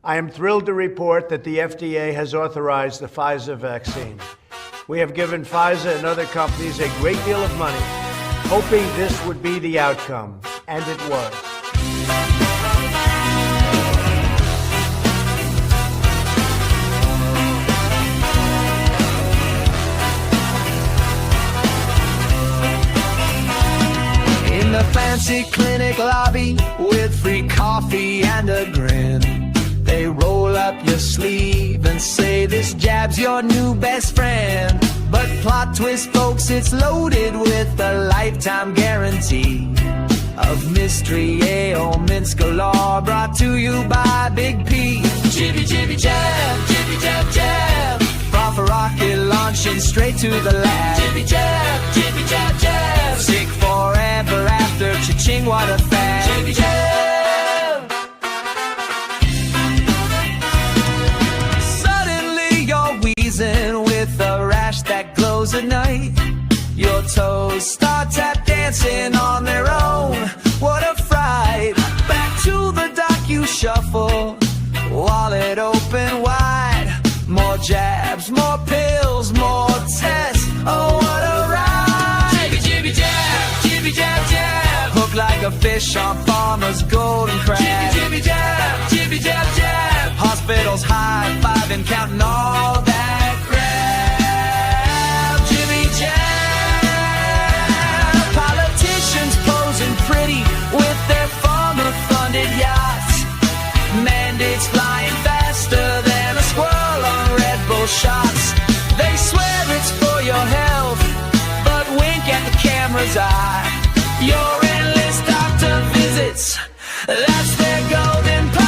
I am thrilled to report that the FDA has authorized the Pfizer vaccine. We have given Pfizer and other companies a great deal of money, hoping this would be the outcome, and it was. In the fancy clinic lobby with free coffee and a grin, they roll up your sleeve and say this jab's your new best friend. But plot twist, folks, it's loaded with a lifetime guarantee of mystery ailments galore, brought to you by Big P. Jibby jibby jab jab, off a rocket launching straight to the lab. Jibby jab jab, sick forever after, cha-ching, what a fad. Jibby jab. Suddenly you're wheezing with a rash that glows at night. Your toes start tap dancing on their own. What a fright. Back to the dock you shuffle, wallet open wide. More jabs, more pills, more tests. Oh, what a ride. Jibby jab jab. Hook like a fish on farmer's golden crab. Jibby jab jab. Hospitals high five and counting all that crap. Jibby jab. Pretty with their farmer-funded yachts. Mandates flying faster than a squirrel on Red Bull shots. They swear it's for your health, but wink at the camera's eye. Your endless doctor visits, that's their golden pie.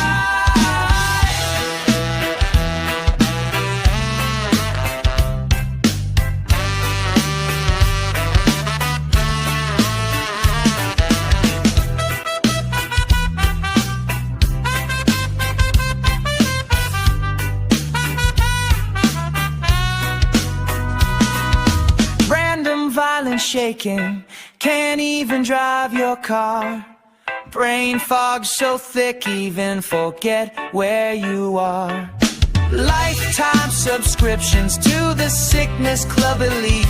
Shaking, can't even drive your car. Brain fog so thick, even forget where you are. Lifetime subscriptions to the sickness club elite,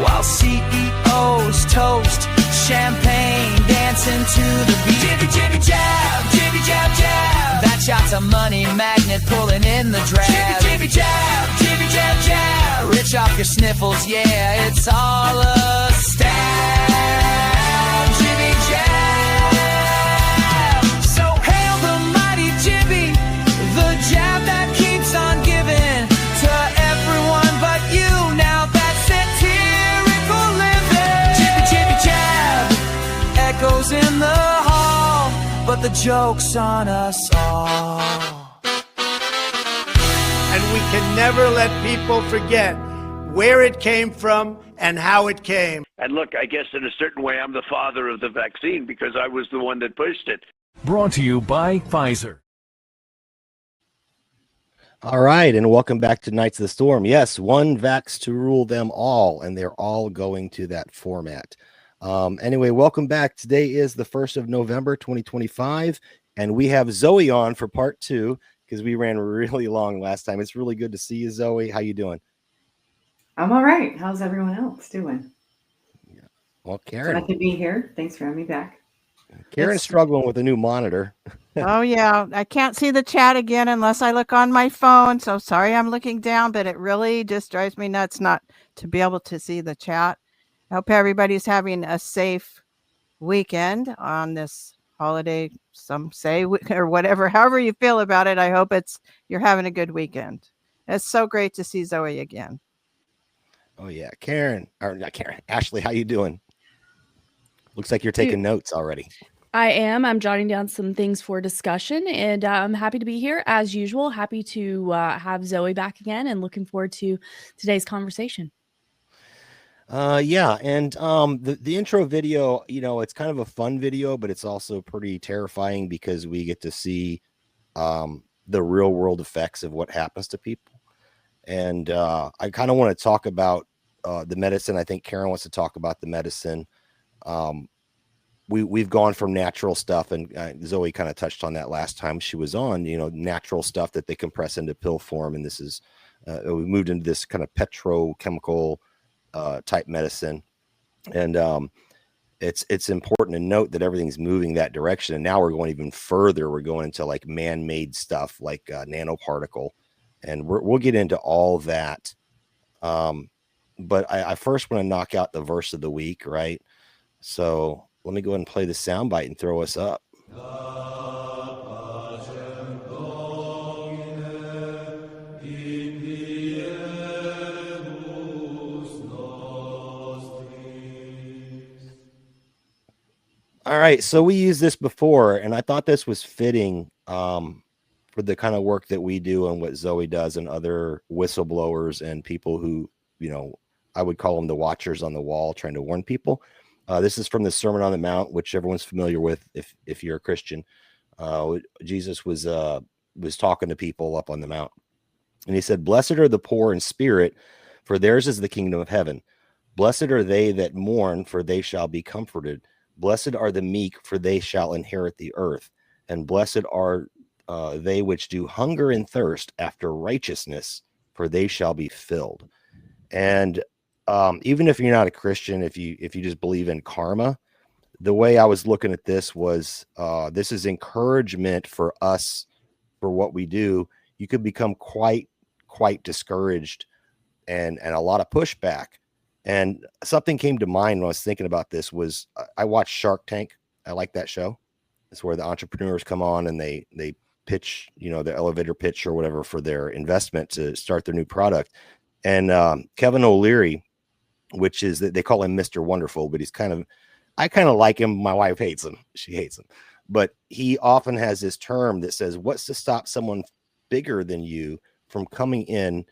while CEOs toast champagne, dancing to the beat. Jibby jab jab. That shot's a money magnet pulling in the drab. Jibby jab jab. Rich off your sniffles, yeah, it's all a stab. Jibby jab. So hail the mighty Jibby, the jab that keeps on giving to everyone but you. Now that's satirical living. Jibby jab echoes in the hall, but the joke's on us all. And we can never let people forget where it came from and how it came. And look, I guess in a certain way, I'm the father of the vaccine because I was the one that pushed it. Brought to you by Pfizer. All right, and welcome back to Knights of the Storm. Yes, one vax to rule them all, and they're all going to that format. Anyway, welcome back. Today is the 1st of November, 2025, and we have Zoe on for part 2 because we ran really long last time. It's really good to see you, Zoe. How you doing? I'm all right. How's everyone else doing? Yeah. Well, Karen. Glad to be here. Thanks for having me back. Karen's struggling with a new monitor. Oh, yeah. I can't see the chat again unless I look on my phone. So sorry I'm looking down, but it really just drives me nuts not to be able to see the chat. I hope everybody's having a safe weekend on this holiday, some say, or whatever, however you feel about it. I hope you're having a good weekend. It's so great to see Zoe again. Oh yeah, Karen, or not Karen, Ashley, how you doing? Looks like you're taking notes already. I am. I'm jotting down some things for discussion, and I'm happy to be here as usual. Happy to have Zoe back again, and looking forward to today's conversation. Yeah, and the intro video, it's kind of a fun video, but it's also pretty terrifying because we get to see the real world effects of what happens to people. And I kind of want to talk about the medicine. I think Karen wants to talk about the medicine. we've gone from natural stuff, and Zoe kind of touched on that last time she was on, natural stuff that they compress into pill form. And this is, we moved into this kind of petrochemical type medicine. And it's important to note that everything's moving that direction. And now we're going even further. We're going into like man-made stuff like nanoparticle. And we'll get into all that. But I first want to knock out the verse of the week, right? So let me go ahead and play the soundbite and throw us up. All right, so we used this before, and I thought this was fitting for the kind of work that we do and what Zoe does and other whistleblowers and people who, I would call them the watchers on the wall trying to warn people. This is from the Sermon on the Mount, which everyone's familiar with if you're a Christian. Jesus was talking to people up on the mount, and he said, "Blessed are the poor in spirit, for theirs is the kingdom of heaven. Blessed are they that mourn, for they shall be comforted. Blessed are the meek, for they shall inherit the earth. And blessed are they which do hunger and thirst after righteousness, for they shall be filled." And even if you're not a Christian, if you just believe in karma, the way I was looking at this was this is encouragement for us for what we do. You could become quite discouraged and a lot of pushback. And something came to mind when I was thinking about this was I watched Shark Tank. I like that show. It's where the entrepreneurs come on and they pitch, the elevator pitch or whatever for their investment to start their new product. And Kevin O'Leary, which is that they call him Mr. Wonderful, but I kind of like him. My wife hates him. She hates him. But he often has this term that says, what's to stop someone bigger than you from coming in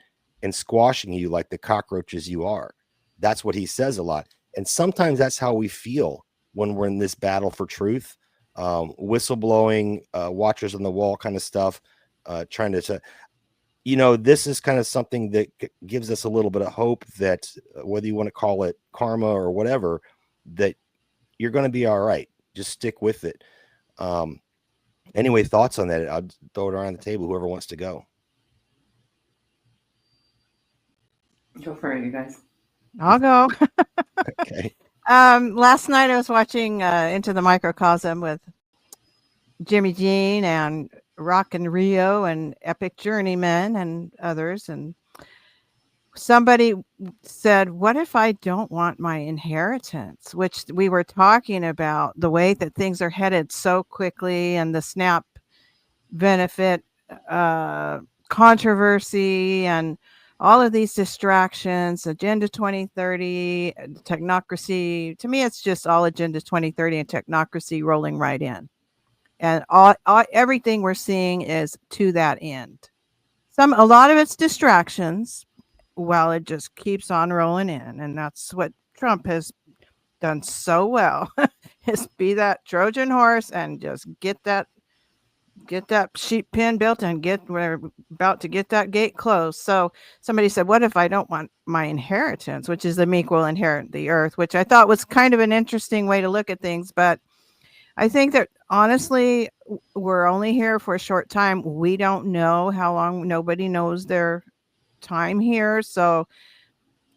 and squashing you like the cockroaches you are? That's what he says a lot. And sometimes that's how we feel when we're in this battle for truth, whistleblowing, watchers on the wall kind of stuff, trying to, this is kind of something that gives us a little bit of hope that whether you want to call it karma or whatever, that you're going to be all right. Just stick with it. Anyway, thoughts on that? I'll throw it around the table. Whoever wants to go. Go for it, you guys. I'll go. Okay. Last night I was watching Into the Microcosm with Jimmy Jean and Rock and Rio and Epic Journeyman and others. And somebody said, what if I don't want my inheritance? Which we were talking about the way that things are headed so quickly and the SNAP benefit controversy and all of these distractions, Agenda 2030, technocracy. To me, it's just all Agenda 2030 and technocracy rolling right in. And everything we're seeing is to that end. A lot of it's distractions while it just keeps on rolling in. And that's what Trump has done so well, is be that Trojan horse and just get that sheep pen built and we're about to get that gate closed. So somebody said, what if I don't want my inheritance, which is the meek will inherit the earth, which I thought was kind of an interesting way to look at things. But I think that honestly, we're only here for a short time. We don't know how long. Nobody knows their time here. So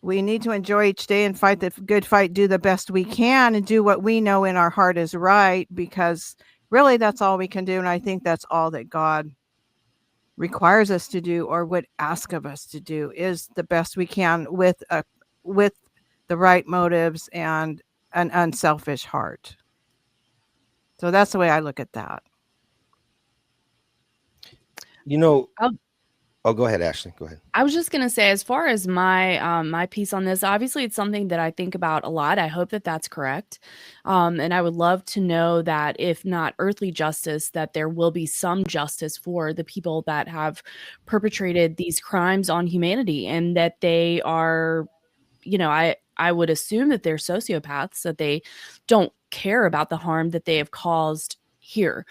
we need to enjoy each day and fight the good fight, do the best we can and do what we know in our heart is right, because really, that's all we can do. And I think that's all that God requires us to do or would ask of us to do is the best we can with the right motives and an unselfish heart. So that's the way I look at that. Oh, go ahead, Ashley. Go ahead. I was just going to say, as far as my my piece on this, obviously it's something that I think about a lot. I hope that that's correct. And I would love to know that if not earthly justice, that there will be some justice for the people that have perpetrated these crimes on humanity, and that they are, I would assume that they're sociopaths, that they don't care about the harm that they have caused here.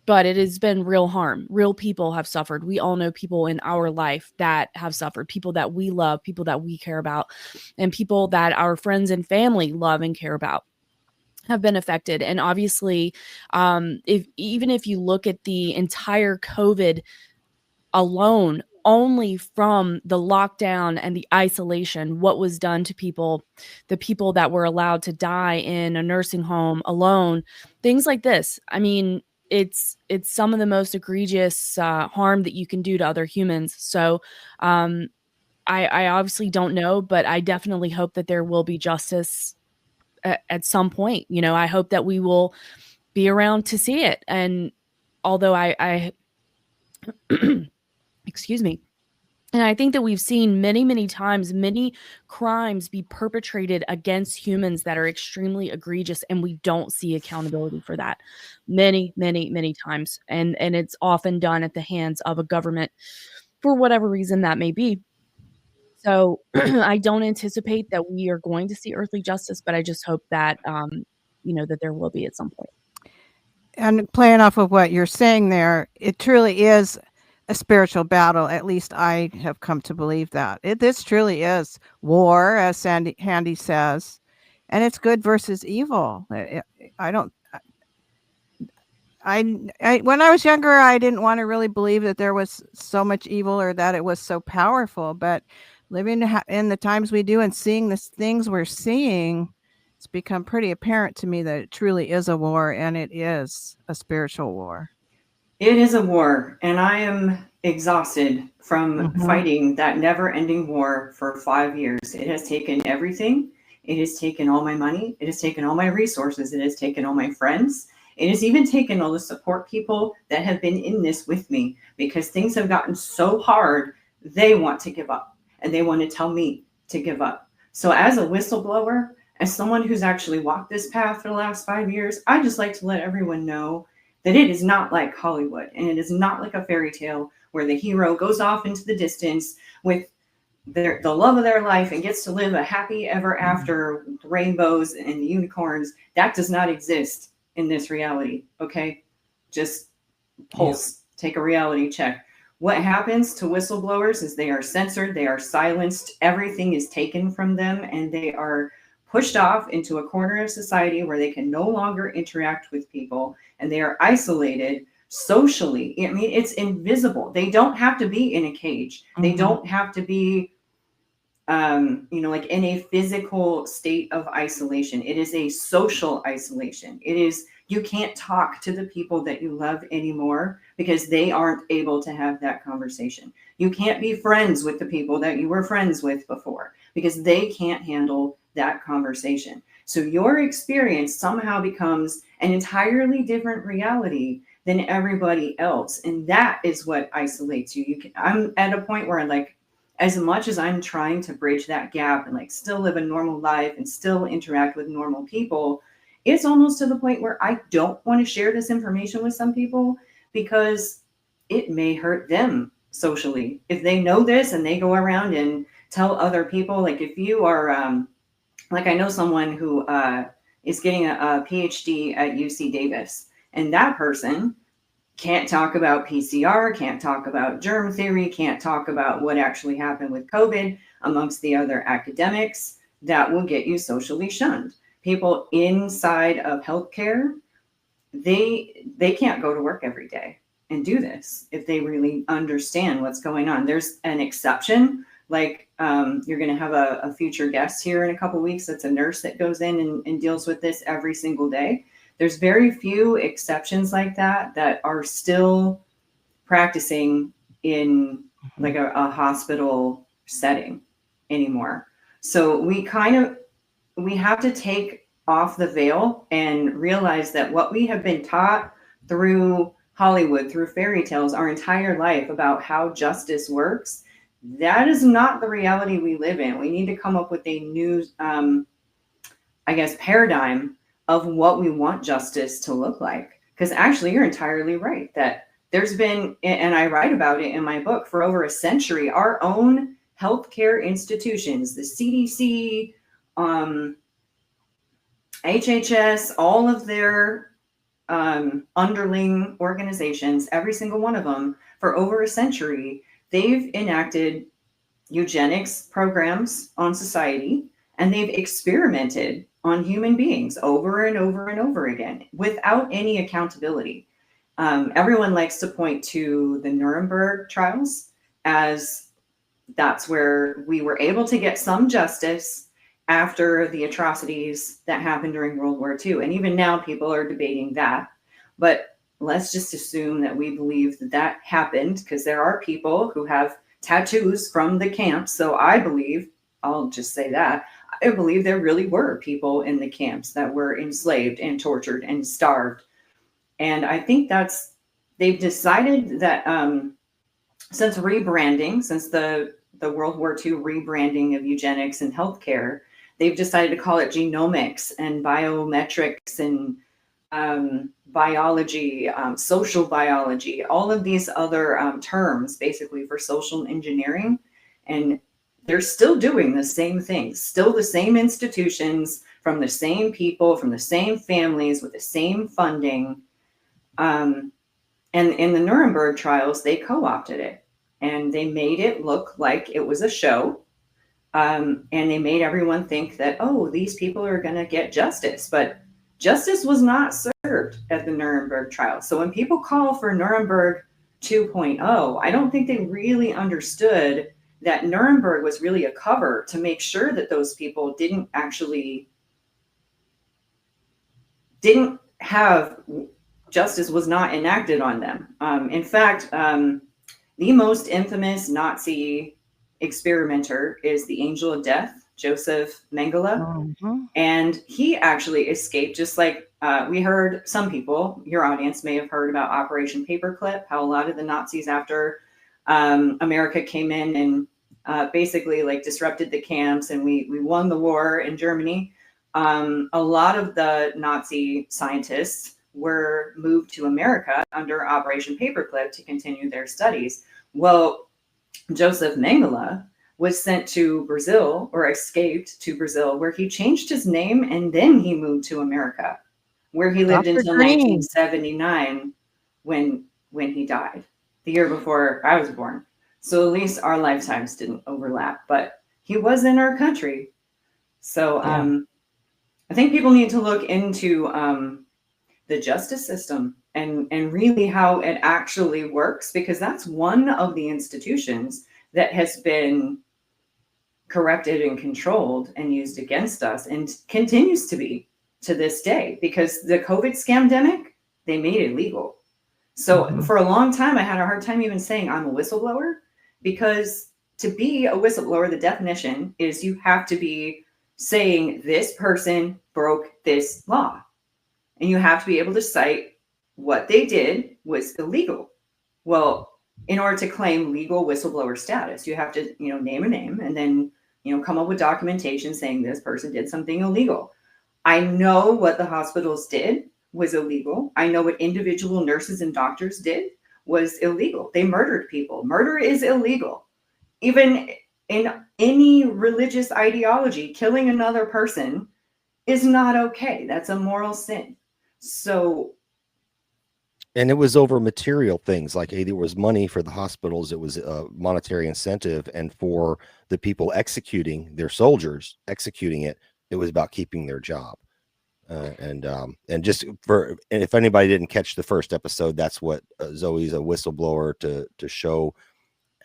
But it has been real harm. Real people have suffered. We all know people in our life that have suffered, people that we love, people that we care about, and people that our friends and family love and care about. have been affected. And obviously, if you look at the entire COVID alone, only from the lockdown and the isolation, what was done to people, the people that were allowed to die in a nursing home alone, things like this. I mean, it's some of the most egregious harm that you can do to other humans. So I obviously don't know, but I definitely hope that there will be justice at some point. You know, I hope that we will be around to see it. And although I excuse me. And I think that we've seen many, many times, many crimes be perpetrated against humans that are extremely egregious, and we don't see accountability for that many, many, many times. And it's often done at the hands of a government for whatever reason that may be. So I don't anticipate that we are going to see earthly justice, but I just hope that, that there will be at some point. And playing off of what you're saying there, it truly is a spiritual battle. At least I have come to believe that. This truly is war, as Handy says, and it's good versus evil. When I was younger, I didn't want to really believe that there was so much evil or that it was so powerful. But living in the times we do and seeing the things we're seeing, it's become pretty apparent to me that it truly is a war, and it is a spiritual war. It is a war, and I am exhausted from fighting that never-ending war for 5 years. It has taken everything. It has taken all my money. It has taken all my resources. It has taken all my friends. It has even taken all the support people that have been in this with me, because things have gotten so hard, they want to give up, and they want to tell me to give up. So as a whistleblower, as someone who's actually walked this path for the last 5 years, I just like to let everyone know that it is not like Hollywood, and it is not like a fairy tale where the hero goes off into the distance with the love of their life and gets to live a happy ever after with rainbows and unicorns. That does not exist in this reality. Okay, just pulse, take a reality check. What happens to whistleblowers is they are censored, they are silenced, everything is taken from them, and they are pushed off into a corner of society where they can no longer interact with people, and they are isolated socially. I mean, it's invisible. They don't have to be in a cage. They don't have to be, like in a physical state of isolation. It is a social isolation. It is, you can't talk to the people that you love anymore because they aren't able to have that conversation. You can't be friends with the people that you were friends with before because they can't handle that conversation. So your experience somehow becomes an entirely different reality than everybody else. And that is what isolates you. I'm at a point where, like, as much as I'm trying to bridge that gap and like still live a normal life and still interact with normal people, it's almost to the point where I don't want to share this information with some people because it may hurt them socially. If they know this and they go around and tell other people, like if you are, like I know someone who is getting a PhD at UC Davis, and that person can't talk about PCR, can't talk about germ theory, can't talk about what actually happened with COVID amongst the other academics. That will get you socially shunned. People inside of healthcare, they can't go to work every day and do this if they really understand what's going on. There's an exception. Like you're going to have a future guest here in a couple of weeks. That's a nurse that goes in and deals with this every single day. There's very few exceptions like that are still practicing in like a hospital setting anymore. So we have to take off the veil and realize that what we have been taught through Hollywood, through fairy tales, our entire life about how justice works, that is not the reality we live in. We need to come up with a new, paradigm of what we want justice to look like. Because actually, you're entirely right that there's been, and I write about it in my book, for over a century, our own healthcare institutions, the CDC, HHS, all of their underling organizations, every single one of them, for over a century, they've enacted eugenics programs on society, and they've experimented on human beings over and over and over again without any accountability. Everyone likes to point to the Nuremberg trials as that's where we were able to get some justice after the atrocities that happened during World War II. And even now, people are debating that. But let's just assume that we believe that that happened, because there are people who have tattoos from the camps. So I believe, I'll just say that, I believe there really were people in the camps that were enslaved and tortured and starved. And I think they've decided that since rebranding, since the World War II rebranding of eugenics and healthcare, they've decided to call it genomics and biometrics and biology, social biology, all of these other terms basically for social engineering. And they're still doing the same things, still the same institutions, from the same people, from the same families, with the same funding. And in the Nuremberg trials, they co-opted it and they made it look like it was a show. And they made everyone think that, oh, these people are going to get justice. But justice was not served at the Nuremberg trial. So when people call for Nuremberg 2.0, I don't think they really understood that Nuremberg was really a cover to make sure that those people didn't have justice was not enacted on them. In fact, the most infamous Nazi experimenter is the Angel of Death, Joseph Mengele. Mhm. And he actually escaped, just like we heard some people, your audience may have heard about Operation Paperclip, how a lot of the Nazis after America came in and basically like disrupted the camps and we won the war in Germany. A lot of the Nazi scientists were moved to America under Operation Paperclip to continue their studies. Well, Joseph Mengele was sent to Brazil, or escaped to Brazil, where he changed his name and then he moved to America, where he lived Dr. until Green. 1979 when he died, the year before I was born. So at least our lifetimes didn't overlap, but he was in our country. So I think people need to look into the justice system and really how it actually works, because that's one of the institutions that has been corrupted and controlled and used against us and continues to be to this day, because the COVID scamdemic, they made it legal. So for a long time, I had a hard time even saying I'm a whistleblower, because to be a whistleblower, the definition is you have to be saying this person broke this law. And you have to be able to cite what they did was illegal. Well, in order to claim legal whistleblower status, you have to, name a name and then, come up with documentation saying this person did something illegal. I know what the hospitals did was illegal. I know what individual nurses and doctors did was illegal. They murdered people. Murder is illegal. Even in any religious ideology, killing another person is not okay. That's a moral sin. So, and it was over material things, like there was money for the hospitals, it was a monetary incentive, and for the people executing their soldiers, executing it, it was about keeping their job. And if anybody didn't catch the first episode, that's what Zoe's a whistleblower to show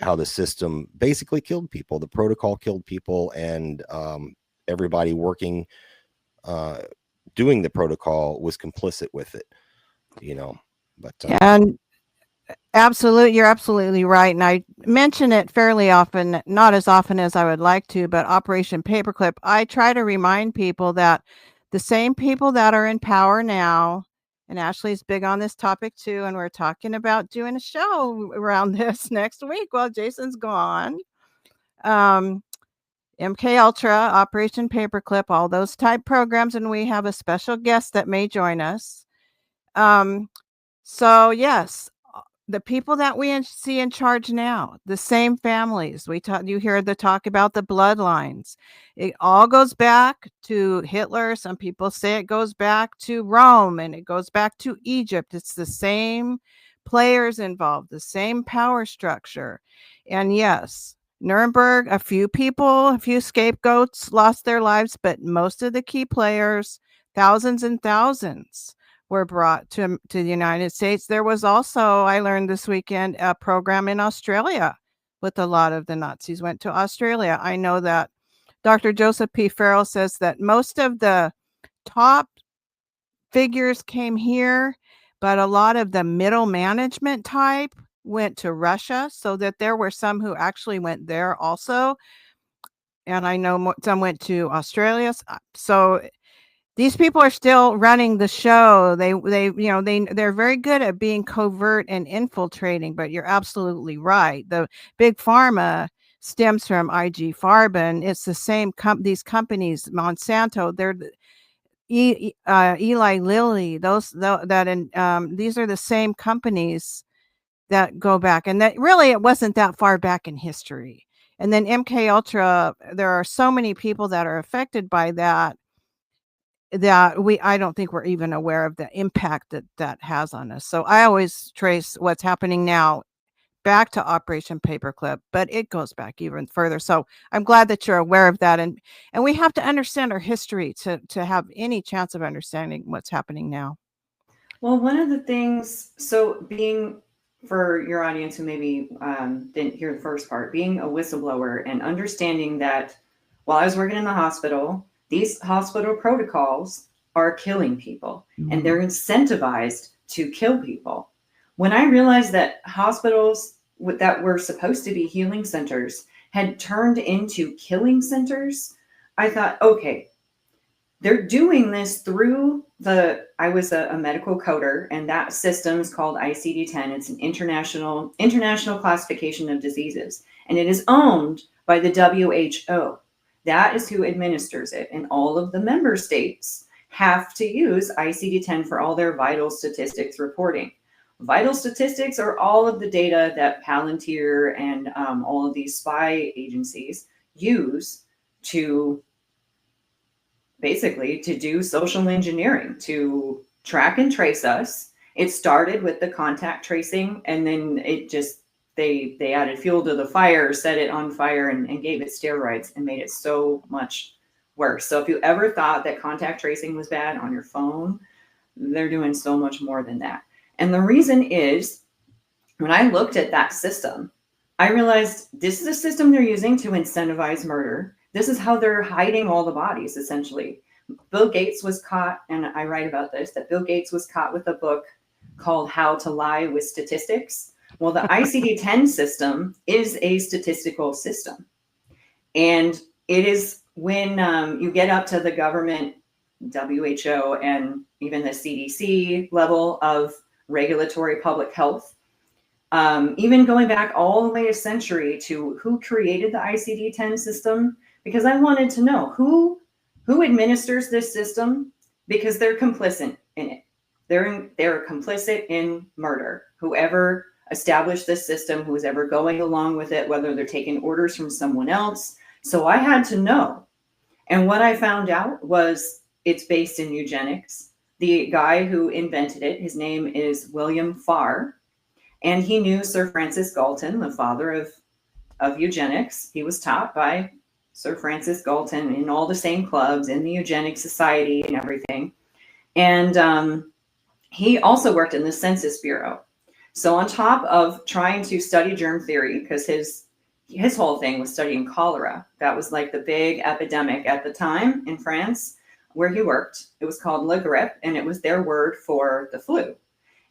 how the system basically killed people. The protocol killed people, and everybody working doing the protocol was complicit with it, but And you're absolutely right. And I mention it fairly often, not as often as I would like to, but Operation Paperclip, I try to remind people that the same people that are in power now, and Ashley's big on this topic too, and we're talking about doing a show around this next week while Jason's gone. MK Ultra, Operation Paperclip, all those type programs, and we have a special guest that may join us. So yes, the people that we see in charge now, the same families. You hear the talk about the bloodlines. It all goes back to Hitler. Some people say it goes back to Rome, and it goes back to Egypt. It's the same players involved, the same power structure. And yes, Nuremberg, a few people, a few scapegoats lost their lives, but most of the key players, thousands and thousands, were brought to the United States. There was also, I learned this weekend, a program in Australia with a lot of the Nazis went to Australia. I know that Dr. Joseph P. Farrell says that most of the top figures came here, but a lot of the middle management type went to Russia, so that there were some who actually went there also. And I know some went to Australia. So these people are still running the show. They're very good at being covert and infiltrating, but you're absolutely right. The big pharma stems from IG Farben. It's the same these companies, Monsanto, they're Eli Lilly, these are the same companies that go back, and that really it wasn't that far back in history. And then MK Ultra, there are so many people that are affected by that I don't think we're even aware of the impact that has on us. So I always trace what's happening now back to Operation Paperclip, but it goes back even further. So I'm glad that you're aware of that, and we have to understand our history to have any chance of understanding what's happening now. Well, one of the things, so being, for your audience who maybe didn't hear the first part, being a whistleblower and understanding that while I was working in the hospital, these hospital protocols are killing people, and they're incentivized to kill people. When I realized that hospitals that were supposed to be healing centers had turned into killing centers, I thought, okay, they're doing this through I was a medical coder, and that system is called ICD-10. It's an international classification of diseases, and it is owned by the WHO. That is who administers it, and all of the member states have to use ICD-10 for all their vital statistics reporting. Vital statistics are all of the data that Palantir and all of these spy agencies use to basically to do social engineering, to track and trace us. It started with the contact tracing, and then it just, they added fuel to the fire, set it on fire, and gave it steroids and made it so much worse. So if you ever thought that contact tracing was bad on your phone, they're doing so much more than that. And the reason is, when I looked at that system, I realized this is a system they're using to incentivize murder. This is how they're hiding all the bodies, essentially. Bill Gates was caught, and I write about this, that Bill Gates was caught with a book called How to Lie with Statistics. Well, the ICD-10 system is a statistical system. And it is when you get up to the government, WHO, and even the CDC level of regulatory public health, even going back all the way a century to who created the ICD-10 system, because I wanted to know who administers this system, because they're complicit in it. They're complicit in murder. Whoever established this system, who was ever going along with it, whether they're taking orders from someone else. So I had to know. And what I found out was it's based in eugenics. The guy who invented it, his name is William Farr, and he knew Sir Francis Galton, the father of eugenics. He was taught by Sir Francis Galton in all the same clubs, in the Eugenics Society and everything. And he also worked in the Census Bureau. So on top of trying to study germ theory, because his whole thing was studying cholera. That was like the big epidemic at the time in France where he worked. It was called la grippe, and it was their word for the flu.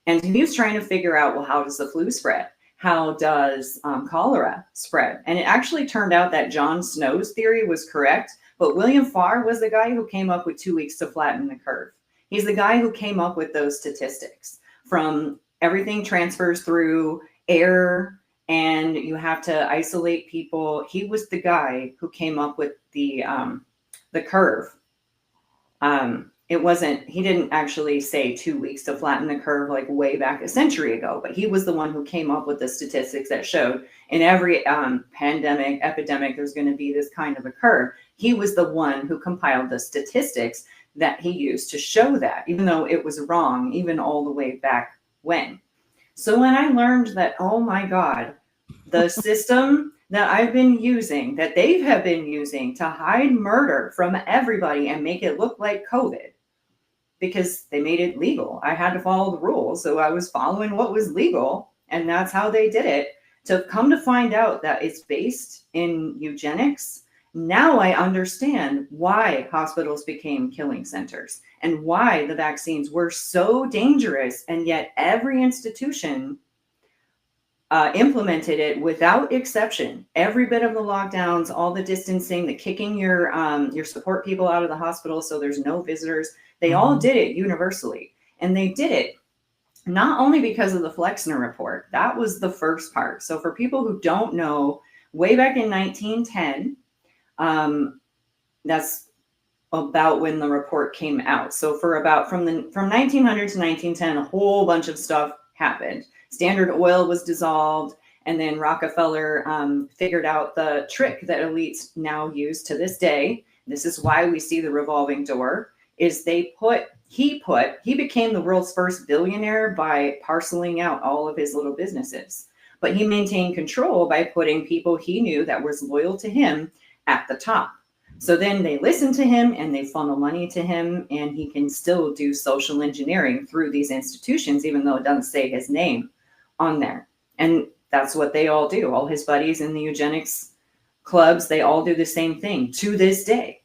And he was trying to figure out, well, how does the flu spread? How does cholera spread? And it actually turned out that John Snow's theory was correct, but William Farr was the guy who came up with 2 weeks to flatten the curve. He's the guy who came up with those statistics. From everything transfers through air, and you have to isolate people. He was the guy who came up with the curve. He didn't actually say 2 weeks to flatten the curve like way back a century ago, but he was the one who came up with the statistics that showed in every pandemic, epidemic, there's going to be this kind of a curve. He was the one who compiled the statistics that he used to show that, even though it was wrong, even all the way back when. So when I learned that, oh my God, the system that I've been using, that they have been using to hide murder from everybody and make it look like COVID, because they made it legal. I had to follow the rules, so I was following what was legal, and that's how they did it. To come to find out that it's based in eugenics, now I understand why hospitals became killing centers and why the vaccines were so dangerous, and yet every institution implemented it without exception. Every bit of the lockdowns, all the distancing, the kicking your support people out of the hospital so there's no visitors, they all did it universally. And they did it not only because of the Flexner report. That was the first part. So for people who don't know, way back in 1910, that's about when the report came out. So from 1900 to 1910, a whole bunch of stuff happened. Standard Oil was dissolved, and then Rockefeller figured out the trick that elites now use to this day. This is why we see the revolving door. Is he became the world's first billionaire by parceling out all of his little businesses, but he maintained control by putting people he knew that was loyal to him at the top. So then they listen to him and they funnel money to him, and he can still do social engineering through these institutions, even though it doesn't say his name on there. And that's what they all do. All his buddies in the eugenics clubs, they all do the same thing to this day.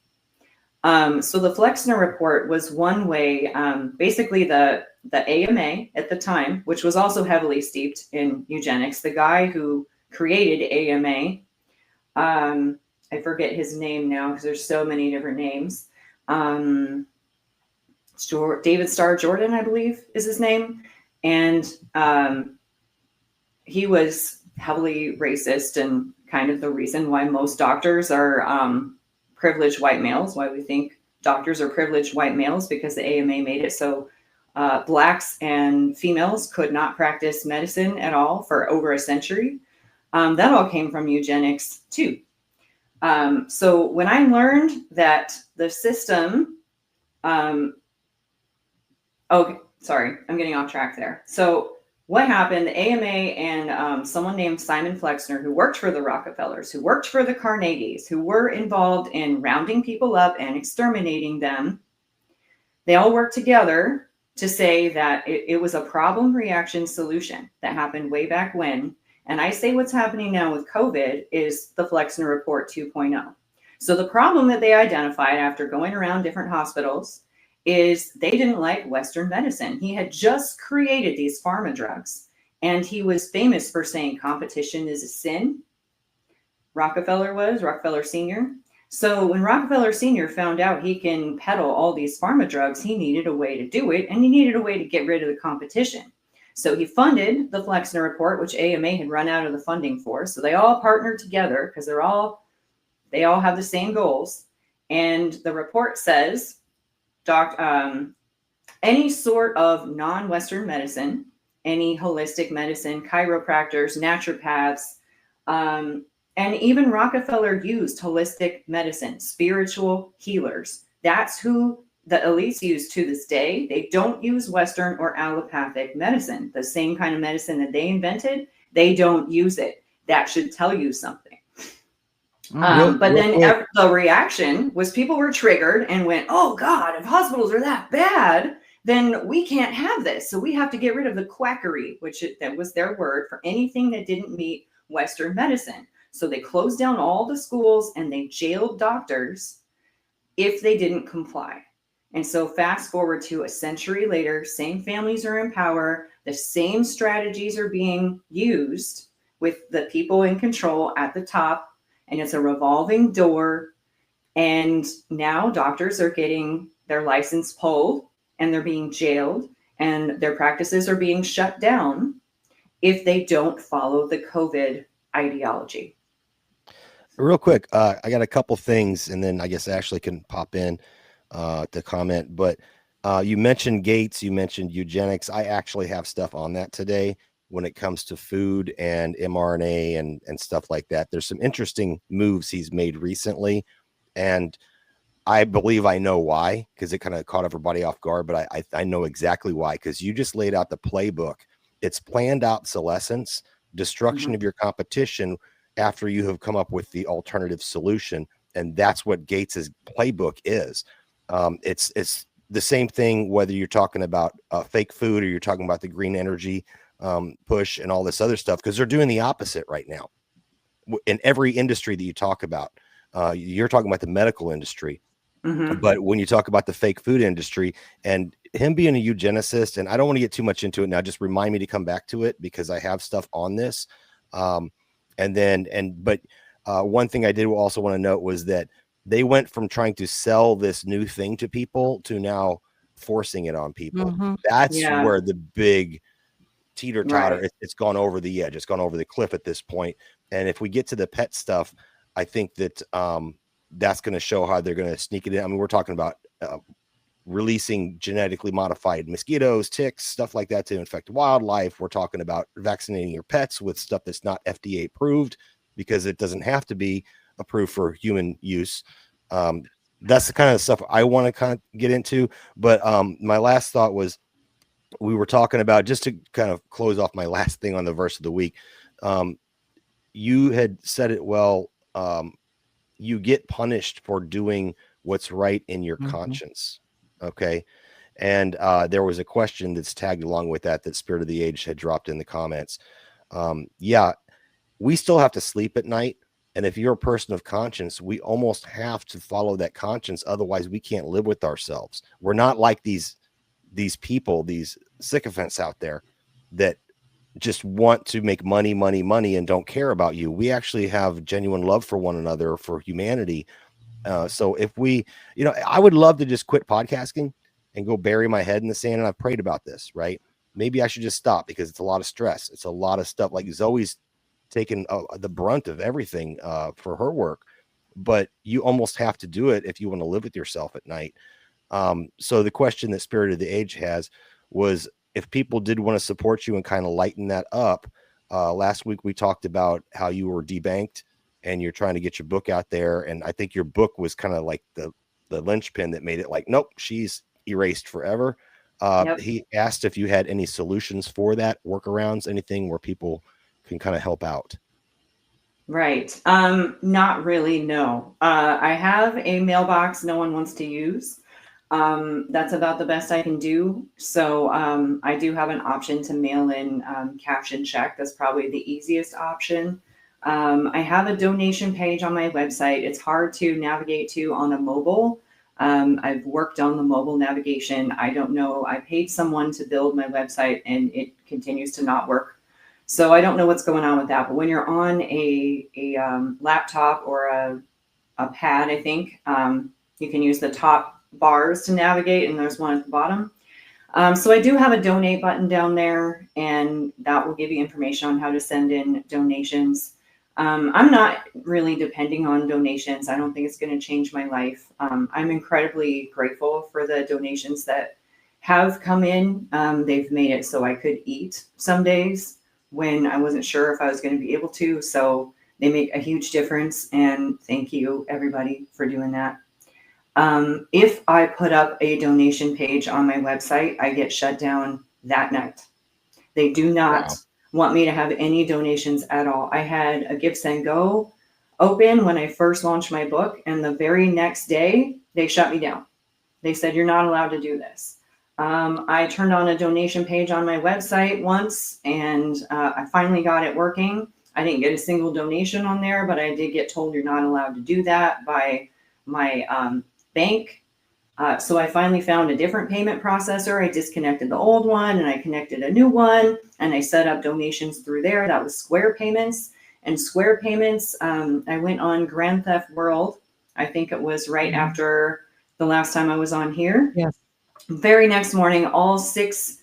So the Flexner report was one way, basically the AMA at the time, which was also heavily steeped in eugenics. The guy who created AMA, I forget his name now because there's so many different names. David Starr Jordan, I believe, is his name. And he was heavily racist and kind of the reason why most doctors are privileged white males, why we think doctors are privileged white males, because the AMA made it so blacks and females could not practice medicine at all for over a century. That all came from eugenics too. So when I learned that the system, okay, sorry, I'm getting off track there. So what happened, the AMA and someone named Simon Flexner, who worked for the Rockefellers, who worked for the Carnegies, who were involved in rounding people up and exterminating them, they all worked together to say that it was a problem reaction solution that happened way back when. And I say what's happening now with COVID is the Flexner Report 2.0. So the problem that they identified after going around different hospitals is they didn't like Western medicine. He had just created these pharma drugs, and he was famous for saying competition is a sin. Rockefeller Sr. So when Rockefeller Sr. found out he can peddle all these pharma drugs, he needed a way to do it, and he needed a way to get rid of the competition. So he funded the Flexner Report, which AMA had run out of the funding for. So they all partnered together because they all have the same goals. And the report says, any sort of non-Western medicine, any holistic medicine, chiropractors, naturopaths, and even Rockefeller used holistic medicine, spiritual healers. That's who the elites use to this day. They don't use Western or allopathic medicine. The same kind of medicine that they invented, they don't use it. That should tell you something. But then the reaction was people were triggered and went, oh God, if hospitals are that bad, then we can't have this. So we have to get rid of the quackery, that was their word for anything that didn't meet Western medicine. So they closed down all the schools and they jailed doctors if they didn't comply. And so fast forward to a century later, same families are in power, the same strategies are being used with the people in control at the top, and it's a revolving door. And now doctors are getting their license pulled and they're being jailed and their practices are being shut down if they don't follow the COVID ideology. Real quick, I got a couple things, and then I guess Ashley can pop in to comment. But you mentioned Gates, you mentioned eugenics. I actually have stuff on that today when it comes to food and mRNA and stuff like that. There's some interesting moves he's made recently, and I believe I know why, because it kind of caught everybody off guard, but I know exactly why, because you just laid out the playbook. It's planned obsolescence, destruction of your competition, after you have come up with the alternative solution. And that's what Gates's playbook is. It's the same thing, whether you're talking about fake food or you're talking about the green energy push and all this other stuff, because they're doing the opposite right now in every industry that you talk about. You're talking about the medical industry, but when you talk about the fake food industry and him being a eugenicist, and I don't want to get too much into it now, just remind me to come back to it because I have stuff on this. But one thing I did also want to note was that they went from trying to sell this new thing to people to now forcing it on people. That's where the big teeter totter, it's gone over the edge. It's gone over the cliff at this point. And if we get to the pet stuff, I think that that's going to show how they're going to sneak it in. I mean, we're talking about releasing genetically modified mosquitoes, ticks, stuff like that to infect wildlife. We're talking about vaccinating your pets with stuff that's not FDA approved because it doesn't have to be approved for human use. That's the kind of stuff I want to kind of get into. But my last thought was, we were talking about, just to kind of close off my last thing on the verse of the week. You had said it well. You get punished for doing what's right in your conscience. Okay. And there was a question that's tagged along with that Spirit of the Age had dropped in the comments. We still have to sleep at night. And if you're a person of conscience, we almost have to follow that conscience. Otherwise, we can't live with ourselves. We're not like these people, these sycophants out there that just want to make money and don't care about you. We actually have genuine love for one another, for humanity. So if we, I would love to just quit podcasting and go bury my head in the sand. And I've prayed about this, right? Maybe I should just stop because it's a lot of stress. It's a lot of stuff. Like Zoe's taken the brunt of everything for her work, but you almost have to do it if you want to live with yourself at night. So the question that Spirit of the Age has was, if people did want to support you and kind of lighten that up. Last week we talked about how you were debanked and you're trying to get your book out there. And I think your book was kind of like the linchpin that made it like, nope, she's erased forever. He asked if you had any solutions for that, workarounds, anything where people can kind of help out. Right. Not really, no. I have a mailbox no one wants to use. That's about the best I can do. So I do have an option to mail in cash and check. That's probably the easiest option. I have a donation page on my website. It's hard to navigate to on a mobile. I've worked on the mobile navigation. I don't know. I paid someone to build my website and it continues to not work. So I don't know what's going on with that. But when you're on a laptop or a pad, I think you can use the top bars to navigate, and there's one at the bottom. So I do have a donate button down there, and that will give you information on how to send in donations. I'm not really depending on donations. I don't think it's going to change my life. I'm incredibly grateful for the donations that have come in. They've made it so I could eat some days when I wasn't sure if I was going to be able to. So they make a huge difference, and thank you everybody for doing that. If I put up a donation page on my website, I get shut down that night. They do not want me to have any donations at all. I had a Give, Send, Go open when I first launched my book, and the very next day they shut me down. They said, you're not allowed to do this. I turned on a donation page on my website once, and I finally got it working. I didn't get a single donation on there, but I did get told you're not allowed to do that by my bank. So I finally found a different payment processor. I disconnected the old one and I connected a new one, and I set up donations through there. That was Square Payments. And Square Payments, I went on Grand Theft World. I think it was right after the last time I was on here. Yes. Very next morning, all 6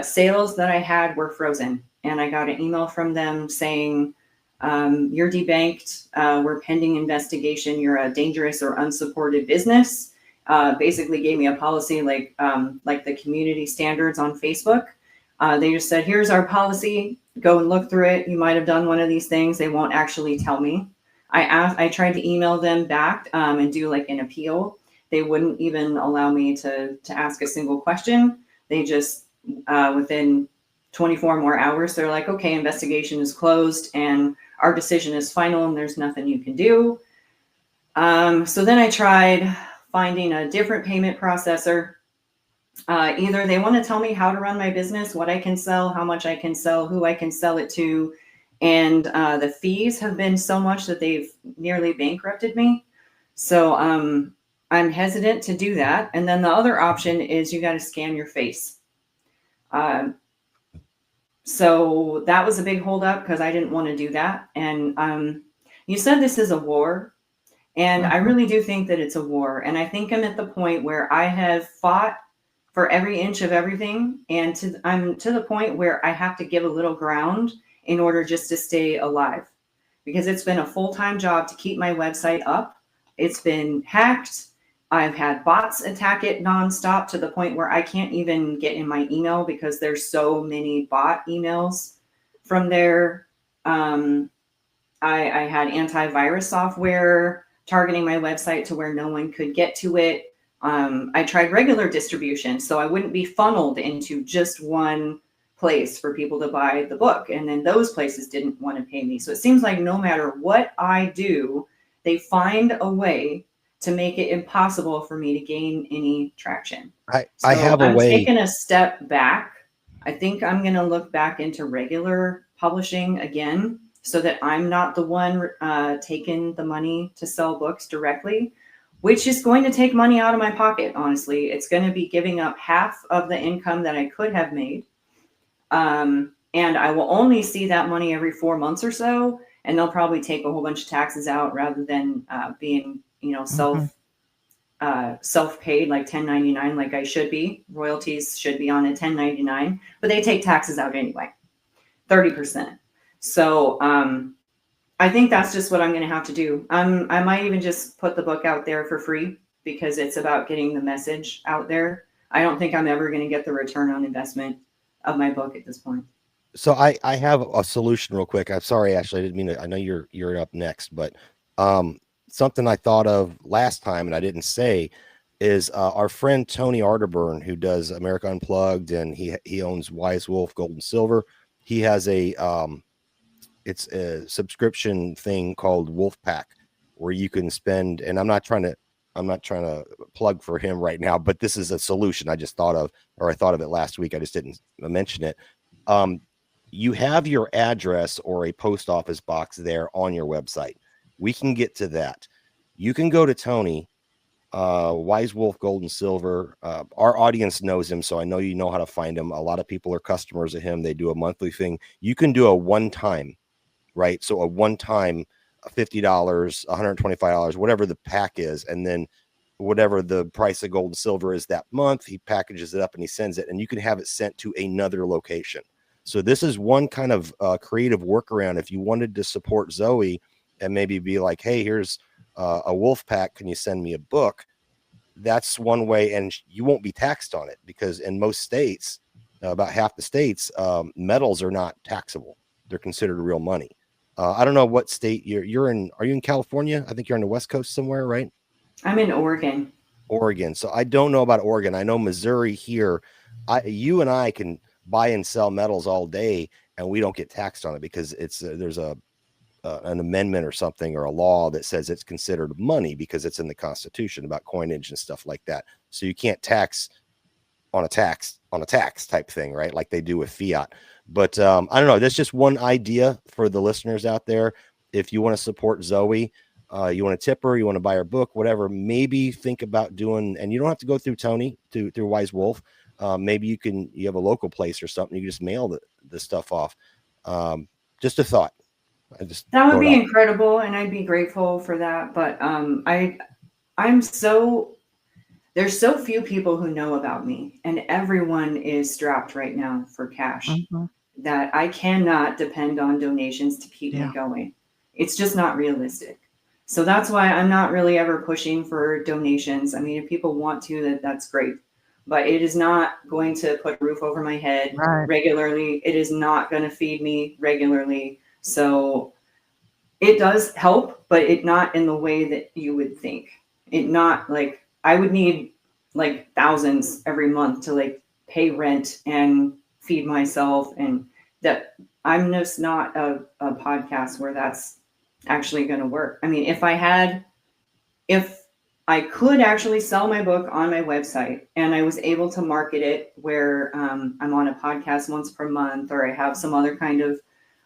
sales that I had were frozen. And I got an email from them saying, you're debanked. We're pending investigation. You're a dangerous or unsupported business. Basically gave me a policy like the community standards on Facebook. They just said, here's our policy. Go and look through it. You might have done one of these things. They won't actually tell me. I tried to email them back and do like an appeal. They wouldn't even allow me to ask a single question. They just, within 24 more hours, they're like, okay, investigation is closed, and our decision is final and there's nothing you can do. So then I tried finding a different payment processor. Either they want to tell me how to run my business, what I can sell, how much I can sell, who I can sell it to. And the fees have been so much that they've nearly bankrupted me. So I'm hesitant to do that. And then the other option is you got to scan your face. So that was a big holdup because I didn't want to do that. And you said this is a war. And I really do think that it's a war. And I think I'm at the point where I have fought for every inch of everything. And I'm to the point where I have to give a little ground in order just to stay alive. Because it's been a full-time job to keep my website up. It's been hacked. I've had bots attack it nonstop to the point where I can't even get in my email because there's so many bot emails from there. I had antivirus software targeting my website to where no one could get to it. I tried regular distribution, so I wouldn't be funneled into just one place for people to buy the book. And then those places didn't want to pay me. So it seems like no matter what I do, they find a way to make it impossible for me to gain any traction. I have a way. I'm taking a step back. I think I'm going to look back into regular publishing again so that I'm not the one taking the money to sell books directly, which is going to take money out of my pocket, honestly. It's going to be giving up half of the income that I could have made. And I will only see that money every 4 months or so, and they'll probably take a whole bunch of taxes out rather than being, self-paid like 1099 like I should be. Royalties should be on a 1099, but they take taxes out anyway, 30%. So I think that's just what I'm going to have to do. I might even just put the book out there for free because it's about getting the message out there. I don't think I'm ever going to get the return on investment of my book at this point. So I have a solution real quick. I'm sorry, Ashley, I didn't mean to. I know you're up next, but something I thought of last time and I didn't say is our friend Tony Arterburn, who does America Unplugged, and he owns Wise Wolf Gold and Silver. He has it's a subscription thing called Wolfpack where you can spend, and I'm not trying to plug for him right now, but this is a solution I just thought of, or I thought of it last week. I just didn't mention it. You have your address or a post office box there on your website. We can get to that. You can go to Tony, Wise Wolf Gold and Silver. Our audience knows him, so I know you know how to find him. A lot of people are customers of him. They do a monthly thing. You can do a one-time, right? So a one-time $50, $125, whatever the pack is, and then whatever the price of gold and silver is that month, he packages it up and he sends it, and you can have it sent to another location. So this is one kind of creative workaround. If you wanted to support Zoe and maybe be like, hey, here's a wolf pack, can you send me a book? That's one way, and you won't be taxed on it because in most states, about half the states, metals are not taxable. They're considered real money. I don't know what state you're in. Are you in California? I think you're on the West Coast somewhere, right? I'm in Oregon. Oregon. So I don't know about Oregon. I know Missouri here. You and I can buy and sell metals all day, and we don't get taxed on it because there's an amendment or something or a law that says it's considered money because it's in the Constitution about coinage and stuff like that. So you can't tax on a tax type thing, right? Like they do with fiat. But I don't know. That's just one idea for the listeners out there. If you want to support Zoe, you want to tip her, you want to buy her book, whatever, maybe think about doing, and you don't have to go through Tony through Wise Wolf. Maybe you have a local place or something. You can just mail the stuff off. Just a thought. That would be incredible, and I'd be grateful for that. But there's so few people who know about me, and everyone is strapped right now for cash that I cannot depend on donations to keep me going. It's just not realistic. So that's why I'm not really ever pushing for donations. I mean, if people want to, that's great. But it is not going to put a roof over my head regularly. It is not going to feed me regularly. So it does help, but it not in the way that you would think. It not like I would need like thousands every month to like pay rent and feed myself, and that I'm just not a podcast where that's actually going to work. I mean, if I could actually sell my book on my website and I was able to market it where I'm on a podcast once per month, or I have some other kind of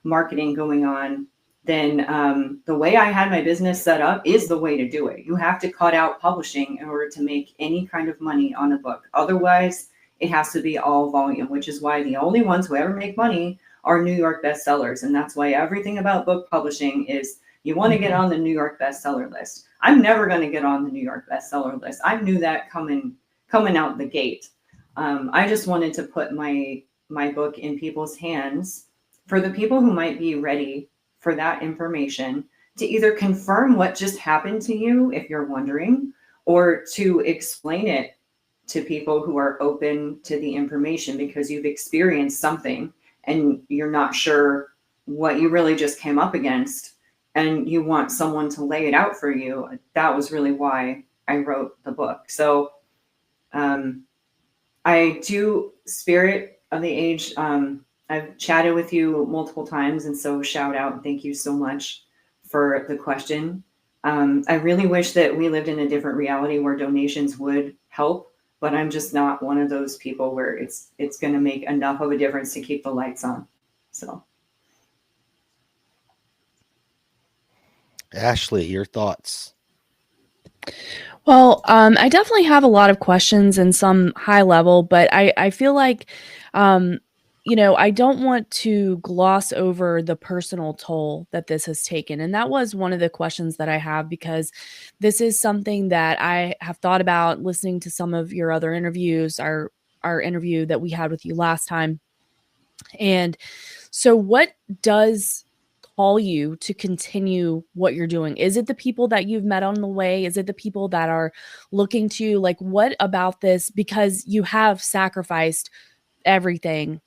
marketing going on, then the way I had my business set up is the way to do it. You have to cut out publishing in order to make any kind of money on a book. Otherwise, it has to be all volume, which is why the only ones who ever make money are New York bestsellers. And that's why everything about book publishing is you want to get on the New York bestseller list. I'm never going to get on the New York bestseller list. I knew that coming out the gate. I just wanted to put my book in people's hands for the people who might be ready for that information to either confirm what just happened to you, if you're wondering, or to explain it to people who are open to the information because you've experienced something and you're not sure what you really just came up against and you want someone to lay it out for you. That was really why I wrote the book. So I do Spirit of the Age. I've chatted with you multiple times, and so shout out and thank you so much for the question. I really wish that we lived in a different reality where donations would help, but I'm just not one of those people where it's going to make enough of a difference to keep the lights on. So, Ashley, your thoughts? Well, I definitely have a lot of questions and some high level, but I feel like, I don't want to gloss over the personal toll that this has taken. And that was one of the questions that I have, because this is something that I have thought about listening to some of your other interviews, our interview that we had with you last time. And so what does call you to continue what you're doing? Is it the people that you've met on the way? Is it the people that are looking to you? Like, what about this? Because you have sacrificed everything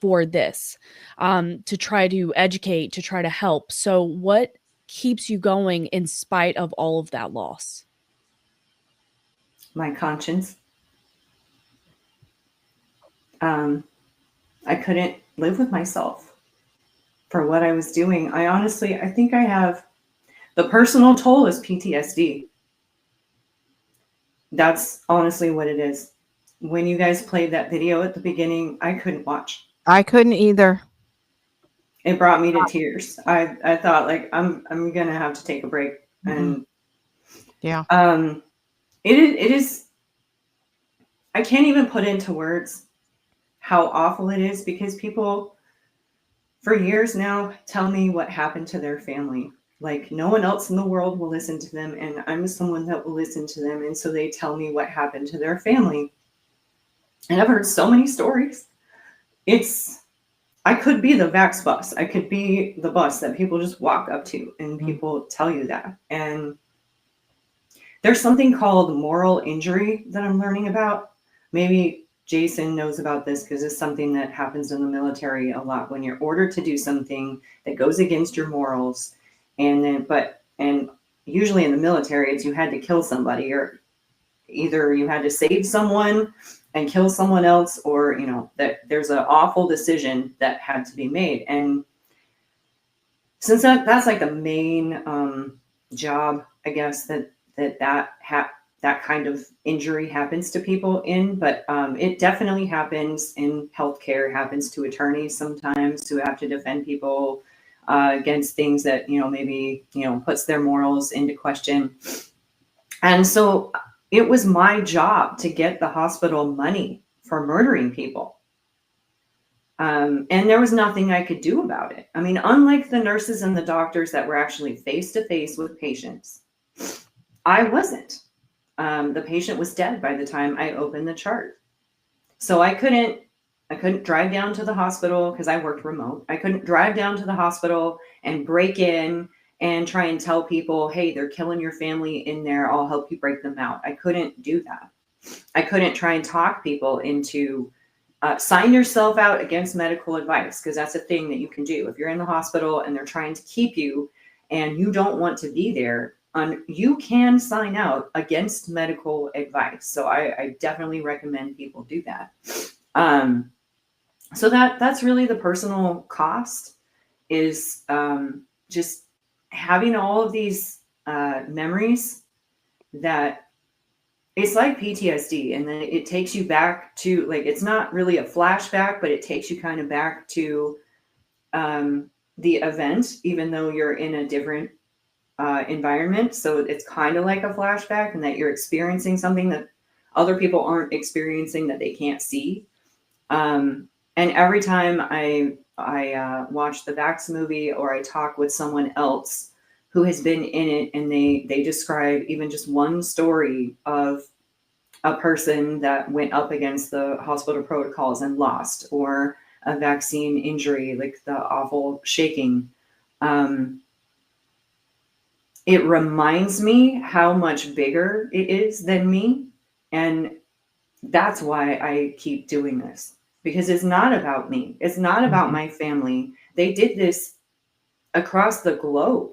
for this, to try to educate, to try to help. So what keeps you going in spite of all of that loss? my conscience. I couldn't live with myself for what I was doing. I think I have the personal toll is PTSD. That's honestly what it is. When you guys played that video at the beginning, I couldn't watch. I couldn't either. It brought me to tears. I thought, like, I'm gonna have to take a break. And yeah, it is. I can't even put into words how awful it is, because people for years now tell me what happened to their family. Like, no one else in the world will listen to them, and I'm someone that will listen to them. And so they tell me what happened to their family. And I've heard so many stories. I could be the Vax bus. I could be the bus that people just walk up to and people tell you that. And there's something called moral injury that I'm learning about. Maybe Jason knows about this, because it's something that happens in the military a lot when you're ordered to do something that goes against your morals. And usually in the military, it's you had to kill somebody, or either you had to save someone and kill someone else, or, that there's an awful decision that had to be made. And since that's like the main job, I guess, that kind of injury happens to people in, but it definitely happens in healthcare, happens to attorneys sometimes who have to defend people against things that, maybe, puts their morals into question. And so it was my job to get the hospital money for murdering people. And there was nothing I could do about it. I mean, unlike the nurses and the doctors that were actually face to face with patients, I wasn't. The patient was dead by the time I opened the chart. So I couldn't drive down to the hospital, because I worked remote. I couldn't drive down to the hospital and break in and try and tell people, hey, they're killing your family in there, I'll help you break them out. I couldn't do that. I couldn't try and talk people into sign yourself out against medical advice, because that's a thing that you can do. If you're in the hospital and they're trying to keep you and you don't want to be there, you can sign out against medical advice. So I definitely recommend people do that. So that's really the personal cost, is just having all of these memories that it's like PTSD, and then it takes you back to, like, it's not really a flashback, but it takes you kind of back to the event, even though you're in a different environment. So it's kind of like a flashback, and that you're experiencing something that other people aren't experiencing, that they can't see. And every time I watch the Vax movie, or I talk with someone else who has been in it, and they describe even just one story of a person that went up against the hospital protocols and lost, or a vaccine injury, like the awful shaking. It reminds me how much bigger it is than me. And that's why I keep doing this, because it's not about me. It's not about my family. They did this across the globe,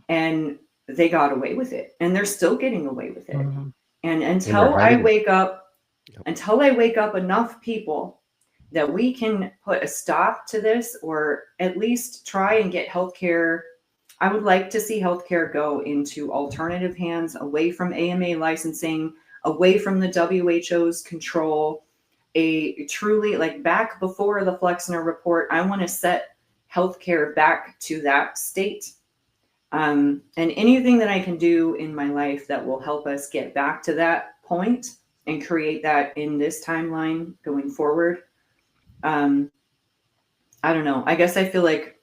and they got away with it, and they're still getting away with it. And until I wake up, enough people that we can put a stop to this, or at least try and get healthcare. I would like to see healthcare go into alternative hands, away from AMA licensing, away from the WHO's control. A truly, like, back before the Flexner report, I want to set healthcare back to that state. And anything that I can do in my life that will help us get back to that point and create that in this timeline going forward. I don't know. I guess I feel like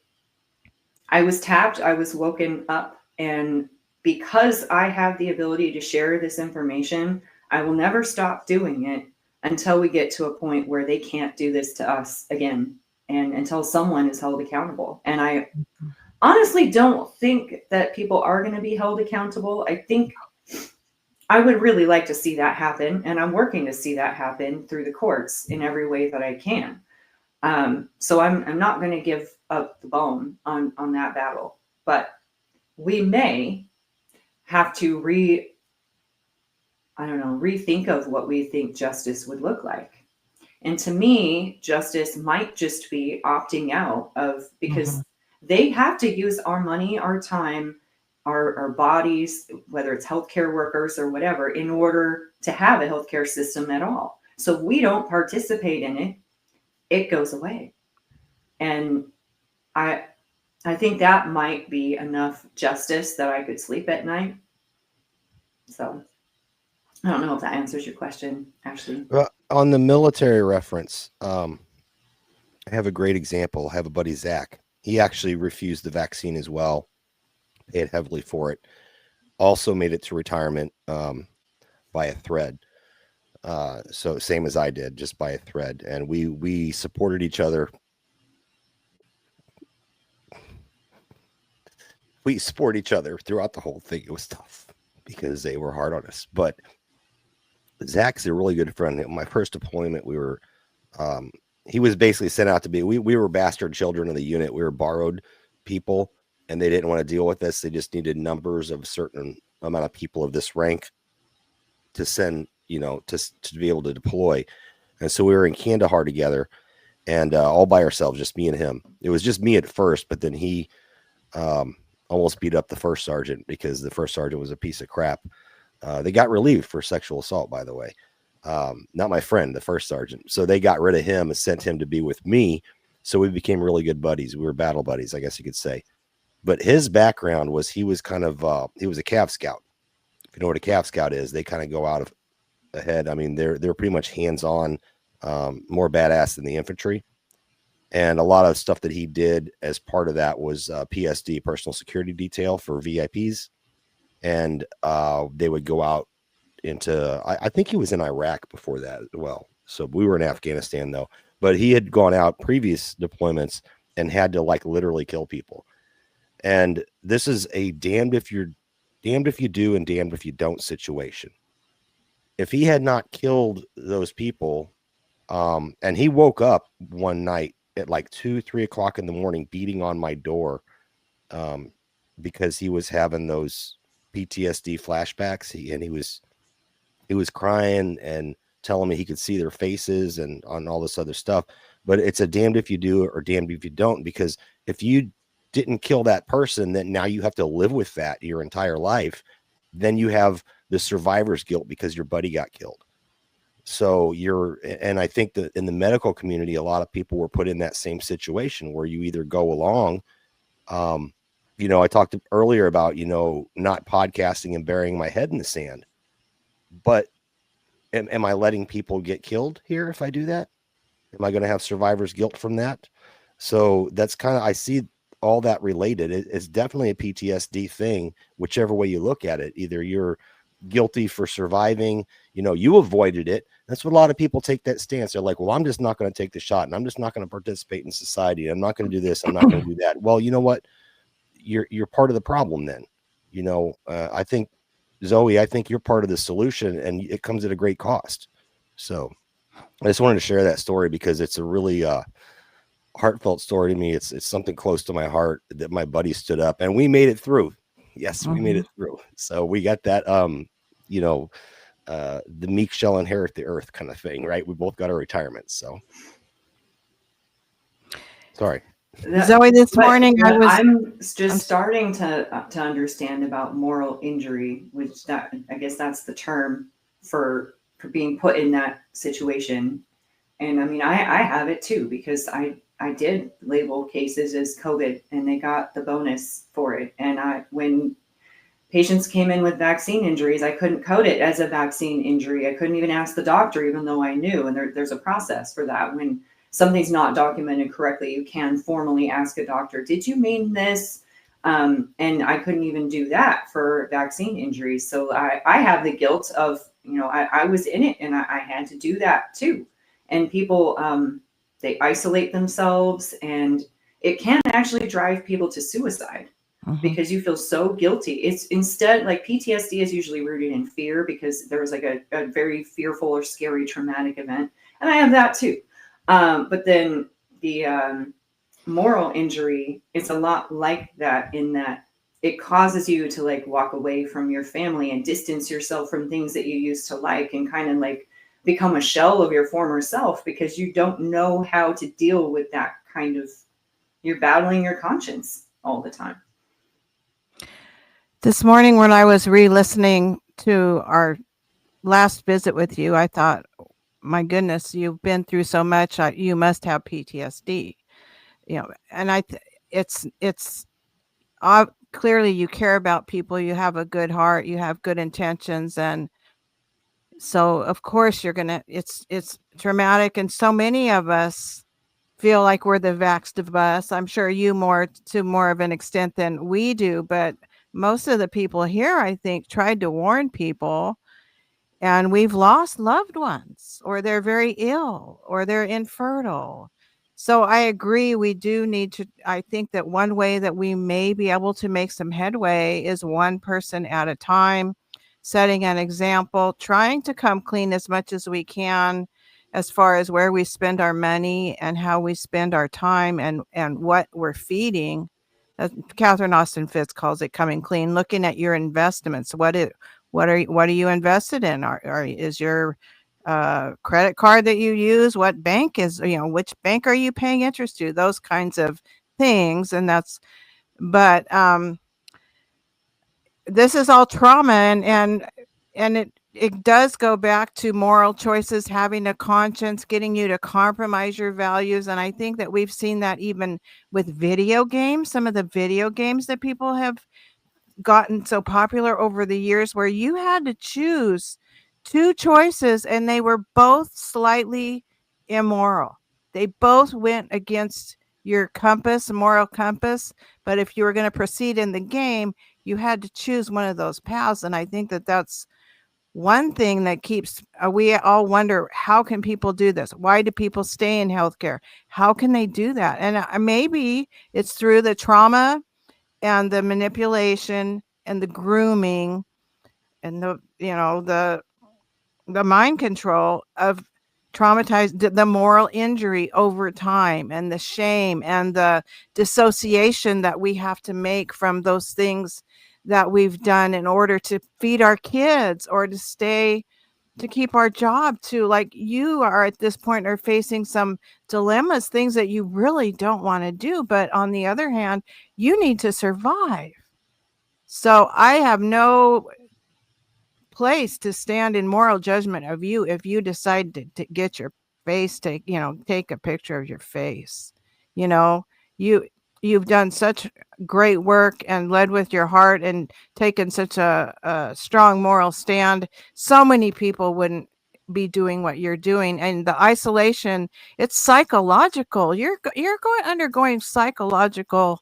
I was tapped, I was woken up, and because I have the ability to share this information, I will never stop doing it until we get to a point where they can't do this to us again, and until someone is held accountable. And I honestly don't think that people are going to be held accountable. I think I would really like to see that happen, and I'm working to see that happen through the courts in every way that I can. So I'm not going to give up the bone on that battle, but we may have to rethink of what we think justice would look like. And to me, justice might just be opting out of, because they have to use our money, our time, our bodies, whether it's healthcare workers or whatever, in order to have a healthcare system at all. So if we don't participate in it, it goes away. And I think that might be enough justice that I could sleep at night. So I don't know if that answers your question, actually. Well, on the military reference, I have a great example. I have a buddy, Zach. He actually refused the vaccine as well, paid heavily for it. Also made it to retirement by a thread. So same as I did, just by a thread. And we supported each other. We support each other throughout the whole thing. It was tough because they were hard on us. But Zach's a really good friend. My first deployment, we were he was basically sent out to be, we were bastard children of the unit. We were borrowed people, and they didn't want to deal with us. They just needed numbers of a certain amount of people of this rank to send, to be able to deploy. And so we were in Kandahar together, and all by ourselves, just me and him. It was just me at first, but then he almost beat up the first sergeant because the first sergeant was a piece of crap. They got relieved for sexual assault, by the way. Not my friend, the first sergeant. So they got rid of him and sent him to be with me. So we became really good buddies. We were battle buddies, I guess you could say. But his background was, he was kind of, he was a Cav Scout. If you know what a Cav Scout is, they kind of go out ahead. I mean, they're pretty much hands-on, more badass than the infantry. And a lot of stuff that he did as part of that was PSD, personal security detail for VIPs. And they would go out into, I think he was in Iraq before that as well. So we were in Afghanistan though, but he had gone out previous deployments and had to literally kill people. And this is a damned if you do and damned if you don't situation. If he had not killed those people, and he woke up one night at 2-3 o'clock in the morning, beating on my door, because he was having those PTSD flashbacks. He was crying, and telling me he could see their faces and on all this other stuff. But it's a damned if you do or damned if you don't, because if you didn't kill that person, then now you have to live with that your entire life. Then you have the survivor's guilt because your buddy got killed. So and I think that in the medical community, a lot of people were put in that same situation where you either go along. I talked earlier about, not podcasting and burying my head in the sand, but am I letting people get killed here if I do that? Am I going to have survivor's guilt from that? So that's I see all that related. It's definitely a PTSD thing, whichever way you look at it. Either you're guilty for surviving, you avoided it. That's what a lot of people take that stance. They're like, well, I'm just not going to take the shot, and I'm just not going to participate in society. I'm not going to do this. I'm not going to do that. Well, you know what? You're part of the problem then. I think, Zoe, I think you're part of the solution, and it comes at a great cost. So I just wanted to share that story because it's a really heartfelt story to me. It's something close to my heart that my buddy stood up and we made it through. Yes, we made it through. So we got that, the meek shall inherit the earth kind of thing, right? We both got our retirements. So sorry. Zoe, this morning I'm starting to understand about moral injury, which I guess that's the term for being put in that situation. And I mean, I have it too, because I did label cases as COVID and they got the bonus for it. And when patients came in with vaccine injuries, I couldn't code it as a vaccine injury. I couldn't even ask the doctor, even though I knew. And there's a process for that. When something's not documented correctly, you can formally ask a doctor, did you mean this? And I couldn't even do that for vaccine injuries. So I have the guilt of, I was in it and I had to do that too. And people, they isolate themselves, and it can actually drive people to suicide because you feel so guilty. It's instead like PTSD is usually rooted in fear because there was like a very fearful or scary traumatic event. And I have that too. But then the moral injury, it's a lot like that in that it causes you to like walk away from your family and distance yourself from things that you used to like and kind of like become a shell of your former self because you don't know how to deal with that kind of, you're battling your conscience all the time. This morning when I was re-listening to our last visit with you, I thought, my goodness, you've been through so much. You must have PTSD, and it's clearly you care about people. You have a good heart. You have good intentions. And so of course it's traumatic. And so many of us feel like we're the vaxxed of us. I'm sure you to more of an extent than we do, but most of the people here, I think, tried to warn people. And we've lost loved ones, or they're very ill, or they're infertile. So I agree. We do need to, I think that one way that we may be able to make some headway is one person at a time, setting an example, trying to come clean as much as we can as far as where we spend our money and how we spend our time and what we're feeding. Catherine Austin Fitz calls it coming clean, looking at your investments. What are you invested in? Is your credit card that you use? What bank is, which bank are you paying interest to? Those kinds of things. And but this is all trauma, and it does go back to moral choices, having a conscience, getting you to compromise your values. And I think that we've seen that even with video games, some of the video games that people have gotten so popular over the years, where you had to choose two choices and they were both slightly immoral. They both went against your moral compass. But if you were going to proceed in the game, you had to choose one of those paths. And I think that that's one thing that keeps, we all wonder, how can people do this? Why do people stay in healthcare? How can they do that? And maybe it's through the trauma and the manipulation and the grooming and the mind control of traumatized, the moral injury over time, and the shame and the dissociation that we have to make from those things that we've done in order to feed our kids or to to keep our job too. Like you are at this point are facing some dilemmas, things that you really don't want to do. But on the other hand, you need to survive. So I have no place to stand in moral judgment of you if you decide to get your face take a picture of your face. You know, you've done such great work and led with your heart and taken such a strong moral stand. So many people wouldn't be doing what you're doing, and the isolation, it's psychological. You're undergoing psychological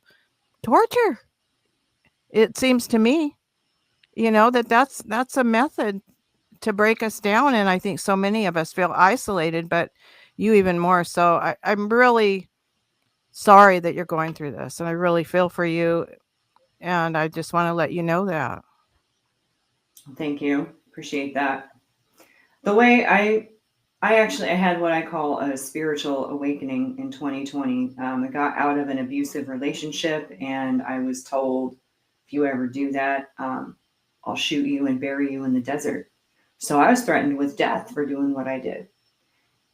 torture, it seems to me. That's a method to break us down, and I think so many of us feel isolated, but you even more so. I'm really sorry that you're going through this, and I really feel for you, and I just want to let you know that. Thank you. Appreciate that. The way I had what I call a spiritual awakening in 2020. I got out of an abusive relationship, and I was told, if you ever do that, I'll shoot you and bury you in the desert. So I was threatened with death for doing what I did.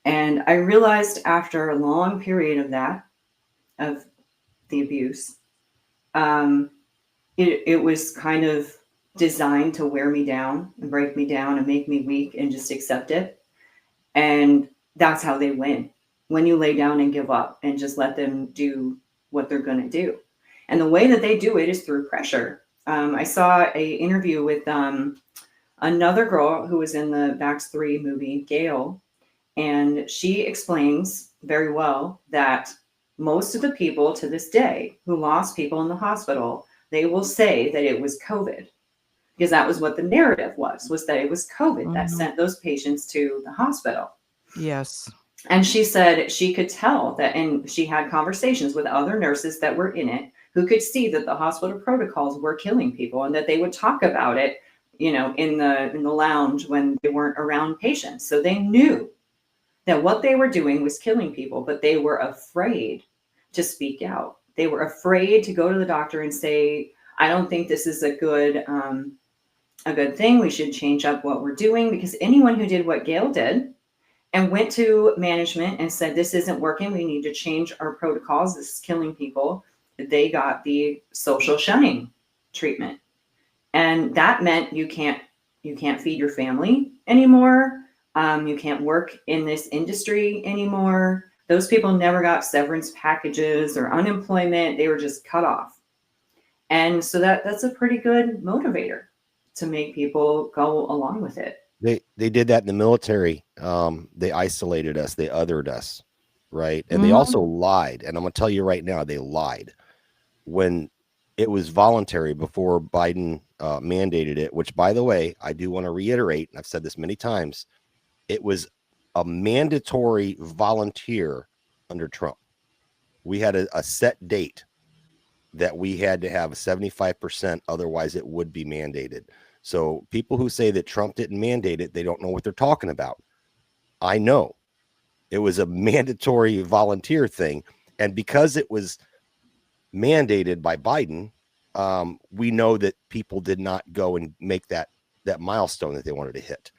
And I realized after a long period of that, of the abuse, it was kind of designed to wear me down and break me down and make me weak and just accept it. And that's how they win. When you lay down and give up and just let them do what they're going to do. And the way that they do it is through pressure. I saw an interview with another girl who was in the Vax 3 movie, Gail, and she explains very well that most of the people to this day who lost people in the hospital, they will say that it was COVID, because that was what the narrative was that it was COVID that sent those patients to the hospital. Yes. And she said she could tell that, and she had conversations with other nurses that were in it who could see that the hospital protocols were killing people, and that they would talk about it, in the lounge when they weren't around patients. So they knew that what they were doing was killing people, but they were afraid to speak out. They were afraid to go to the doctor and say, I don't think this is a good thing. We should change up what we're doing, because anyone who did what Gail did and went to management and said, this isn't working, we need to change our protocols, this is killing people, they got the social shunning treatment. And that meant you can't feed your family anymore. You can't work in this industry anymore. Those people never got severance packages or unemployment. They were just cut off. And so that's a pretty good motivator to make people go along with it. They did that in the military. They isolated us. They othered us. Right. And they also lied. And I'm going to tell you right now, they lied when it was voluntary before Biden mandated it, which, by the way, I do want to reiterate, and I've said this many times, it was a mandatory volunteer under Trump. We had a set date that we had to have 75%, otherwise it would be mandated. So people who say that Trump didn't mandate it, they don't know what they're talking about. I know. It was a mandatory volunteer thing. And because it was mandated by Biden, we know that people did not go and make that milestone that they wanted to hit.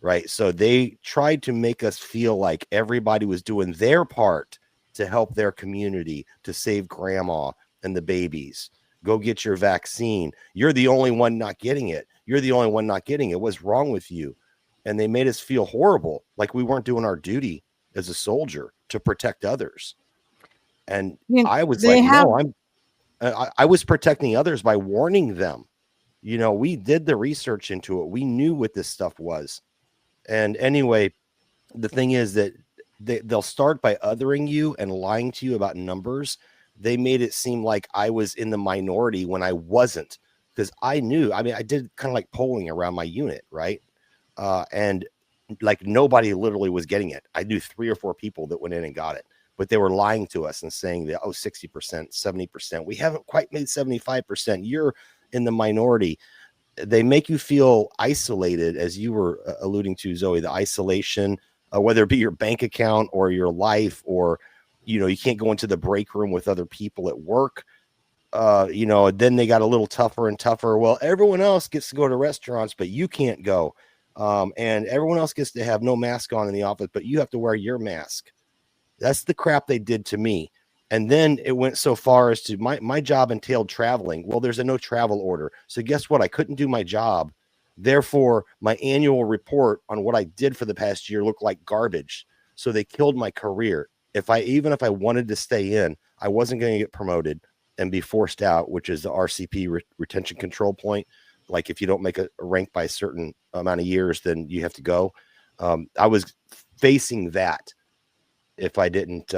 Right. So they tried to make us feel like everybody was doing their part to help their community, to save grandma and the babies. Go get your vaccine. You're the only one not getting it. You're the only one not getting it. What's wrong with you? And they made us feel horrible, like we weren't doing our duty as a soldier to protect others. And I was like, no, I was protecting others by warning them. We did the research into it. We knew what this stuff was. And anyway, the thing is that they'll start by othering you and lying to you about numbers. They made it seem like I was in the minority when I wasn't, because I knew. I mean, I did kind of like polling around my unit, right? And like nobody literally was getting it. I knew 3 or 4 people that went in and got it, but they were lying to us and saying that, 60%, 70%. We haven't quite made 75%. You're in the minority. They make you feel isolated, as you were alluding to, Zoe, the isolation, whether it be your bank account or your life, or, you can't go into the break room with other people at work. Then they got a little tougher and tougher. Well, everyone else gets to go to restaurants, but you can't go. And everyone else gets to have no mask on in the office, but you have to wear your mask. That's the crap they did to me. And then it went so far as to my job entailed traveling. Well, there's a no travel order. So guess what? I couldn't do my job. Therefore, my annual report on what I did for the past year looked like garbage. So they killed my career. Even if I wanted to stay in, I wasn't going to get promoted and be forced out, which is the RCP retention control point. Like if you don't make a rank by a certain amount of years, then you have to go. I was facing that if I didn't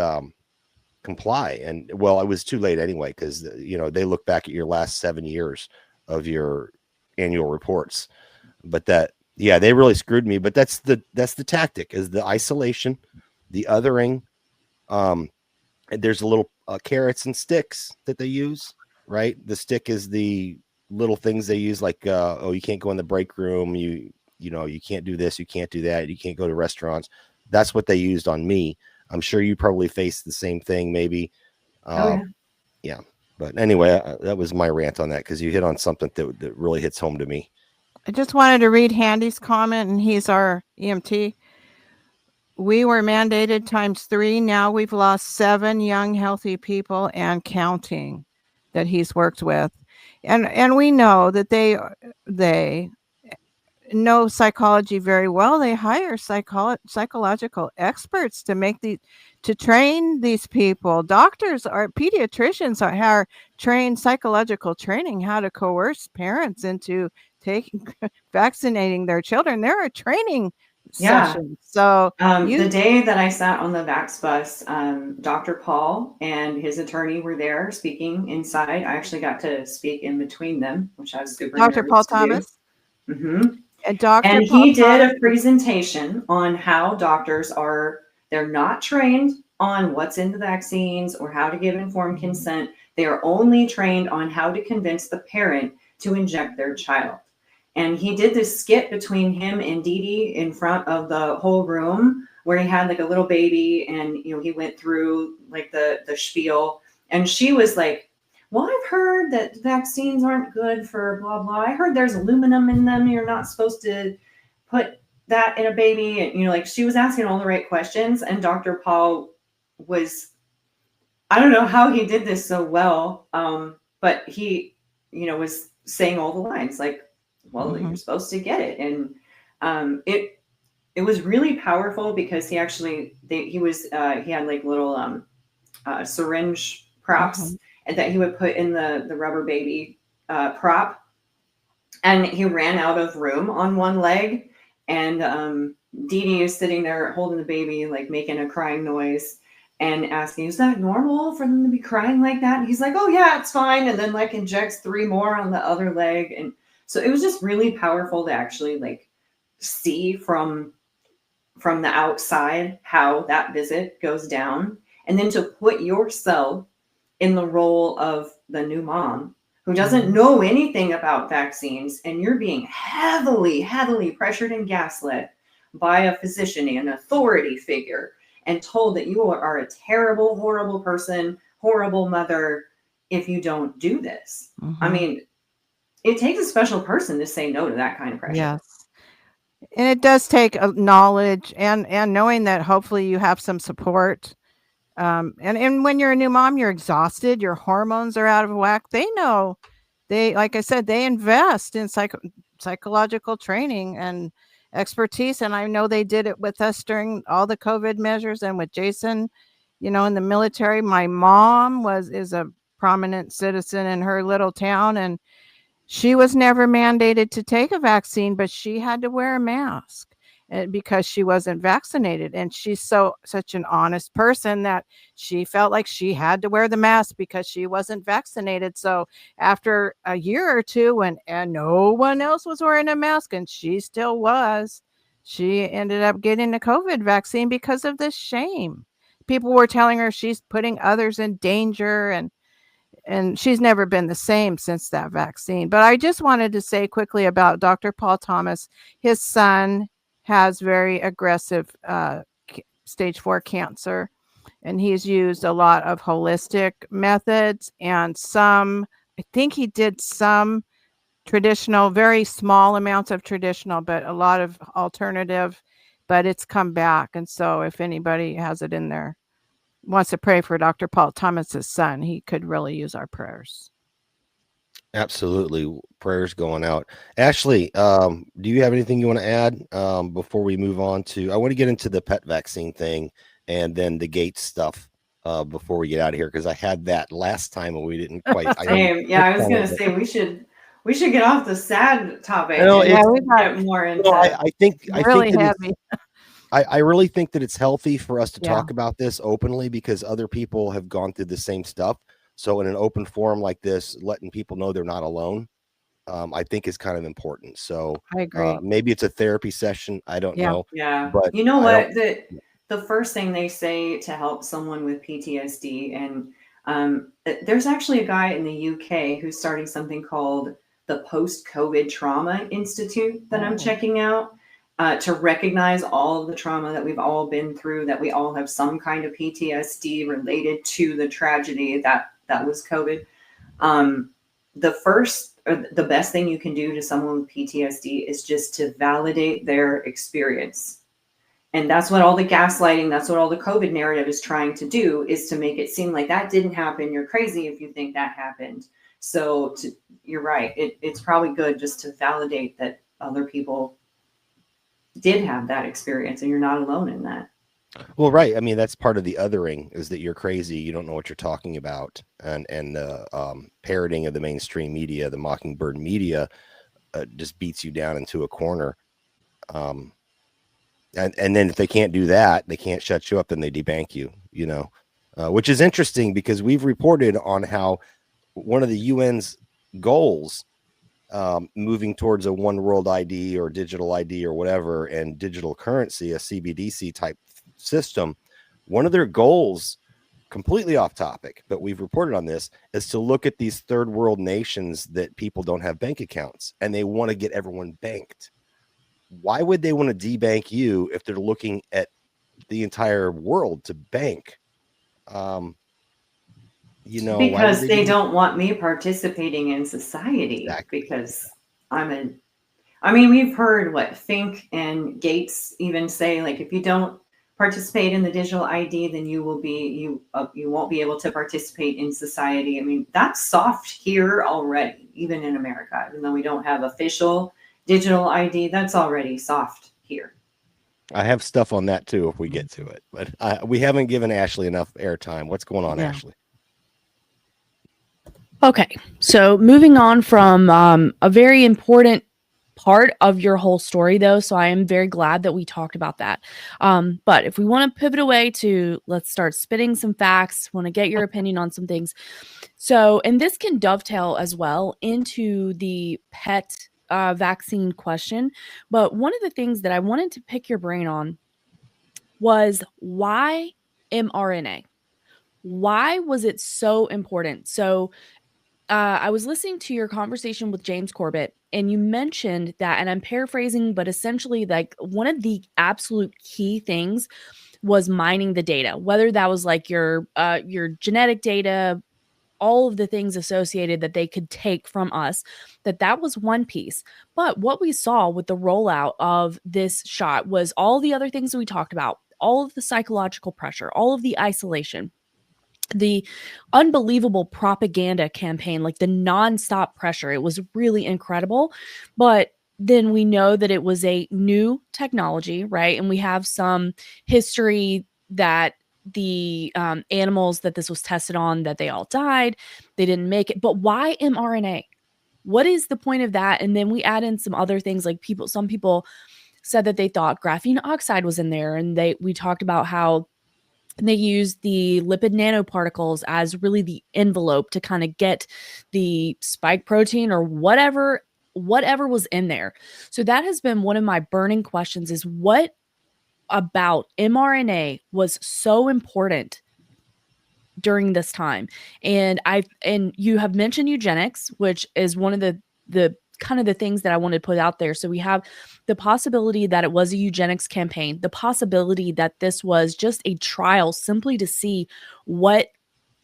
comply. And well, I was too late anyway, because they look back at your last 7 years of your annual reports. But they really screwed me. But that's the tactic, is the isolation, the othering. There's a little carrots and sticks that they use, right? The stick is the little things they use, like you can't go in the break room, you can't do this, you can't do that, you can't go to restaurants. That's what they used on me. I'm sure you probably faced the same thing, maybe. Yeah. But anyway, that was my rant on that, because you hit on something that really hits home to me. I just wanted to read Handy's comment, and he's our EMT. We were mandated ×3. Now we've lost 7 young, healthy people and counting that he's worked with. And we know that they know psychology very well. They hire psychological experts to train these people. Doctors or pediatricians are trained psychological training, how to coerce parents into vaccinating their children. There are training sessions. So the day that I sat on the Vax bus, Dr. Paul and his attorney were there speaking inside. I actually got to speak in between them, which I was super Dr. Paul Thomas. Mm-hmm. And he did a presentation on how doctors they're not trained on what's in the vaccines or how to give informed consent. They are only trained on how to convince the parent to inject their child. And he did this skit between him and Dee Dee in front of the whole room, where he had like a little baby, and he went through like the spiel, and she was like, well, I've heard that vaccines aren't good for blah, blah. I heard there's aluminum in them. You're not supposed to put that in a baby. And, she was asking all the right questions. And Dr. Paul I don't know how he did this so well. But he, was saying all the lines like, well, you're supposed to get it. And it was really powerful, because he actually, he had like little syringe props and that he would put in the rubber baby prop, and he ran out of room on one leg, and Dee Dee is sitting there holding the baby, like making a crying noise and asking, is that normal for them to be crying like that? And he's like, oh yeah, it's fine. And then like injects 3 more on the other leg. And so it was just really powerful to actually like see from the outside how that visit goes down, and then to put yourself in the role of the new mom who doesn't know anything about vaccines, and you're being heavily, heavily pressured and gaslit by a physician, an authority figure, and told that you are a terrible, horrible person, horrible mother if you don't do this. I mean, it takes a special person to say no to that kind of pressure. Yes. And it does take knowledge and knowing that hopefully you have some support. And when you're a new mom, you're exhausted, your hormones are out of whack. They know, like I said, they invest in psychological training and expertise. And I know they did it with us during all the COVID measures, and with Jason, in the military. My mom is a prominent citizen in her little town, and she was never mandated to take a vaccine, but she had to wear a mask because she wasn't vaccinated. And she's such an honest person that she felt like she had to wear the mask because she wasn't vaccinated. So after a year or two, when no one else was wearing a mask and she still was, she ended up getting the COVID vaccine because of this shame. People were telling her she's putting others in danger, and she's never been the same since that vaccine. But I just wanted to say quickly about Dr. Paul Thomas. His son has very aggressive stage 4 cancer, and he's used a lot of holistic methods and I think he did some traditional, very small amounts of traditional, but a lot of alternative, but it's come back. And so if anybody has it in there, wants to pray for Dr. Paul Thomas's son, he could really use our prayers. Absolutely. Prayers going out. Ashley, do you have anything you want to add before we move on to, I want to get into the pet vaccine thing and then the Gates stuff before we get out of here, because I had that last time and we didn't quite. Same. Yeah, I was going to say we should get off the sad topic. I know, and get more into. I think really heavy. I really think that it's healthy for us to talk about this openly, because other people have gone through the same stuff. So in an open forum like this, letting people know they're not alone, I think is kind of important. So I agree. Maybe it's a therapy session. I don't know. Yeah. But you know what? The first thing they say to help someone with PTSD, and there's actually a guy in the UK who's starting something called the Post-COVID Trauma Institute that I'm checking out. To recognize all of the trauma that we've all been through, that we all have some kind of PTSD related to the tragedy that was COVID. The best thing you can do to someone with PTSD is just to validate their experience. And that's what all the gaslighting, that's what all the COVID narrative is trying to do, is to make it seem like that didn't happen. You're crazy if you think that happened. So you're right. It's probably good just to validate that other people did have that experience and you're not alone in that. Well, right. I mean, that's part of the othering, is that you're crazy, you don't know what you're talking about, and parroting of the mainstream media, the Mockingbird media, just beats you down into a corner. And then if they can't do that, they can't shut you up, then they debank you, which is interesting, because we've reported on how one of the UN's goals, moving towards a one world ID or digital ID or whatever, and digital currency, a CBDC type system, one of their goals, completely off topic, but we've reported on this, is to look at these third world nations that people don't have bank accounts, and they want to get everyone banked. Why would they want to debank you if they're looking at the entire world to bank? Because they don't want me participating in society. Exactly. Because we've heard what Fink and Gates even say, like, if you don't participate in the digital ID, then you won't be able to participate in society. I mean, that's soft here already, even in America, even though we don't have official digital ID, that's already soft here. I have stuff on that too if we get to it, but we haven't given Ashley enough airtime. What's going on, Ashley? Okay, so moving on from a very important part of your whole story, though, so I am very glad that we talked about that. But if we want to pivot away to, let's start spitting some facts, want to get your opinion on some things. So, and this can dovetail as well into the pet vaccine question. But one of the things that I wanted to pick your brain on was, why mRNA? Why was it so important? So I was listening to your conversation with James Corbett, and you mentioned that, and I'm paraphrasing, but essentially, like, one of the absolute key things was mining the data, whether that was like your genetic data, all of the things associated that they could take from us, that was one piece. But what we saw with the rollout of this shot was all the other things that we talked about, all of the psychological pressure, all of the isolation, the unbelievable propaganda campaign, like the nonstop pressure. It was really incredible. But then we know that it was a new technology, right? And we have some history that the animals that this was tested on, that they all died, they didn't make it. But why mRNA? What is the point of that? And then we add in some other things, like some people said that they thought graphene oxide was in there, and we talked about how they use the lipid nanoparticles as really the envelope to kind of get the spike protein or whatever was in there. So that has been one of my burning questions, is what about mRNA was so important during this time? And you have mentioned eugenics, which is one of the kind of the things that I wanted to put out there. So we have the possibility that it was a eugenics campaign, the possibility that this was just a trial simply to see what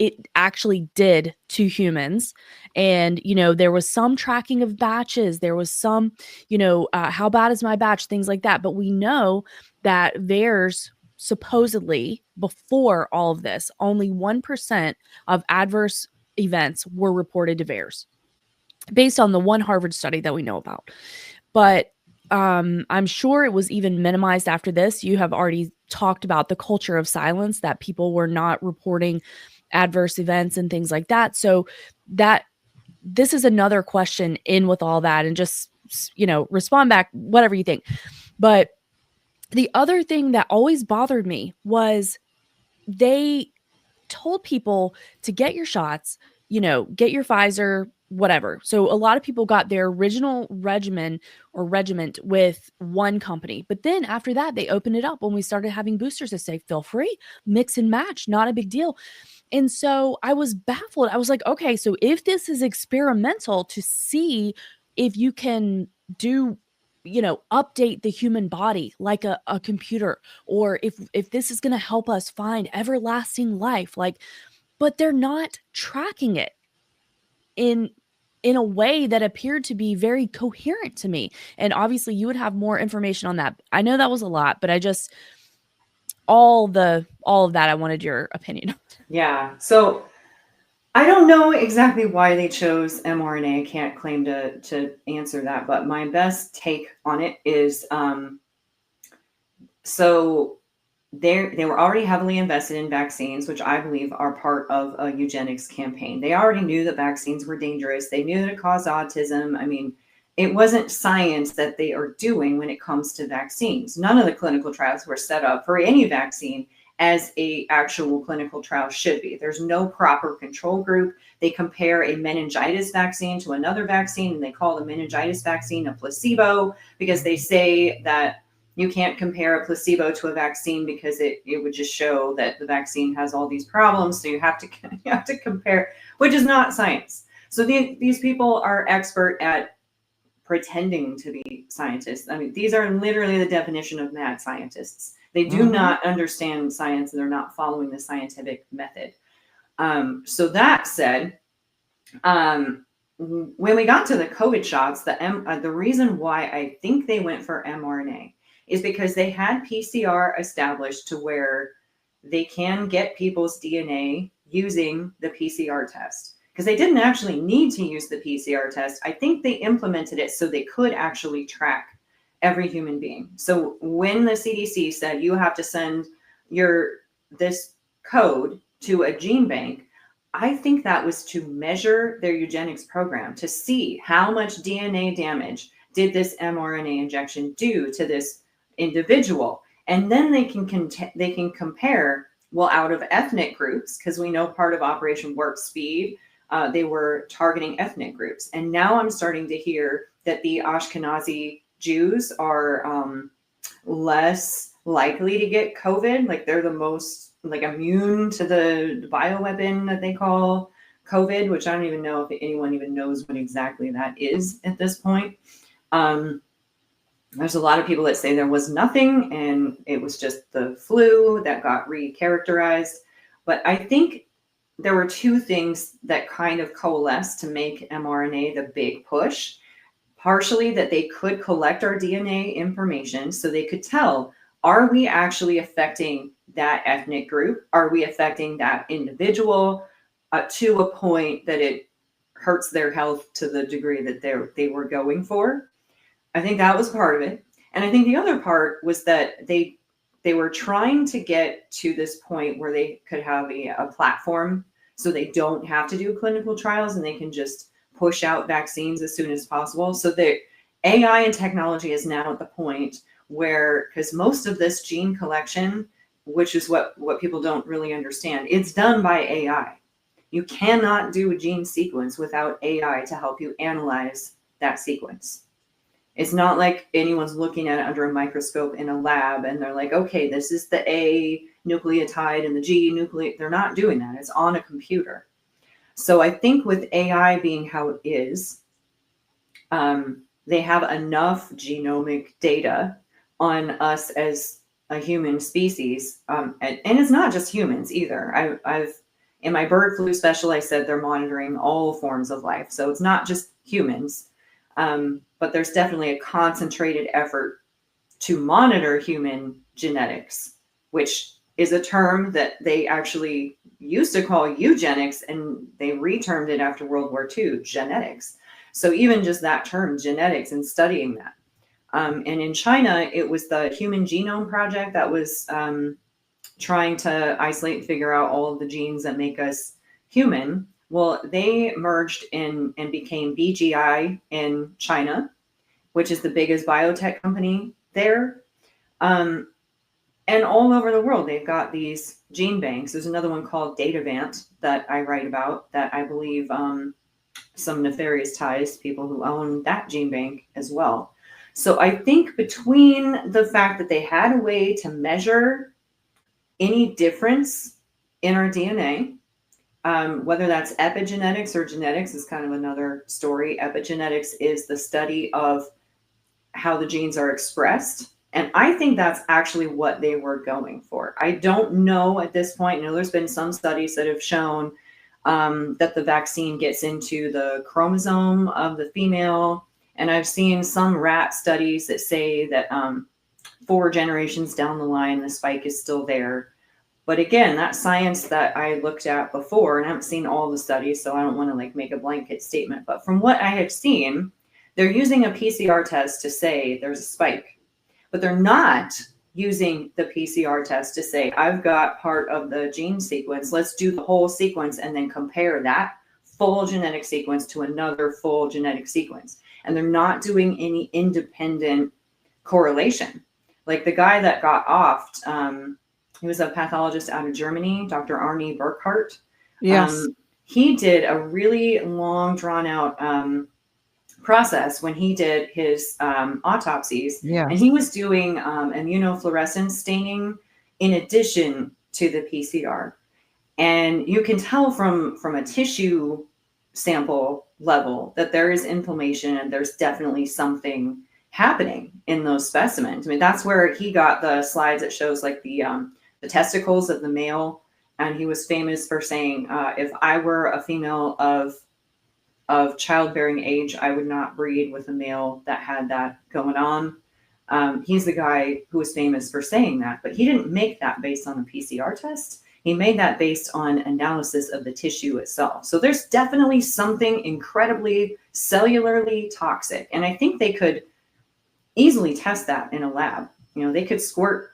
it actually did to humans. And, you know, there was some tracking of batches. There was some, you know, how bad is my batch? Things like that. But we know that VAERS supposedly, before all of this, only 1% of adverse events were reported to VAERS based on the one Harvard study that we know about. But I'm sure it was even minimized after this. You have already talked about the culture of silence, that people were not reporting adverse events and things like that. So that this is another question in with all that, and just, you know, respond back, whatever you think. But the other thing that always bothered me was they told people to get your shots, you know, get your Pfizer, whatever. So a lot of people got their original regimen or regiment with one company. But then after that, they opened it up when we started having boosters to say, feel free, mix and match, not a big deal. And so I was baffled. I was like, okay, so if this is experimental to see if you can do, you know, update the human body like a computer, or if this is going to help us find everlasting life, like, but they're not tracking it in a way that appeared to be very coherent to me. And obviously you would have more information on that. I know that was a lot, but I just, all of that, I wanted your opinion. Yeah. So I don't know exactly why they chose mRNA. I can't claim to answer that, but my best take on it is so they were already heavily invested in vaccines, which I believe are part of a eugenics campaign. They already knew that vaccines were dangerous. They knew that it caused autism. I mean, it wasn't science that they are doing when it comes to vaccines. None of the clinical trials were set up for any vaccine as a actual clinical trial should be. There's no proper control group. They compare a meningitis vaccine to another vaccine, and they call the meningitis vaccine a placebo because they say that you can't compare a placebo to a vaccine because it would just show that the vaccine has all these problems. So you have to compare, which is not science. So these people are expert at pretending to be scientists. I mean, these are literally the definition of mad scientists. They do not understand science, and they're not following the scientific method. So that said, when we got to the COVID shots, the reason why I think they went for mRNA is because they had PCR established to where they can get people's DNA using the PCR test. Because they didn't actually need to use the PCR test. I think they implemented it so they could actually track every human being. So when the CDC said you have to send this code to a gene bank, I think that was to measure their eugenics program, to see how much DNA damage did this mRNA injection do to this individual. And then they can compare, well, out of ethnic groups, because we know part of Operation Warp Speed, they were targeting ethnic groups. And now I'm starting to hear that the Ashkenazi Jews are less likely to get COVID. Like they're the most immune to the bioweapon that they call COVID, which I don't even know if anyone even knows what exactly that is at this point. There's a lot of people that say there was nothing and it was just the flu that got recharacterized. But I think there were two things that kind of coalesced to make mRNA the big push. Partially that they could collect our DNA information so they could tell, are we actually affecting that ethnic group? Are we affecting that individual to a point that it hurts their health to the degree that they were going for? I think that was part of it. And I think the other part was that they were trying to get to this point where they could have a platform so they don't have to do clinical trials and they can just push out vaccines as soon as possible. So the AI and technology is now at the point where, because most of this gene collection, which is what people don't really understand, it's done by AI. You cannot do a gene sequence without AI to help you analyze that sequence. It's not like anyone's looking at it under a microscope in a lab and they're like, okay, this is the A nucleotide and the G nucleotide. They're not doing that. It's on a computer. So I think with AI being how it is, they have enough genomic data on us as a human species. And it's not just humans either. I've In my bird flu special, I said they're monitoring all forms of life. So it's not just humans, but there's definitely a concentrated effort to monitor human genetics, which is a term that they actually used to call eugenics, and they retermed it after World War II, genetics. So even just that term, genetics, and studying that. And in China, it was the Human Genome Project that was trying to isolate and figure out all of the genes that make us human. Well, they merged in and became BGI in China, which is the biggest biotech company there. And all over the world, they've got these gene banks. There's another one called Datavant that I write about that I believe some nefarious ties to people who own that gene bank as well. So I think between the fact that they had a way to measure any difference in our DNA, whether that's epigenetics or genetics is kind of another story. Epigenetics is the study of how the genes are expressed. And I think that's actually what they were going for. I don't know at this point. You know, there's been some studies that have shown that the vaccine gets into the chromosome of the female. And I've seen some rat studies that say that 4 generations down the line, the spike is still there. But again, that science that I looked at before, and I haven't seen all the studies, so I don't want to like make a blanket statement. But from what I have seen, they're using a PCR test to say there's a spike. But they're not using the PCR test to say, I've got part of the gene sequence. Let's do the whole sequence and then compare that full genetic sequence to another full genetic sequence. And they're not doing any independent correlation. Like the guy that got offed, he was a pathologist out of Germany, Dr. Arne Burkhardt. Yes. He did a really long, drawn out process when he did his autopsies. Yes. And he was doing immunofluorescence staining in addition to the PCR. And you can tell from a tissue sample level that there is inflammation and there's definitely something happening in those specimens. I mean, that's where he got the slides that shows like the testicles of the male. And he was famous for saying, if I were a female of childbearing age, I would not breed with a male that had that going on. He's the guy who was famous for saying that, but he didn't make that based on a PCR test. He made that based on analysis of the tissue itself. So there's definitely something incredibly cellularly toxic. And I think they could easily test that in a lab. You know, they could squirt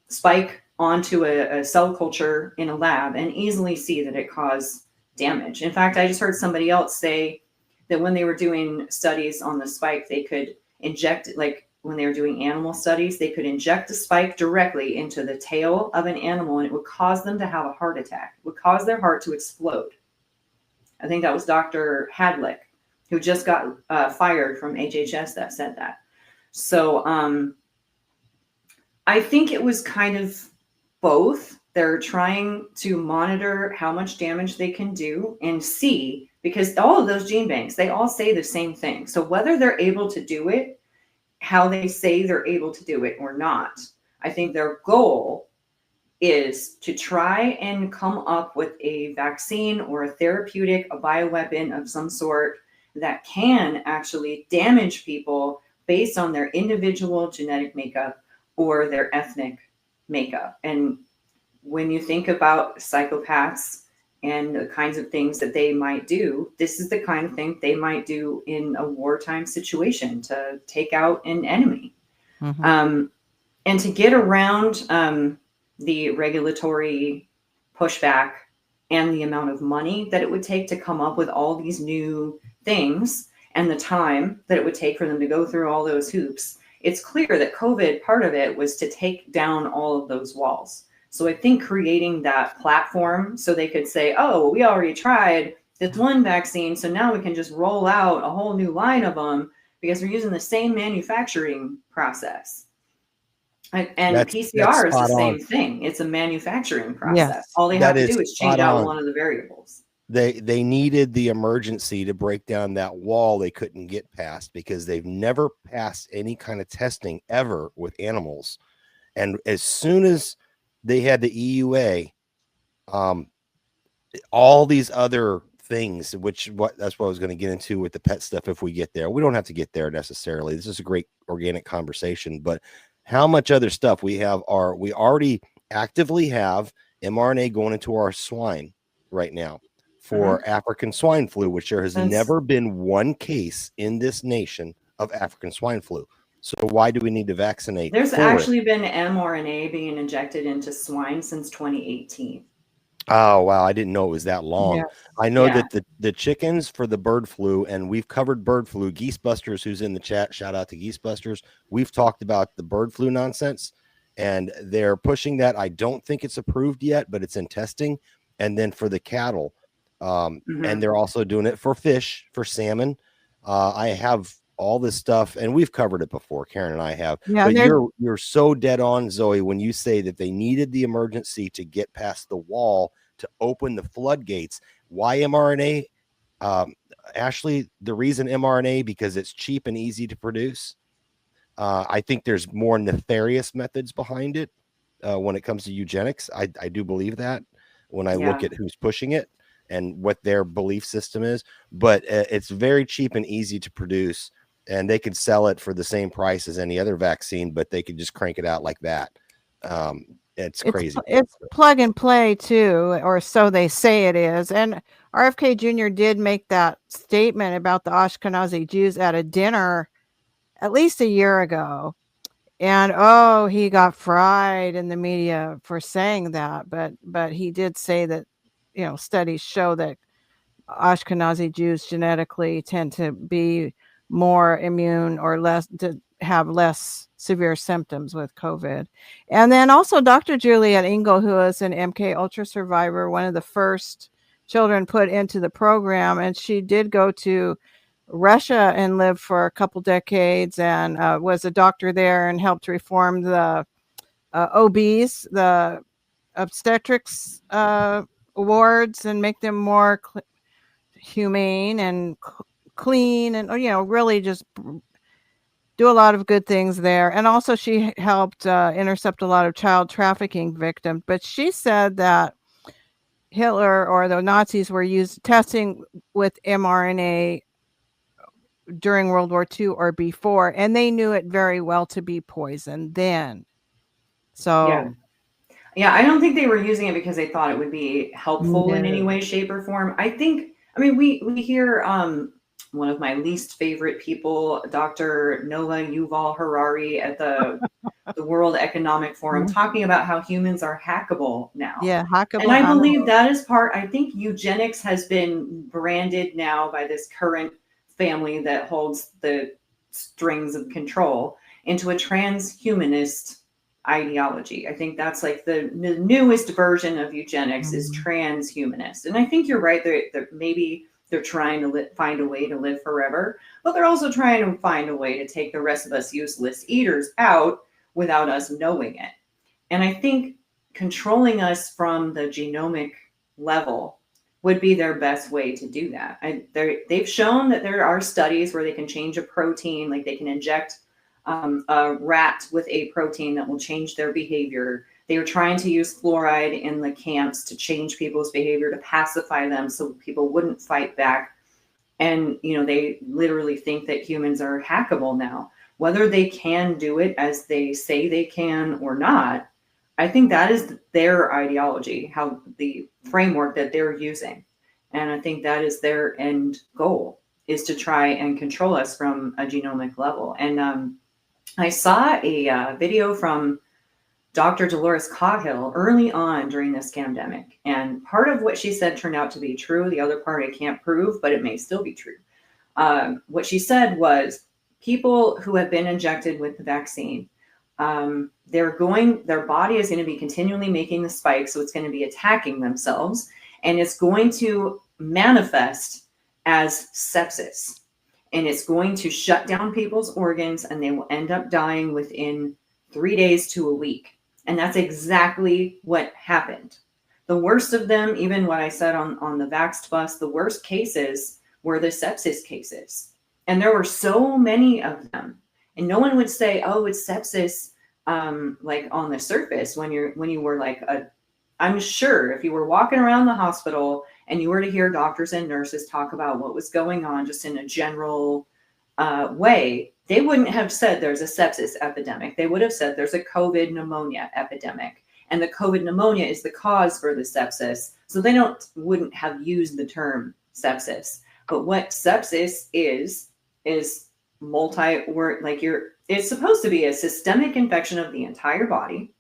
spike onto a cell culture in a lab and easily see that it caused damage. In fact, I just heard somebody else say that when they were doing studies on the spike, they could inject, like when they were doing animal studies, they could inject a spike directly into the tail of an animal and it would cause them to have a heart attack. It would cause their heart to explode. I think that was Dr. Hadlick, who just got fired from HHS, that said that. So I think it was kind of both. They're trying to monitor how much damage they can do and see, because all of those gene banks, they all say the same thing. So whether they're able to do it, how they say they're able to do it or not, I think their goal is to try and come up with a vaccine or a therapeutic, a bioweapon of some sort that can actually damage people based on their individual genetic makeup or their ethnic makeup. And when you think about psychopaths and the kinds of things that they might do, this is the kind of thing they might do in a wartime situation to take out an enemy. Mm-hmm. And to get around the regulatory pushback and the amount of money that it would take to come up with all these new things and the time that it would take for them to go through all those hoops, it's clear that COVID, part of it was to take down all of those walls. So I think creating that platform so they could say, oh, we already tried this one vaccine, so now we can just roll out a whole new line of them because we're using the same manufacturing process. And PCR is the same thing. It's a manufacturing process. Yes. All they have to do is change out one of the variables. They needed the emergency to break down that wall they couldn't get past because they've never passed any kind of testing ever with animals. And as soon as they had the EUA, All these other things, that's what I was going to get into with the pet stuff. If we get there, we don't have to get there necessarily. This is a great organic conversation, but how much other stuff we already actively have mRNA going into our swine right now for African swine flu, which there has never been one case in this nation of African swine flu. So why do we need to vaccinate? There's actually been mRNA being injected into swine since 2018. Oh, wow. I didn't know it was that long. Yes. I know that the chickens for the bird flu, and we've covered bird flu. Geesebusters, who's in the chat, shout out to Geesebusters. We've talked about the bird flu nonsense, and they're pushing that. I don't think it's approved yet, but it's in testing. And then for the cattle, and they're also doing it for fish, for salmon. I have all this stuff, and we've covered it before. Karen and I have. Yeah, but you're so dead on, Zoe, when you say that they needed the emergency to get past the wall to open the floodgates. Why mRNA? Ashley, the reason mRNA, because it's cheap and easy to produce. I think there's more nefarious methods behind it when it comes to eugenics. I do believe that when I look at who's pushing it and what their belief system is. But it's very cheap and easy to produce, and they could sell it for the same price as any other vaccine, but they could just crank it out like that. It's crazy. It's plug and play too, or so they say it is. And RFK Jr. did make that statement about the Ashkenazi Jews at a dinner at least a year ago. And he got fried in the media for saying that. But he did say that, studies show that Ashkenazi Jews genetically tend to be more immune or less to have less severe symptoms with COVID. And then also Dr. Juliet Engel, who is an MK Ultra survivor, one of the first children put into the program. And she did go to Russia and lived for a couple decades and was a doctor there and helped reform the OBs, the obstetrics wards, and make them more humane and clean, and really just do a lot of good things there. And also she helped intercept a lot of child trafficking victims. But she said that Hitler or the Nazis were testing with mRNA during World War II or before, and they knew it very well to be poison then. So yeah, I don't think they were using it because they thought it would be helpful in any way, shape, or form. We hear one of my least favorite people, Dr. Nova Yuval Harari at the World Economic Forum, talking about how humans are hackable now. Yeah, hackable. And I believe that is I think eugenics has been branded now by this current family that holds the strings of control into a transhumanist ideology. I think that's like the newest version of eugenics is transhumanist. And I think you're right. Maybe they're trying to find a way to live forever, but they're also trying to find a way to take the rest of us useless eaters out without us knowing it. And I think controlling us from the genomic level would be their best way to do that. They've shown that there are studies where they can change a protein, like they can inject a rat with a protein that will change their behavior. They were trying to use fluoride in the camps to change people's behavior, to pacify them so people wouldn't fight back. And, they literally think that humans are hackable now. Whether they can do it as they say they can or not, I think that is their ideology, how the framework that they're using. And I think that is their end goal, is to try and control us from a genomic level. And I saw a video from Dr. Dolores Cahill early on during this pandemic. And part of what she said turned out to be true. The other part I can't prove, but it may still be true. What she said was people who have been injected with the vaccine, their body is going to be continually making the spike. So it's going to be attacking themselves, and it's going to manifest as sepsis. And it's going to shut down people's organs, and they will end up dying within 3 days to a week. And that's exactly what happened. The worst of them, even what I said on the Vaxxed bus, the worst cases were the sepsis cases. And there were so many of them. And no one would say, oh, it's sepsis, like on the surface when you were like I'm sure if you were walking around the hospital and you were to hear doctors and nurses talk about what was going on just in a general way, they wouldn't have said there's a sepsis epidemic. They would have said there's a COVID pneumonia epidemic. And the COVID pneumonia is the cause for the sepsis. So they wouldn't have used the term sepsis. But what sepsis is it's supposed to be a systemic infection of the entire body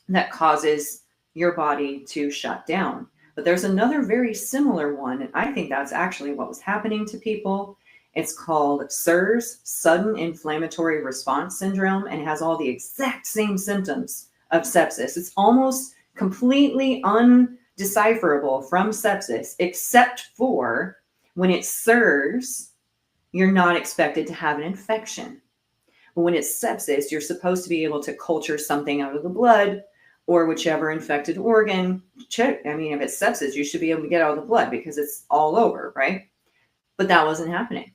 that causes your body to shut down. But there's another very similar one, and I think that's actually what was happening to people. It's called SIRS, Sudden Inflammatory Response Syndrome, and it has all the exact same symptoms of sepsis. It's almost completely undecipherable from sepsis, except for when it's SIRS, you're not expected to have an infection. But when it's sepsis, you're supposed to be able to culture something out of the blood or whichever infected organ. Check. I mean, if it's sepsis, you should be able to get out of the blood because it's all over, right? But that wasn't happening.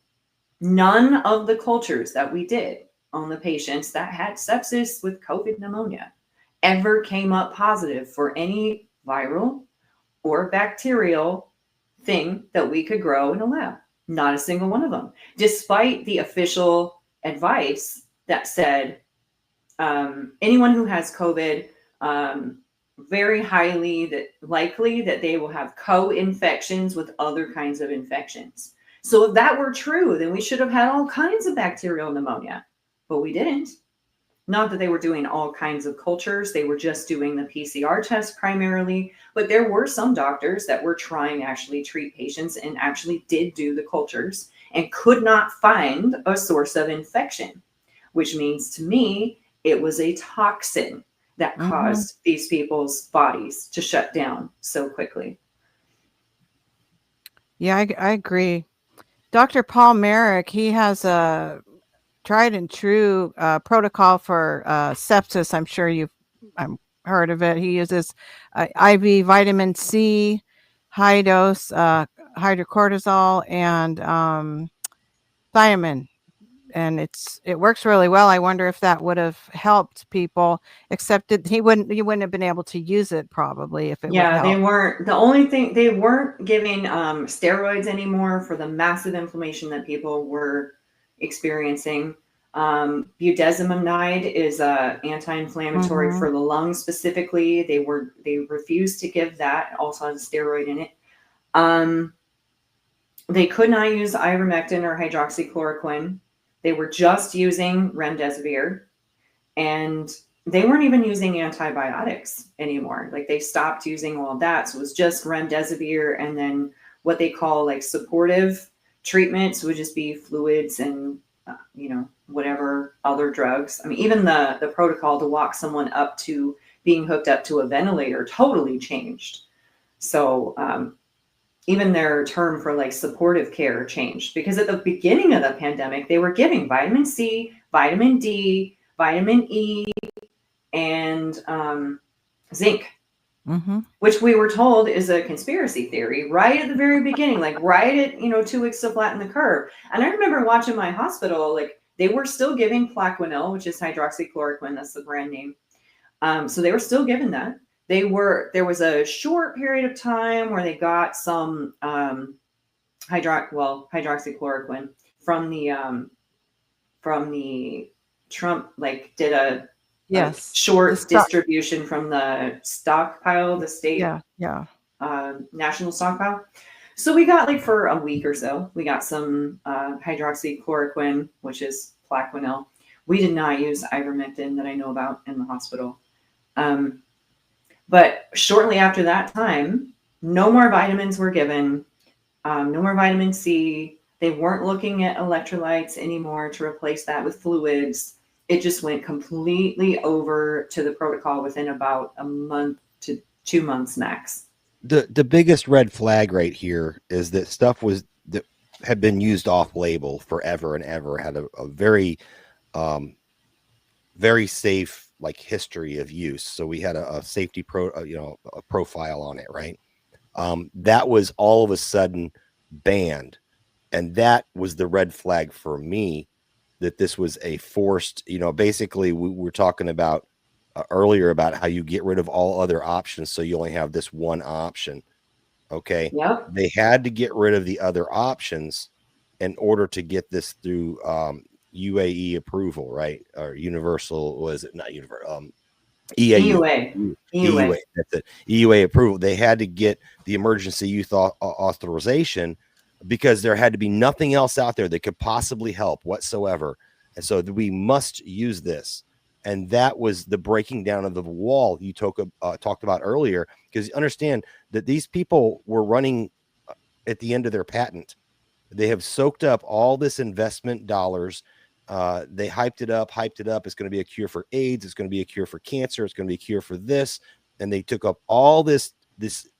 None of the cultures that we did on the patients that had sepsis with COVID pneumonia ever came up positive for any viral or bacterial thing that we could grow in a lab. Not a single one of them, despite the official advice that said anyone who has COVID, very highly likely that they will have co-infections with other kinds of infections. So if that were true, then we should have had all kinds of bacterial pneumonia, but we didn't. Not that they were doing all kinds of cultures. They were just doing the PCR test primarily, but there were some doctors that were trying to actually treat patients and actually did do the cultures and could not find a source of infection, which means to me, it was a toxin that caused these people's bodies to shut down so quickly. Yeah, I agree. Dr. Paul Merrick, he has a tried and true protocol for sepsis. I'm sure you've heard of it. He uses IV vitamin C, high dose hydrocortisol, and thiamine, and it works really well. I wonder if that would have helped people, except that he wouldn't have been able to use it probably if it would help. They weren't. The only thing, they weren't giving steroids anymore for the massive inflammation that people were experiencing. Budesonide is anti-inflammatory for the lungs specifically. They refused to give that. Also has a steroid in it. They could not use ivermectin or hydroxychloroquine. They were just using remdesivir, and they weren't even using antibiotics anymore. Like they stopped using all of that. So it was just remdesivir, and then what they call like supportive treatments would just be fluids and whatever other drugs. I mean, even the protocol to walk someone up to being hooked up to a ventilator totally changed. So even their term for like supportive care changed, because at the beginning of the pandemic, they were giving vitamin C, vitamin D, vitamin E, and zinc, which we were told is a conspiracy theory right at the very beginning, like right at 2 weeks to flatten the curve. And I remember watching my hospital, like they were still giving Plaquenil, which is hydroxychloroquine, that's the brand name. So they were still giving that. There was a short period of time where they got some hydroxychloroquine from the Trump, like did a short distribution from the stockpile, the state national stockpile. So we got like for a week or so, we got some hydroxychloroquine, which is Plaquenil. We did not use ivermectin that I know about in the hospital. But shortly after that time, no more vitamins were given, no more vitamin C. They weren't looking at electrolytes anymore to replace that with fluids. It just went completely over to the protocol within about a month to 2 months max. The biggest red flag right here is that stuff that had been used off label forever and ever, had a very, very safe like history of use. So we had a safety a profile on it, right? That was all of a sudden banned. And that was the red flag for me, that this was a forced, basically we were talking about earlier about how you get rid of all other options, so you only have this one option. Okay. Yep. They had to get rid of the other options in order to get this through UAE approval, right? Or universal, was it not universal? EAU. EUA. That's it. EUA approval. They had to get the emergency use authorization because there had to be nothing else out there that could possibly help whatsoever. And so we must use this. And that was the breaking down of the wall you talked about earlier, because you understand that these people were running at the end of their patent. They have soaked up all this investment dollars. They hyped it up. It's going to be a cure for AIDS. It's going to be a cure for cancer. It's going to be a cure for this. And they took up all this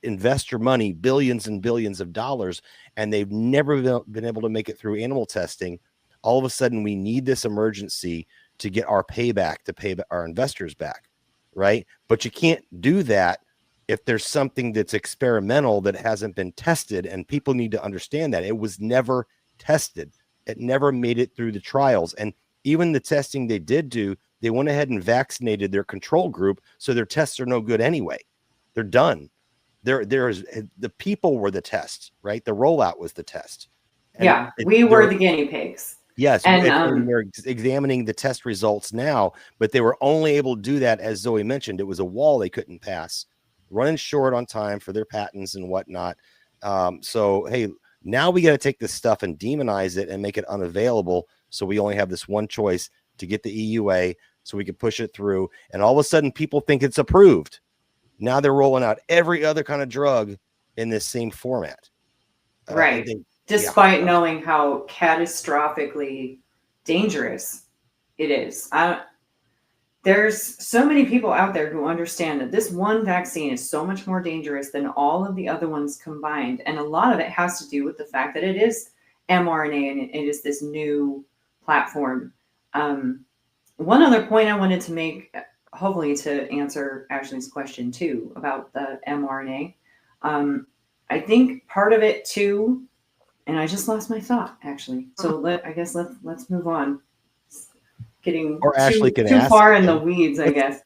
investor money, billions and billions of dollars, and they've never been able to make it through animal testing. All of a sudden, we need this emergency to get our payback, to pay our investors back, right? But you can't do that if there's something that's experimental that hasn't been tested, and people need to understand that it was never tested. It never made it through the trials. And even the testing they did do, they went ahead and vaccinated their control group, so their tests are no good anyway. They're done. The people were the test, right? The rollout was the test. And we were the guinea pigs. Yes, and we're examining the test results now, but they were only able to do that, as Zoe mentioned. It was a wall they couldn't pass, running short on time for their patents and whatnot. So, hey, now we got to take this stuff and demonize it and make it unavailable, so we only have this one choice to get the EUA so we can push it through. And all of a sudden, people think it's approved. Now they're rolling out every other kind of drug in this same format. Right. Despite knowing how catastrophically dangerous it is. There's so many people out there who understand that this one vaccine is so much more dangerous than all of the other ones combined. And a lot of it has to do with the fact that it is mRNA and it is this new platform. One other point I wanted to make, hopefully to answer Ashley's question too, about the mRNA. I think part of it too, and I just lost my thought actually. So I guess let's move on. Getting too far in the weeds, I guess.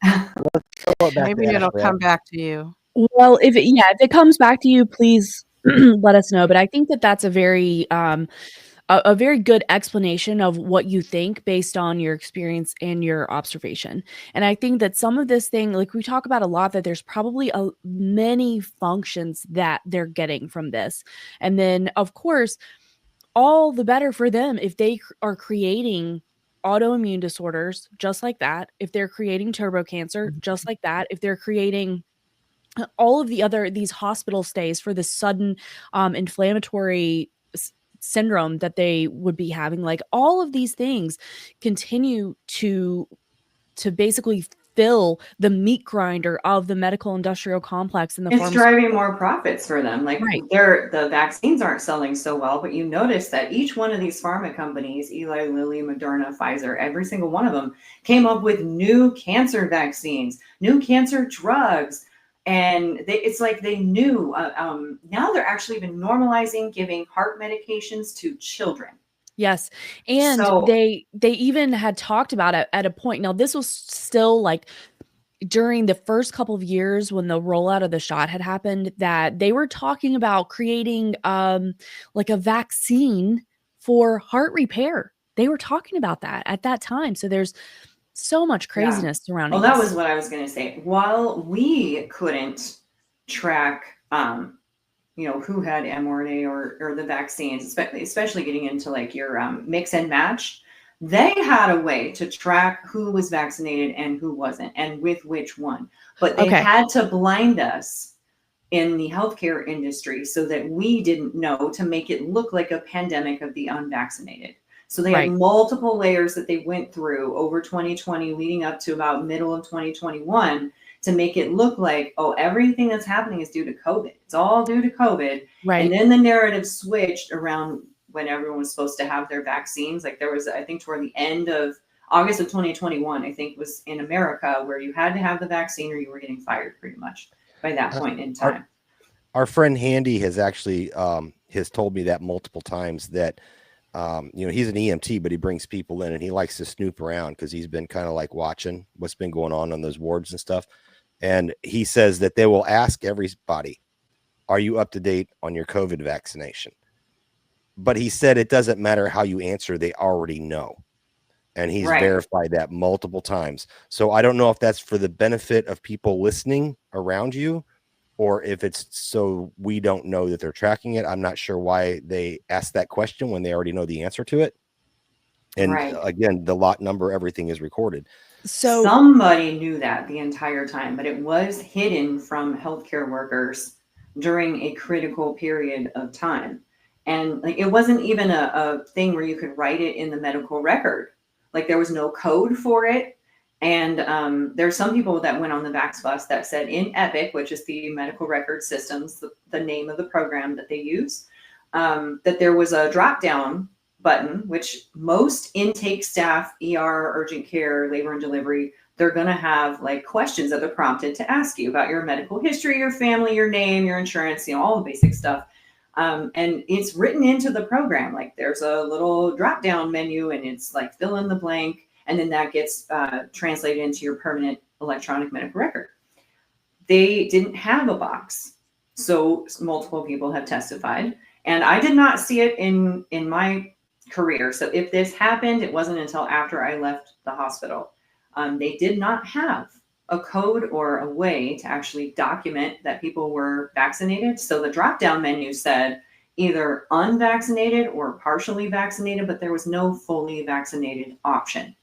Maybe it'll come back to you. Well, if it comes back to you, please let us know. But I think that that's a very good explanation of what you think based on your experience and your observation. And I think that some of this thing, like we talk about a lot, that there's probably many functions that they're getting from this. And then, of course, all the better for them if they are creating autoimmune disorders just like that, if they're creating turbo cancer just like that, if they're creating all of these hospital stays for the sudden inflammatory syndrome that they would be having, like all of these things continue to basically fill the meat grinder of the medical industrial complex. In the it's driving more profits for them. Like the vaccines aren't selling so well, but you notice that each one of these pharma companies, Eli Lilly, Moderna, Pfizer, every single one of them came up with new cancer vaccines, new cancer drugs. And it's like they knew. Now they're actually even normalizing giving heart medications to children. Yes. And they even had talked about it at a point. Now, this was still like during the first couple of years when the rollout of the shot had happened, that they were talking about creating like a vaccine for heart repair. They were talking about that at that time. So there's so much craziness surrounding that was what I was going to say. While we couldn't track who had mRNA or the vaccines, especially getting into like your mix and match, they had a way to track who was vaccinated and who wasn't and with which one. But they had to blind us in the healthcare industry so that we didn't know, to make it look like a pandemic of the unvaccinated. So they had multiple layers that they went through over 2020 leading up to about middle of 2021 to make it look like, everything that's happening is due to COVID. It's all due to COVID. Right. And then the narrative switched around when everyone was supposed to have their vaccines. Like there was, I think toward the end of August of 2021, I think was in America, where you had to have the vaccine or you were getting fired pretty much by that point in time. Our friend Handy has actually has told me that multiple times, that He's an EMT, but he brings people in and he likes to snoop around because he's been kind of like watching what's been going on those wards and stuff. And he says that they will ask everybody, are you up to date on your COVID vaccination? But he said it doesn't matter how you answer, they already know. And he's verified that multiple times. So I don't know if that's for the benefit of people listening around you, or if it's so we don't know that they're tracking it. I'm not sure why they asked that question when they already know the answer to it. And again, the lot number, everything is recorded. So somebody knew that the entire time, but it was hidden from healthcare workers during a critical period of time. And like, it wasn't even a thing where you could write it in the medical record. Like there was no code for it. And there's some people that went on the Vax bus that said in EPIC, which is the medical record systems, the name of the program that they use, that there was a drop down button, which most intake staff, ER, urgent care, labor and delivery, they're going to have like questions that they're prompted to ask you about your medical history, your family, your name, your insurance, all the basic stuff. And it's written into the program. Like there's a little drop down menu and it's like fill in the blank. And then that gets translated into your permanent electronic medical record. They didn't have a box. So multiple people have testified. And I did not see it in my career. So if this happened, it wasn't until after I left the hospital. They did not have a code or a way to actually document that people were vaccinated. So the drop-down menu said either unvaccinated or partially vaccinated, but there was no fully vaccinated option.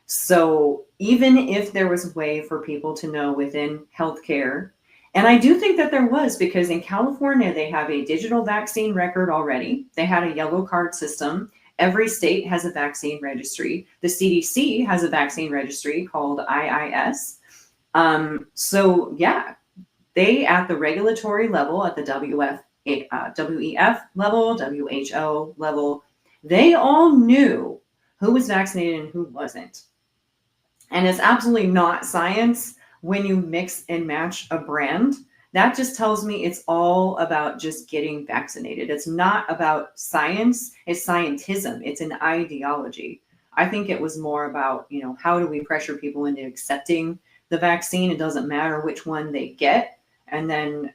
So even if there was a way for people to know within healthcare, and I do think that there was, because in California, they have a digital vaccine record already. They had a yellow card system. Every state has a vaccine registry. The CDC has a vaccine registry called IIS. So yeah, they at the regulatory level, at the WEF level, WHO level, they all knew who was vaccinated and who wasn't. And it's absolutely not science when you mix and match a brand. That just tells me it's all about just getting vaccinated. It's not about science. It's scientism. It's an ideology. I think it was more about, how do we pressure people into accepting the vaccine? It doesn't matter which one they get. And then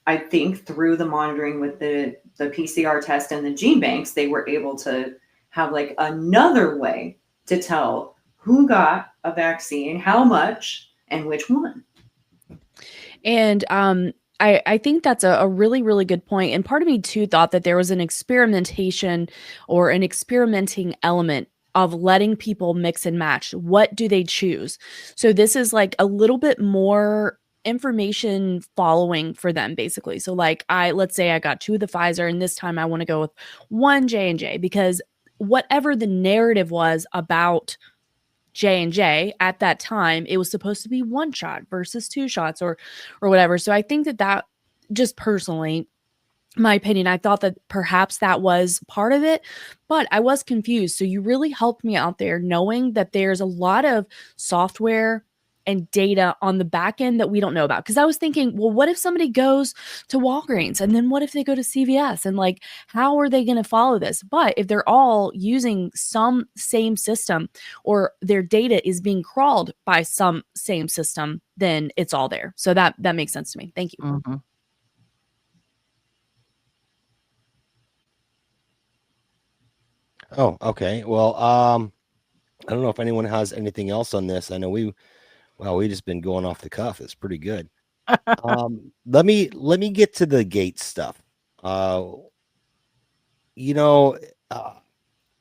I think through the monitoring with the PCR test and the gene banks, they were able to have like another way to tell who got a vaccine, how much, and which one. And I think that's a really, really good point. And part of me too thought that there was an experimentation or an experimenting element of letting people mix and match. What do they choose? So this is like a little bit more information following for them, basically. So like let's say I got 2 of the Pfizer and this time I want to go with 1 J&J, because whatever the narrative was about J&J at that time, it was supposed to be 1 shot versus 2 shots or whatever. So I think that just personally, my opinion, I thought that perhaps that was part of it, but I was confused. So you really helped me out there knowing that there's a lot of software and data on the back end that we don't know about. Because I was thinking, well, what if somebody goes to Walgreens and then what if they go to CVS, and like, how are they going to follow this? But if they're all using some same system or their data is being crawled by some same system, then it's all there. So that makes sense to me. Thank you. Mm-hmm. Oh, okay. Well, I don't know if anyone has anything else on this. I know we just been going off the cuff. It's pretty good. Let me get to the Gates stuff.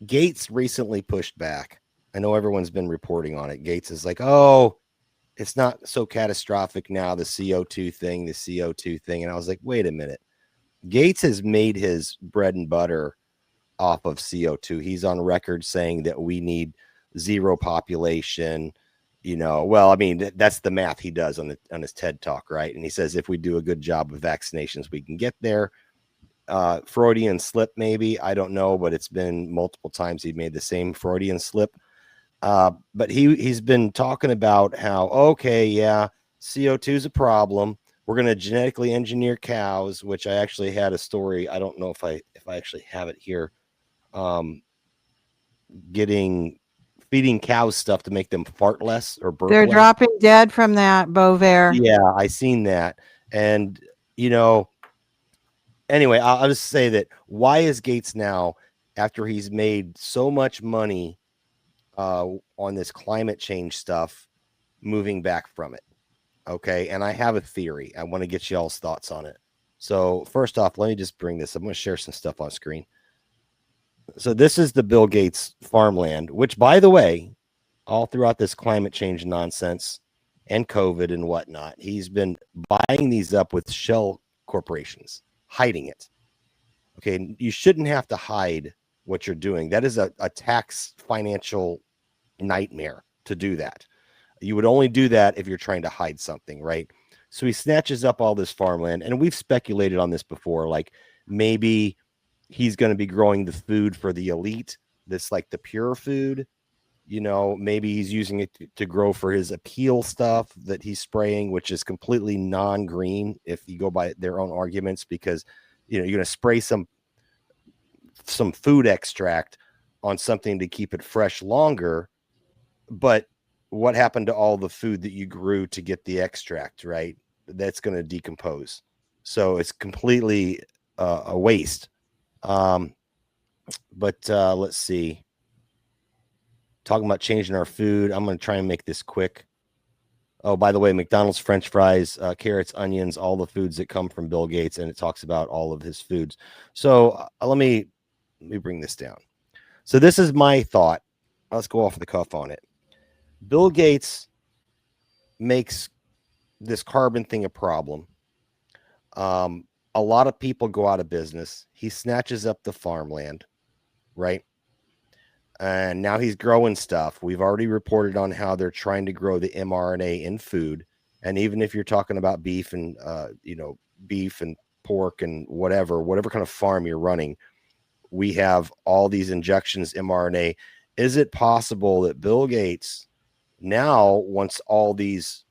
Gates recently pushed back. I know everyone's been reporting on it. Gates is like, oh, it's not so catastrophic now, the CO2 thing. And I was like, wait a minute. Gates has made his bread and butter off of CO2. He's on record saying that we need zero population. Well, I mean, that's the math he does on his TED Talk, right? And he says if we do a good job of vaccinations, we can get there. Freudian slip, maybe, I don't know, but it's been multiple times he made the same Freudian slip. But he's been talking about how, okay, yeah, CO2 is a problem. We're going to genetically engineer cows, which I actually had a story. I don't know if I actually have it here. feeding cows stuff to make them fart less or burp They're less. dropping dead from that, Bovair. Yeah, I seen that. And, anyway, I'll just say that why is Gates now, after he's made so much money on this climate change stuff, moving back from it? Okay, and I have a theory. I want to get y'all's thoughts on it. So first off, let me just bring this. I'm going to share some stuff on screen. So this is the Bill Gates farmland, which, by the way, all throughout this climate change nonsense and COVID and whatnot, he's been buying these up with shell corporations, hiding it. Okay, you shouldn't have to hide what you're doing. That is a tax financial nightmare to do that. You would only do that if you're trying to hide something, right? So he snatches up all this farmland, and we've speculated on this before, like maybe he's going to be growing the food for the elite, that's like the pure food. Maybe he's using it to grow for his appeal stuff that he's spraying, which is completely non-green if you go by their own arguments, because you're going to spray some food extract on something to keep it fresh longer. But what happened to all the food that you grew to get the extract, right? That's going to decompose. So it's completely a waste. But let's see. Talking about changing our food. I'm going to try and make this quick. Oh, by the way, McDonald's French fries, carrots, onions, all the foods that come from Bill Gates, and it talks about all of his foods. So let me bring this down. So this is my thought. Let's go off the cuff on it. Bill Gates makes this carbon thing a problem. A lot of people go out of business. He snatches up the farmland, right? And now he's growing stuff. We've already reported on how they're trying to grow the mRNA in food. And even if you're talking about beef and, beef and pork and whatever kind of farm you're running, we have all these injections, mRNA. Is it possible that Bill Gates now wants all these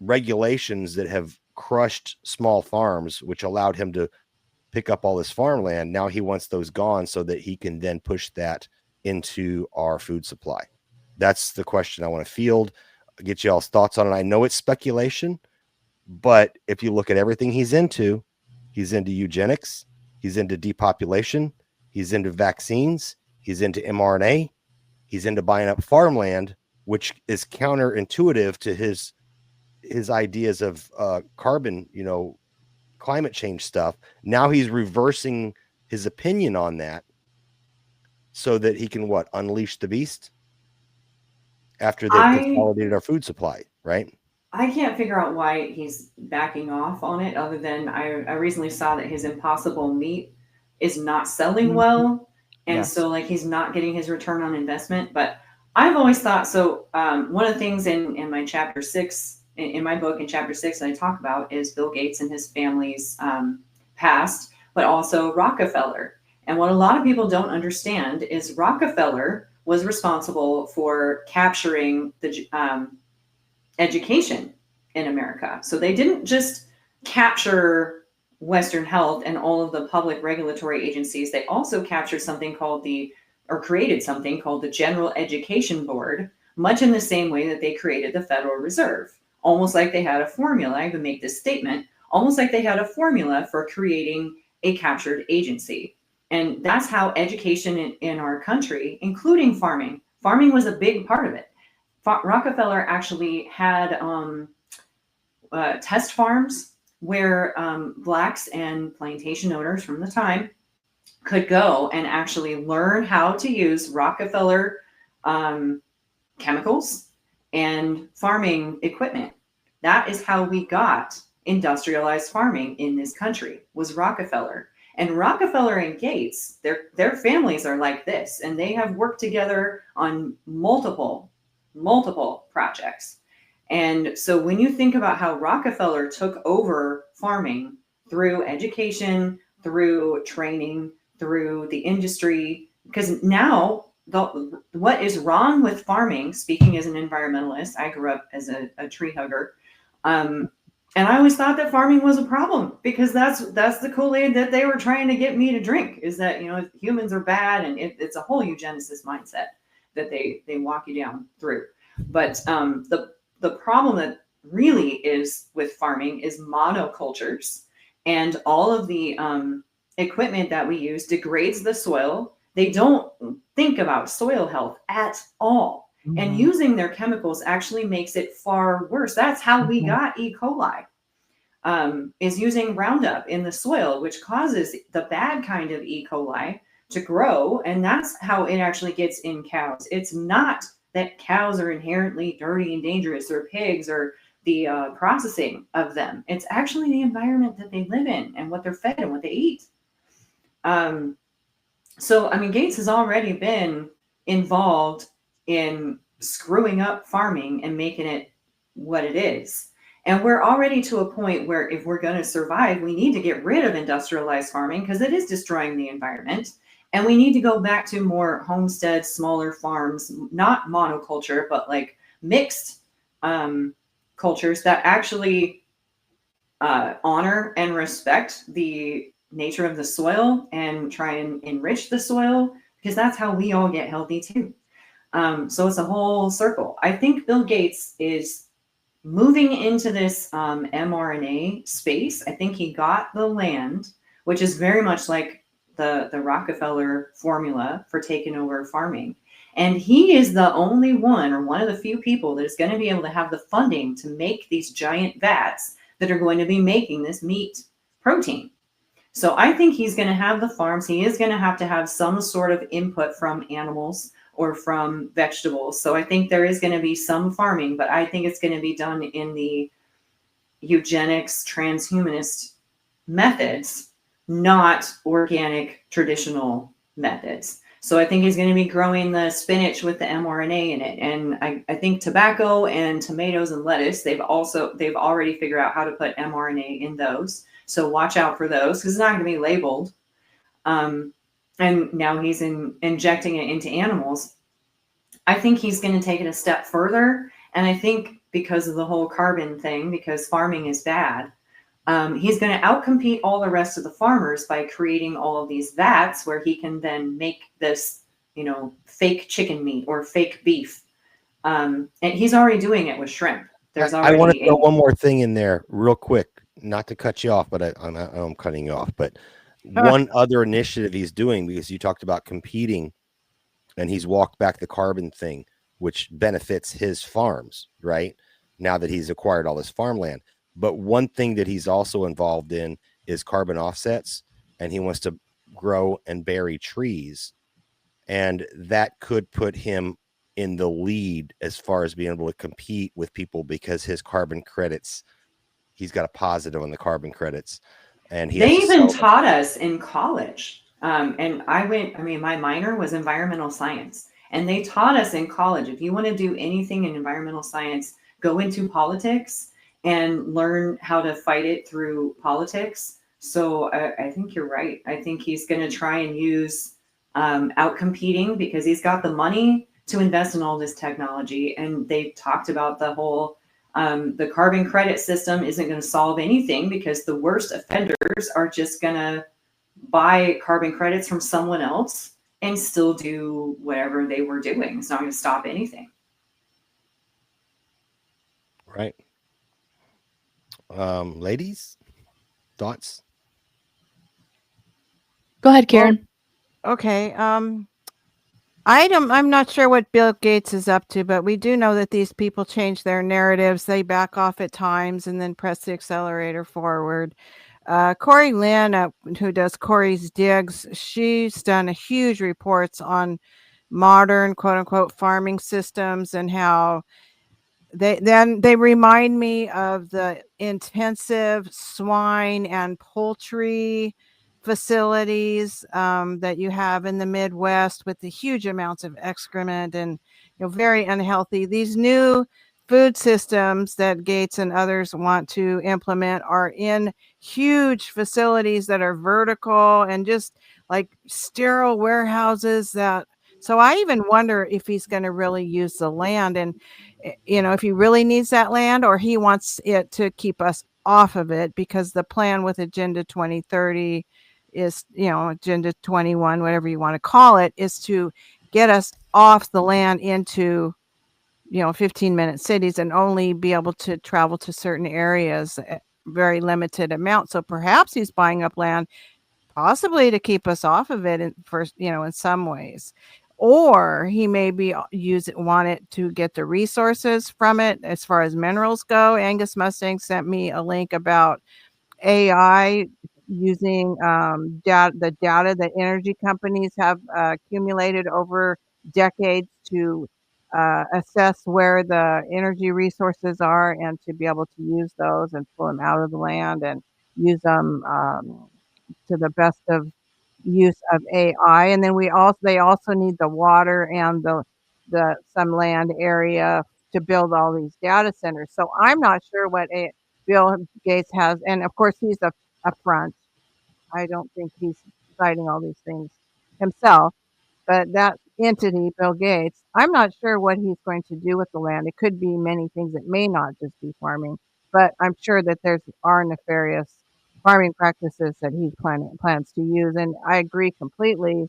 regulations that have crushed small farms, which allowed him to pick up all this farmland, now he wants those gone so that he can then push that into our food supply? That's the question I want to field. Get y'all's thoughts on it. I know it's speculation, but if you look at everything he's into eugenics, he's into depopulation, he's into vaccines, he's into mRNA, he's into buying up farmland, which is counterintuitive to his ideas of carbon, climate change stuff. Now he's reversing his opinion on that so that he can unleash the beast after they've consolidated our food supply, right? I can't figure out why he's backing off on it, other than I recently saw that his Impossible meat is not selling well. And so he's not getting his return on investment. But I've always thought, so one of the things in my chapter 6, in my book in chapter 6 that I talk about is Bill Gates and his family's past, but also Rockefeller. And what a lot of people don't understand is Rockefeller was responsible for capturing the education in America. So they didn't just capture Western Health and all of the public regulatory agencies. They also captured created something called the General Education Board, much in the same way that they created the Federal Reserve. Almost like they had a formula. I even make this statement, almost like they had a formula for creating a captured agency. And that's how education in our country, including farming was a big part of it. Rockefeller actually had test farms where Blacks and plantation owners from the time could go and actually learn how to use Rockefeller chemicals and farming equipment. That is how we got industrialized farming in this country, was Rockefeller. And Rockefeller and Gates, their families are like this, and they have worked together on multiple projects. And so when you think about how Rockefeller took over farming through education, through training, through the industry, because now what is wrong with farming, speaking as an environmentalist, I grew up as a tree hugger, And I always thought that farming was a problem because that's the Kool-Aid that they were trying to get me to drink, is that, you know, humans are bad, and it's a whole eugenicist mindset that they walk you down through. But the problem that really is with farming is monocultures, and all of the equipment that we use degrades the soil. They don't think about soil health at all. And using their chemicals actually makes it far worse. That's how we got E. coli, is using Roundup in the soil, which causes the bad kind of E. coli to grow. And that's how it actually gets in cows. It's not that cows are inherently dirty and dangerous, or pigs, or the processing of them. It's actually the environment that they live in and what they're fed and what they eat. So, I mean, Gates has already been involved in screwing up farming and making it what it is. And we're already to a point where if we're going to survive, we need to get rid of industrialized farming because it is destroying the environment. And we need to go back to more homesteads, smaller farms, not monoculture, but like mixed cultures that actually honor and respect the nature of the soil and try and enrich the soil, because that's how we all get healthy too. So it's a whole circle. I think Bill Gates is moving into this mRNA space. I think he got the land, which is very much like the Rockefeller formula for taking over farming. And he is the only one, or one of the few people, that is going to be able to have the funding to make these giant vats that are going to be making this meat protein. So I think he's going to have the farms. He is going to have some sort of input from animals or from vegetables. So I think there is going to be some farming, but I think it's going to be done in the eugenics, transhumanist methods, not organic, traditional methods. So I think he's going to be growing the spinach with the mRNA in it. And I think tobacco and tomatoes and lettuce, they've already figured out how to put mRNA in those. So watch out for those, because it's not going to be labeled. And now he's injecting it into animals. I think he's going to take it a step further. And I think because of the whole carbon thing, because farming is bad, he's going to outcompete all the rest of the farmers by creating all of these vats where he can then make this, fake chicken meat or fake beef. And he's already doing it with shrimp. I want to throw one more thing in there real quick, not to cut you off, but I'm cutting you off. But one other initiative he's doing, because you talked about competing, and he's walked back the carbon thing, which benefits his farms, right? Now that he's acquired all this farmland. But one thing that he's also involved in is carbon offsets, and he wants to grow and bury trees. And that could put him in the lead as far as being able to compete with people, because his carbon credits, he's got a positive on the carbon credits. And they even taught us in college. And my minor was environmental science. And they taught us in college, if you want to do anything in environmental science, go into politics and learn how to fight it through politics. So I think you're right. I think he's going to try and use outcompeting, because he's got the money to invest in all this technology. And they talked about the whole, the carbon credit system isn't going to solve anything, because the worst offenders are just going to buy carbon credits from someone else and still do whatever they were doing. It's not going to stop anything. Right. Ladies, thoughts? Go ahead, Karen. Well, okay. I'm not sure what Bill Gates is up to, but we do know that these people change their narratives. They back off at times and then press the accelerator forward. Corey Lynn, who does Corey's Digs, she's done huge reports on modern, quote unquote, farming systems, and how they remind me of the intensive swine and poultry facilities that you have in the Midwest, with the huge amounts of excrement and very unhealthy. These new food systems that Gates and others want to implement are in huge facilities that are vertical and just like sterile warehouses. So I even wonder if he's going to really use the land, and if he really needs that land, or he wants it to keep us off of it, because the plan with Agenda 2030 is, Agenda 21, whatever you want to call it, is to get us off the land into 15-minute cities and only be able to travel to certain areas, very limited amount. So perhaps he's buying up land possibly to keep us off of it in some ways, or he may be want it to get the resources from it as far as minerals go. Angus Mustang sent me a link about AI using the data that energy companies have accumulated over decades to assess where the energy resources are, and to be able to use those and pull them out of the land and use them to the best of use of AI. And then they also need the water and the some land area to build all these data centers. So I'm not sure what Bill Gates has, and of course he's a front. I don't think he's citing all these things himself, but that entity, Bill Gates, I'm not sure what he's going to do with the land. It could be many things. It may not just be farming, but I'm sure that are nefarious farming practices that he plans to use. And I agree completely.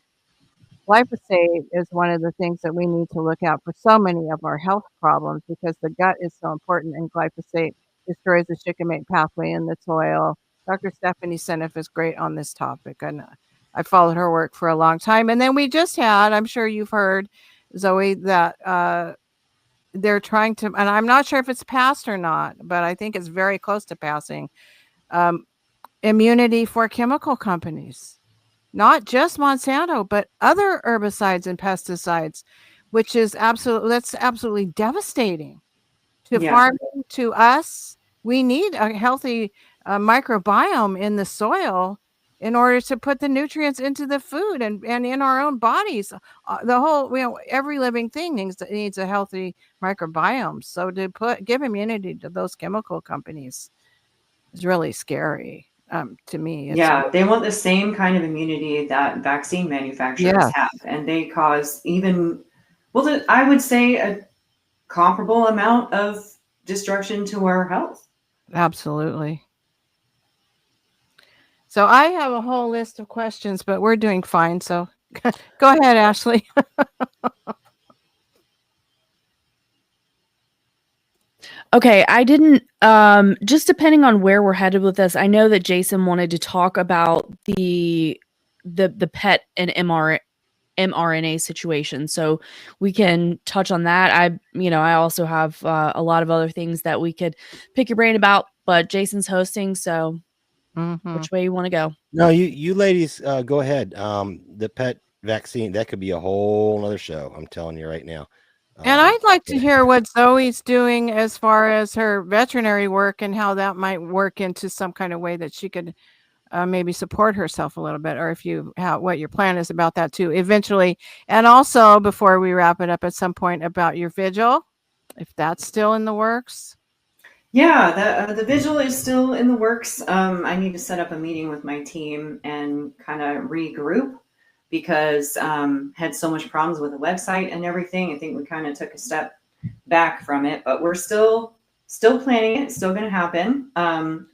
Glyphosate is one of the things that we need to look out for so many of our health problems, because the gut is so important, and glyphosate destroys the shikimate pathway in the soil. Dr. Stephanie Seneff is great on this topic, and I followed her work for a long time. And then we just had, I'm sure you've heard, Zoe, that they're trying to, and I'm not sure if it's passed or not, but I think it's very close to passing, immunity for chemical companies. Not just Monsanto, but other herbicides and pesticides, which is absolutely devastating to farming, to us. We need a healthy microbiome in the soil in order to put the nutrients into the food and in our own bodies. The whole, every living thing needs a healthy microbiome. So to give immunity to those chemical companies is really scary. To me, they want the same kind of immunity that vaccine manufacturers have, and they cause I would say a comparable amount of destruction to our health. Absolutely. So I have a whole list of questions, but we're doing fine. So go ahead, Ashley. Okay, I didn't just depending on where we're headed with this, I know that Jason wanted to talk about the pet and mRNA situation. So we can touch on that. I also have a lot of other things that we could pick your brain about, but Jason's hosting, so which way you want to go? No, you ladies go ahead. The pet vaccine, that could be a whole other show, I'm telling you right now. And I'd like to hear what Zoe's doing as far as her veterinary work and how that might work into some kind of way that she could maybe support herself a little bit, or what your plan is about that too, eventually. And also, before we wrap it up at some point, about your vigil, if that's still in the works. Yeah, the vigil is still in the works. I need to set up a meeting with my team and kind of regroup, because had so much problems with the website and everything. I think we kind of took a step back from it, but we're still planning it. It's still going to happen.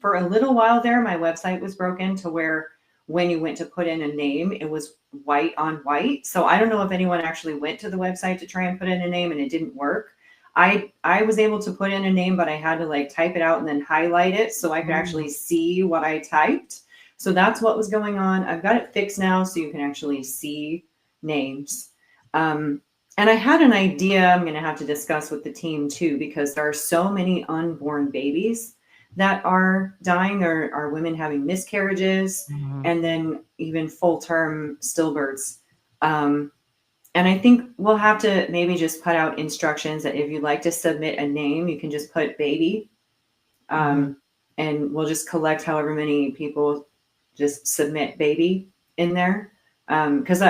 For a little while there, my website was broken to where when you went to put in a name, it was white on white. So I don't know if anyone actually went to the website to try and put in a name and it didn't work. I was able to put in a name, but I had to type it out and then highlight it so I could actually see what I typed. So that's what was going on. I've got it fixed now so you can actually see names. And I had an idea I'm going to have to discuss with the team too, because there are so many unborn babies that are dying. There are women having miscarriages, and then even full-term stillbirths. And I think we'll have to maybe just put out instructions that if you'd like to submit a name, you can just put baby. And we'll just collect however many people just submit baby in there. Because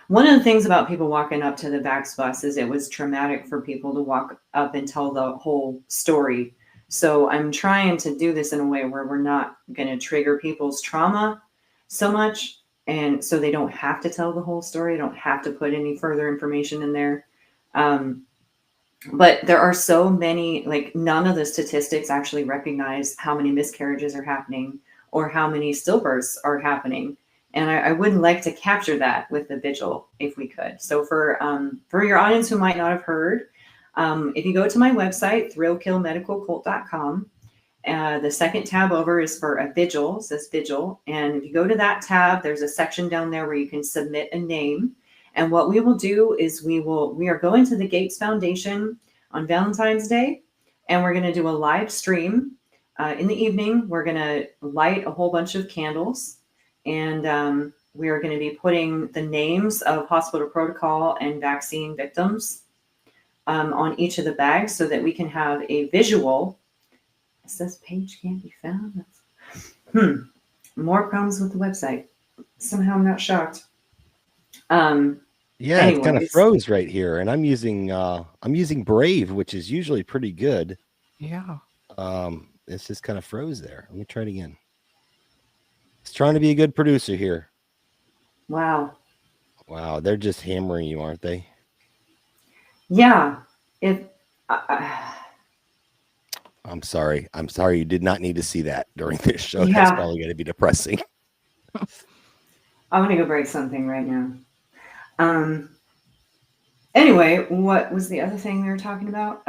one of the things about people walking up to the Vax bus is it was traumatic for people to walk up and tell the whole story. So I'm trying to do this in a way where we're not going to trigger people's trauma so much. And so they don't have to tell the whole story. Don't have to put any further information in there. But there are so many, like none of the statistics actually recognize how many miscarriages are happening or how many stillbirths are happening. And I would like to capture that with the vigil if we could. So for your audience who might not have heard, if you go to my website, thrillkillmedicalcult.com, the second tab over is for a vigil, says vigil. And if you go to that tab, there's a section down there where you can submit a name. And what we will do is we are going to the Gates Foundation on Valentine's Day, and we're going to do a live stream in the evening. We're going to light a whole bunch of candles, and we are going to be putting the names of hospital protocol and vaccine victims on each of the bags so that we can have a visual. It says page can't be found. More problems with the website. Somehow I'm not shocked. Yeah, it kind of Anyways. froze right here, and I'm using Brave, which is usually pretty good. Yeah. It's just kind of froze there. Let me try it again. It's trying to be a good producer here. Wow. Wow, they're just hammering you, aren't they? Yeah. I'm sorry. You did not need to see that during this show. Yeah. That's probably going to be depressing. I'm going to go break something right now. Anyway, what was the other thing we were talking about?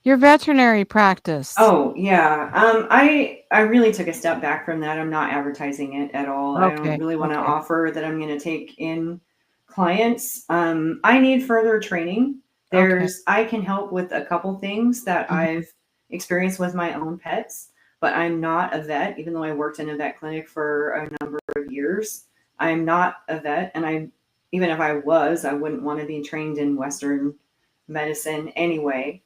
Your veterinary practice. Oh yeah. I really took a step back from that. I'm not advertising it at all. I Okay, don't really want to okay. offer that I'm going to take in clients. I need further training. I can help with a couple things that I've experienced with my own pets, but I'm not a vet, even though I worked in a vet clinic for a number of years. I'm not a vet, and even if I was, I wouldn't want to be trained in Western medicine anyway.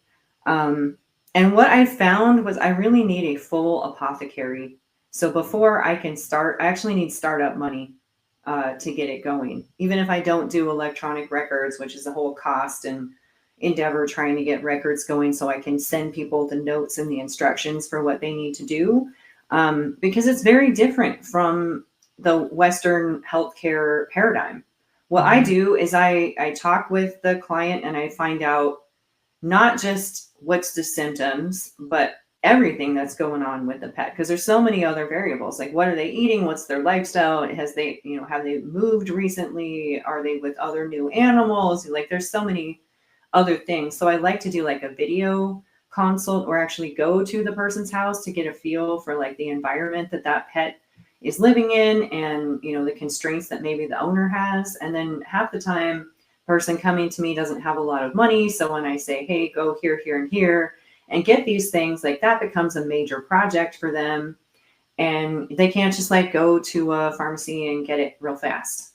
And what I found was I really need a full apothecary. So before I can start, I actually need startup money to get it going. Even if I don't do electronic records, which is a whole cost and endeavor trying to get records going so I can send people the notes and the instructions for what they need to do. Because it's very different from the Western healthcare paradigm. What I do is I talk with the client and I find out not just what's the symptoms, but everything that's going on with the pet. Because there's so many other variables, like what are they eating? What's their lifestyle? Have they moved recently? Are they with other new animals? Like there's so many other things. So I like to do like a video consult or actually go to the person's house to get a feel for like the environment that pet is living in and, the constraints that maybe the owner has. And then half the time person coming to me doesn't have a lot of money. So when I say, hey, go here, here, and here and get these things, like that becomes a major project for them. And they can't just like go to a pharmacy and get it real fast.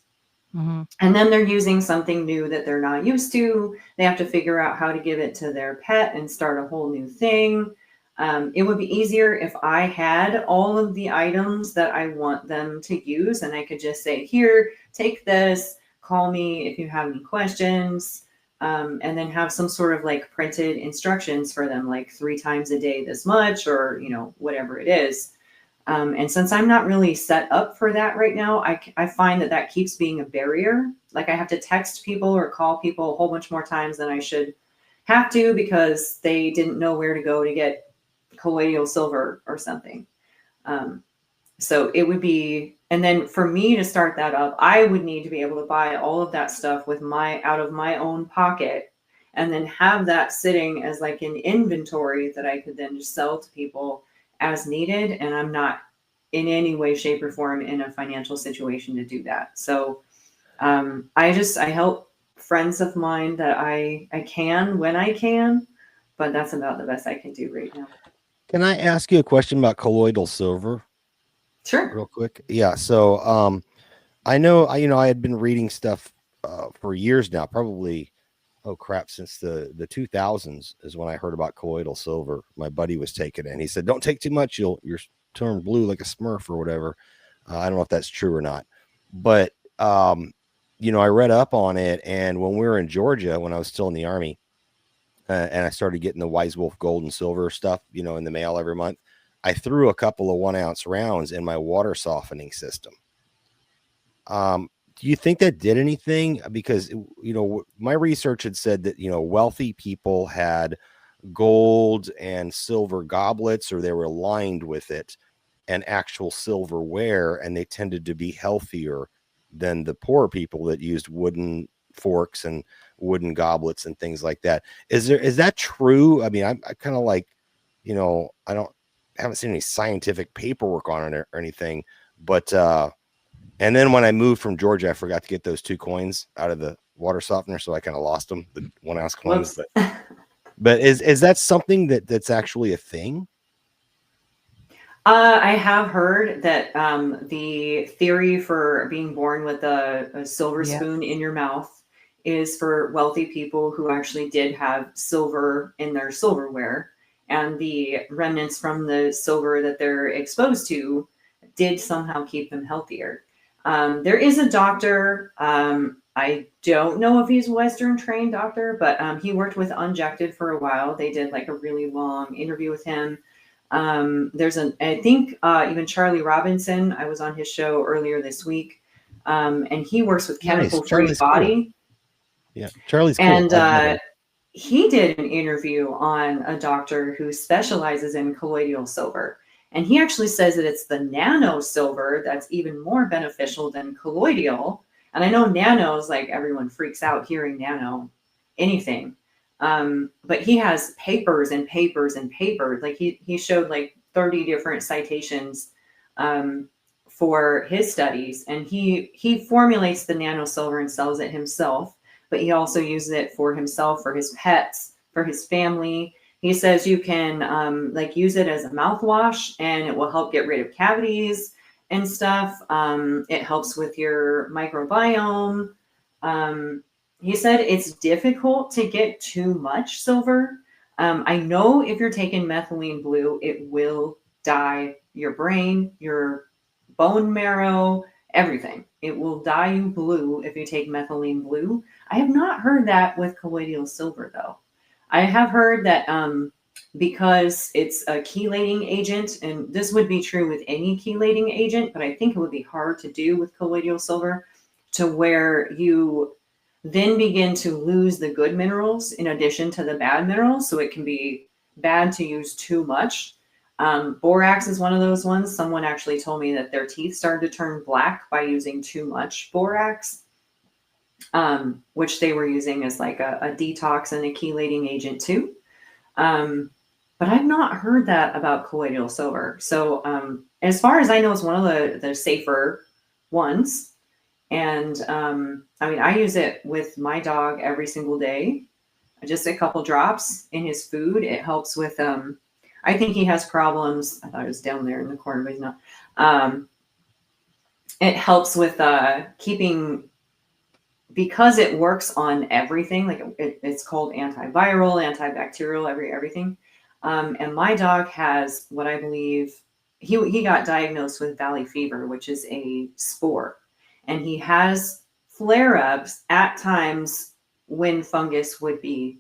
And then they're using something new that they're not used to. They have to figure out how to give it to their pet and start a whole new thing. It would be easier if I had all of the items that I want them to use and I could just say, here, take this, call me if you have any questions, and then have some sort of like printed instructions for them, like 3 times a day this much, or, whatever it is. And since I'm not really set up for that right now, I find that keeps being a barrier. Like I have to text people or call people a whole bunch more times than I should have to because they didn't know where to go to get colloidal silver or something. So it would be, and then for me to start that up, I would need to be able to buy all of that stuff out of my own pocket and then have that sitting as like an inventory that I could then just sell to people as needed. And I'm not in any way, shape, or form in a financial situation to do that. So I help friends of mine that I can when I can, but that's about the best I can do right now. Can I ask you a question about colloidal silver? Sure. Real quick. Yeah. So I know I had been reading stuff for years now, probably, since the 2000s is when I heard about colloidal silver. My buddy was taking it and he said, don't take too much. You're turn blue like a Smurf or whatever. I don't know if that's true or not, but I read up on it. And when we were in Georgia, when I was still in the Army, and I started getting the Wise Wolf gold and silver stuff, in the mail every month, I threw a couple of 1-ounce rounds in my water softening system. you think that did anything? Because, my research had said that, wealthy people had gold and silver goblets, or they were lined with it, and actual silverware, and they tended to be healthier than the poor people that used wooden forks and wooden goblets and things like that. Is that true? I mean, I kind of like, I haven't seen any scientific paperwork on it or anything, but and then when I moved from Georgia, I forgot to get those 2 coins out of the water softener, so I kind of lost them, the 1 ounce coins. But is that something that's actually a thing? I have heard that the theory for being born with a silver Yes. spoon in your mouth is for wealthy people who actually did have silver in their silverware, and the remnants from the silver that they're exposed to did somehow keep them healthier. There is a doctor. I don't know if he's a Western trained doctor, but he worked with Unjected for a while. They did like a really long interview with him. I think even Charlie Robinson, I was on his show earlier this week, and he works with Chemical Free Charlie's Body. Cool. Yeah, Charlie's cool. And he did an interview on a doctor who specializes in colloidal silver. And he actually says that it's the nano silver that's even more beneficial than colloidal. And I know nanos, like everyone freaks out hearing nano anything. But he has papers and papers and papers. Like he showed like 30 different citations for his studies. And he formulates the nano silver and sells it himself. But he also uses it for himself, for his pets, for his family. He says you can use it as a mouthwash, and it will help get rid of cavities and stuff. It helps with your microbiome. He said it's difficult to get too much silver. I know if you're taking methylene blue, it will dye your brain, your bone marrow, everything. It will dye you blue if you take methylene blue. I have not heard that with colloidal silver, though. I have heard that because it's a chelating agent, and this would be true with any chelating agent, but I think it would be hard to do with colloidal silver, to where you then begin to lose the good minerals in addition to the bad minerals. So it can be bad to use too much. Borax is one of those ones. Someone actually told me that their teeth started to turn black by using too much borax, which they were using as like a detox and a chelating agent too. But I've not heard that about colloidal silver. So as far as I know, it's one of the safer ones. And I use it with my dog every single day. Just a couple drops in his food. It helps with I think he has problems. I thought it was down there in the corner, but he's not. It helps with keeping, because it works on everything. Like it's called antiviral, antibacterial, everything. And my dog has what I believe he got diagnosed with valley fever, which is a spore, and he has flare-ups at times when fungus would be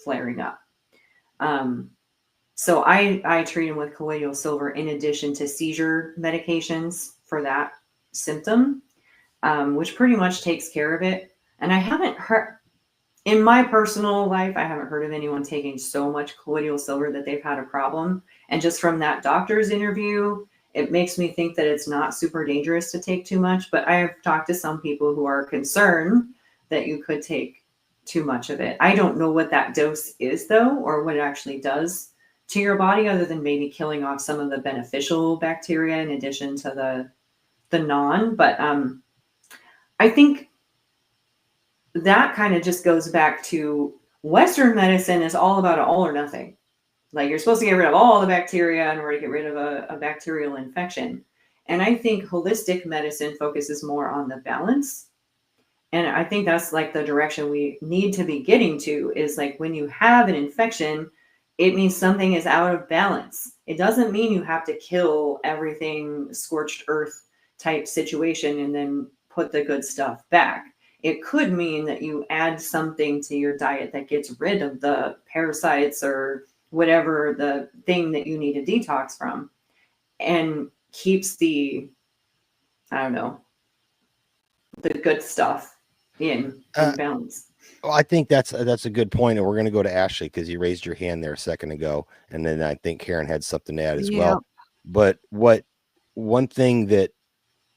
flaring up. So I treat him with colloidal silver in addition to seizure medications for that symptom, which pretty much takes care of it. And I haven't heard, in my personal life, I haven't heard of anyone taking so much colloidal silver that they've had a problem. And just from that doctor's interview, it makes me think that it's not super dangerous to take too much. But I have talked to some people who are concerned that you could take too much of it. I don't know what that dose is, though, or what it actually does to your body, other than maybe killing off some of the beneficial bacteria in addition to the non. But I think that kind of just goes back to Western medicine is all about an all or nothing. Like you're supposed to get rid of all the bacteria in order to get rid of a bacterial infection. And I think holistic medicine focuses more on the balance. And I think that's like the direction we need to be getting to, is like when you have an infection, it means something is out of balance. It doesn't mean you have to kill everything, scorched earth type situation, and then put the good stuff back. It could mean that you add something to your diet that gets rid of the parasites or whatever the thing that you need to detox from, and keeps the, I don't know, the good stuff in balance. Well, I think that's a good point, and we're going to go to Ashley because you raised your hand there a second ago, and then I think Karen had something to add as well. But one thing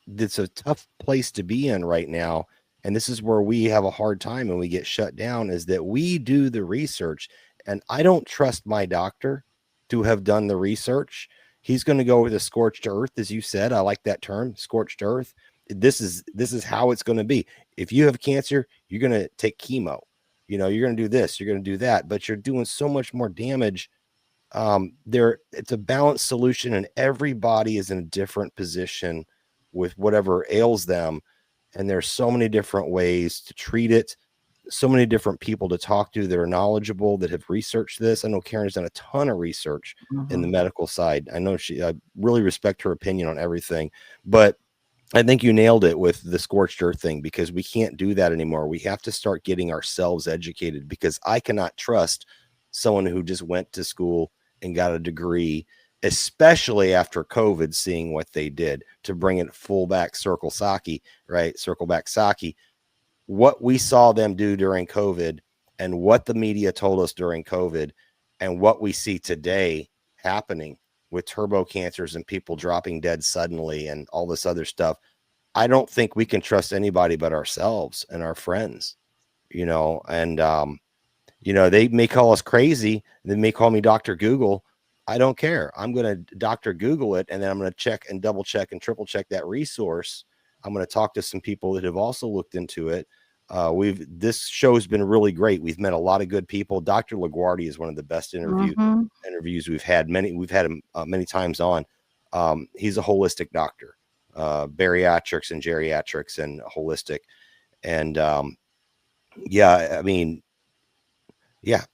that's a tough place to be in right now, and this is where we have a hard time and we get shut down, is that we do the research, and I don't trust my doctor to have done the research. He's going to go with a scorched earth, as you said. I like that term, scorched earth. This is how it's going to be. If you have cancer, you're going to take chemo. You're going to do this, you're going to do that, but you're doing so much more damage. It's a balanced solution, and everybody is in a different position with whatever ails them. And there's so many different ways to treat it, so many different people to talk to that are knowledgeable, that have researched this. I know Karen has done a ton of research in the medical side. I know I really respect her opinion on everything, but I think you nailed it with the scorched earth thing, because we can't do that anymore. We have to start getting ourselves educated, because I cannot trust someone who just went to school and got a degree, especially after COVID, seeing what they did, to bring it full back circle back Saki, what we saw them do during COVID and what the media told us during COVID and what we see today happening with turbo cancers and people dropping dead suddenly and all this other stuff. I don't think we can trust anybody but ourselves and our friends, and, they may call us crazy. They may call me Dr. Google. I don't care. I'm going to Dr. Google it, and then I'm going to check and double check and triple check that resource. I'm going to talk to some people that have also looked into it. This show's been really great. We've met a lot of good people. Dr. LaGuardia is one of the best interviews we've had. We've had him many times on. He's a holistic doctor, bariatrics and geriatrics and holistic. And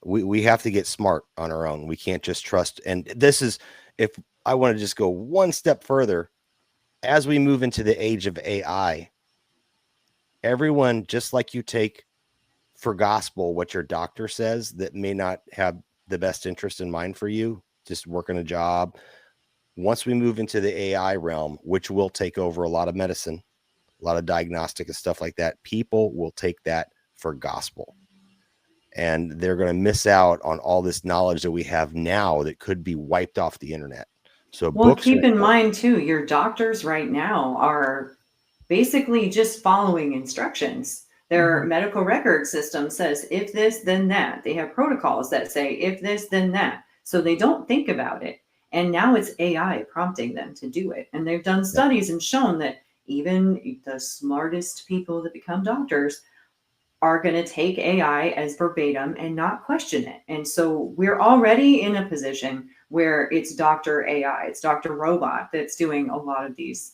we have to get smart on our own. We can't just trust. And this is, if I want to just go one step further, as we move into the age of AI, everyone, just like you take for gospel what your doctor says that may not have the best interest in mind for you, just working a job. Once we move into the AI realm, which will take over a lot of medicine, a lot of diagnostic and stuff like that, people will take that for gospel. And they're going to miss out on all this knowledge that we have now that could be wiped off the internet. So keep in mind too, your doctors right now are basically just following instructions. Their medical record system says, if this, then that. They have protocols that say, if this, then that. So they don't think about it. And now it's AI prompting them to do it. And they've done studies and shown that even the smartest people that become doctors are going to take AI as verbatim and not question it. And so we're already in a position where it's Dr. AI, it's Dr. Robot that's doing a lot of these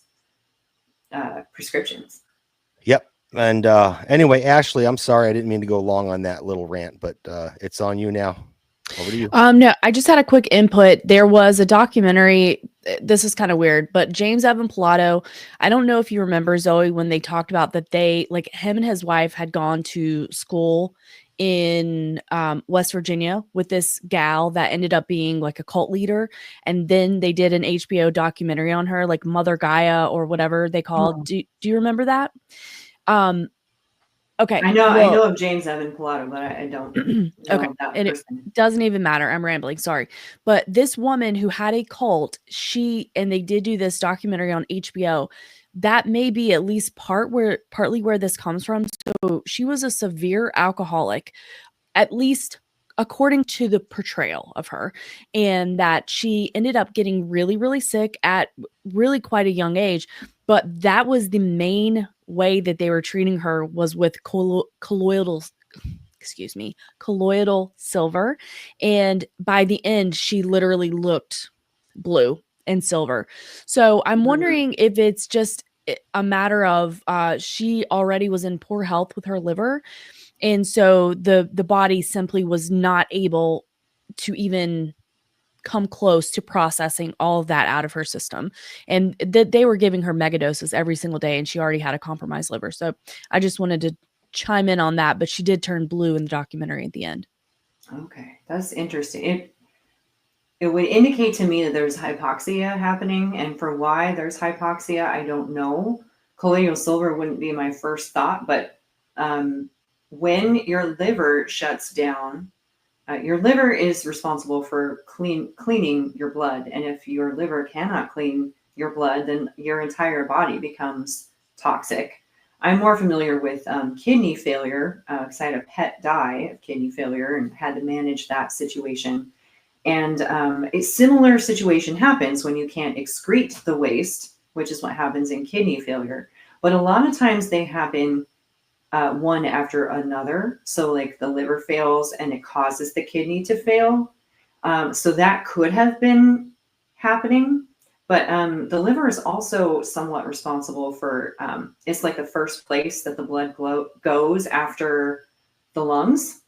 prescriptions. Yep. And anyway, Ashley, I'm sorry, I didn't mean to go long on that little rant, but it's on you now. Over to you. No, I just had a quick input. There was a documentary. This is kind of weird, but James Evan Pilato, I don't know if you remember, Zoe, when they talked about that him and his wife had gone to school in West Virginia with this gal that ended up being like a cult leader. And then they did an HBO documentary on her, like Mother Gaia or whatever they called. Oh. Do you remember that? Okay. I know of James Evan Pilato, but I don't know that and person. It doesn't even matter. I'm rambling. Sorry. But this woman who had a cult, and they did do this documentary on HBO. That may be at least partly where this comes from. So she was a severe alcoholic, at least according to the portrayal of her, and that she ended up getting really, really sick at really quite a young age. But that was the main way that they were treating her, was with colloidal silver. And by the end, she literally looked blue and silver. So I'm wondering if it's just a matter of she already was in poor health with her liver. And so the body simply was not able to even come close to processing all of that out of her system. And that they were giving her mega doses every single day, and she already had a compromised liver. So I just wanted to chime in on that, but she did turn blue in the documentary at the end. Okay, that's interesting. It would indicate to me that there's hypoxia happening, and for why there's hypoxia, I don't know. colloidal silver wouldn't be my first thought, but when your liver shuts down, your liver is responsible for cleaning your blood. And if your liver cannot clean your blood, then your entire body becomes toxic. I'm more familiar with kidney failure because I had a pet die of kidney failure and had to manage that situation. And a similar situation happens when you can't excrete the waste, which is what happens in kidney failure. But a lot of times they happen one after another. So like the liver fails and it causes the kidney to fail. So that could have been happening. But the liver is also somewhat responsible for, it's like the first place that the blood goes after the lungs.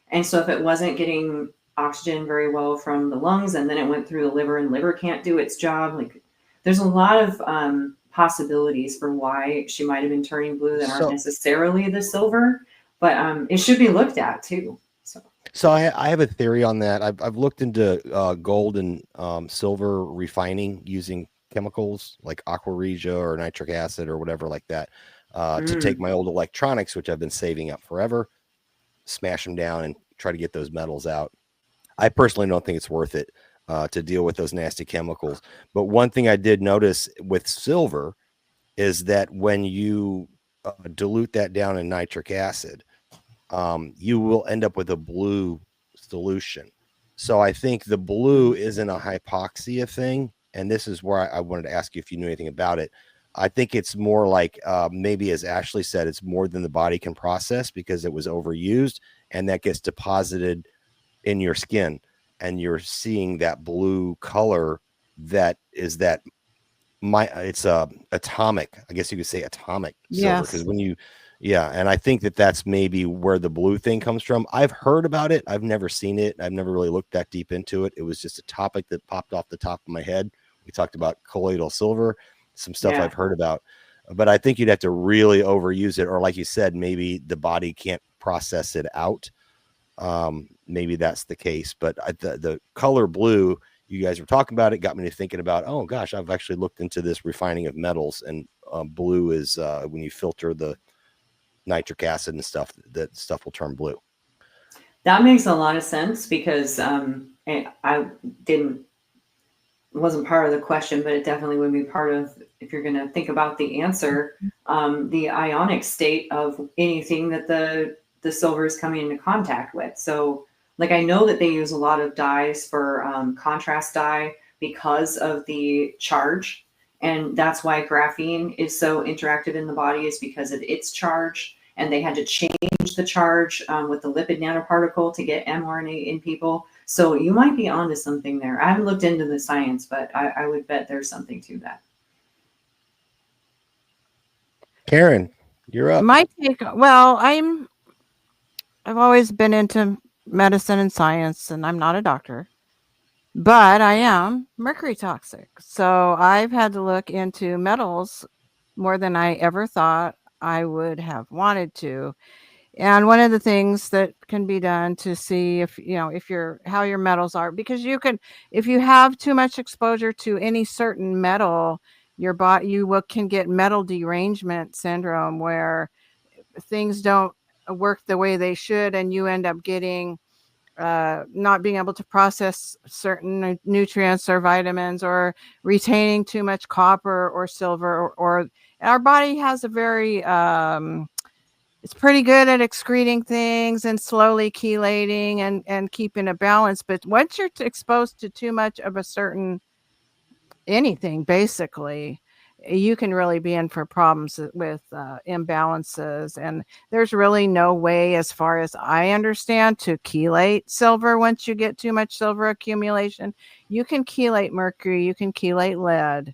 And so if it wasn't getting oxygen very well from the lungs and then it went through the liver and liver can't do its job, like there's a lot of possibilities for why she might have been turning blue that aren't necessarily the silver, but it should be looked at too. So I have a theory on that. I've looked into gold and silver refining using chemicals like aqua regia or nitric acid or whatever like that to take my old electronics, which I've been saving up forever, smash them down and try to get those metals out. I personally don't think it's worth it to deal with those nasty chemicals. But one thing I did notice with silver is that when you dilute that down in nitric acid, you will end up with a blue solution. So I think the blue isn't a hypoxia thing. And this is where I wanted to ask you if you knew anything about it. I think it's more like maybe, as Ashley said, it's more than the body can process because it was overused, and that gets deposited in your skin, and you're seeing that blue color. That is that it's atomic, I guess you could say atomic silver, because when you and I think that's maybe where the blue thing comes from. I've heard about it, I've never seen it, I've never really looked that deep into it. It was just a topic that popped off the top of my head. We talked about colloidal silver, some stuff I've heard about, but I think you'd have to really overuse it, or like you said, maybe the body can't process it out. Maybe that's the case, but the color blue, you guys were talking about, it got me to thinking about, oh gosh, I've actually looked into this refining of metals, and blue is when you filter the nitric acid and stuff, that stuff will turn blue. That makes a lot of sense because wasn't part of the question, but it definitely would be part of, if you're going to think about the answer, the ionic state of anything that the silver is coming into contact with. So like, I know that they use a lot of dyes for contrast dye because of the charge. And that's why graphene is so interactive in the body, is because of its charge. And they had to change the charge with the lipid nanoparticle to get mRNA in people. So you might be onto something there. I haven't looked into the science, but I would bet there's something to that. Karen, you're up. My take, well, I've always been into medicine and science, and I'm not a doctor, but I am mercury toxic. So I've had to look into metals more than I ever thought I would have wanted to. And one of the things that can be done to see if how your metals are, because if you have too much exposure to any certain metal, your body, can get metal derangement syndrome, where things don't work the way they should, and you end up getting not being able to process certain nutrients or vitamins, or retaining too much copper or silver, or our body has a very it's pretty good at excreting things and slowly chelating and keeping a balance. But once you're exposed to too much of a certain anything, basically, you can really be in for problems with imbalances. And there's really no way, as far as I understand, to chelate silver. Once you get too much silver accumulation, you can chelate mercury, you can chelate lead.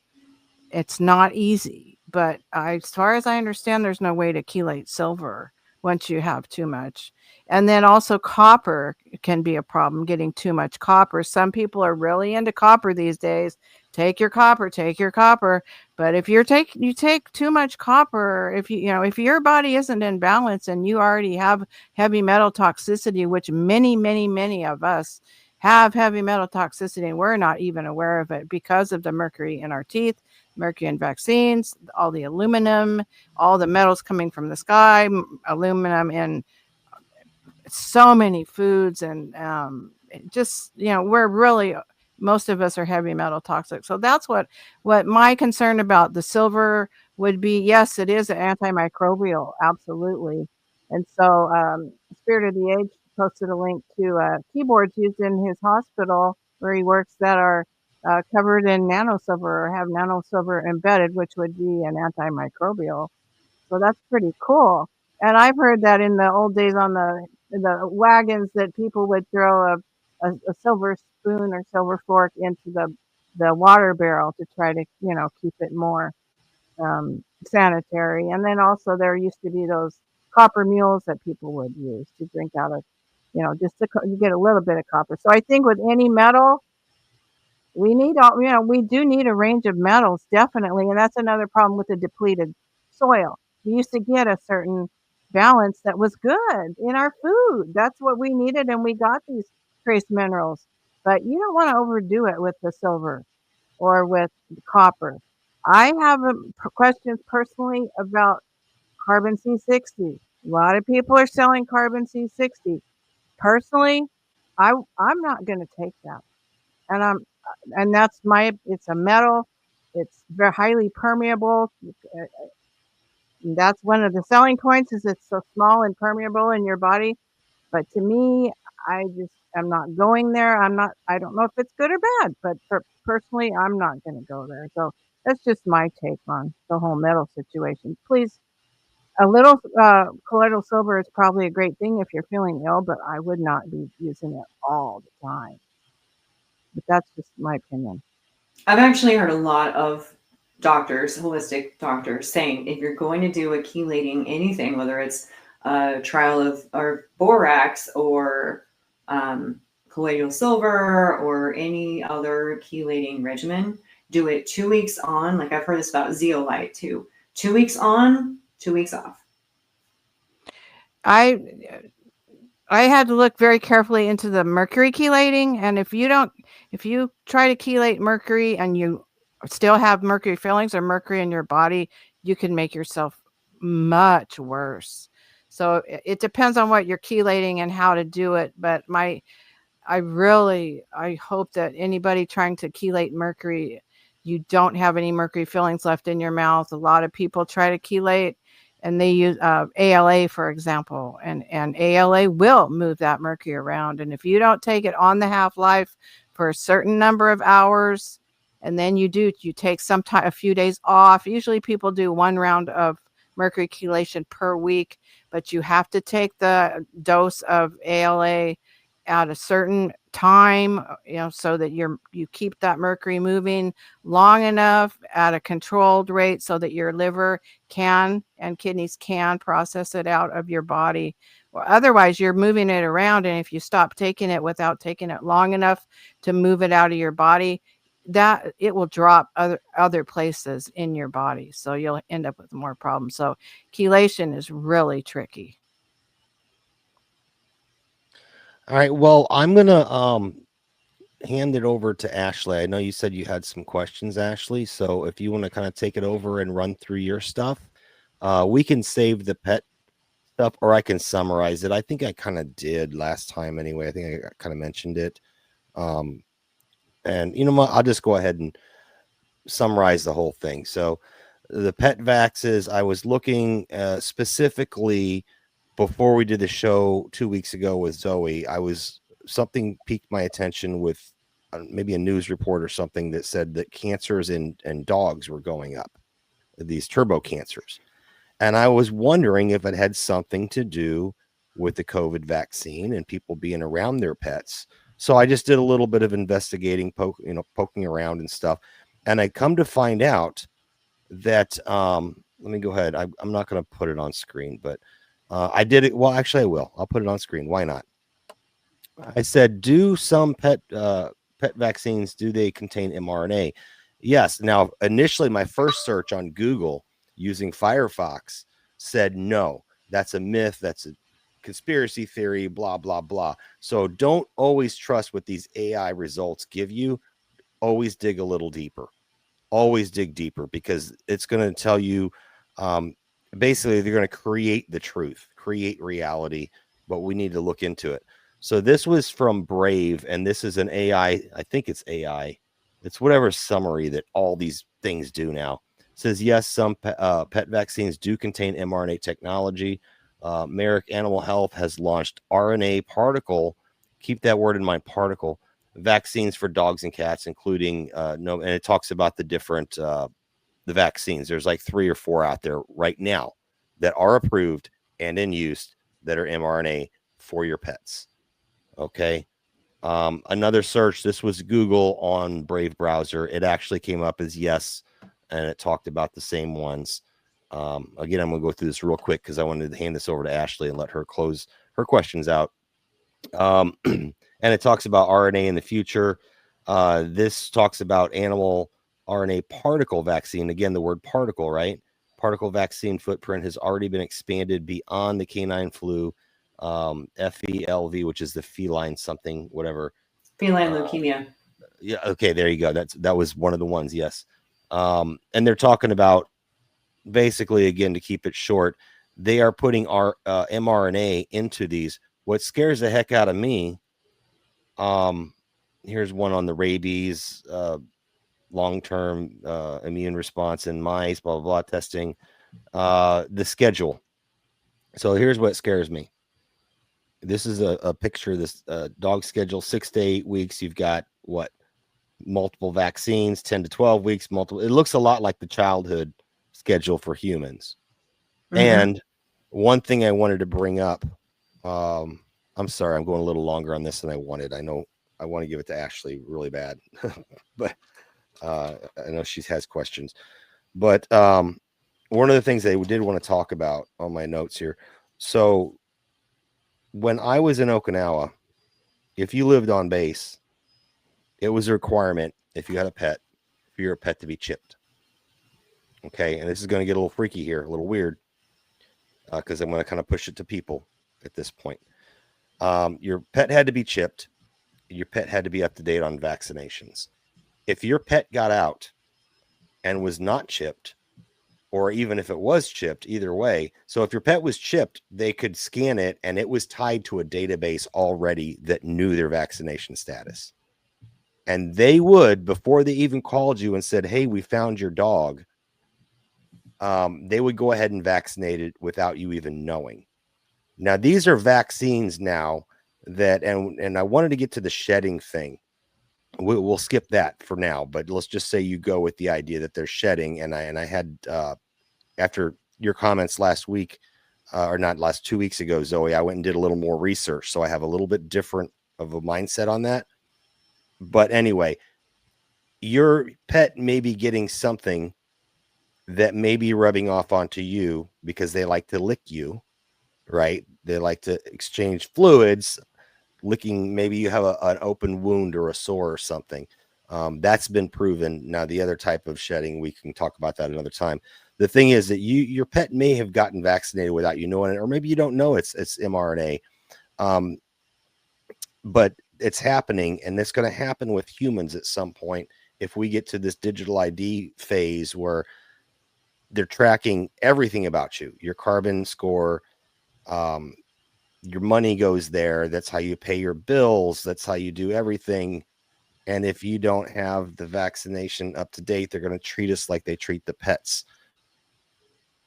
It's not easy, but as far as I understand, there's no way to chelate silver once you have too much. And then also copper can be a problem, getting too much copper. Some people are really into copper these days. Take your copper. But if you take too much copper, if your body isn't in balance and you already have heavy metal toxicity, which many of us have heavy metal toxicity, and we're not even aware of it because of the mercury in our teeth, mercury in vaccines, all the aluminum, all the metals coming from the sky, aluminum in so many foods, and just, we're really, most of us are heavy metal toxic. So that's what my concern about the silver would be. Yes, it is antimicrobial, absolutely. And so Spirit of the Age posted a link to keyboards used in his hospital where he works that are covered in nanosilver or have nanosilver embedded, which would be an antimicrobial. So that's pretty cool. And I've heard that in the old days on the wagons that people would throw a silver spoon or silver fork into the water barrel to try to, keep it more sanitary. And then also there used to be those copper mules that people would use to drink out of, just to you get a little bit of copper. So I think with any metal, we need all, we do need a range of metals, definitely. And that's another problem with the depleted soil. We used to get a certain balance that was good in our food. That's what we needed. And we got these trace minerals, but you don't want to overdo it with the silver or with the copper. I have questions personally about carbon C60. A lot of people are selling carbon C60. Personally, I'm not going to take that. And that's it's a metal. It's very highly permeable. That's one of the selling points, is it's so small and permeable in your body. But to me, I'm not going there. I don't know if it's good or bad, but personally, I'm not going to go there. So that's just my take on the whole metal situation. Please, a little colloidal silver is probably a great thing if you're feeling ill, but I would not be using it all the time. But that's just my opinion. I've actually heard a lot of doctors, holistic doctors, saying if you're going to do a chelating anything, whether it's a trial of or borax or colloidal silver or any other chelating regimen, do it 2 weeks on. Like I've heard this about zeolite too. 2 weeks on, 2 weeks off. I had to look very carefully into the mercury chelating, and if you try to chelate mercury and you still have mercury fillings or mercury in your body, you can make yourself much worse. So it depends on what you're chelating and how to do it. But I hope that anybody trying to chelate mercury, you don't have any mercury fillings left in your mouth. A lot of people try to chelate and they use ALA, for example, and ALA will move that mercury around. And if you don't take it on the half-life for a certain number of hours, and then you take a few days off. Usually people do 1 round of mercury chelation per week, but you have to take the dose of ALA at a certain time, so that you keep that mercury moving long enough at a controlled rate so that your liver and kidneys can process it out of your body. Well, otherwise you're moving it around, and if you stop taking it without taking it long enough to move it out of your body, that it will drop other places in your body, so you'll end up with more problems. So chelation is really tricky. All right. Well, I'm gonna hand it over to Ashley. I know you said you had some questions, Ashley. So if you want to kind of take it over and run through your stuff, we can save the pet stuff, or I can summarize it. I think I kind of did last time anyway. I think I kind of mentioned it. And you know what? I'll just go ahead and summarize the whole thing. So the pet vaxes, I was looking specifically before we did the show 2 weeks ago with Zoe. Something piqued my attention with maybe a news report or something that said that cancers in dogs were going up, these turbo cancers. And I was wondering if it had something to do with the COVID vaccine and people being around their pets. So I just did a little bit of investigating, poking around and stuff. And I come to find out that, let me go ahead. I'm not going to put it on screen, but I did it. Well, actually I will. I'll put it on screen. Why not? I said, do some pet vaccines, do they contain mRNA? Yes. Now, initially my first search on Google using Firefox said, no, that's a myth. That's a conspiracy theory, blah, blah, blah. So don't always trust what these AI results give you. Always dig a little deeper. always dig deeper, because it's going to tell you, basically, they're going to create the truth, create reality, but we need to look into it. So this was from Brave, and this is an AI. I think it's AI. It's whatever summary that all these things do now. It says, yes, some pet vaccines do contain mRNA technology. Merrick Animal Health has launched RNA particle. Keep that word in mind, particle vaccines for dogs and cats, including and it talks about the different the vaccines. There's like 3 or 4 out there right now that are approved and in use that are mRNA for your pets. Okay. Another search, this was Google on Brave browser. It actually came up as yes, and it talked about the same ones. Again, I'm going to go through this real quick because I wanted to hand this over to Ashley and let her close her questions out. And it talks about RNA in the future. This talks about animal RNA particle vaccine. Again, the word particle, right? Particle vaccine footprint has already been expanded beyond the canine flu, FELV, which is the feline something, whatever. Feline leukemia. Yeah. Okay. There you go. That was one of the ones. Yes. And they're talking about, basically, again, to keep it short, they are putting our mRNA into these. What scares the heck out of me, here's one on the rabies, long-term immune response in mice, blah, blah, blah, testing, the schedule. So here's what scares me. This is a picture of this dog schedule, 6 to 8 weeks. You've got what? Multiple vaccines, 10 to 12 weeks, multiple. It looks a lot like the childhood schedule for humans. Mm-hmm. And one thing I wanted to bring up, I'm sorry, I'm going a little longer on this than I wanted. I know I want to give it to Ashley really bad, but I know she has questions. But one of the things they did want to talk about on my notes here. So when I was in Okinawa, if you lived on base, it was a requirement, if you had a pet, for your pet to be chipped. Okay, and this is going to get a little freaky here, a little weird, because I'm going to kind of push it to people at this point. Your pet had to be chipped. Your pet had to be up to date on vaccinations. If your pet got out and was not chipped, or even if it was chipped, either way. So if your pet was chipped, they could scan it, and it was tied to a database already that knew their vaccination status. And they would, before they even called you and said, hey, we found your dog, they would go ahead and vaccinate it without you even knowing. Now, these are vaccines now that, and I wanted to get to the shedding thing. We'll skip that for now, but let's just say you go with the idea that they're shedding. And I had, after your comments last week, or not, last 2 weeks ago, Zoe, I went and did a little more research. So I have a little bit different of a mindset on that. But anyway, your pet may be getting something that may be rubbing off onto you because they like to lick you, right? They like to exchange fluids, licking. Maybe you have an open wound or a sore or something. That's been proven. Now, the other type of shedding, we can talk about that another time. The thing is that your pet may have gotten vaccinated without you knowing it, or maybe you don't know it's mRNA. But it's happening, and it's going to happen with humans at some point if we get to this digital ID phase where they're tracking everything about you, your carbon score, your money goes there. That's how you pay your bills. That's how you do everything. And if you don't have the vaccination up to date, they're going to treat us like they treat the pets.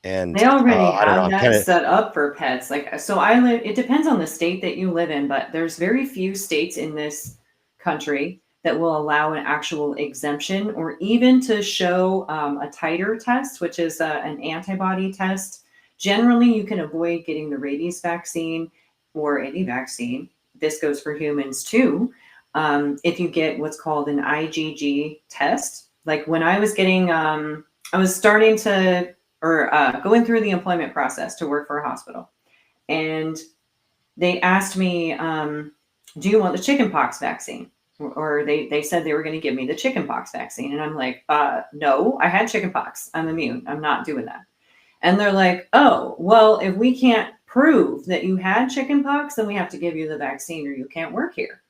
And they already have that set up for pets. Like, so it depends on the state that you live in, but there's very few states in this country that will allow an actual exemption, or even to show a titer test, which is an antibody test. Generally, you can avoid getting the rabies vaccine or any vaccine. This goes for humans too. If you get what's called an IgG test, like when I was getting, I was starting to, or going through the employment process to work for a hospital. And they asked me, do you want the chickenpox vaccine? Or they said they were going to give me the chickenpox vaccine. And I'm like, no, I had chickenpox. I'm immune. I'm not doing that. And they're like, oh, well, if we can't prove that you had chickenpox, then we have to give you the vaccine or you can't work here.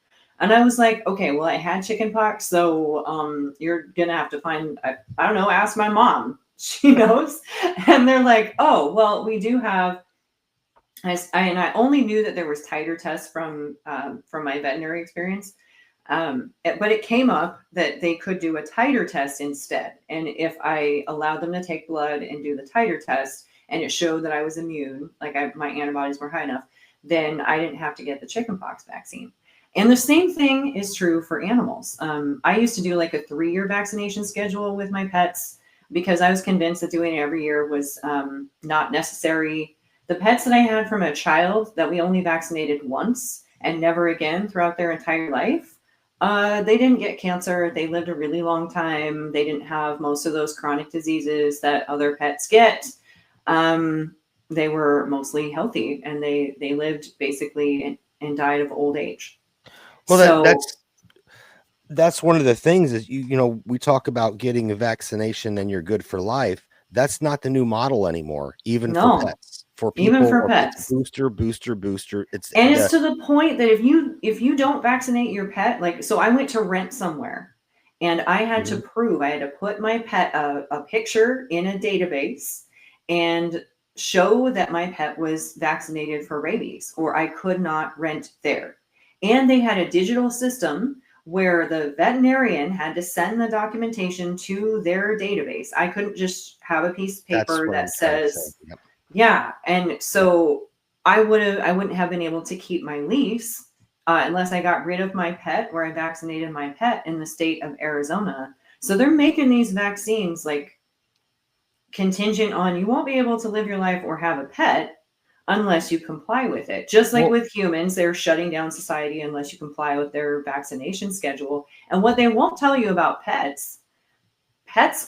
And I was like, okay, well, I had chickenpox, so you're gonna have to find, I don't know, ask my mom. She knows. And they're like, oh, well, we do have. And I only knew that there was titer tests from my veterinary experience, but it came up that they could do a titer test instead. And if I allowed them to take blood and do the titer test, and it showed that I was immune, like my antibodies were high enough, then I didn't have to get the chickenpox vaccine. And the same thing is true for animals. I used to do like a 3-year vaccination schedule with my pets because I was convinced that doing it every year was not necessary. The pets that I had from a child that we only vaccinated once and never again throughout their entire life, they didn't get cancer. They lived a really long time. They didn't have most of those chronic diseases that other pets get. They were mostly healthy, and they lived basically and died of old age. Well, So, that's one of the things is you know, we talk about getting a vaccination and you're good for life. That's not the new model anymore, even no, for pets. For people, even for or pets. booster. And it's to the point that if you don't vaccinate your pet, like, so I went to rent somewhere and I had to prove, I had to put my pet a picture in a database and show that my pet was vaccinated for rabies, or I could not rent there. And they had a digital system where the veterinarian had to send the documentation to their database. I couldn't just have a piece of paper that says, yep. yeah. And so I wouldn't have been able to keep my lease unless I got rid of my pet, where I vaccinated my pet in the state of Arizona. So they're making these vaccines like contingent on you won't be able to live your life or have a pet unless you comply with it. Just like with humans, they're shutting down society unless you comply with their vaccination schedule. And what they won't tell you about pets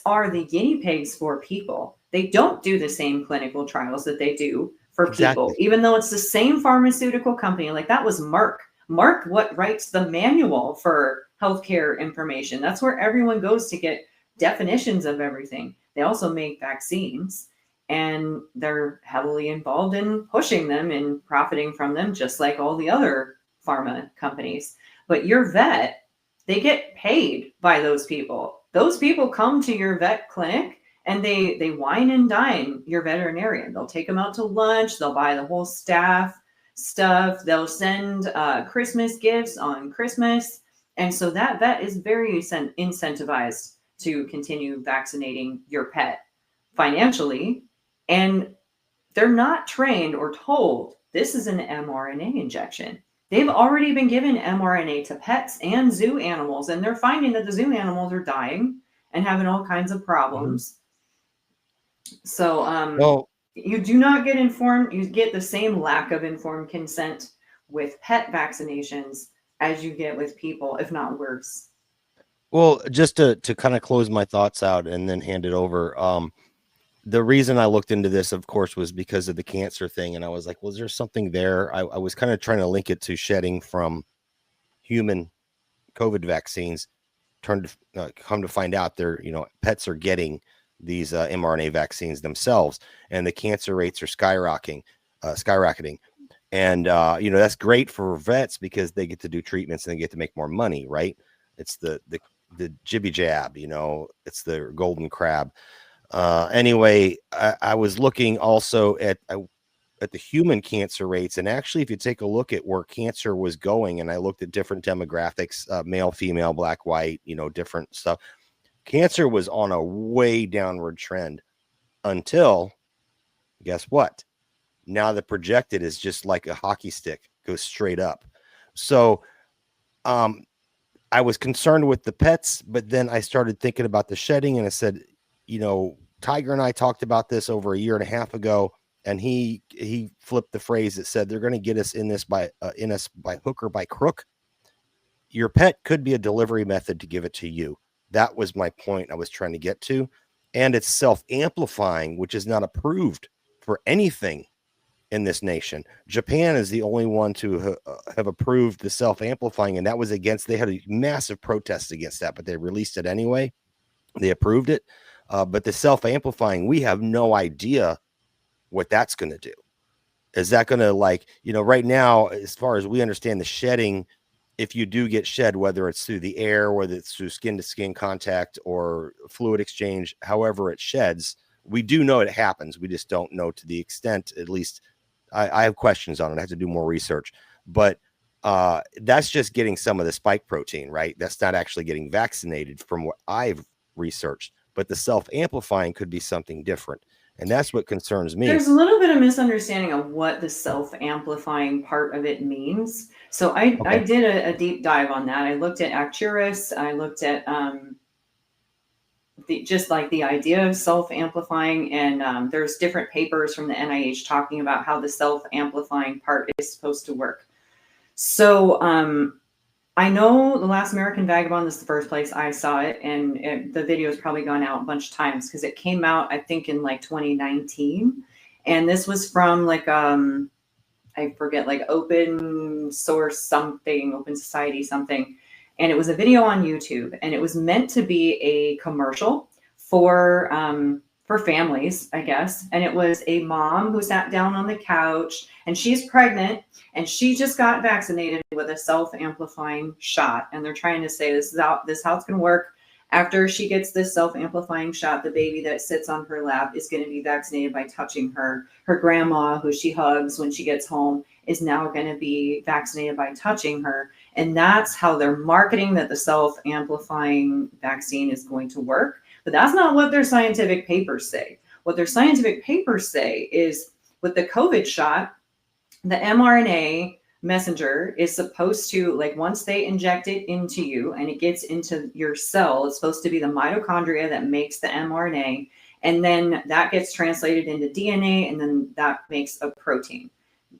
are the guinea pigs for people. They don't do the same clinical trials that they do for people, even though it's the same pharmaceutical company. Like that was Merck. Merck, what writes the manual for healthcare information. That's where everyone goes to get definitions of everything. They also make vaccines, and they're heavily involved in pushing them and profiting from them, just like all the other pharma companies. But your vet, they get paid by those people. Those people come to your vet clinic and they wine and dine your veterinarian. They'll take them out to lunch. They'll buy the whole staff stuff. They'll send Christmas gifts on Christmas. And so that vet is very incentivized to continue vaccinating your pet financially. And they're not trained or told this is an mRNA injection. They've already been given mRNA to pets and zoo animals, and they're finding that the zoo animals are dying and having all kinds of problems. So you do not get informed. You get the same lack of informed consent with pet vaccinations as you get with people, if not worse. Well, just to kind of close my thoughts out and then hand it over. The reason I looked into this, of course, was because of the cancer thing. And I was like, well, is there something there? I was kind of trying to link it to shedding from human COVID vaccines. Come to find out pets are getting these mRNA vaccines themselves, and the cancer rates are skyrocketing. And, that's great for vets because they get to do treatments and they get to make more money, right? It's the jibby jab, it's the golden crab. Anyway, I was looking also at the human cancer rates, and actually, if you take a look at where cancer was going, and I looked at different demographics, male, female, black, white, different stuff, cancer was on a way downward trend until, guess what? Now the projected is just like a hockey stick, goes straight up. So, I was concerned with the pets, but then I started thinking about the shedding, and I said, Tiger and I talked about this over a year and a half ago, and he flipped the phrase that said they're going to get us in us by hook or by crook. Your pet could be a delivery method to give it to you. That was my point I was trying to get to. And it's self-amplifying, which is not approved for anything in this nation. Japan is the only one to have approved the self-amplifying, and that was they had a massive protest against that, but they released it anyway. They approved it. But the self-amplifying, we have no idea what that's going to do. Is that going to right now, as far as we understand, the shedding if you do get shed, whether it's through the air, whether it's through skin to skin contact or fluid exchange, however it sheds, we do know it happens. We just don't know to the extent, at least I have questions on it. I have to do more research, but that's just getting some of the spike protein, right? That's not actually getting vaccinated from what I've researched, but the self-amplifying could be something different. And that's what concerns me. There's a little bit of misunderstanding of what the self-amplifying part of it means. So I did a deep dive on that. I looked at Arcturus. I looked at just like the idea of self-amplifying. And there's different papers from the NIH talking about how the self-amplifying part is supposed to work. So I know The Last American Vagabond is the first place I saw it, and the video has probably gone out a bunch of times because it came out, I think, in like 2019. And this was from like, I forget, like open source something, open society something. And it was a video on YouTube, and it was meant to be a commercial for families, I guess. And it was a mom who sat down on the couch, and she's pregnant, and she just got vaccinated with a self-amplifying shot. And they're trying to say this is how it's going to work. After she gets this self-amplifying shot, the baby that sits on her lap is going to be vaccinated by touching her. Her grandma, who she hugs when she gets home, is now going to be vaccinated by touching her. And that's how they're marketing that the self-amplifying vaccine is going to work. But that's not what their scientific papers say. What their scientific papers say is with the COVID shot, the mRNA messenger is supposed to, like, once they inject it into you and it gets into your cell, it's supposed to be the mitochondria that makes the mRNA. And then that gets translated into DNA, and then that makes a protein.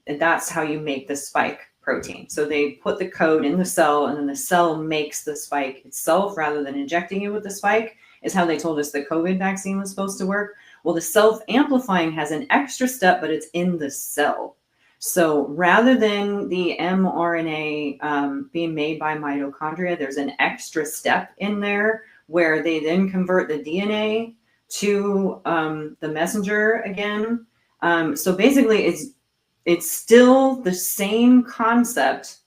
And that's how you make the spike protein. So they put the code in the cell, and then the cell makes the spike itself rather than injecting you with the spike, is how they told us the COVID vaccine was supposed to work. Well, the self-amplifying has an extra step, but it's in the cell. So rather than the mRNA being made by mitochondria, there's an extra step in there where they then convert the DNA to the messenger again. So basically, it's still the same concept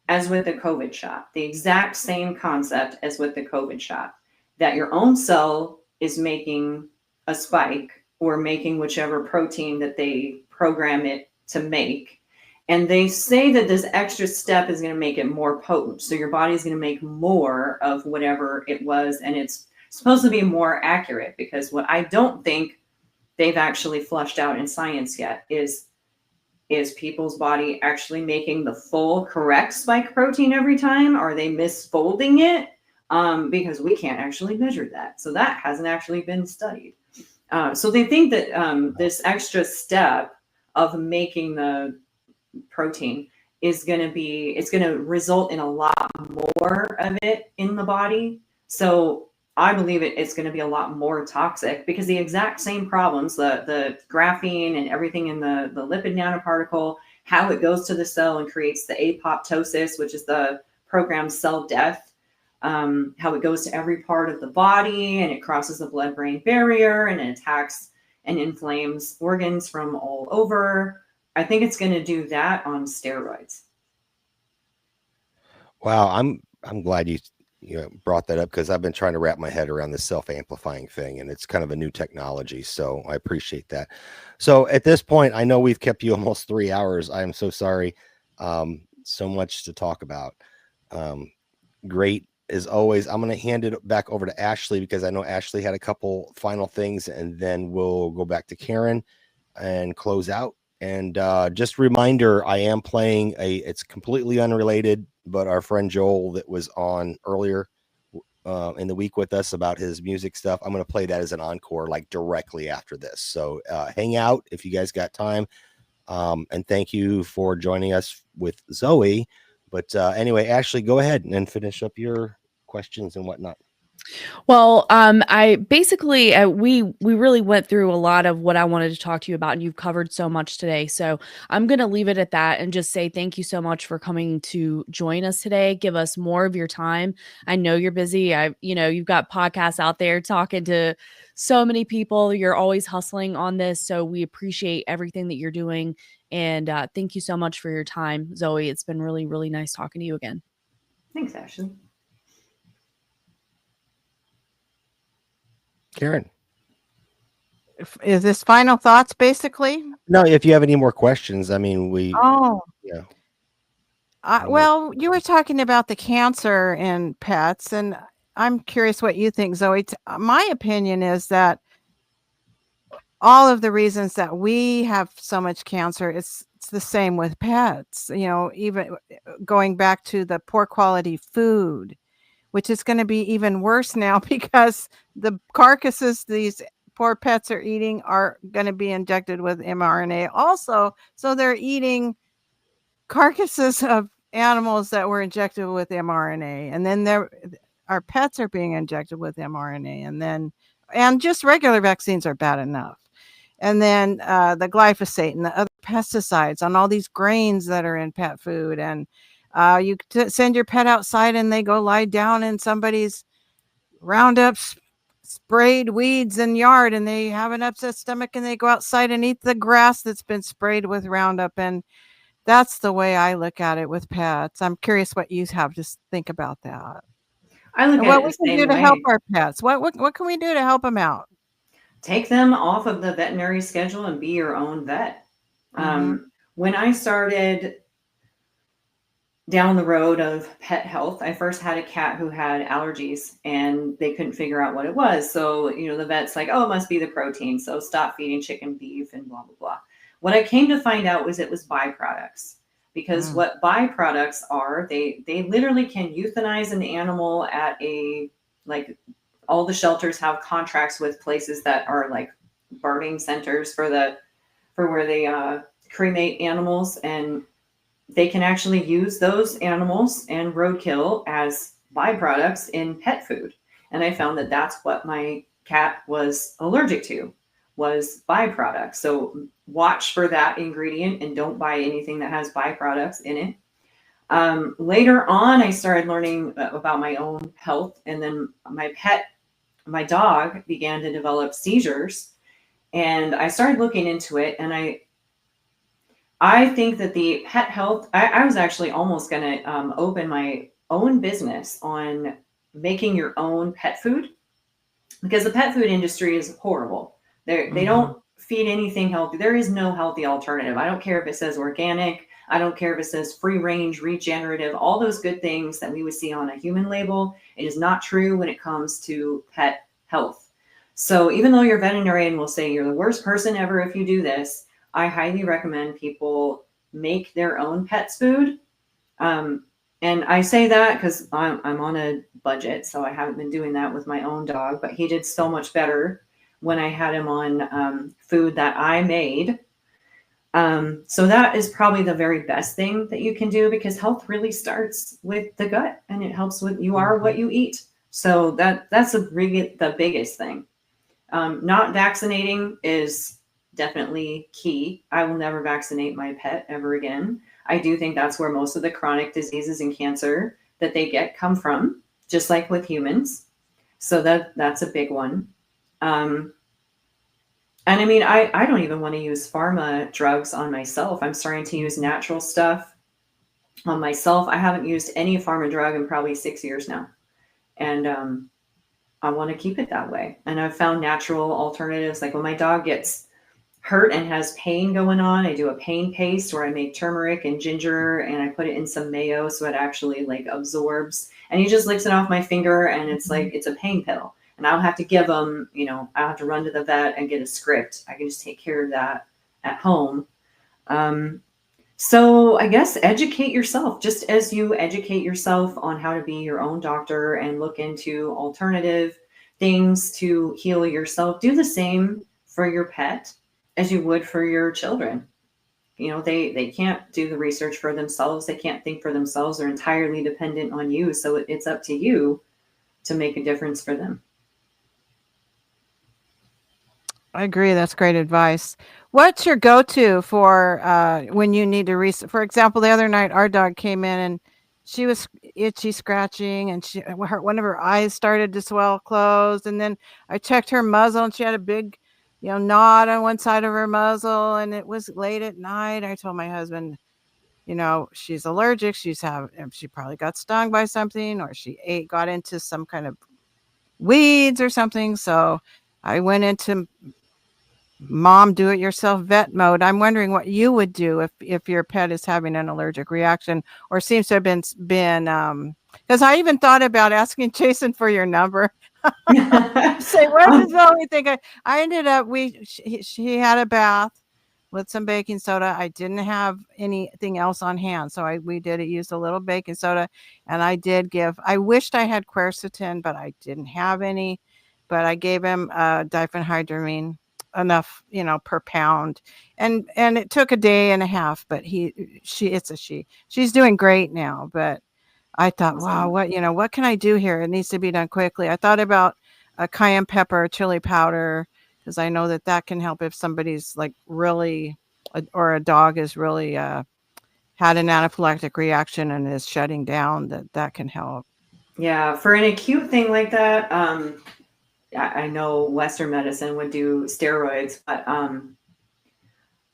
as with the COVID shot, the exact same concept as with the COVID shot, that your own cell is making a spike or making whichever protein that they program it to make. And they say that this extra step is going to make it more potent. So your body is going to make more of whatever it was. And it's supposed to be more accurate, because what I don't think they've actually flushed out in science yet is people's body actually making the full correct spike protein every time? Are they misfolding it? Because we can't actually measure that. So that hasn't actually been studied. So they think that this extra step of making the protein is going to result in a lot more of it in the body. So I believe it's going to be a lot more toxic, because the exact same problems, the graphene and everything in the lipid nanoparticle, how it goes to the cell and creates the apoptosis, which is the programmed cell death, how it goes to every part of the body and it crosses the blood-brain barrier and it attacks and inflames organs from all over. I think it's going to do that on steroids. Wow, I'm glad you brought that up, because I've been trying to wrap my head around this self-amplifying thing, and it's kind of a new technology. So I appreciate that. So at this point, I know we've kept you almost 3 hours. I am so sorry. So much to talk about. Great as always. I'm going to hand it back over to Ashley, because I know Ashley had a couple final things, and then we'll go back to Karen and close out. And just a reminder, I am playing it's completely unrelated, but our friend Joel that was on earlier in the week with us about his music stuff, I'm going to play that as an encore, like directly after this. So hang out if you guys got time. And thank you for joining us with Zoe. But anyway, Ashley, go ahead and finish up your questions and whatnot. Well, I basically, we really went through a lot of what I wanted to talk to you about, and you've covered so much today. So I'm going to leave it at that and just say thank you so much for coming to join us today. Give us more of your time. I know you're busy. You've got podcasts out there talking to so many people. You're always hustling on this. So we appreciate everything that you're doing. And thank you so much for your time, Zoe. It's been really, really nice talking to you again. Thanks, Ashley. Karen. Is this final thoughts basically? No, if you have any more questions, I mean, Oh, yeah. well, you were talking about the cancer in pets, and I'm curious what you think, Zoe. My opinion is that all of the reasons that we have so much cancer, it's the same with pets. Even going back to the poor quality food, which is going to be even worse now because the carcasses these poor pets are eating are going to be injected with mRNA also. So they're eating carcasses of animals that were injected with mRNA, and then our pets are being injected with mRNA, and just regular vaccines are bad enough. And then the glyphosate and the other pesticides on all these grains that are in pet food. And you send your pet outside and they go lie down in somebody's Roundup sprayed weeds and yard, and they have an upset stomach and they go outside and eat the grass that's been sprayed with Roundup. And that's the way I look at it with pets. I'm curious what you have to think about that. I look And at what it we the can same do to way. help our pets. What can we do to help them out? Take them off of the veterinary schedule and be your own vet. When I started down the road of pet health, I first had a cat who had allergies and they couldn't figure out what it was. So, the vet's like, oh, it must be the protein. So stop feeding chicken, beef, and blah, blah, blah. What I came to find out was it was byproducts. Because what byproducts are, they literally can euthanize an animal at all the shelters have contracts with places that are like burning centers for where they cremate animals, and they can actually use those animals and roadkill as byproducts in pet food. And I found that that's what my cat was allergic to, was byproducts. So watch for that ingredient and don't buy anything that has byproducts in it. Later on, I started learning about my own health, and then my dog began to develop seizures, and I started looking into it. And I think that the pet health, I was actually almost going to open my own business on making your own pet food, because the pet food industry is horrible. They don't feed anything healthy. There is no healthy alternative. I don't care if it says organic. I don't care if it says free range, regenerative, all those good things that we would see on a human label. It is not true when it comes to pet health. So even though your veterinarian will say you're the worst person ever if you do this, I highly recommend people make their own pet's food. And I say that because I'm on a budget, so I haven't been doing that with my own dog, but he did so much better when I had him on food that I made. So that is probably the very best thing that you can do, because health really starts with the gut, and it helps with you are what you eat. So that's the biggest thing. Not vaccinating is definitely key. I will never vaccinate my pet ever again. I do think that's where most of the chronic diseases and cancer that they get come from, just like with humans. So that's a big one. And I mean, I don't even want to use pharma drugs on myself. I'm starting to use natural stuff on myself. I haven't used any pharma drug in probably 6 years now. And I want to keep it that way. And I've found natural alternatives. Like when my dog gets hurt and has pain going on, I do a pain paste where I make turmeric and ginger and I put it in some mayo so it actually like absorbs. And he just licks it off my finger, and it's like it's a pain pill. And I don't have to give them, I have to run to the vet and get a script. I can just take care of that at home. So I guess educate yourself, just as you educate yourself on how to be your own doctor and look into alternative things to heal yourself. Do the same for your pet as you would for your children. They can't do the research for themselves. They can't think for themselves. They're entirely dependent on you. So it's up to you to make a difference for them. I agree. That's great advice. What's your go-to for when you need to research? For example, the other night, our dog came in and she was itchy, scratching, and one of her eyes started to swell closed. And then I checked her muzzle, and she had a big, knot on one side of her muzzle. And it was late at night. I told my husband, she's allergic. She probably got stung by something, or got into some kind of weeds or something. So I went into mom do-it-yourself vet mode. I'm wondering what you would do if your pet is having an allergic reaction or seems to have been because I even thought about asking Jason for your number. Say, what does Zoe think? I ended up, she had a bath with some baking soda. I didn't have anything else on hand, so used a little baking soda, and I wished I had quercetin, but I didn't have any. But I gave him diphenhydramine, enough, per pound, and it took a day and a half. But she's doing great now. But I thought, wow, what can I do here? It needs to be done quickly. I thought about a cayenne pepper, chili powder, because I know that can help if somebody's like really, or a dog is really had an anaphylactic reaction and is shutting down. That can help. Yeah, for an acute thing like that, I know Western medicine would do steroids, but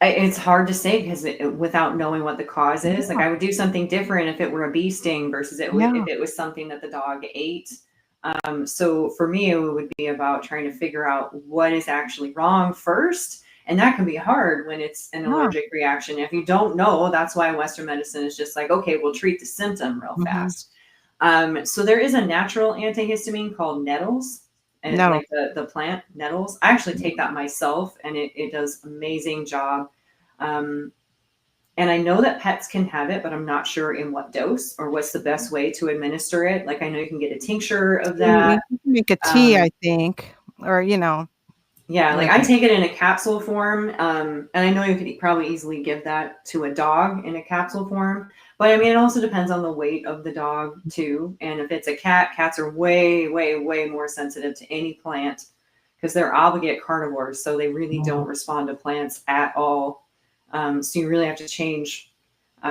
it's hard to say because without knowing what the cause is. Like I would do something different if it were a bee sting versus if it was something that the dog ate. So for me, it would be about trying to figure out what is actually wrong first. And that can be hard when it's an allergic reaction. If you don't know, that's why Western medicine is just like, okay, we'll treat the symptom real fast. So there is a natural antihistamine called nettles. And like the plant nettles. I actually take that myself, and it does amazing job. And I know that pets can have it, but I'm not sure in what dose or what's the best way to administer it. Like I know you can get a tincture of that. You can make a tea, I think, or Yeah, like I take it in a capsule form, and I know you could probably easily give that to a dog in a capsule form. But I mean, it also depends on the weight of the dog too. And if it's a cat, cats are way, way, way more sensitive to any plant because they're obligate carnivores. So they really don't respond to plants at all. So you really have to change,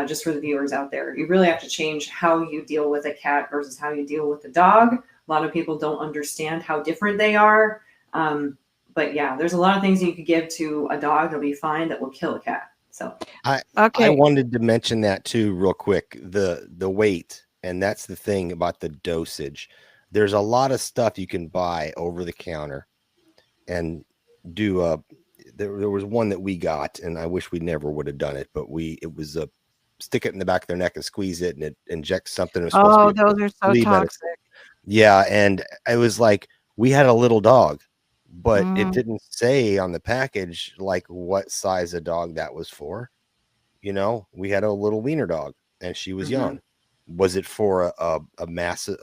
just for the viewers out there, you really have to change how you deal with a cat versus how you deal with a dog. A lot of people don't understand how different they are. But yeah, there's a lot of things you could give to a dog that'll be fine that will kill a cat. So I wanted to mention that too, real quick, the weight. And that's the thing about the dosage. There's a lot of stuff you can buy over the counter and do there was one that we got, and I wish we never would have done it, but it was a stick it in the back of their neck and squeeze it, and it injects something. Those are so toxic. Medicine. Yeah. And it was like, we had a little dog, but it didn't say on the package like what size of dog that was for. We had a little wiener dog, and she was young. Was it for a massive,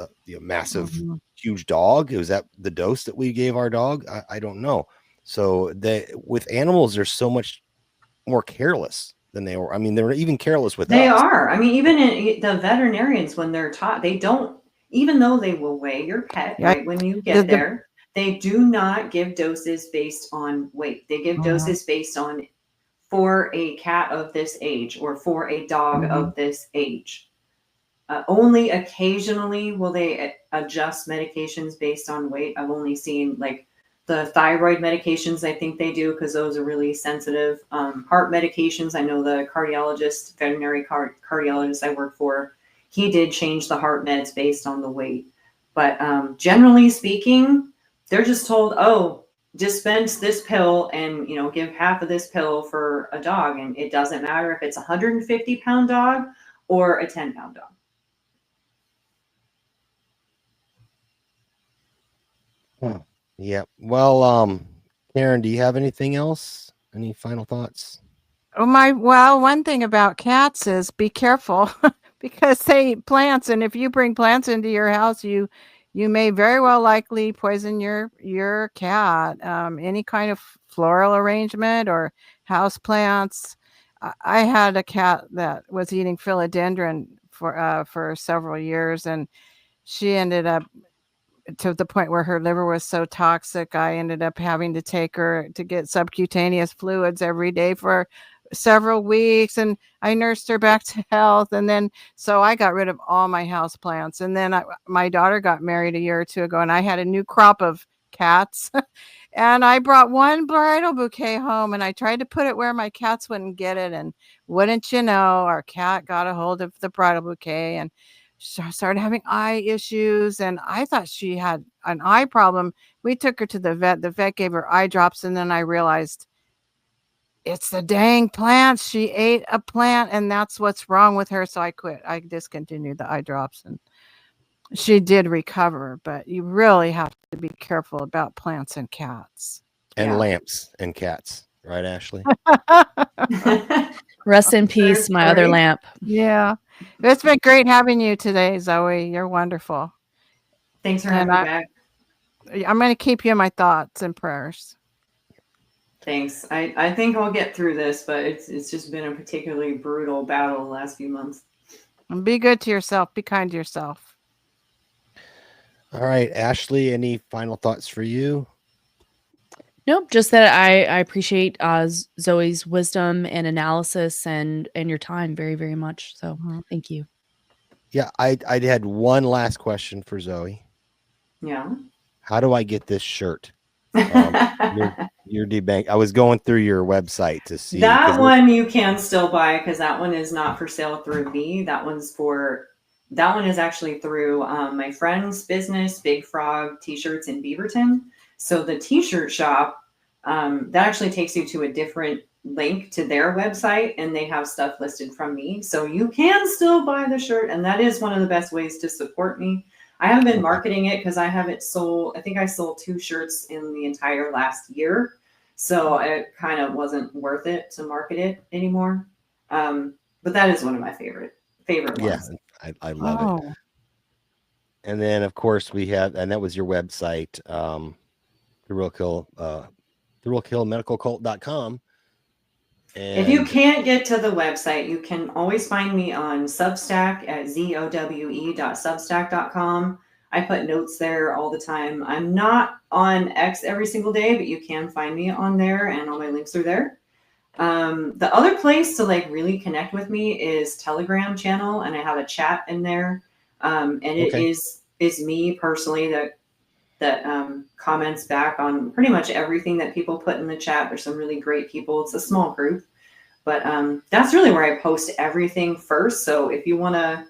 huge dog? Was that the dose that we gave our dog? I don't know. So with animals, they're so much more careless than they were. I mean, they're even careless with us. They are. I mean, even the veterinarians, when they're taught, they don't, even though they will weigh your pet right when you get there. They do not give doses based on weight. They give doses based on for a cat of this age or for a dog of this age. Only occasionally will they adjust medications based on weight. I've only seen like the thyroid medications. I think they do because those are really sensitive. Heart medications. I know the cardiologist, veterinary cardiologist I work for, he did change the heart meds based on the weight. But generally speaking, they're just told, oh, dispense this pill and, give half of this pill for a dog. And it doesn't matter if it's a 150-pound dog or a 10-pound dog. Yeah. Well, Karen, do you have anything else? Any final thoughts? One thing about cats is be careful because they eat plants. And if you bring plants into your house, you may very well likely poison your cat. Any kind of floral arrangement or house plants. I had a cat that was eating philodendron for several years, and she ended up to the point where her liver was so toxic. I ended up having to take her to get subcutaneous fluids every day for several weeks, and I nursed her back to health. And then, so I got rid of all my house plants. And then my daughter got married a year or two ago, and I had a new crop of cats And I brought one bridal bouquet home and I tried to put it where my cats wouldn't get it. And wouldn't you know, our cat got a hold of the bridal bouquet and started having eye issues. And I thought she had an eye problem. We took her to the vet. The vet gave her eye drops. And then I realized it's the dang plants. She ate a plant and that's what's wrong with her. So I quit. I discontinued the eye drops and she did recover, but you really have to be careful about plants and cats. And Yeah. lamps and cats, right, Ashley? Rest in peace, my other Sorry. lamp. Yeah. It's been great having you today, Zoe. You're wonderful. Thanks for And having me back. I'm going to keep you in my thoughts and prayers. Thanks. I think I'll get through this, but it's just been a particularly brutal battle the last few months. And be good to yourself. Be kind to yourself. All right, Ashley, any final thoughts for you? Nope, just that I appreciate Zoe's wisdom and analysis and your time very, very much. So thank you. Yeah, I had one last question for Zoe. Yeah. How do I get this shirt? Your debank. I was going through your website to see That one you can still buy because that one is not for sale through me. That one is actually through my friend's business, Big Frog T-shirts in Beaverton. So the T-shirt shop, that actually takes you to a different link to their website and they have stuff listed from me. So you can still buy the shirt and that is one of the best ways to support me. I haven't been marketing it because I haven't sold, I think I sold 2 shirts in the entire last year. So it kind of wasn't worth it to market it anymore. But that is one of my favorite ones. Yeah, I love it. And then of course we have, and that was your website, therealkillmedicalcult.com. And if you can't get to the website, you can always find me on Substack at zowe.substack.com. I put notes there all the time. I'm not on X every single day, but you can find me on there and all my links are there. The other place to like really connect with me is Telegram channel, and I have a chat in there. And it is me personally that comments back on pretty much everything that people put in the chat. There's some really great people. It's a small group, but that's really where I post everything first. So if you want to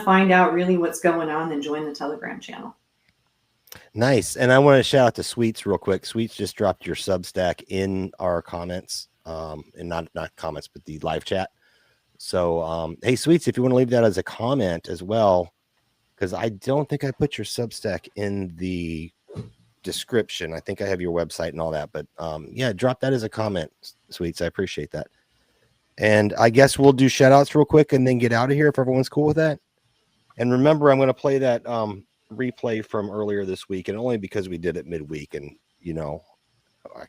find out really what's going on, then join the Telegram channel. Nice. And I want to shout out to Sweets real quick. Sweets just dropped your Substack in our comments, and not comments, but the live chat. So, hey, Sweets, if you want to leave that as a comment as well, because I don't think I put your Substack in the description. I think I have your website and all that, but yeah, drop that as a comment, Sweets. I appreciate that. And I guess we'll do shout outs real quick and then get out of here if everyone's cool with that. And remember, I'm going to play that replay from earlier this week, and only because we did it midweek, and you know, I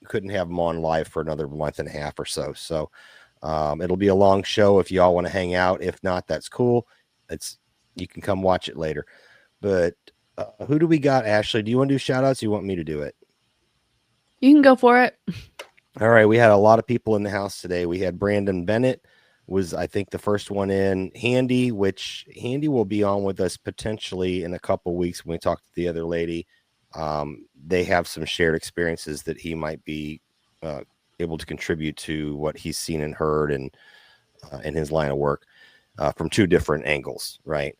couldn't have them on live for another month and a half or so. So it'll be a long show if y'all want to hang out. If not, that's cool. You can come watch it later. But who do we got, Ashley? Do you want to do shout outs? Or you want me to do it? You can go for it. All right. We had a lot of people in the house today. We had Brandon Bennett was, I think, the first one in. Handy, which Handy will be on with us potentially in a couple weeks when we talk to the other lady. They have some shared experiences that he might be able to contribute to what he's seen and heard and in his line of work from 2 different angles, right?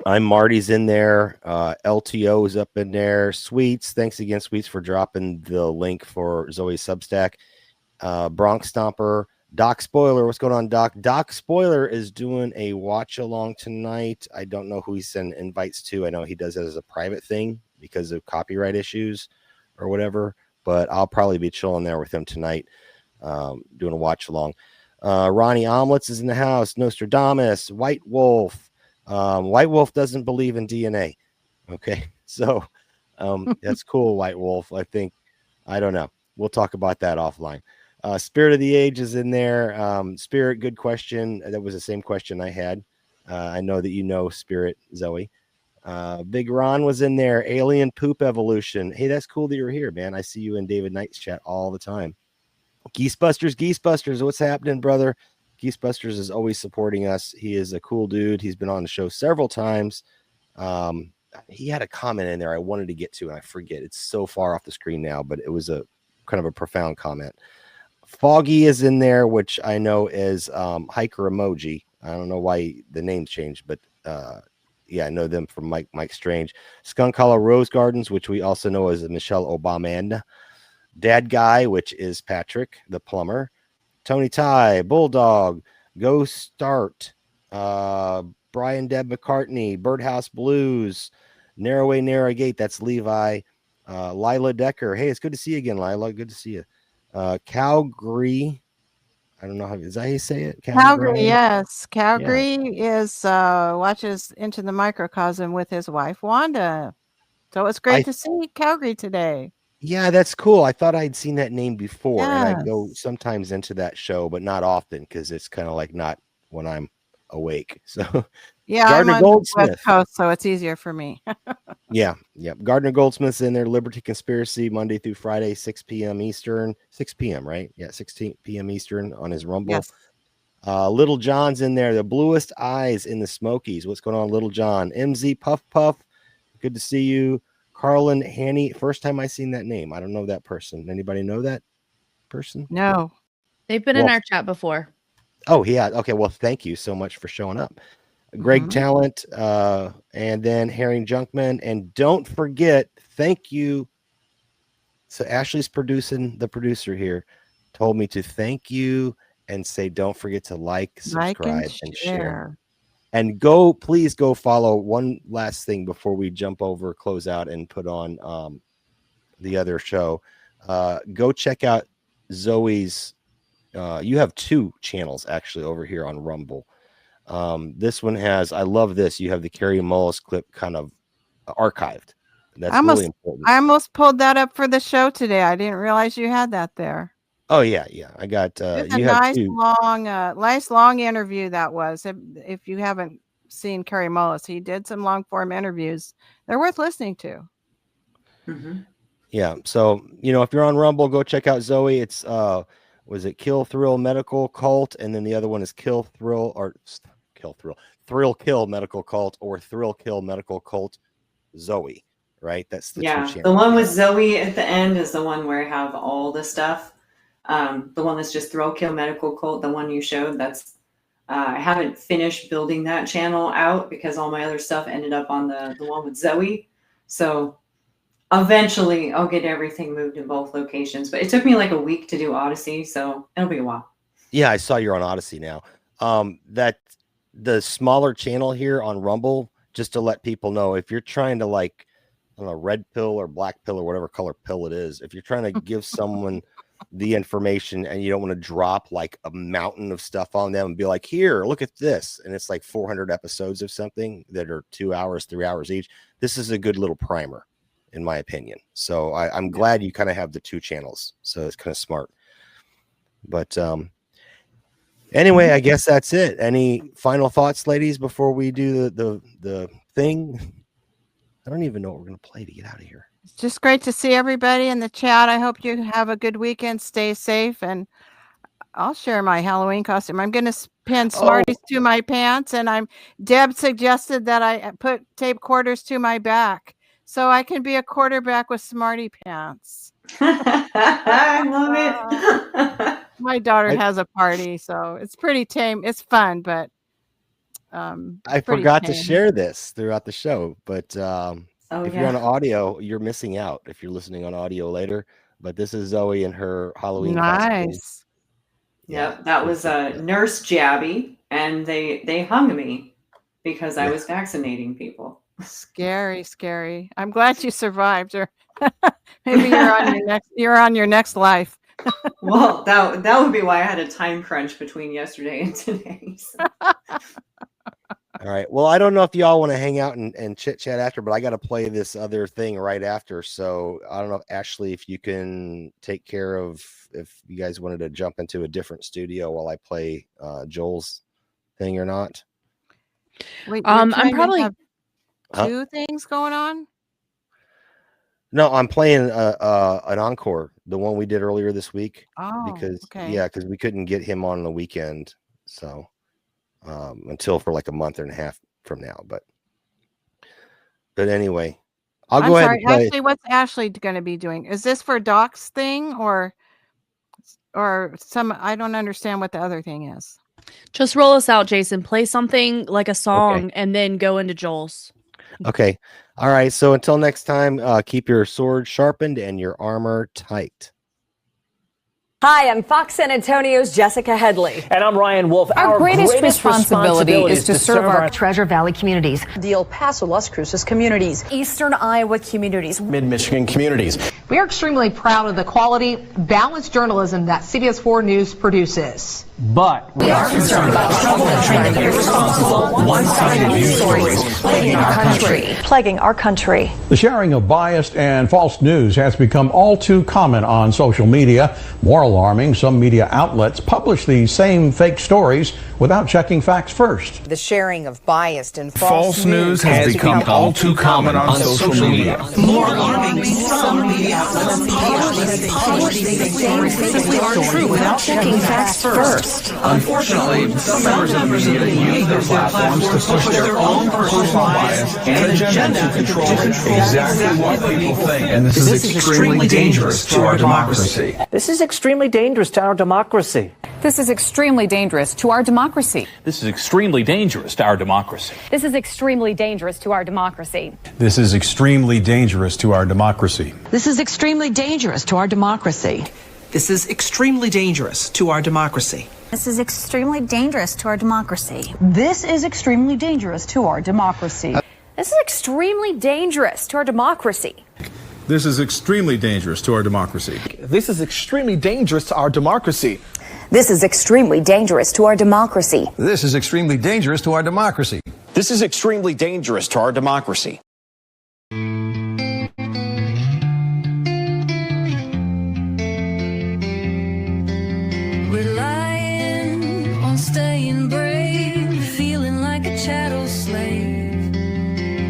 I'm Marty's in there. LTO is up in there. Sweets, thanks again, Sweets, for dropping the link for Zoe's Substack. Bronx Stomper, Doc Spoiler, what's going on, Doc? Doc Spoiler is doing a watch along tonight. I don't know who he sent invites to. I know he does it as a private thing because of copyright issues or whatever, but I'll probably be chilling there with him tonight, doing a watch along. Ronnie Omelets is in the house. Nostradamus, White Wolf. White Wolf doesn't believe in DNA. Okay, so that's cool, White Wolf. I think, I don't know. We'll talk about that offline. Spirit of the Age is in there. Spirit, good question. That was the same question I had. I know that you know Spirit, Zoe. Big Ron was in there. Alien Poop Evolution. Hey, that's cool that you're here, man. I see you in David Knight's chat all the time. Geesebusters, what's happening, brother? Geesebusters is always supporting us. He is a cool dude. He's been on the show several times. I he had a comment in there I wanted to get to, and I forget. It's so far off the screen now, but it was a kind of a profound comment. Foggy is in there, which I know is hiker emoji. I don't know why the name's changed, but yeah, I know them from Mike Strange. Skunk Hollow Rose Gardens, which we also know as Michelle Obama, and Dad Guy, which is Patrick the plumber. Tony Ty, Bulldog, Go Start, Brian Deb McCartney, Birdhouse Blues, Narrow Way, Narrow Gate, that's Levi, Lila Decker. Hey, it's good to see you again, Lila. Good to see you. Calgary. I don't know how is that how you say it? Calgary, yes. Calgary is watches Into the Microcosm with his wife Wanda. So it's great to see Calgary today. Yeah, that's cool. I thought I'd seen that name before, and I go Yes. sometimes into that show, but not often because it's kind of like not when I'm awake. So Yeah, I'm Gardner on the Goldsmith. West Coast, so it's easier for me. Yeah. Gardner Goldsmith's in there. Liberty Conspiracy, Monday through Friday, 6 p.m. Eastern. 6 p.m., right? Yeah, 16 p.m. Eastern on his Rumble. Yes. Little John's in there. The Bluest Eyes in the Smokies. What's going on, Little John? MZ Puff Puff. Good to see you. Carlin Hanny. First time I seen that name. I don't know that person. Anybody know that person? No. They've been in our chat before. Oh, yeah. Okay. Well, thank you so much for showing up. Greg Talent, and then Herring Junkman. And don't forget, thank you. So Ashley's the producer here, told me to thank you and say, don't forget to like, subscribe, and share. And please go follow. One last thing before we jump over, close out, and put on the other show. Go check out Zoe's. You have 2 channels actually over here on Rumble. This one has, I love this. You have the Carrie Mullis clip kind of archived. That's really important. I almost pulled that up for the show today. I didn't realize you had that there. Oh yeah. I got It's you a have nice 2. long interview that was. If you haven't seen Carrie Mullis, he did some long form interviews. They're worth listening to. Yeah. So, if you're on Rumble, go check out Zoe. It's was it Kill Thrill Medical Cult, and then the other one is Thrill Kill Medical Cult, or Thrill Kill Medical Cult Zoe, right? That's the 2 channels. The one with Zoe at the end is the one where I have all the stuff. The one that's just Thrill Kill Medical Cult, the one you showed, that's I haven't finished building that channel out because all my other stuff ended up on the one with Zoe. So eventually I'll get everything moved in both locations, but it took me like a week to do Odyssey, so it'll be a while. Yeah, I saw you're on Odyssey now. That the smaller channel here on Rumble, just to let people know, if you're trying to like, I don't know, red pill or black pill or whatever color pill it is, if you're trying to give someone the information and you don't want to drop like a mountain of stuff on them and be like, here, look at this, and it's like 400 episodes of something that are 2 hours, 3 hours each, this is a good little primer, in my opinion. So I'm glad you kind of have the 2 channels, so it's kind of smart. But anyway, I guess that's it. Any final thoughts, ladies, before we do the thing? I don't even know what we're going to play to get out of here. It's just great to see everybody in the chat. I hope you have a good weekend. Stay safe, and I'll share my Halloween costume. I'm going to pin Smarties to my pants, and Deb suggested that I put tape quarters to my back so I can be a quarterback with Smarty pants. I love it. My daughter has a party, so it's pretty tame. It's fun, but I forgot to share this throughout the show, but if you're on audio, you're missing out if you're listening on audio later. But this is Zoe and her Halloween costume. Yep, that was Nurse Jabby, and they hung me because I was vaccinating people. Scary. I'm glad you survived, or maybe you're on your next life. Well, that would be why I had a time crunch between yesterday and today. So. All right. Well, I don't know if y'all want to hang out and chit chat after, but I got to play this other thing right after. So I don't know, Ashley, if you can take care of if you guys wanted to jump into a different studio while I play Joel's thing or not. Wait, I'm probably have 2 things going on. No, I'm playing an encore, the one we did earlier this week. Oh, because okay. because we couldn't get him on the weekend, so until for like a month and a half from now. But But anyway, I'll I'm go ahead sorry, and play. Ashley, what's Ashley going to be doing? Is this for Doc's thing or some? I don't understand what the other thing is. Just roll us out, Jason. Play something like a song and then go into Joel's. Okay. All right. So until next time, keep your sword sharpened and your armor tight. Hi, I'm Fox San Antonio's Jessica Headley. And I'm Ryan Wolf. Our greatest responsibility is to serve our Treasure Valley communities, the El Paso, Las Cruces communities, Eastern Iowa communities, Mid-Michigan communities. We are extremely proud of the quality, balanced journalism that CBS 4 News produces. But we are concerned about trouble and trend of irresponsible, one-sided news stories plaguing our country. The sharing of biased and false news has become all too common on social media. More alarming, some media outlets publish these same fake stories without checking facts first. The sharing of biased and False news has become all too common on social media. More alarming, some media outlets publish these stories simply aren't true without checking facts first. Unfortunately, some members of the media use their platforms to push their own personal bias and agenda to control exactly what people think. And this is extremely dangerous to our democracy. This is extremely dangerous to our democracy. This is extremely dangerous to our democracy. This is extremely dangerous to our democracy. This is extremely dangerous to our democracy. This is extremely dangerous to our democracy. This is extremely dangerous to our democracy. This is extremely dangerous to our democracy. This is extremely dangerous to our democracy. This is extremely dangerous to our democracy. This is extremely dangerous to our democracy. This is extremely dangerous to our democracy. This is extremely dangerous to our democracy. This is extremely dangerous to our democracy. This is extremely dangerous to our democracy. This is extremely dangerous to our democracy. Relying on staying brave, feeling like a chattel slave.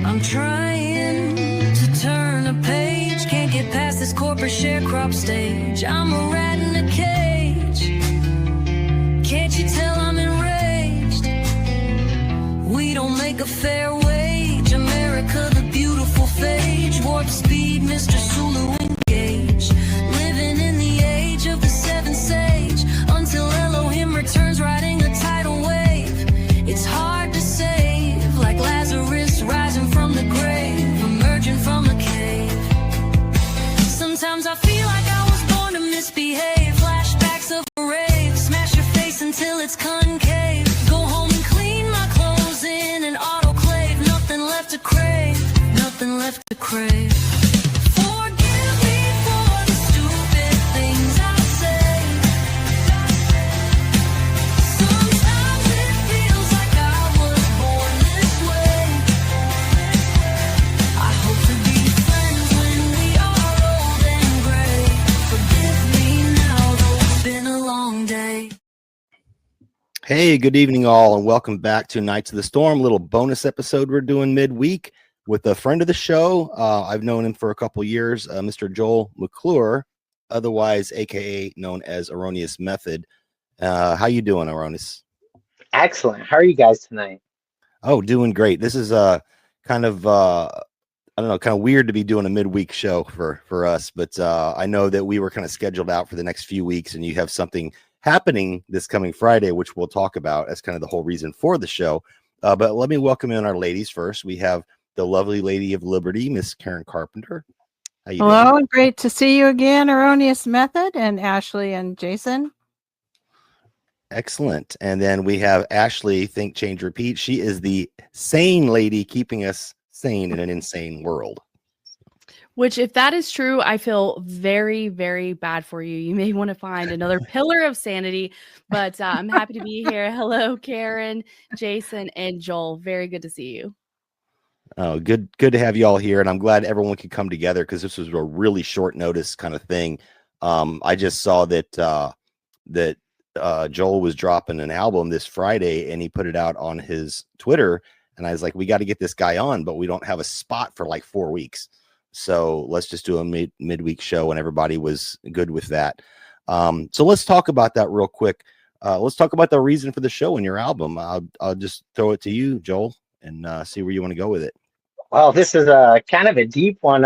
I'm trying to turn a page, can't get past this corporate sharecrop stage. I'm a rat in a cage. Can't you tell I'm enraged? We don't make a fair wage. America, the beautiful phage. Warp speed, Mr. Sulu, engage. Living in the age of the seven sage. Until Elohim returns riding a tidal wave. It's hard to save, like Lazarus rising from the grave, emerging from the cave. Sometimes I feel like I was born to misbehave. Flashbacks of a rave, smash your face until it's concave. Go home and clean my clothes in an autoclave. Nothing left to crave, nothing left to crave. Forgive me for the stupid things I say. Sometimes it feels like I was born this way. I hope to be friends when we are old and gray. Forgive me now, though it's been a long day. Hey, good evening, all, and welcome back to Knights of the Storm. Little bonus episode we're doing midweek with a friend of the show. I've known him for a couple years, Mr. Joel McClure, otherwise AKA known as Erroneous Method. How you doing, Erroneous? Excellent. How are you guys tonight? Oh, doing great. This is kind of I don't know, kind of weird to be doing a midweek show for us, but I know that we were kind of scheduled out for the next few weeks, and you have something happening this coming Friday, which we'll talk about as kind of the whole reason for the show. But let me welcome in our ladies first. We have the lovely Lady of Liberty, Miss Karen Carpenter. How you Hello, doing? great to see you again, Erroneous Method, and Ashley and Jason. Excellent. And then we have Ashley, Think, Change, Repeat. She is the sane lady keeping us sane in an insane world. Which, if that is true, I feel very, very bad for you. You may want to find another pillar of sanity, but I'm happy to be here. Hello, Karen, Jason, and Joel. Very good to see you. Oh, good to have you all here, and I'm glad everyone could come together because this was a really short notice kind of thing. I just saw that Joel was dropping an album this Friday, and he put it out on his Twitter, and I was like, we got to get this guy on, but we don't have a spot for like 4 weeks. So let's just do a midweek show, and everybody was good with that. So let's talk about that real quick. Let's talk about the reason for the show and your album. I'll just throw it to you, Joel, and see where you want to go with it. Well, this is a kind of a deep one.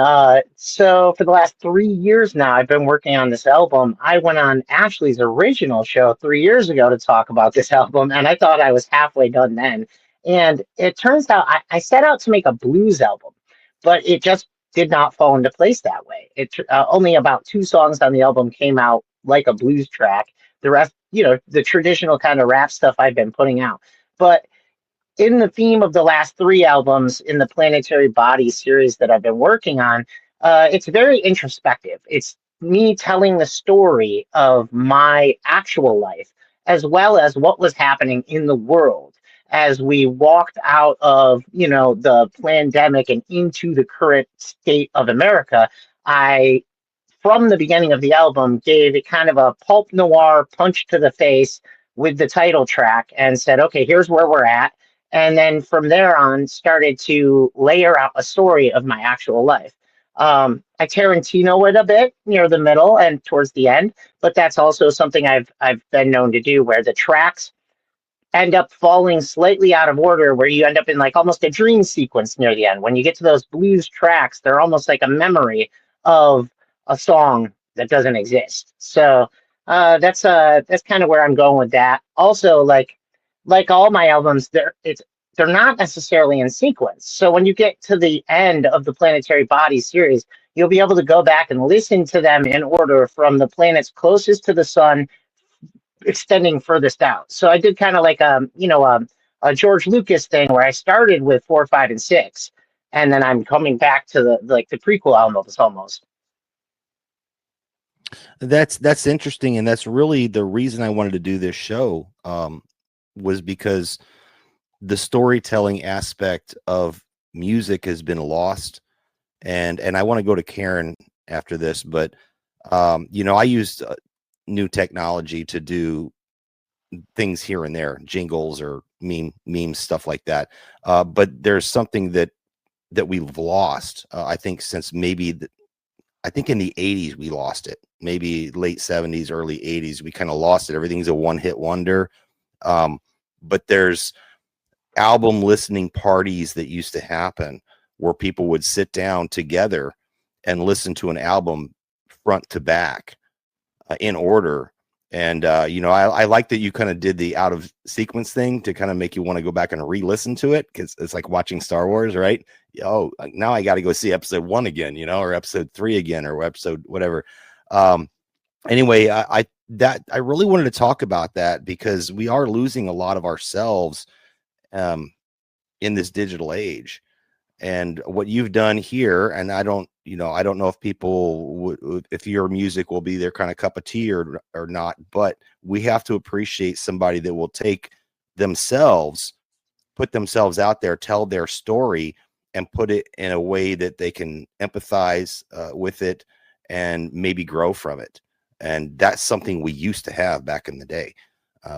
So for the last 3 years now, I've been working on this album. I went on Ashley's original show 3 years ago to talk about this album, and I thought I was halfway done then. And it turns out I set out to make a blues album, but it just did not fall into place that way. Only about 2 songs on the album came out like a blues track. The rest, the traditional kind of rap stuff I've been putting out. But in the theme of the last 3 albums in the Planetary Body series that I've been working on, it's very introspective. It's me telling the story of my actual life, as well as what was happening in the world as we walked out of, the pandemic and into the current state of America. I From the beginning of the album, gave it kind of a pulp noir punch to the face with the title track and said, okay, here's where we're at. And then from there on, started to layer out a story of my actual life. I Tarantino it a bit near the middle and towards the end, but that's also something I've been known to do, where the tracks end up falling slightly out of order, where you end up in like almost a dream sequence near the end. When you get to those blues tracks, they're almost like a memory of a song that doesn't exist. So that's kind of where I'm going with that. Also, like all my albums, they're not necessarily in sequence. So when you get to the end of the Planetary Body series, you'll be able to go back and listen to them in order from the planets closest to the sun extending furthest out. So I did kind of like a George Lucas thing, where I started with 4, 5, and 6, and then I'm coming back to the prequel albums almost. That's interesting, and that's really the reason I wanted to do this show, was because the storytelling aspect of music has been lost, and I want to go to Karen after this, but I used new technology to do things here and there, jingles or memes, stuff like that. But there's something that we've lost. I think since I think in the 80s we lost it. Maybe late 70s, early 80s, we kind of lost it. Everything's a one-hit wonder. But there's album listening parties that used to happen where people would sit down together and listen to an album front to back in order. And I like that you kind of did the out of sequence thing to kind of make you want to go back and re-listen to it, because it's like watching Star Wars, right? Oh, now I got to go see episode 1 again, or episode 3 again, or episode whatever. Anyway, I really wanted to talk about that, because we are losing a lot of ourselves in this digital age. And what you've done here, and I don't know if people if your music will be their kind of cup of tea or not, but we have to appreciate somebody that will take themselves, put themselves out there, tell their story, and put it in a way that they can empathize with it and maybe grow from it. And that's something we used to have back in the day.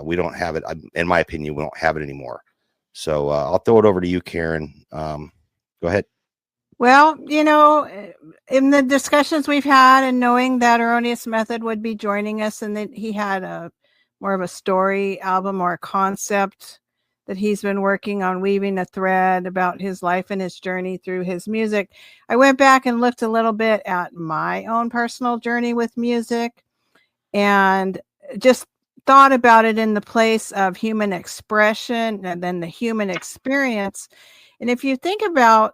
We don't have it, in my opinion. We don't have it anymore. So I'll throw it over to you, Karen. Go ahead. Well, in the discussions we've had, and knowing that Erroneous Method would be joining us, and that he had more of a story album or a concept that he's been working on, weaving a thread about his life and his journey through his music, I went back and looked a little bit at my own personal journey with music, and just thought about it in the place of human expression and then the human experience. And if you think about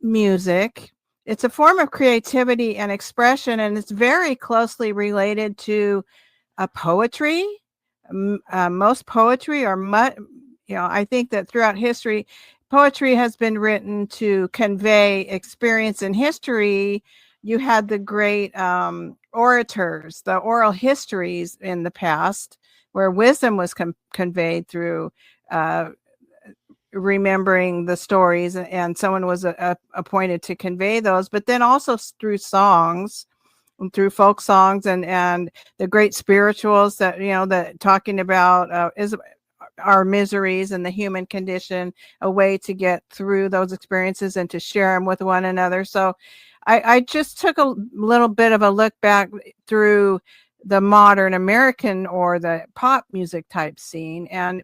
music, it's a form of creativity and expression, and it's very closely related to poetry. Most poetry, I think that throughout history, poetry has been written to convey experience in history. You had the great orators, the oral histories in the past, where wisdom was conveyed through remembering the stories, and someone was appointed to convey those, but then also through songs, through folk songs, and the great spirituals that that talking about is our miseries and the human condition, a way to get through those experiences and to share them with one another. So I just took a little bit of a look back through the modern American or the pop music type scene, and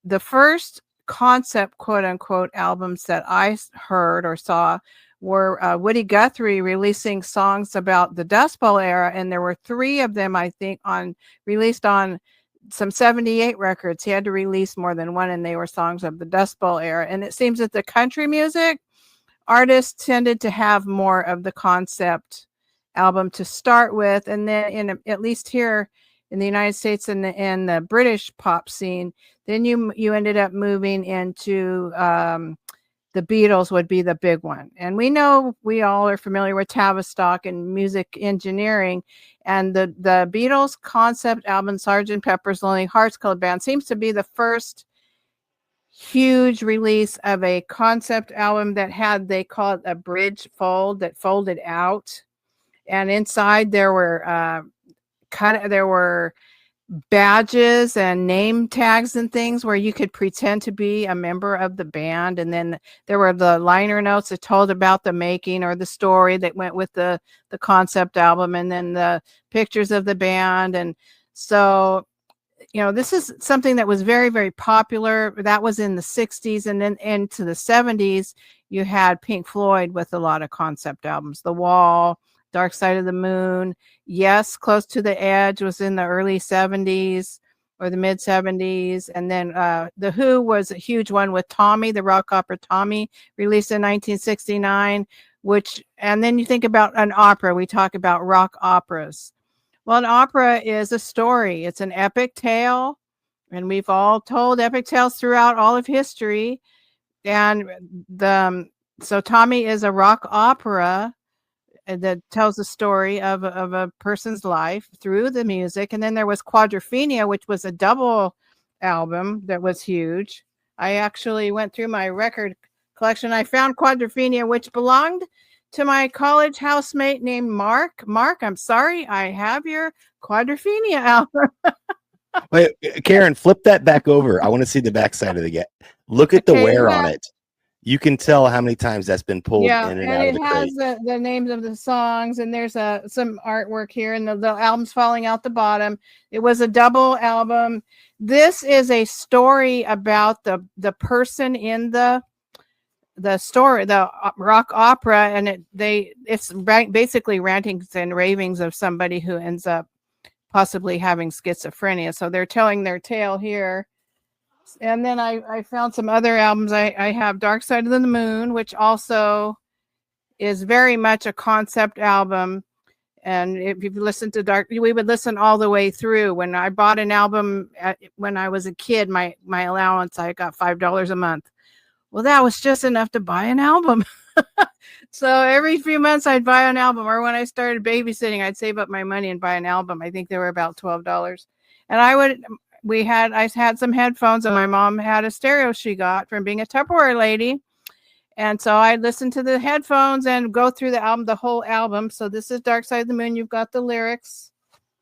the first concept, quote unquote, albums that I heard or saw were Woody Guthrie releasing songs about the Dust Bowl era, and there were 3 of them, I think, released on some 78 records. He had to release more than one, and they were songs of the Dust Bowl era. And it seems that the country music artists tended to have more of the concept album to start with, and then at least here in the United States and the British pop scene, then you ended up moving into the Beatles would be the big one. And we know we all are familiar with Tavistock and music engineering, and the Beatles concept album, Sgt. Pepper's Lonely Hearts Club Band, seems to be the first huge release of a concept album that had, they call it a bridge fold, that folded out. And inside there were there were badges and name tags and things where you could pretend to be a member of the band, and then there were the liner notes that told about the making or the story that went with the concept album, and then the pictures of the band. And so, you know, this is something that was very, very popular. That was in the 60s, and then into the 70s you had Pink Floyd with a lot of concept albums. The Wall, Dark Side of the Moon, Yes, Close to the Edge was in the early 70s or the mid 70s. And then The Who was a huge one with Tommy, the rock opera Tommy, released in 1969, and then you think about an opera, we talk about rock operas. Well, an opera is a story. It's an epic tale, and we've all told epic tales throughout all of history. And so Tommy is a rock opera that tells the story of a person's life through the music. And then there was Quadrophenia, which was a double album that was huge. I actually went through my record collection. I found Quadrophenia, which belonged to my college housemate named Mark. Mark, I'm sorry, I have your Quadrophenia album. Wait, Karen, flip that back over. I want to see the backside of the get. Look at the wear on it. You can tell how many times that's been pulled in and out of the crate. It has the names of the songs, and there's some artwork here, and the album's falling out the bottom. It was a double album. This is a story about the person in the story, the rock opera, and it's basically rantings and ravings of somebody who ends up possibly having schizophrenia. So they're telling their tale here. And then I found some other albums. I have Dark Side of the Moon, which also is very much a concept album. And if you listen to we would listen all the way through. When I bought an album when I was a kid, my allowance, I got $5 a month. Well, that was just enough to buy an album. So every few months I'd buy an album, or when I started babysitting, I'd save up my money and buy an album. I think they were about $12. And I had some headphones, and my mom had a stereo she got from being a Tupperware lady. And so I listened to the headphones and go through the whole album. So this is Dark Side of the Moon. You've got the lyrics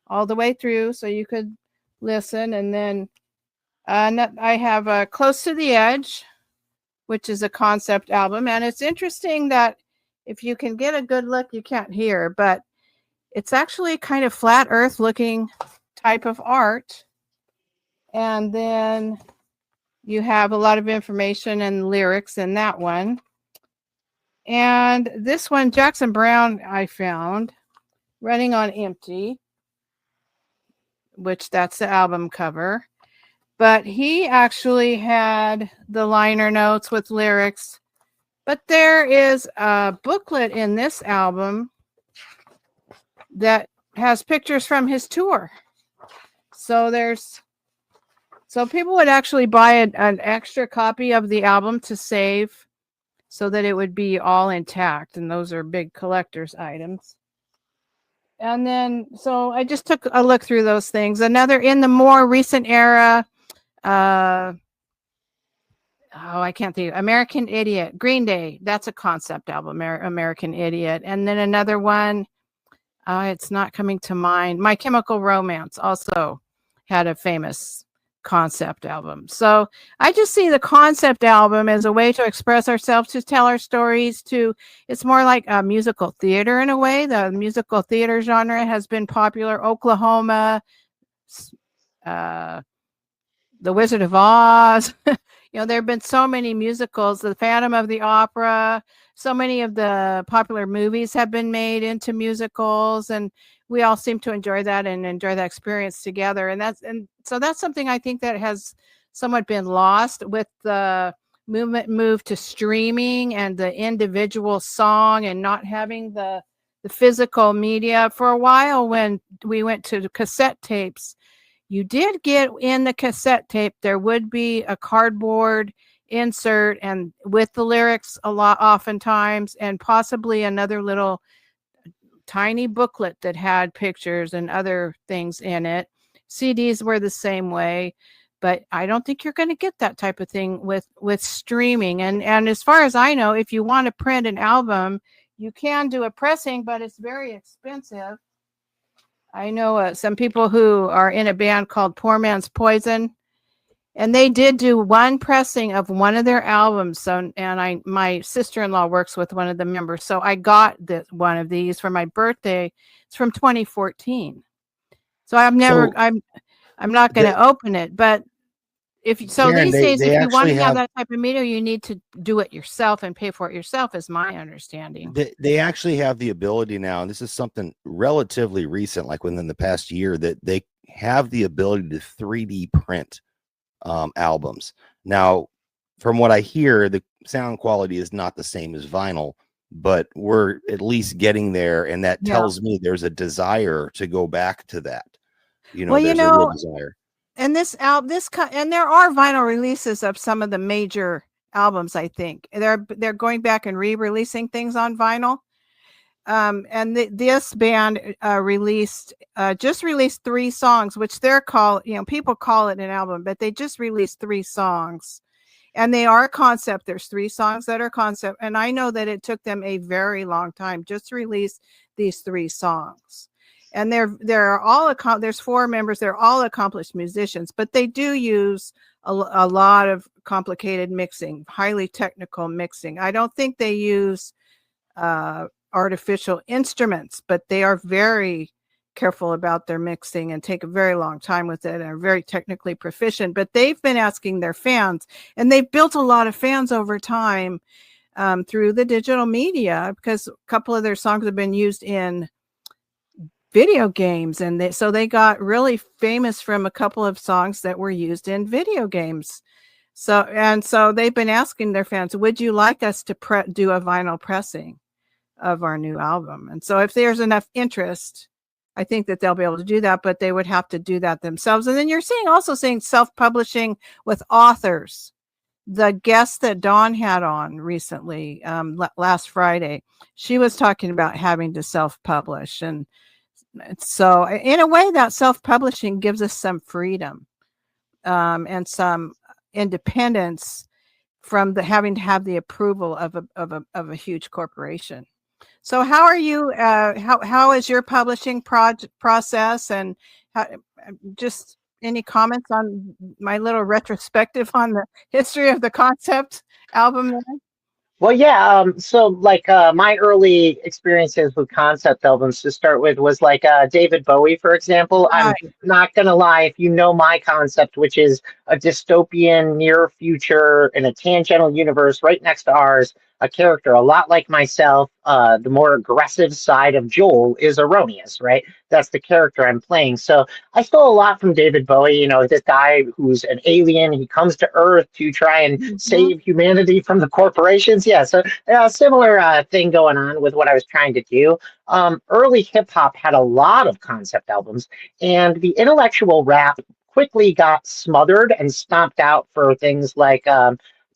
all the way through, so you could listen. And then I have Close to the Edge, which is a concept album. And it's interesting that if you can get a good look, you can't hear, but it's actually kind of flat earth looking type of art. And then you have a lot of information and lyrics in that one. And this one, Jackson Browne, I found, Running on Empty, which that's the album cover. But he actually had the liner notes with lyrics. But there is a booklet in this album that has pictures from his tour. So people would actually buy an extra copy of the album to save so that it would be all intact. And those are big collector's items. And then, so I just took a look through those things. Another in the more recent era, I can't think. American Idiot, Green Day. That's a concept album, American Idiot. And then another one, it's not coming to mind. My Chemical Romance also had a famous concept album. So I just see the concept album as a way to express ourselves, to tell our stories. It's more like a musical theater in a way. The musical theater genre has been popular. Oklahoma, The Wizard of Oz. You know, there have been so many musicals, the Phantom of the Opera, so many of the popular movies have been made into musicals, and we all seem to enjoy that and enjoy that experience together. And so that's something I think that has somewhat been lost with the move to streaming and the individual song and not having the physical media. For a while, when we went to cassette tapes, you did get in the cassette tape, there would be a cardboard insert and with the lyrics a lot oftentimes, and possibly another little tiny booklet that had pictures and other things in it. CDs were the same way, but I don't think you're going to get that type of thing with streaming. And as far as I know, if you want to print an album, you can do a pressing, but it's very expensive. I know some people who are in a band called Poor Man's Poison, and they did do one pressing of one of their albums. So, and my sister-in-law works with one of the members, so I got one of these for my birthday. It's from 2014. So I'm not going to open it, but Karen, these days, if you want to have have that type of media, you need to do it yourself and pay for it yourself, is my understanding. they actually have the ability now, and this is something relatively recent, like within the past year, that they have the ability to 3D print albums. Now, from what I hear, the sound quality is not the same as vinyl, but we're at least getting there, and that tells me there's a desire to go back to that. You know, well, there's a real desire. And this album, and there are vinyl releases of some of the major albums. I think they're going back and re-releasing things on vinyl. And this band just released 3 songs, which people call it an album, but they just released 3 songs, and they are concept. There's 3 songs that are concept, and I know that it took them a very long time just to release these 3 songs. And they're all there's 4 members. They're all accomplished musicians, but they do use a lot of complicated mixing, highly technical mixing. I don't think they use artificial instruments, but they are very careful about their mixing and take a very long time with it and are very technically proficient. But they've been asking their fans, and they've built a lot of fans over time through the digital media, because a couple of their songs have been used in video games, and so they got really famous from a couple of songs that were used in video games. So they've been asking their fans, would you like us to do a vinyl pressing of our new album? And so if there's enough interest, I think that they'll be able to do that, but they would have to do that themselves. And then you're also seeing self-publishing with authors. The guest that Dawn had on recently, last Friday, she was talking about having to self-publish. And so in a way, that self-publishing gives us some freedom and some independence from having to have the approval of a huge corporation. So how are you? How is your publishing process? And just any comments on my little retrospective on the history of the concept album? Well, yeah. So like my early experiences with concept albums to start with was like David Bowie, for example. Right. I'm not going to lie. If you know my concept, which is a dystopian near future in a tangential universe right next to ours, a character a lot like myself, the more aggressive side of Joel is erroneous, right? That's the character I'm playing. So I stole a lot from David Bowie, you know, this guy who's an alien. He comes to Earth to try and save humanity from the corporations. Yeah, so a similar thing going on with what I was trying to do. Early hip hop had a lot of concept albums, and the intellectual rap quickly got smothered and stomped out for things like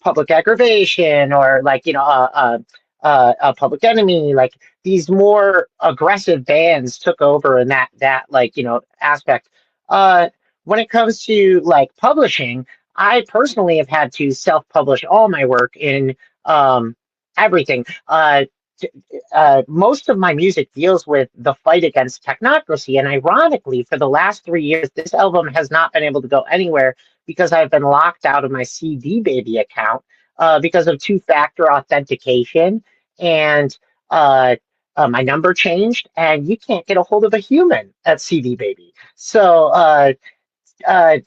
Public Aggravation, or like, you know, a Public Enemy. Like these more aggressive bands took over in that like, you know, aspect. When it comes to like publishing, I personally have had to self-publish all my work in everything. Most of my music deals with the fight against technocracy, and ironically, for the last 3 years, this album has not been able to go anywhere because I've been locked out of my CD Baby account because of 2-factor authentication, and my number changed, and you can't get a hold of a human at CD Baby. So I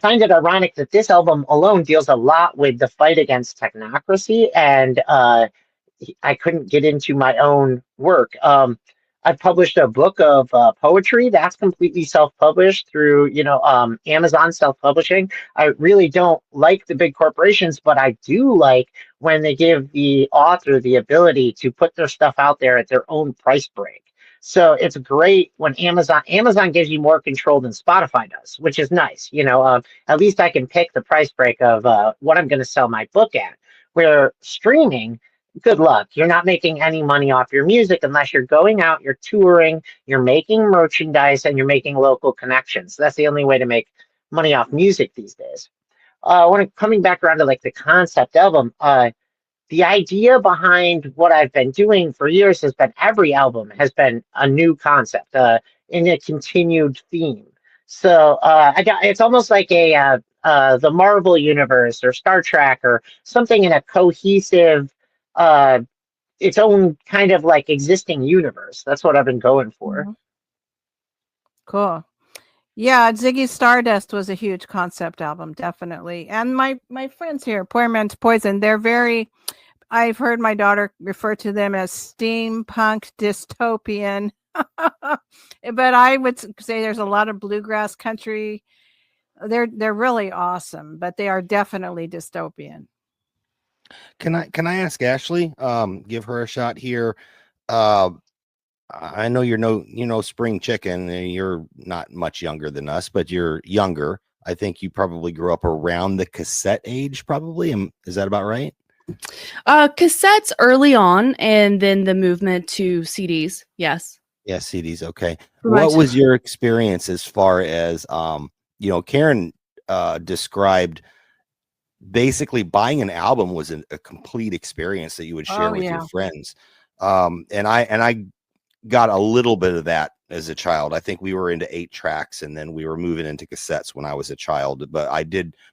find it ironic that this album alone deals a lot with the fight against technocracy, and I couldn't get into my own work. I published a book of poetry that's completely self-published through, Amazon self-publishing. I really don't like the big corporations, but I do like when they give the author the ability to put their stuff out there at their own price break. So it's great when Amazon gives you more control than Spotify does, which is nice. At least I can pick the price break of what I'm going to sell my book at. Where streaming, good luck. You're not making any money off your music unless you're going out, you're touring, you're making merchandise, and you're making local connections. That's the only way to make money off music these days. Coming back around to like the concept album, the idea behind what I've been doing for years has been every album has been a new concept in a continued theme. So it's almost like the Marvel universe or Star Trek or something in a cohesive, its own kind of like existing universe. That's what I've been going for. Mhm. Cool. Yeah, Ziggy Stardust was a huge concept album, definitely. And my friends here, Poor Man's Poison, I've heard my daughter refer to them as steampunk dystopian. But I would say there's a lot of bluegrass country. They're really awesome, but they are definitely dystopian. Can I ask Ashley? Give her a shot here. I know you're no spring chicken, and you're not much younger than us, but you're younger. I think you probably grew up around the cassette age, probably. Is that about right? Cassettes early on, and then the movement to CDs. Yes. Yeah, CDs. Okay. Right. What was your experience as far as Karen described basically buying an album was a complete experience that you would share with your friends. And I got a little bit of that as a child. I think we were into 8 tracks, and then we were moving into cassettes when I was a child. But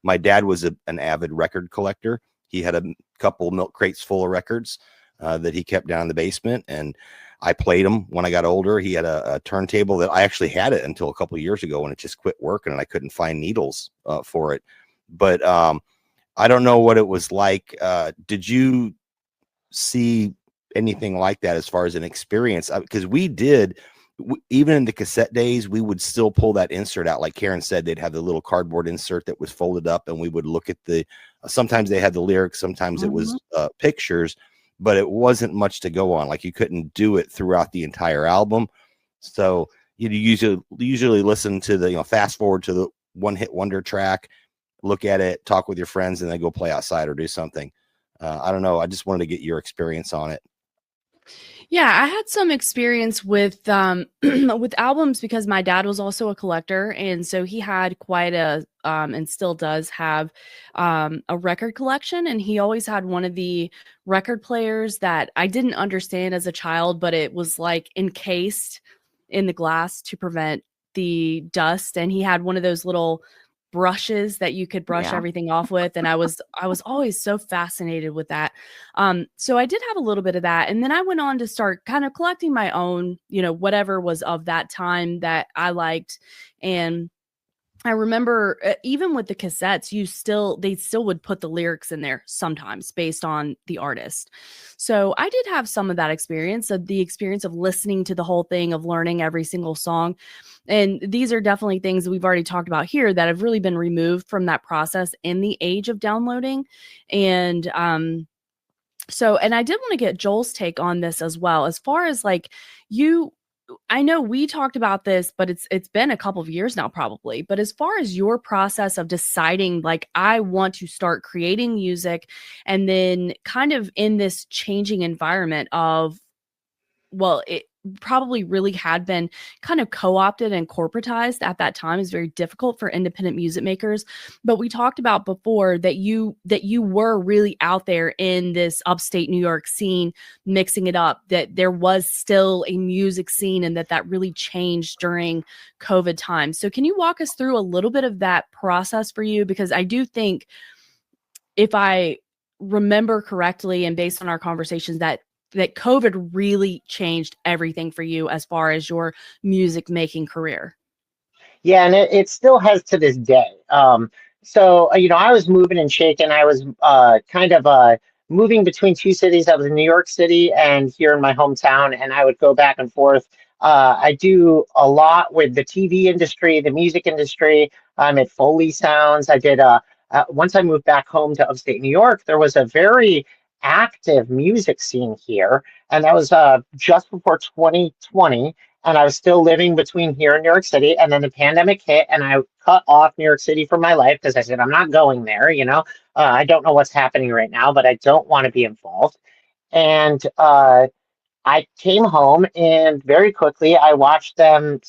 my dad was an avid record collector. He had a couple milk crates full of records that he kept down in the basement, and I played them when I got older. He had a turntable that I actually had it until a couple of years ago when it just quit working and I couldn't find needles for it. But I don't know what it was like. Did you see anything like that as far as an experience? Because we did, even in the cassette days, we would still pull that insert out. Like Karen said, they'd have the little cardboard insert that was folded up, and we would look at sometimes they had the lyrics, sometimes it was pictures, but it wasn't much to go on. Like you couldn't do it throughout the entire album. So you usually listen to the, fast forward to the one hit wonder track, look at it, talk with your friends, and then go play outside or do something. I don't know. I just wanted to get your experience on it. Yeah, I had some experience with with albums because my dad was also a collector, and so he had quite a and still does have a record collection, and he always had one of the record players that I didn't understand as a child, but it was like encased in the glass to prevent the dust, and he had one of those little brushes that you could brush everything off with, and I was always so fascinated with that. So I did have a little bit of that, and then I went on to start kind of collecting my own, whatever was of that time that I liked. And I remember even with the cassettes, they still would put the lyrics in there sometimes based on the artist. So I did have some of that experience, of the experience of listening to the whole thing, of learning every single song. And these are definitely things that we've already talked about here that have really been removed from that process in the age of downloading. And and I did want to get Joel's take on this as well, as far as like I know we talked about this, but it's been a couple of years now probably. But as far as your process of deciding, like, I want to start creating music, and then kind of in this changing environment of, well, it probably really had been kind of co-opted and corporatized at that time, is very difficult for independent music makers. But we talked about before that you were really out there in this upstate New York scene, mixing it up, that there was still a music scene, and that really changed during COVID time. So can you walk us through a little bit of that process for you? Because I do think, if I remember correctly, and based on our conversations, that COVID really changed everything for you as far as your music making career. Yeah, and it still has to this day. I was moving and shaking. I was kind of moving between two cities. I was in New York City and here in my hometown, and I would go back and forth. I do a lot with the TV industry, the music industry. I'm at Foley Sounds. I did once I moved back home to upstate New York, there was a very active music scene here, and that was just before 2020, and I was still living between here and New York City. And then the pandemic hit, and I cut off New York City from my life because I said, I'm not going there. I don't know what's happening right now, but I don't want to be involved. And I came home, and very quickly I watched them,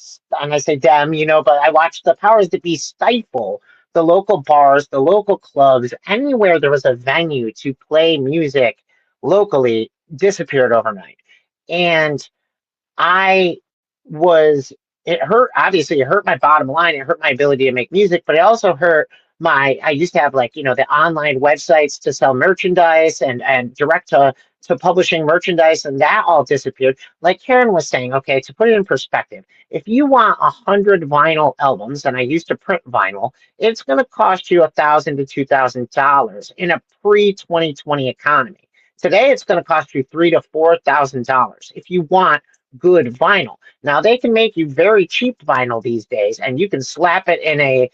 and I say them, but I watched the powers that be stifle the local bars, the local clubs, anywhere there was a venue to play music locally disappeared overnight. And I was, it hurt, obviously, it hurt my bottom line. It hurt my ability to make music, but it also hurt I used to have the online websites to sell merchandise and direct to publishing merchandise, and that all disappeared. Like Karen was saying, okay, to put it in perspective, if you want 100 vinyl albums, and I used to print vinyl, it's going to cost you $1,000 to $2,000 in a pre-2020 economy. Today, it's going to cost you $3,000 to $4,000 if you want good vinyl. Now they can make you very cheap vinyl these days, and you can slap it in a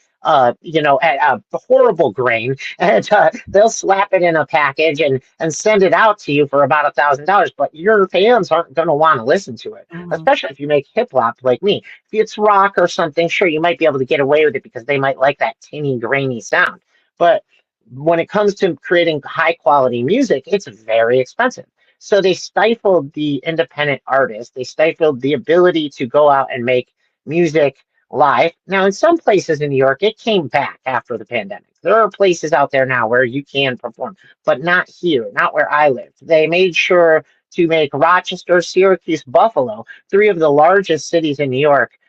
horrible grain, and they'll slap it in a package and send it out to you for about $1,000. But your fans aren't going to want to listen to it, especially if you make hip hop like me. If it's rock or something, sure, you might be able to get away with it because they might like that tinny, grainy sound. But when it comes to creating high quality music, it's very expensive. So they stifled the independent artist. They stifled the ability to go out and make music live. Now, in some places in New York, it came back after the pandemic. There are places out there now where you can perform, but not here, not where I live. They made sure to make Rochester, Syracuse, Buffalo, three of the largest cities in New York,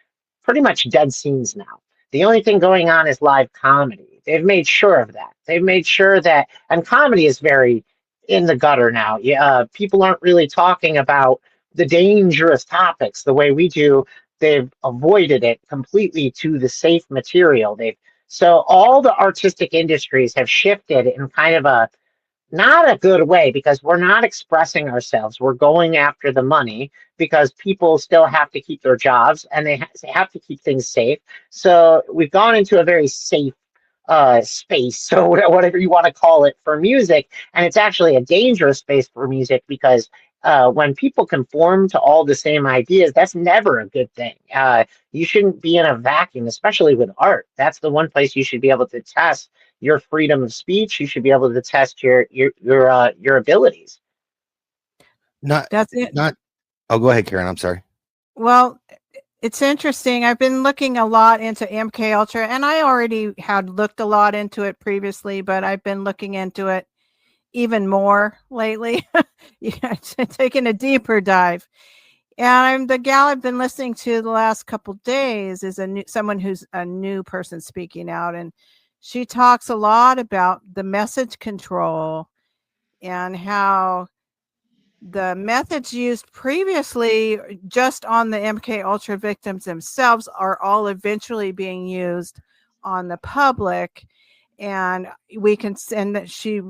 pretty much dead scenes now. The only thing going on is live comedy. They've made sure of that. They've made sure that, and comedy is very in the gutter now. People aren't really talking about the dangerous topics the way we do. They've avoided it completely to the safe material. So all the artistic industries have shifted in kind of a not a good way because we're not expressing ourselves. We're going after the money because people still have to keep their jobs and they have to keep things safe. So we've gone into a very safe space, so whatever you want to call it, for music. And it's actually a dangerous space for music because when people conform to all the same ideas, that's never a good thing. You shouldn't be in a vacuum, especially with art. That's the one place you should be able to test your freedom of speech. You should be able to test your abilities. That's it. Oh, go ahead, Karen. I'm sorry. Well, it's interesting. I've been looking a lot into MK Ultra, and I already had looked a lot into it previously, but I've been looking into it even more lately. Taking a deeper dive. And the gal I've been listening to the last couple days is someone who's a new person speaking out, and she talks a lot about the message control and how the methods used previously just on the MK Ultra victims themselves are all eventually being used on the public. And that she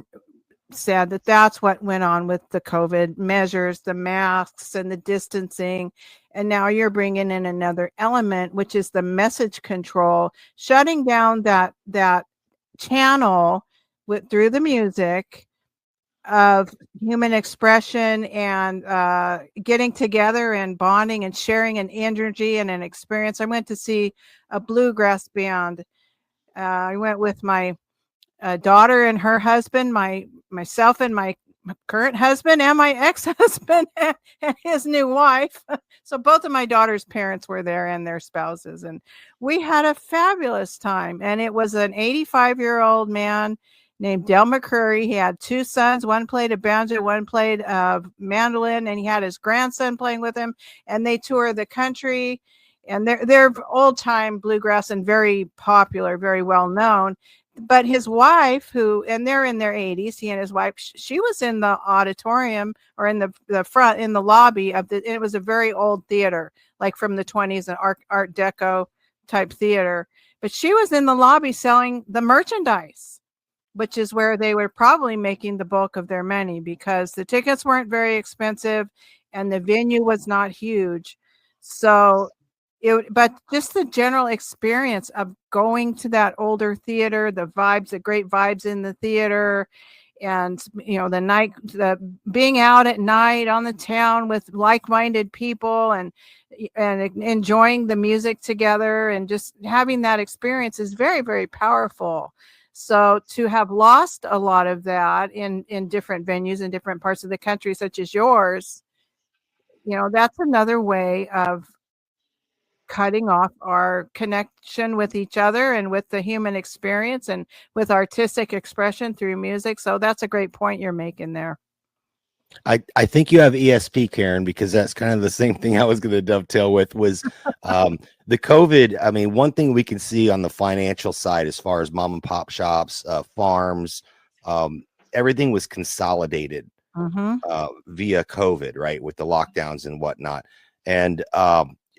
said that that's what went on with the COVID measures, the masks and the distancing. And now you're bringing in another element, which is the message control, shutting down that channel through the music of human expression and getting together and bonding and sharing an energy and an experience. I went to see a bluegrass band. I went with my daughter and her husband, myself and my current husband and my ex-husband and his new wife. So both of my daughter's parents were there and their spouses, and we had a fabulous time. And it was an 85-year-old man named Del McCurry. He had two sons. One played a banjo, one played mandolin, and he had his grandson playing with him. And they toured the country. And they're old-time bluegrass and very popular, very well known. But his wife, and they're in their 80s, he and his wife, she was in the auditorium or in the front, in the lobby of it was a very old theater, like from the 20s, and Art Deco type theater, but she was in the lobby selling the merchandise, which is where they were probably making the bulk of their money, because the tickets weren't very expensive and the venue was not huge. So but just the general experience of going to that older theater, the vibes, the great vibes in the theater, and the being out at night on the town with like-minded people and enjoying the music together, and just having that experience is very, very powerful. So to have lost a lot of that in different venues in different parts of the country, such as yours, that's another way of cutting off our connection with each other and with the human experience and with artistic expression through music. So that's a great point you're making there. I think you have ESP, Karen, because that's kind of the same thing I was going to dovetail with was the COVID. I mean, one thing we can see on the financial side, as far as mom and pop shops, farms, everything was consolidated via COVID, right? With the lockdowns and whatnot. And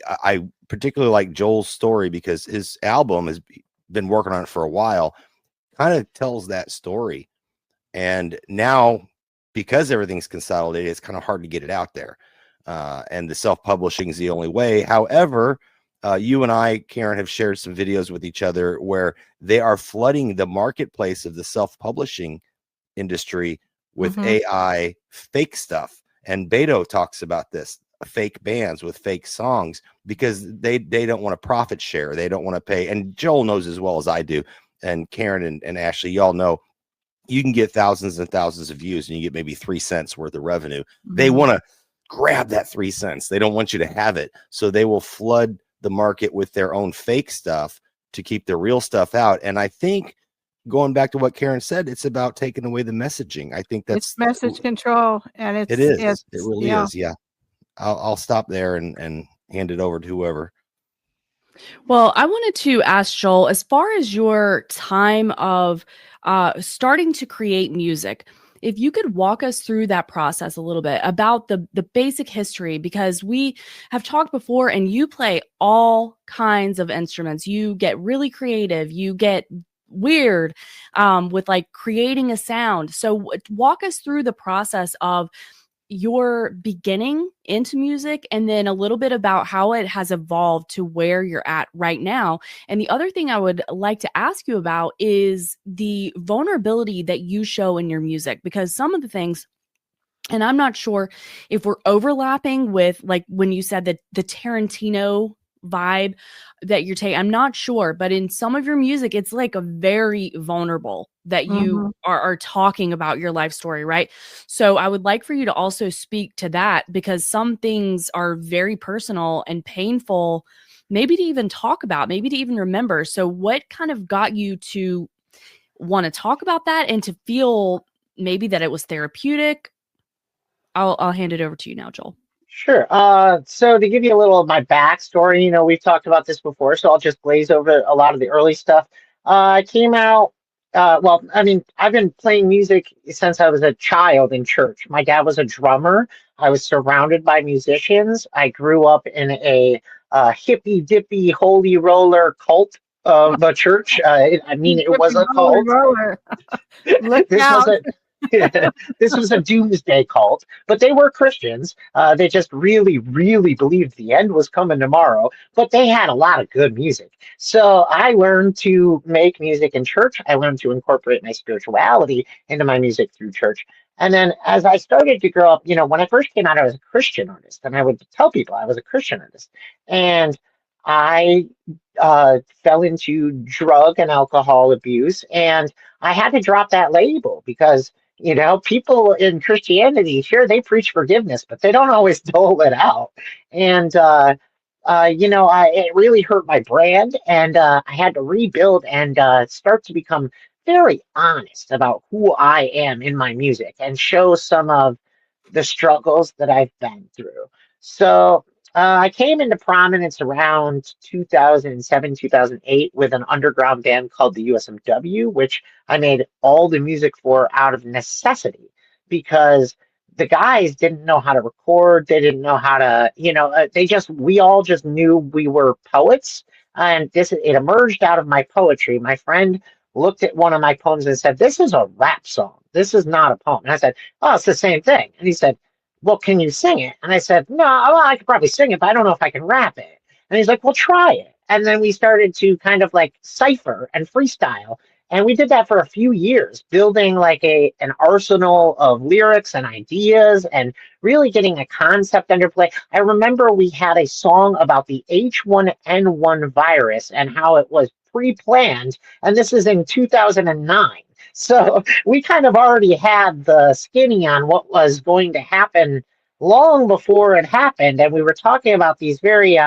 I particularly like Joel's story because his album has been working on it for a while, kind of tells that story. And now, because everything's consolidated, it's kind of hard to get it out there. And the self-publishing is the only way. However, you and I, Karen, have shared some videos with each other where they are flooding the marketplace of the self-publishing industry with AI fake stuff. And Beto talks about this, fake bands with fake songs, because they don't want to profit share. They don't want to pay. And Joel knows as well as I do. And Karen and Ashley, y'all know, you can get thousands and thousands of views and you get maybe 3 cents worth of revenue. They want to grab that 3 cents. They don't want you to have it. So they will flood the market with their own fake stuff to keep the real stuff out. And I think, going back to what Karen said, it's about taking away the messaging. I think that's message control. And it really is. Yeah. I'll stop there and hand it over to whoever. Well, I wanted to ask Joel, as far as your time of starting to create music, if you could walk us through that process a little bit about the basic history, because we have talked before and you play all kinds of instruments. You get really creative. You get weird with like creating a sound. So walk us through the process of your beginning into music, and then a little bit about how it has evolved to where you're at right now. And the other thing I would like to ask you about is the vulnerability that you show in your music, because some of the things, and I'm not sure if we're overlapping with, like when you said that the Tarantino vibe that you're taking, I'm not sure, but in some of your music, it's like a very vulnerable that you are talking about your life story, right? So I would like for you to also speak to that, because some things are very personal and painful, maybe to even talk about, maybe to even remember. So what kind of got you to want to talk about that and to feel maybe that it was therapeutic? I'll hand it over to you now, Joel. Sure. So to give you a little of my backstory, we've talked about this before, so I'll just glaze over a lot of the early stuff. I came out, I've been playing music since I was a child in church. My dad was a drummer. I was surrounded by musicians. I grew up in a hippy dippy holy roller cult of a church. It was a cult. Look out. This was a doomsday cult, but they were Christians. They just really, really believed the end was coming tomorrow, but they had a lot of good music. So I learned to make music in church. I learned to incorporate my spirituality into my music through church. And then as I started to grow up, when I first came out, I was a Christian artist, and I would tell people I was a Christian artist. And I fell into drug and alcohol abuse, and I had to drop that label because people in Christianity, sure, they preach forgiveness, but they don't always dole it out. And, it really hurt my brand, and I had to rebuild and start to become very honest about who I am in my music and show some of the struggles that I've been through. So I came into prominence around 2007, 2008 with an underground band called the USMW, which I made all the music for out of necessity because the guys didn't know how to record. They didn't know how to, we all just knew we were poets And it emerged out of my poetry. My friend looked at one of my poems and said, "This is a rap song. This is not a poem." And I said, "Oh, it's the same thing." And he said, "Well, can you sing it?" And I said, "No, well, I could probably sing it, but I don't know if I can rap it." And he's like, "Well, try it." And then we started to kind of like cipher and freestyle. And we did that for a few years, building like an arsenal of lyrics and ideas and really getting a concept under play. I remember we had a song about the H1N1 virus and how it was pre-planned, and this is in 2009. So we kind of already had the skinny on what was going to happen long before it happened, and we were talking about these very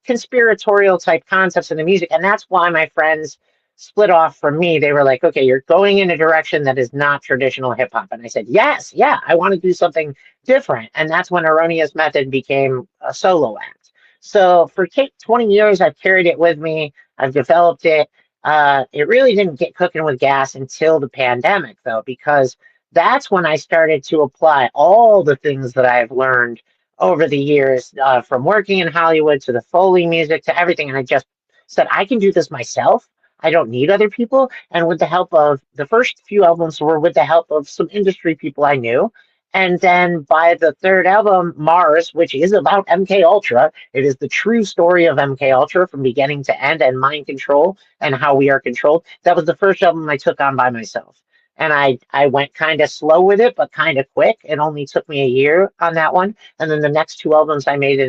conspiratorial type concepts in the music, and that's why my friends split off from me. They were like, "Okay, you're going in a direction that is not traditional hip hop." And I said, "Yes, yeah, I want to do something different." And that's when Erroneous Method became a solo act. So for 20 years, I've carried it with me. I've developed it. It really didn't get cooking with gas until the pandemic, though, because that's when I started to apply all the things that I've learned over the years, from working in Hollywood to the Foley music to everything. And I just said, I can do this myself. I don't need other people. And with the help of the first few albums were with the help of some industry people I knew. And then by the third album, Mars, which is about MK Ultra, it is the true story of MK Ultra from beginning to end and mind control and how we are controlled. That was the first album I took on by myself. And I went kind of slow with it, but kind of quick. It only took me a year on that one. And then the next three albums I made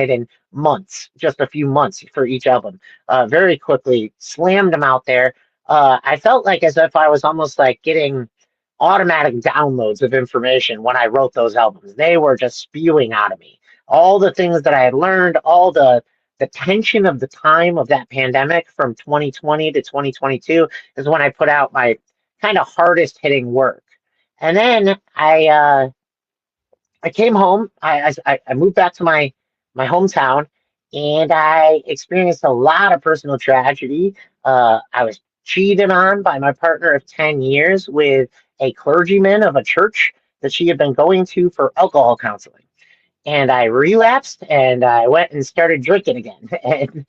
in months, just a few months for each album. Very quickly slammed them out there. I felt like as if I was almost like getting automatic downloads of information when I wrote those albums. They were just spewing out of me. All the things that I had learned, all the tension of the time of that pandemic from 2020 to 2022 is when I put out my kind of hardest hitting work. And then I came home. I moved back to my hometown, and I experienced a lot of personal tragedy. I was cheated on by my partner of 10 years with a clergyman of a church that she had been going to for alcohol counseling. And I relapsed, and I went and started drinking again. And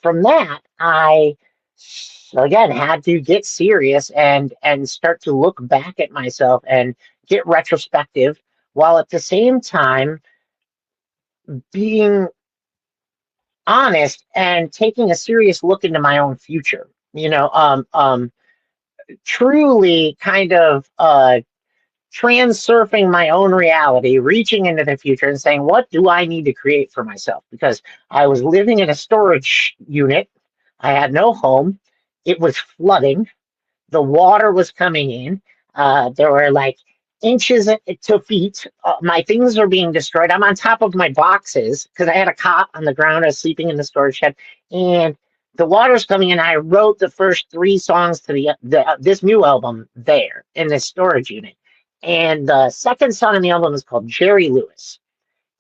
from that, I again had to get serious and start to look back at myself and get retrospective, while at the same time being honest and taking a serious look into my own future. Truly kind of transurfing my own reality, reaching into the future and saying, what do I need to create for myself? Because I was living in a storage unit. I had no home. It was flooding. The water was coming in. There were like inches to feet. My things are being destroyed. I'm on top of my boxes because I had a cot on the ground. I was sleeping in the storage shed, and the water's coming in. I wrote the first 3 songs to this new album there in this storage unit. And the second song on the album is called Jerry Lewis.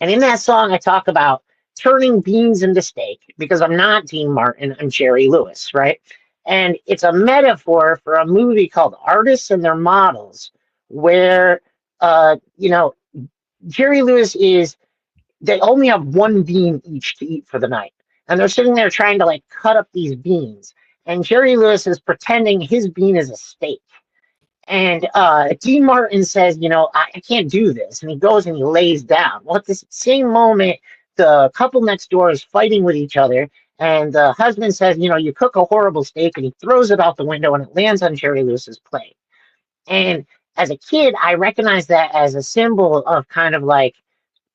And in that song, I talk about turning beans into steak because I'm not Dean Martin, I'm Jerry Lewis, right? And it's a metaphor for a movie called Artists and Their Models, where, Jerry Lewis they only have 1 bean each to eat for the night. And they're sitting there trying to like cut up these beans. And Jerry Lewis is pretending his bean is a steak. And Dean Martin says, I can't do this. And he goes and he lays down. Well, at this same moment, the couple next door is fighting with each other. And the husband says, you cook a horrible steak, and he throws it out the window and it lands on Jerry Lewis's plate. And as a kid, I recognized that as a symbol of kind of like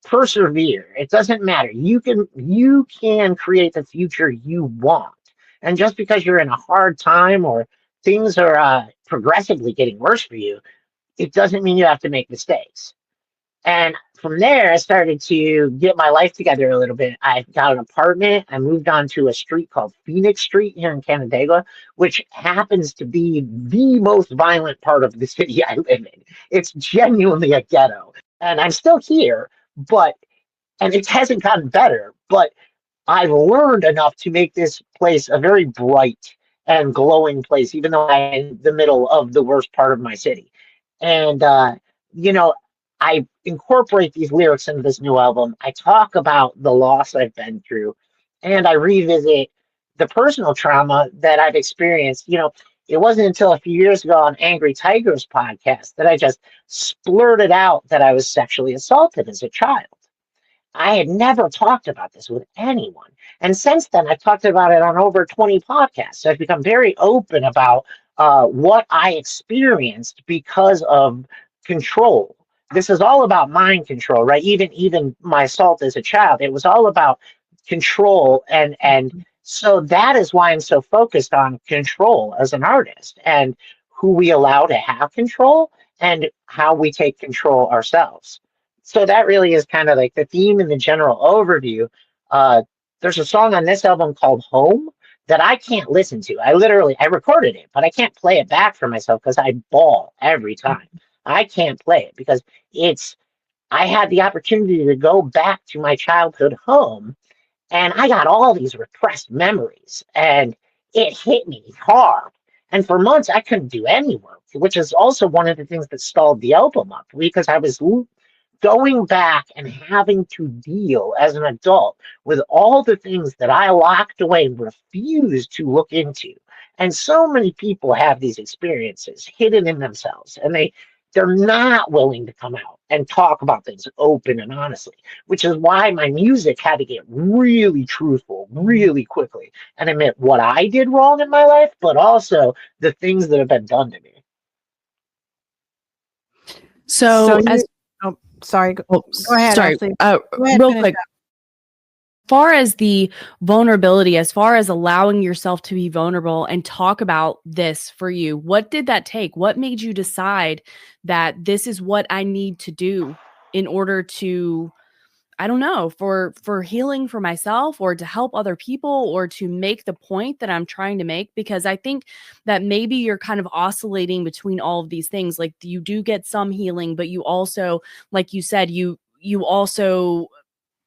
persevere. It doesn't matter. You can create the future you want. And just because you're in a hard time or things are progressively getting worse for you, it doesn't mean you have to make mistakes. And from there, I started to get my life together a little bit. I got an apartment. I moved on to a street called Phoenix Street here in Canandaigua, which happens to be the most violent part of the city I live in. It's genuinely a ghetto. And I'm still here, and it hasn't gotten better, but I've learned enough to make this place a very bright and glowing place, even though I'm in the middle of the worst part of my city. And, I incorporate these lyrics into this new album. I talk about the loss I've been through. and I revisit the personal trauma that I've experienced. It wasn't until a few years ago on Angry Tiger's podcast that I just splurted out that I was sexually assaulted as a child. I had never talked about this with anyone. And since then, I've talked about it on over 20 podcasts. So I've become very open about what I experienced because of control. This is all about mind control, right? Even my assault as a child, it was all about control. And so that is why I'm so focused on control as an artist and who we allow to have control and how we take control ourselves. So that really is kind of like the theme and the general overview. There's a song on this album called Home that I can't listen to. I recorded it, but I can't play it back for myself because I bawl every time. I can't play it because I had the opportunity to go back to my childhood home and I got all these repressed memories and it hit me hard. And for months, I couldn't do any work, which is also one of the things that stalled the album up because I was going back and having to deal as an adult with all the things that I locked away and refused to look into. And so many people have these experiences hidden in themselves, and they're not willing to come out and talk about things open and honestly, which is why my music had to get really truthful really quickly and admit what I did wrong in my life, but also the things that have been done to me. Sorry. Go ahead. Sorry. Ashley. Go ahead, Real quick. As far as the vulnerability, as far as allowing yourself to be vulnerable and talk about this for you, what did that take? What made you decide that this is what I need to do in order to, I don't know, for healing for myself or to help other people or to make the point that I'm trying to make? Because I think that maybe you're kind of oscillating between all of these things. Like you do get some healing, but you also, like you said, you also,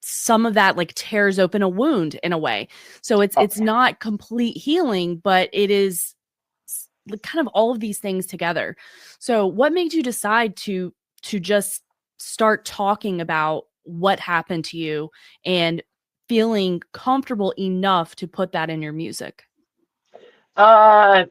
some of that like tears open a wound in a way. So it's not complete healing, but it is kind of all of these things together. So what made you decide to just start talking about what happened to you and feeling comfortable enough to put that in your music? I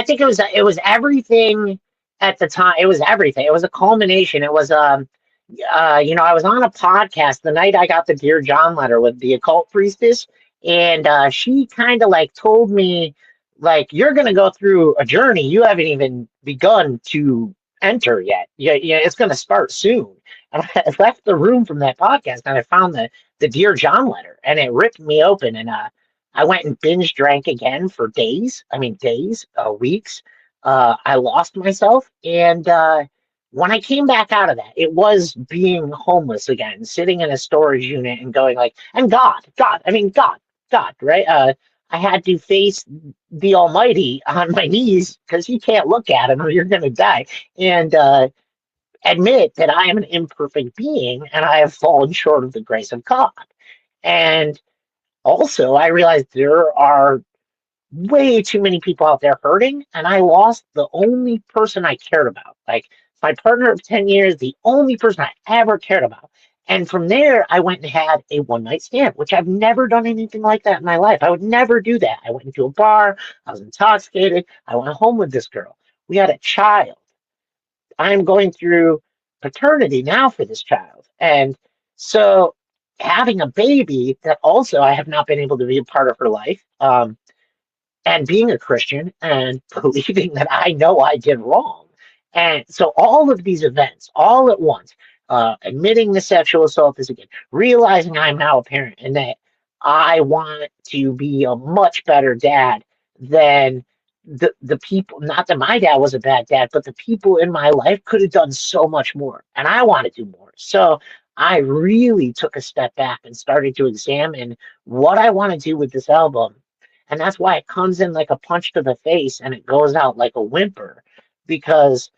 think it was everything at the time. It was everything. It was a culmination. It was I was on a podcast the night I got the Dear John letter with the occult priestess, and she kind of like told me, like, you're gonna go through a journey you haven't even begun to enter yet. Yeah, it's gonna start soon. And I left the room from that podcast, and I found the Dear John letter, and it ripped me open, and I went and binge drank again for days. I mean, weeks. I lost myself, and when I came back out of that, it was being homeless again, sitting in a storage unit and going like, and God, right? I had to face the Almighty on my knees because you can't look at him or you're going to die. And admit that I am an imperfect being and I have fallen short of the grace of God. And also, I realized there are way too many people out there hurting, and I lost the only person I cared about. Like, my partner of 10 years, the only person I ever cared about. And from there, I went and had a one-night stand, which I've never done anything like that in my life. I would never do that. I went into a bar. I was intoxicated. I went home with this girl. We had a child. I'm going through paternity now for this child. And so having a baby that also I have not been able to be a part of her life, and being a Christian and believing that I know I did wrong. And so all of these events, all at once, admitting the sexual assault is again, realizing I'm now a parent and that I want to be a much better dad than the people, not that my dad was a bad dad, but the people in my life could have done so much more. And I want to do more. So I really took a step back and started to examine what I want to do with this album. And that's why it comes in like a punch to the face and it goes out like a whimper, because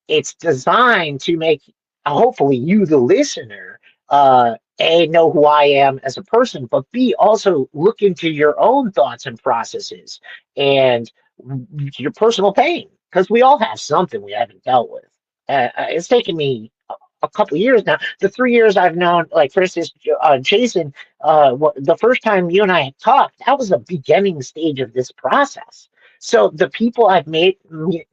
it's designed to make, hopefully, you, the listener, A, know who I am as a person, but B, also look into your own thoughts and processes and your personal pain, because we all have something we haven't dealt with. It's taken me a couple of years now. The 3 years I've known, like for instance, Jason, the first time you and I talked, that was the beginning stage of this process. So the people I've met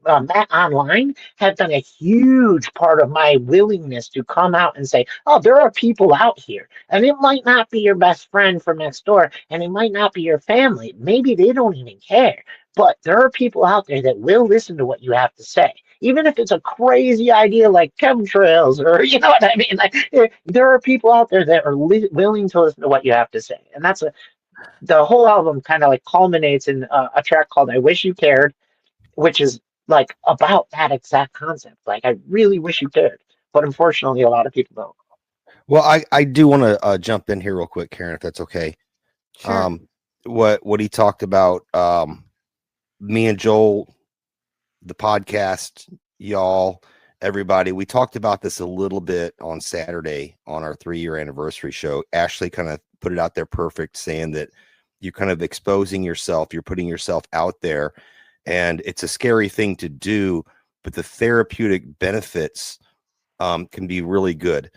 online have been a huge part of my willingness to come out and say, oh, there are people out here. And it might not be your best friend from next door, and it might not be your family. Maybe they don't even care. But there are people out there that will listen to what you have to say. Even if it's a crazy idea like chemtrails or, you know what I mean? Like, there are people out there that are willing to listen to what you have to say. And the whole album kind of like culminates in a track called I Wish You Cared, which is like about that exact concept. Like, I really wish you cared. But unfortunately, a lot of people don't. Well, I do want to jump in here real quick, Karen, if that's okay. Sure. What he talked about, me and Joel, the podcast, y'all, everybody, we talked about this a little bit on Saturday on our 3-year anniversary show. Ashley kind of put it out there perfect, saying that you're kind of exposing yourself, you're putting yourself out there, and it's a scary thing to do, but the therapeutic benefits can be really good.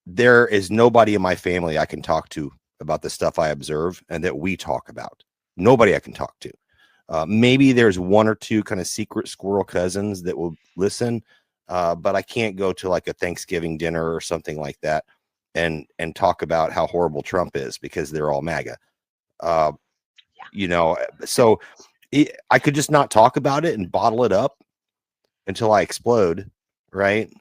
There is nobody in my family I can talk to about the stuff I observe and that we talk about. Nobody I can talk to. Maybe there's one or two kind of secret squirrel cousins that will listen, but I can't go to like a Thanksgiving dinner or something like that and talk about how horrible Trump is because they're all MAGA. You know, so I could just not talk about it and bottle it up until I explode, right?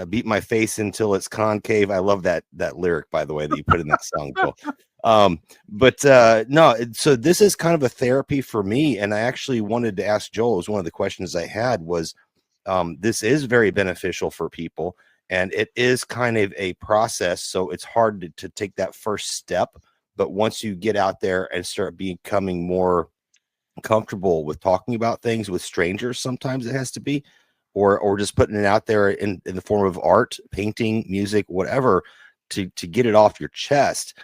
Beat my face until it's concave. I love that lyric, by the way, that you put in that song. Cool. No, so this is kind of a therapy for me. And I actually wanted to ask Joel, it was one of the questions I had was, this is very beneficial for people and it is kind of a process. So it's hard to take that first step. But once you get out there and start becoming more comfortable with talking about things with strangers, sometimes it has to be, or just putting it out there in the form of art, painting, music, whatever, to get it off your chest.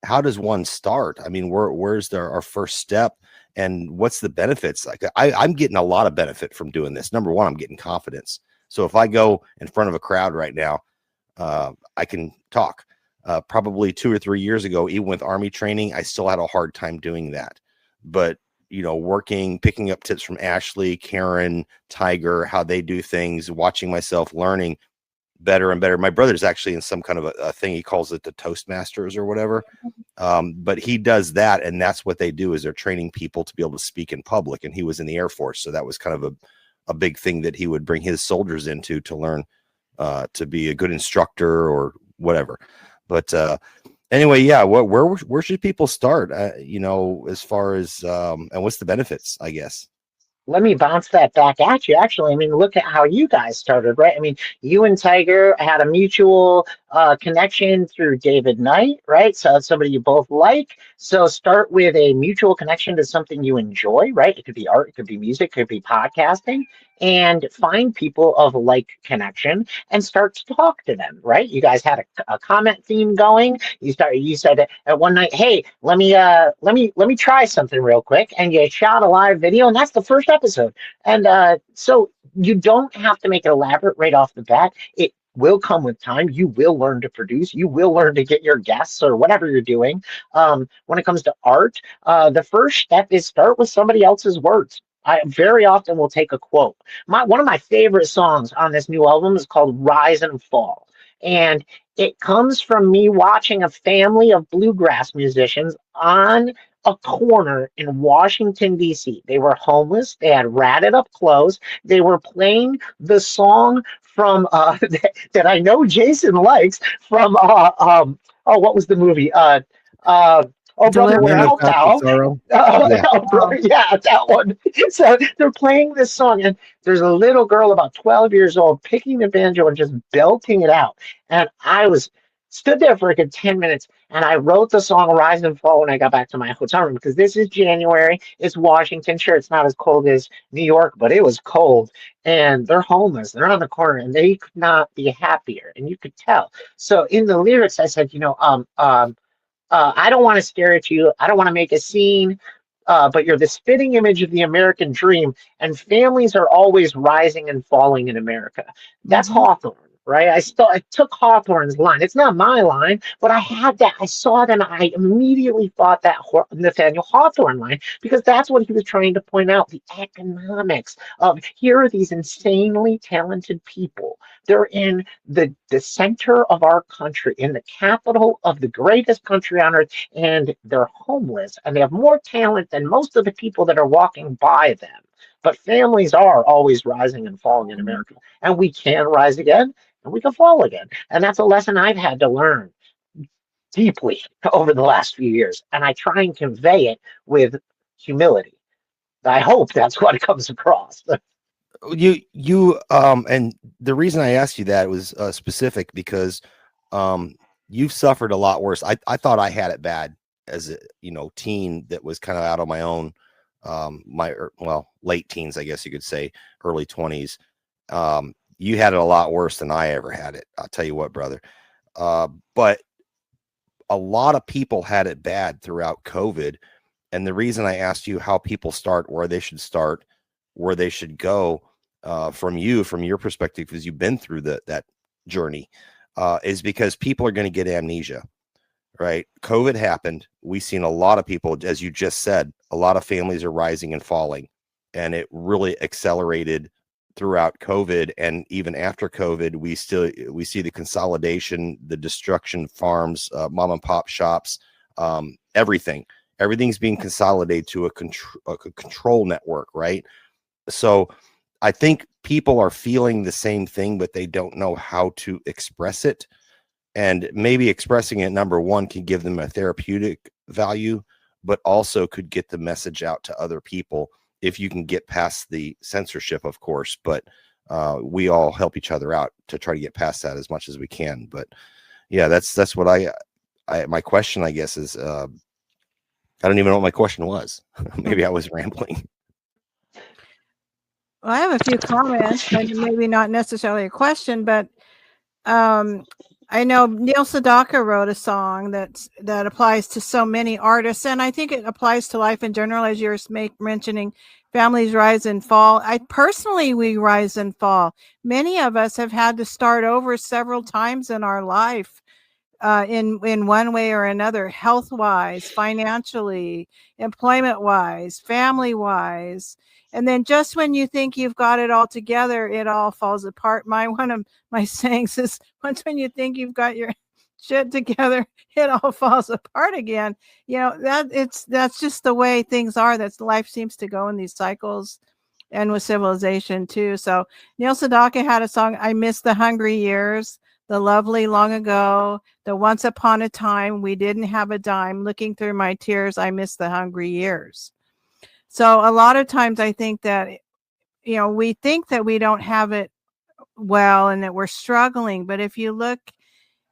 How does one start? I mean, where's our first step, and what's the benefits? Like I'm getting a lot of benefit from doing this. Number one, I'm getting confidence. So if I go in front of a crowd right now, I can talk. Probably 2 or 3 years ago, even with Army training, I still had a hard time doing that. But you know, picking up tips from Ashley, Karen, Tiger, how they do things, watching myself, learning better and better. My brother's actually in some kind of a thing. He calls it the Toastmasters or whatever. But he does that. And that's what they do is they're training people to be able to speak in public. And he was in the Air Force. So that was kind of a big thing that he would bring his soldiers into to learn to be a good instructor or whatever. But anyway, yeah, where should people start? You know, as far as and what's the benefits, I guess? Let me bounce that back at you. Actually, I mean, look at how you guys started, right? I mean, you and Tiger had a mutual connection through David Knight, right? So that's somebody you both like. So start with a mutual connection to something you enjoy, right? It could be art, it could be music, it could be podcasting, and find people of like connection and start to talk to them, right? You guys had a comment theme going. You said at one night, hey, let me try something real quick, and you shot a live video, and that's the first episode. And so you don't have to make it elaborate right off the bat. It will come with time. You will learn to produce. You will learn to get your guests or whatever you're doing. When it comes to art, the first step is start with somebody else's words. I very often will take a quote. One of my favorite songs on this new album is called Rise and Fall. And it comes from me watching a family of bluegrass musicians on a corner in Washington, D.C. They were homeless. They had ratted up clothes. They were playing the song from that I know Jason likes from what was the movie? Brother, Where Art Thou? Yeah, that one. So they're playing this song, and there's a little girl about 12 years old picking the banjo and just belting it out. And I stood there for a good 10 minutes, and I wrote the song Rise and Fall when I got back to my hotel room, because this is January. It's Washington. Sure, it's not as cold as New York, but it was cold. And they're homeless. They're on the corner, and they could not be happier. And you could tell. So in the lyrics, I said, I don't want to stare at you. I don't want to make a scene, but you're the spitting image of the American dream, and families are always rising and falling in America. That's Hawthorne, right? I took Hawthorne's line. It's not my line, but I had that. I saw that. And I immediately thought that Nathaniel Hawthorne line, because that's what he was trying to point out, the economics of here are these insanely talented people. They're in the center of our country, in the capital of the greatest country on earth, and they're homeless, and they have more talent than most of the people that are walking by them. But families are always rising and falling in America, and we can rise again and we can fall again. And that's a lesson I've had to learn deeply over the last few years. And I try and convey it with humility. I hope that's what comes across. And the reason I asked you that was specific because you've suffered a lot worse. I thought I had it bad as a teen that was kind of out on my own. Late teens, I guess you could say, early 20s. You had it a lot worse than I ever had it. I'll tell you what, brother. But a lot of people had it bad throughout COVID. And the reason I asked you how people start, where they should start, where they should go, from your perspective, because you've been through that journey, is because people are going to get amnesia, right? COVID happened. We've seen a lot of people, as you just said, a lot of families are rising and falling, and it really accelerated throughout COVID. And even after COVID, we see the consolidation, the destruction, farms, mom and pop shops, everything's being consolidated to a control network, right? So I think people are feeling the same thing, but they don't know how to express it. And maybe expressing it, number one, can give them a therapeutic value, but also could get the message out to other people if you can get past the censorship, of course. But we all help each other out to try to get past that as much as we can. But yeah, that's what my question, I guess, is I don't even know what my question was. Maybe I was rambling. Well, I have a few comments, but maybe not necessarily a question, but I know Neil Sedaka wrote a song that applies to so many artists, and I think it applies to life in general, as you're mentioning. Families rise and fall. We rise and fall. Many of us have had to start over several times in our life, in one way or another, health-wise, financially, employment-wise, family-wise. And then just when you think you've got it all together, it all falls apart. One of my sayings is, once when you think you've got your shit together, it all falls apart again. That's just the way things are. That's life seems to go in these cycles, and with civilization too. So Neil Sedaka had a song, I Miss the Hungry Years, the lovely long ago, the once upon a time we didn't have a dime, looking through my tears, I miss the hungry years. So a lot of times I think that, we think that we don't have it well and that we're struggling. But if you look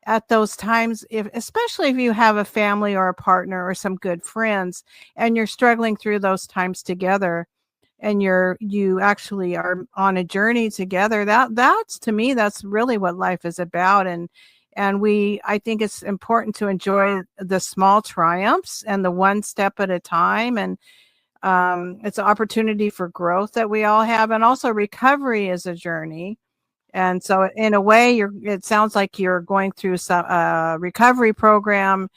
at those times, especially if you have a family or a partner or some good friends, and you're struggling through those times together, and you actually are on a journey together, that's to me, that's really what life is about. And I think it's important to enjoy the small triumphs and the one step at a time. And it's an opportunity for growth that we all have. And also recovery is a journey. And so in a way, it sounds like you're going through some recovery program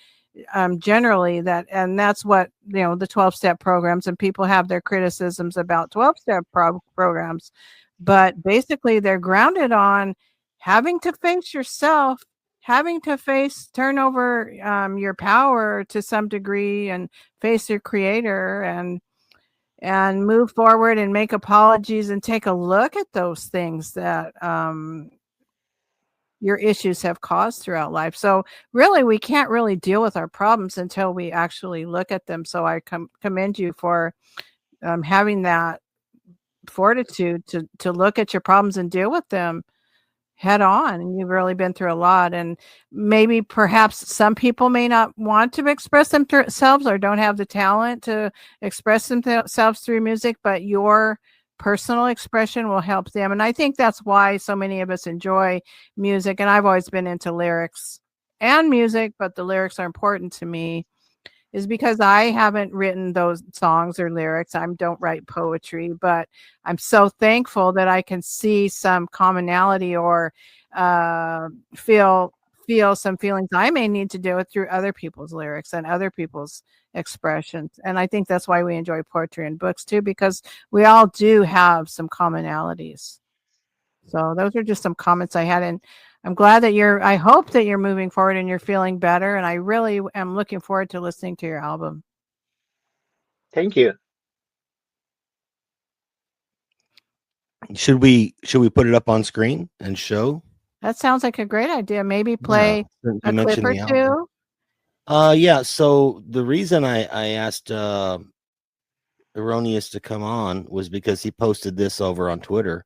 generally, and that's what, the 12-step programs, and people have their criticisms about 12-step programs, but basically they're grounded on having to face yourself, having to turn over your power to some degree, and face your creator, and move forward and make apologies and take a look at those things that your issues have caused throughout life. So really, we can't really deal with our problems until we actually look at them. So I commend you for having that fortitude to look at your problems and deal with them head on. And you've really been through a lot. And maybe perhaps some people may not want to express themselves or don't have the talent to express themselves through music, but your personal expression will help them. And I think that's why so many of us enjoy music. And I've always been into lyrics and music, but the lyrics are important to me. is because I haven't written those songs or lyrics. I don't write poetry, but I'm so thankful that I can see some commonality or feel some feelings I may need to deal with through other people's lyrics and other people's expressions. And I think that's why we enjoy poetry and books too, because we all do have some commonalities. So those are just some comments I had, and I'm glad that I hope that you're moving forward and you're feeling better. And I really am looking forward to listening to your album. Thank you. Should we put it up on screen and show? That sounds like a great idea. Maybe play a clip or two. Yeah. So the reason I asked Erroneous to come on was because he posted this over on Twitter.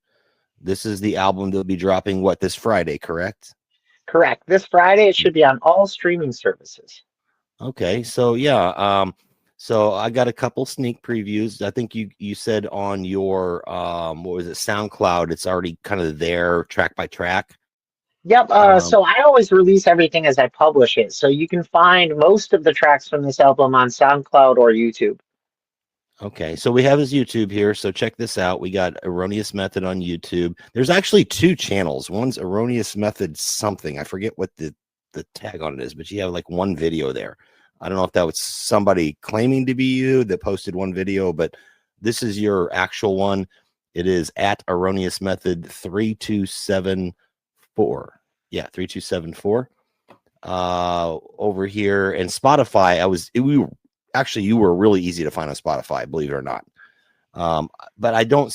This is the album that'll be dropping this Friday, correct? Correct. This Friday, it should be on all streaming services. Okay. So yeah. So I got a couple sneak previews. I think you said on your what was it, SoundCloud, it's already kind of there track by track. Yep. So I always release everything as I publish it. So you can find most of the tracks from this album on SoundCloud or YouTube. Okay, so we have his YouTube here. So check this out. We got Erroneous Method on YouTube. There's actually 2 channels. One's Erroneous Method something. I forget what the tag on it is, but you have like 1 video there. I don't know if that was somebody claiming to be you that posted 1 video, but this is your actual one. It is at Erroneous Method 3274. Yeah, 3274. Over here, and Spotify, you were really easy to find on Spotify, believe it or not. But I don't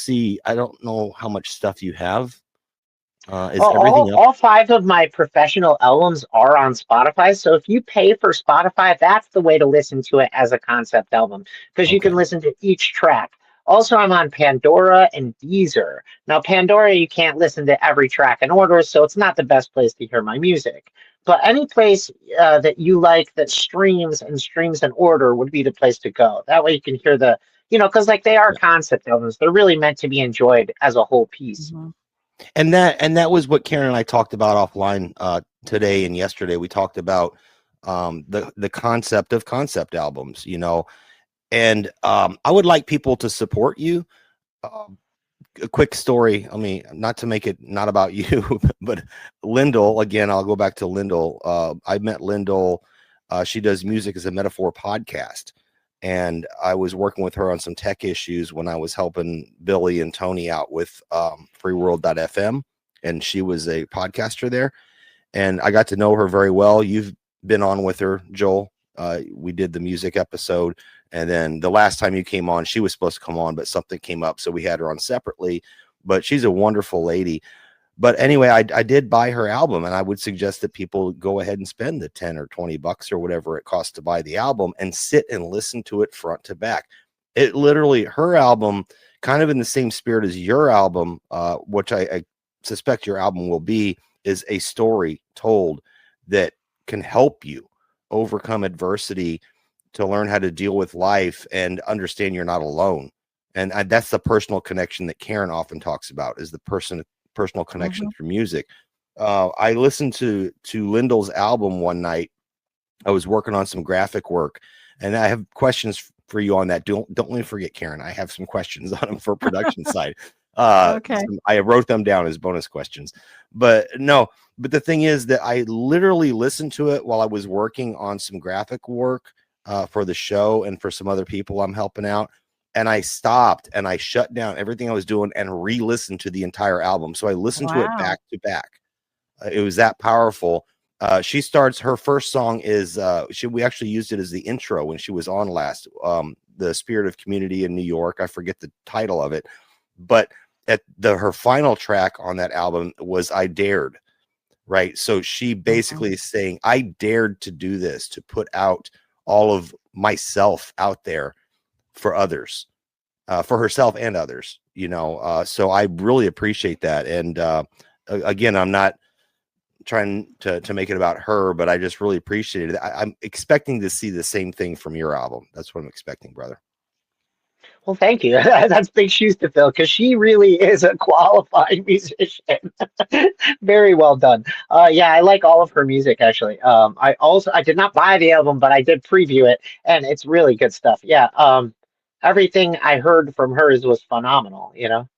know how much stuff you have. All 5 of my professional albums are on Spotify. So if you pay for Spotify, that's the way to listen to it as a concept album, because you can listen to each track. Also, I'm on Pandora and Deezer. Now, Pandora, you can't listen to every track in order, so it's not the best place to hear my music. But any place that you like that streams in order would be the place to go. That way you can hear because they are concept albums. They're really meant to be enjoyed as a whole piece. Mm-hmm. And that was what Karen and I talked about offline today and yesterday. We talked about the concept of concept albums, and I would like people to support you. A quick story. I mean, not to make it not about you, but Lyndall, again, I'll go back to Lyndall. I met Lyndall. She does Music as a Metaphor podcast. And I was working with her on some tech issues when I was helping Billy and Tony out with freeworld.fm. And she was a podcaster there. And I got to know her very well. You've been on with her, Joel. We did the music episode. And then the last time you came on, she was supposed to come on, but something came up. So we had her on separately. But she's a wonderful lady. But anyway, I did buy her album, and I would suggest that people go ahead and spend the 10 or 20 bucks or whatever it costs to buy the album and sit and listen to it front to back. It literally, her album, kind of in the same spirit as your album, which I suspect your album will be, is a story told that can help you overcome adversity, to learn how to deal with life and understand you're not alone. And that's the personal connection that Karen often talks about, is the personal connection through music. I listened to Lyndall's album one night. I was working on some graphic work, and I have questions for you on that. Don't let me forget, Karen. I have some questions on them for production side. Okay. I wrote them down as bonus questions, but the thing is that I literally listened to it while I was working on some graphic work for the show and for some other people I'm helping out. And I stopped and I shut down everything I was doing and re-listened to the entire album. So I listened to it back to back. It was that powerful. She starts, her first song is, we actually used it as the intro when she was on last, The Spirit of Community in New York. I forget the title of it, but at her final track on that album was I Dared, right? So she basically is saying, I dared to do this, to put out all of myself out there for others, for herself and others, so I really appreciate that. And again, I'm not trying to make it about her, but I just really appreciate it. I'm expecting to see the same thing from your album. That's what I'm expecting, brother. Well, thank you. That's big shoes to fill, because she really is a qualified musician. Very well done. Yeah, I like all of her music actually. I did not buy the album, but I did preview it, and it's really good stuff. Yeah. Everything I heard from hers was phenomenal. You know.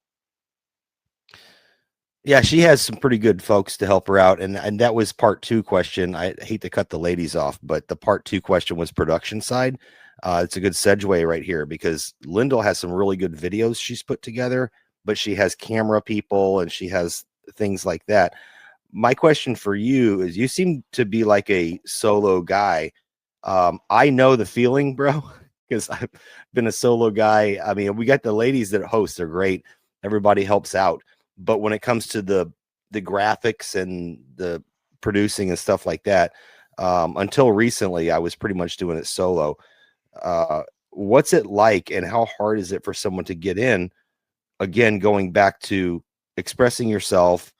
Yeah, she has some pretty good folks to help her out, and that was part two question. I hate to cut the ladies off, but the part two question was production side. It's a good segue right here because Lyndall has some really good videos she's put together, but she has camera people and she has things like that. My question for you is: you seem to be like a solo guy. I know the feeling, bro, because I've been a solo guy. I mean, we got the ladies that host; they're great. Everybody helps out. But when it comes to the graphics and the producing and stuff like that, until recently, I was pretty much doing it solo. What's it like, and how hard is it for someone to get in? Again, going back to expressing yourself,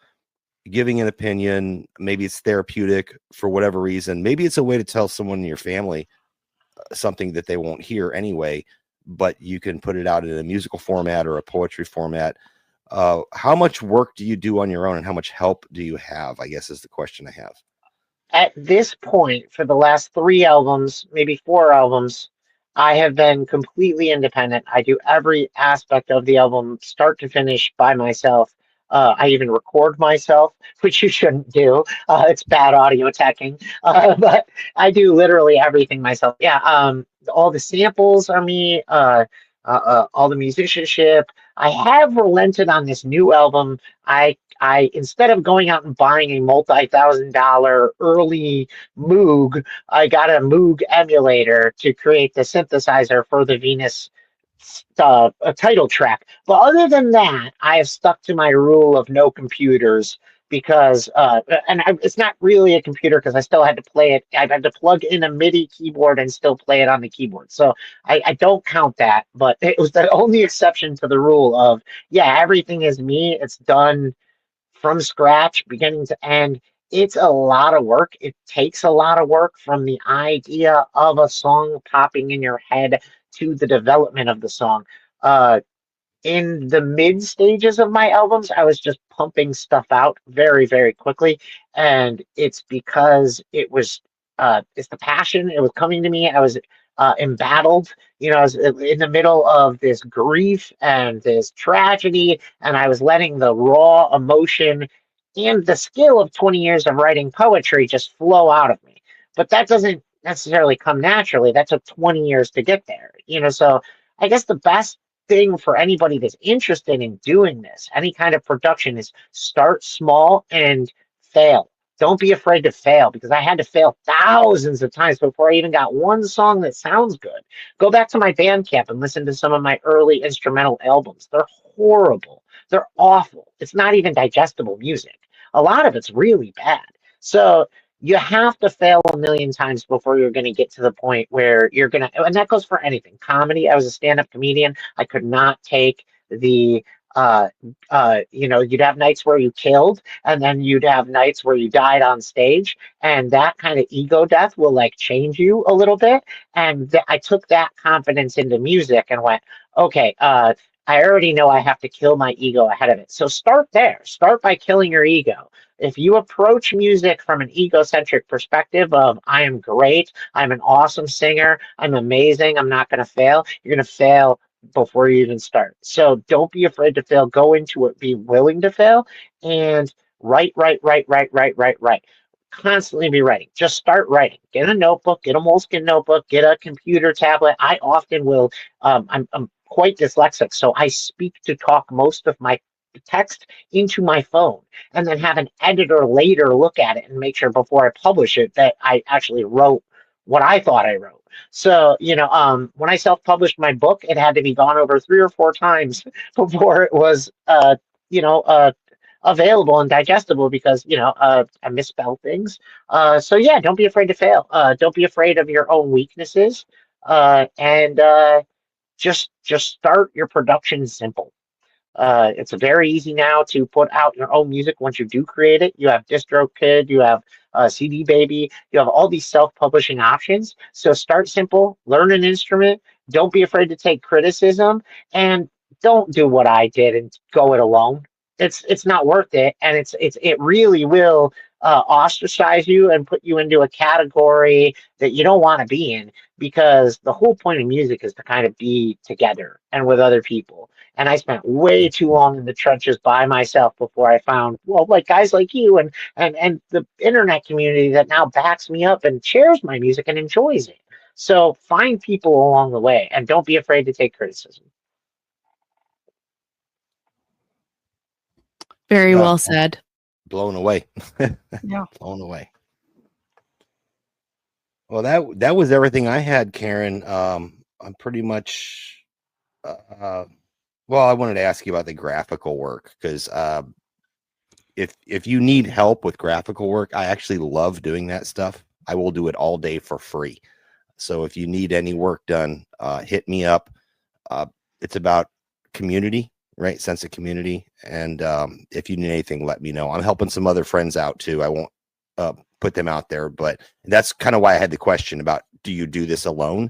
giving an opinion. Maybe it's therapeutic for whatever reason. Maybe it's a way to tell someone in your family something that they won't hear anyway, but you can put it out in a musical format or a poetry format. How much work do you do on your own, and how much help do you have, I guess, is the question I have. At this point, for the last 3 albums, maybe 4 albums, I have been completely independent. I do every aspect of the album, start to finish, by myself. I even record myself, which you shouldn't do. It's bad audio teching. But I do literally everything myself. Yeah, all the samples are me. All the musicianship. I have relented on this new album. I instead of going out and buying a multi-$1,000 early Moog, I got a Moog emulator to create the synthesizer for the Venus a title track. But other than that, I have stuck to my rule of no computers because, it's not really a computer because I still had to play it. I had to plug in a MIDI keyboard and still play it on the keyboard. So I don't count that, but it was the only exception to the rule of, yeah, everything is me. It's done from scratch, beginning to end. It's a lot of work. It takes a lot of work from the idea of a song popping in your head to the development of the song. In the mid stages of my albums, I was just pumping stuff out very, very quickly. And it's because it's the passion. It was coming to me. I was embattled. I was in the middle of this grief and this tragedy, and I was letting the raw emotion and the skill of 20 years of writing poetry just flow out of me. But that doesn't necessarily come naturally. That took 20 years to get there. So I guess the best thing for anybody that's interested in doing this, any kind of production, is start small and fail. Don't be afraid to fail, because I had to fail thousands of times before I even got one song that sounds good. Go back to my Bandcamp and listen to some of my early instrumental albums. They're horrible. They're awful. It's not even digestible music. A lot of it's really bad. So you have to fail a million times before you're going to get to the point where you're going to, and that goes for anything. Comedy, I was a stand-up comedian. I could not take the, you'd have nights where you killed, and then you'd have nights where you died on stage, and that kind of ego death will like change you a little bit. And I took that confidence into music and went, okay, I already know I have to kill my ego ahead of it. So start there. Start by killing your ego. If you approach music from an egocentric perspective of, I am great, I'm an awesome singer, I'm amazing, I'm not going to fail, you're going to fail before you even start. So don't be afraid to fail. Go into it, be willing to fail, and write. Constantly be writing. Just start writing. Get a notebook, get a Moleskine notebook, get a computer tablet. I often will, I'm quite dyslexic, so I speak to talk most of my text into my phone, and then have an editor later look at it and make sure before I publish it that I actually wrote what I thought I wrote. So, when I self-published my book, it had to be gone over 3 or 4 times before it was, available and digestible, because, I misspelled things. So yeah, don't be afraid to fail. Don't be afraid of your own weaknesses. And just start your production simple. It's very easy now to put out your own music once you do create it. You have DistroKid, you have CD Baby, you have all these self-publishing options. So start simple, learn an instrument, don't be afraid to take criticism, and don't do what I did and go it alone. It's not worth it, and it really will ostracize you and put you into a category that you don't want to be in, because the whole point of music is to kind of be together and with other people. And I spent way too long in the trenches by myself before I found, well, like guys like you and the internet community that now backs me up and shares my music and enjoys it. So find people along the way and don't be afraid to take criticism. Very well said. Blown away. Yeah. Blown away. Well, that was everything I had, Karen. I'm pretty much well, I wanted to ask you about the graphical work, because if you need help with graphical work, I actually love doing that stuff. I will do it all day for free. So if you need any work done, hit me up. It's about community, right? Sense of community. And if you need anything, let me know. I'm helping some other friends out too. I won't put them out there, but that's kind of why I had the question about, do you do this alone?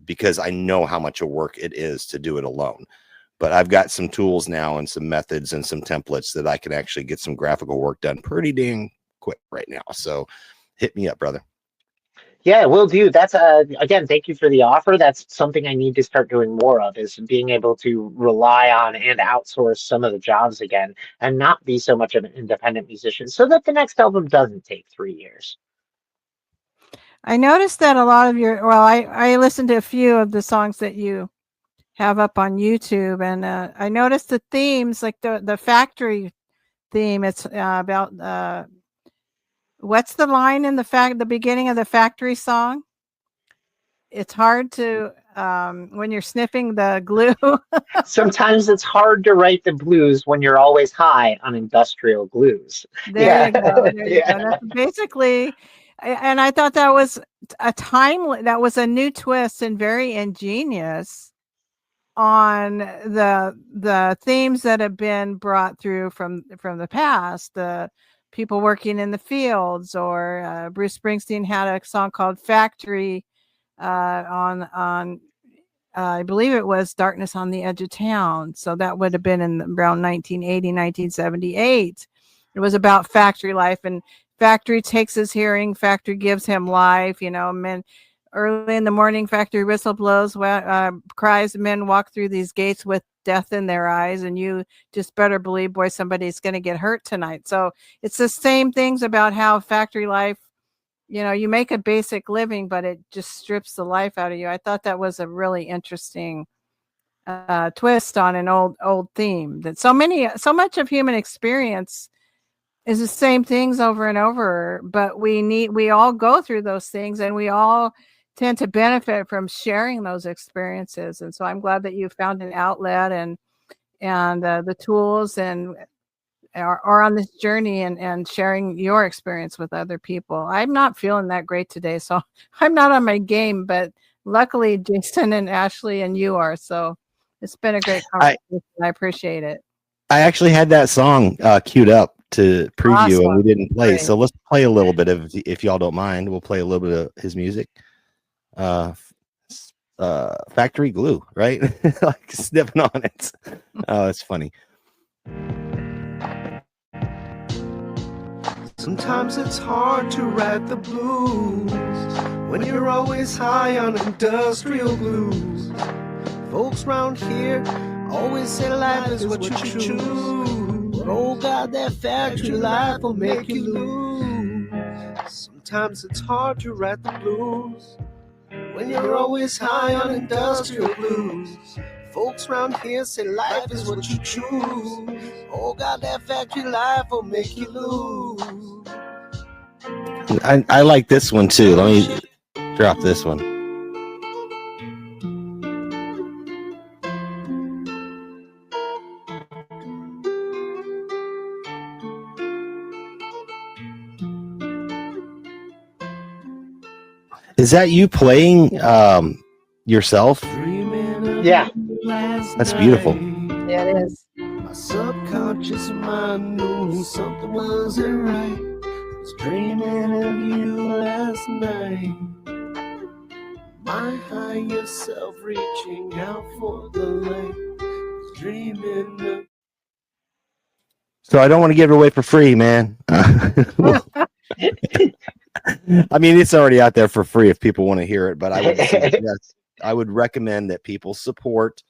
Because I know how much of work it is to do it alone. But I've got some tools now and some methods and some templates that I can actually get some graphical work done pretty dang quick right now. So hit me up, brother. Yeah, will do. That's again, thank you for the offer. That's something I need to start doing more of, is being able to rely on and outsource some of the jobs again and not be so much of an independent musician, so that the next album doesn't take 3 years. I noticed that a lot of your, well, I listened to a few of the songs that you have up on YouTube, and I noticed the themes, like the factory theme. It's about what's the line in the beginning of the factory song? It's hard to when you're sniffing the glue. Sometimes it's hard to write the blues when you're always high on industrial glues. There you go. There you go. That's basically, and I thought that was that was a new twist and very ingenious on the themes that have been brought through from the past, the people working in the fields, or Bruce Springsteen had a song called Factory on I believe it was Darkness on the Edge of Town. So that would have been in around 1980, 1978. It was about factory life, and factory takes his hearing, factory gives him life, men. Early in the morning, factory whistle blows, cries, men walk through these gates with death in their eyes, and you just better believe, boy, somebody's going to get hurt tonight. So it's the same things about how factory life, you make a basic living, but it just strips the life out of you. I thought that was a really interesting twist on an old theme, that so much of human experience is the same things over and over, but we all go through those things, and we all tend to benefit from sharing those experiences. And so I'm glad that you found an outlet and the tools and are on this journey and sharing your experience with other people. I'm not feeling that great today, so I'm not on my game, but luckily Jason and Ashley and you are. So it's been a great conversation. I appreciate it. I actually had that song queued up to preview, Awesome. and we didn't play. Great. So let's play a little bit of, if y'all don't mind, we'll play a little bit of his music. Factory Glue, right? Like snipping on it. Oh, it's funny. Sometimes it's hard to write the blues when you're always high on industrial blues. Folks round here always say life is what you choose. But oh God, that factory life will make you lose. Sometimes it's hard to write the blues when you're always high on industrial blues. Folks round here say life is what you choose. Oh God, that factory life will make you lose. I like this one too. Let me drop this one. Is that you playing yourself? Yeah. That's beautiful. Yeah, it is. My subconscious mind knew something wasn't right. I was dreaming of you last night. My higher self reaching out for the light. I was dreaming of. So I don't want to give it away for free, man. I mean, it's already out there for free if people want to hear it, but I would suggest, I would recommend that people support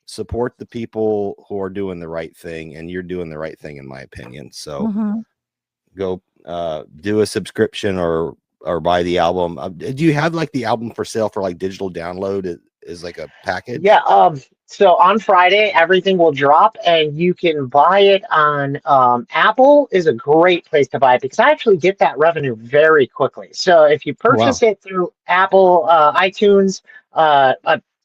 the people who are doing the right thing, and you're doing the right thing, in my opinion. So go do a subscription or buy the album. Do you have like the album for sale for like digital download is like a package? Yeah. So on Friday, everything will drop, and you can buy it on Apple. Is a great place to buy it because I actually get that revenue very quickly. So if you purchase it through Apple iTunes,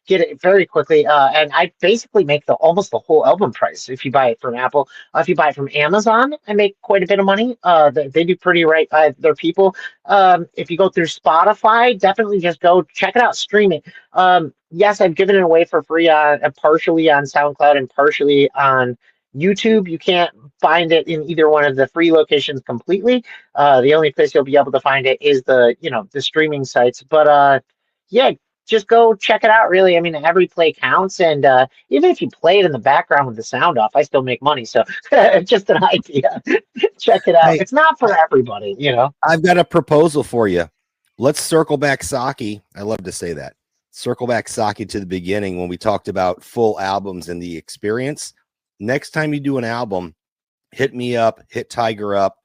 get it very quickly, and I basically make almost the whole album price if you buy it from Apple. If you buy it from Amazon, I make quite a bit of money. They do pretty right by their people. If you go through Spotify, definitely just go check it out, stream it. Yes, I've given it away for free partially on SoundCloud and partially on YouTube. You can't find it in either one of the free locations completely. The only place you'll be able to find it is the streaming sites. But yeah, just go check it out. Really, I mean, every play counts, and even if you play it in the background with the sound off, I still make money. So just an idea. Check it out. Hey, it's not for everybody, I've got a proposal for you. Let's circle back, Saki. I love to say that. Circle back, Saki, to the beginning when we talked about full albums and the experience. Next time you do an album, hit me up, hit Tiger up.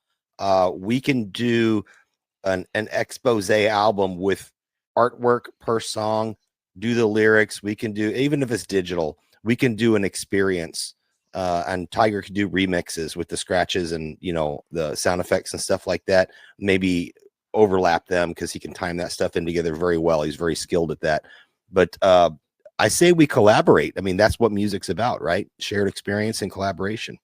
We can do an expose album with artwork per song, do the lyrics. We can do, even if it's digital, we can do an experience. And Tiger can do remixes with the scratches and the sound effects and stuff like that. Maybe overlap them because he can time that stuff in together very well. He's very skilled at that. But I say we collaborate. I mean, that's what music's about, right? Shared experience and collaboration.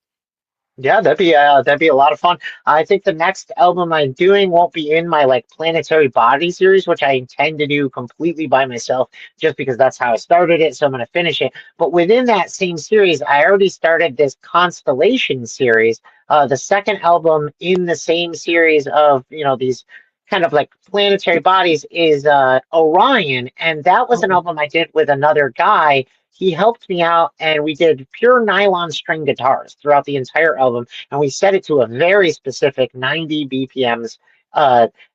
Yeah, that'd be a lot of fun. I think the next album I'm doing won't be in my Planetary Body series, which I intend to do completely by myself, just because that's how I started it. So I'm going to finish it. But within that same series, I already started this Constellation series, the second album in the same series of these kind of like planetary bodies is Orion, and that was an album I did with another guy. He helped me out, and we did pure nylon string guitars throughout the entire album, and we set it to a very specific 90 BPMs.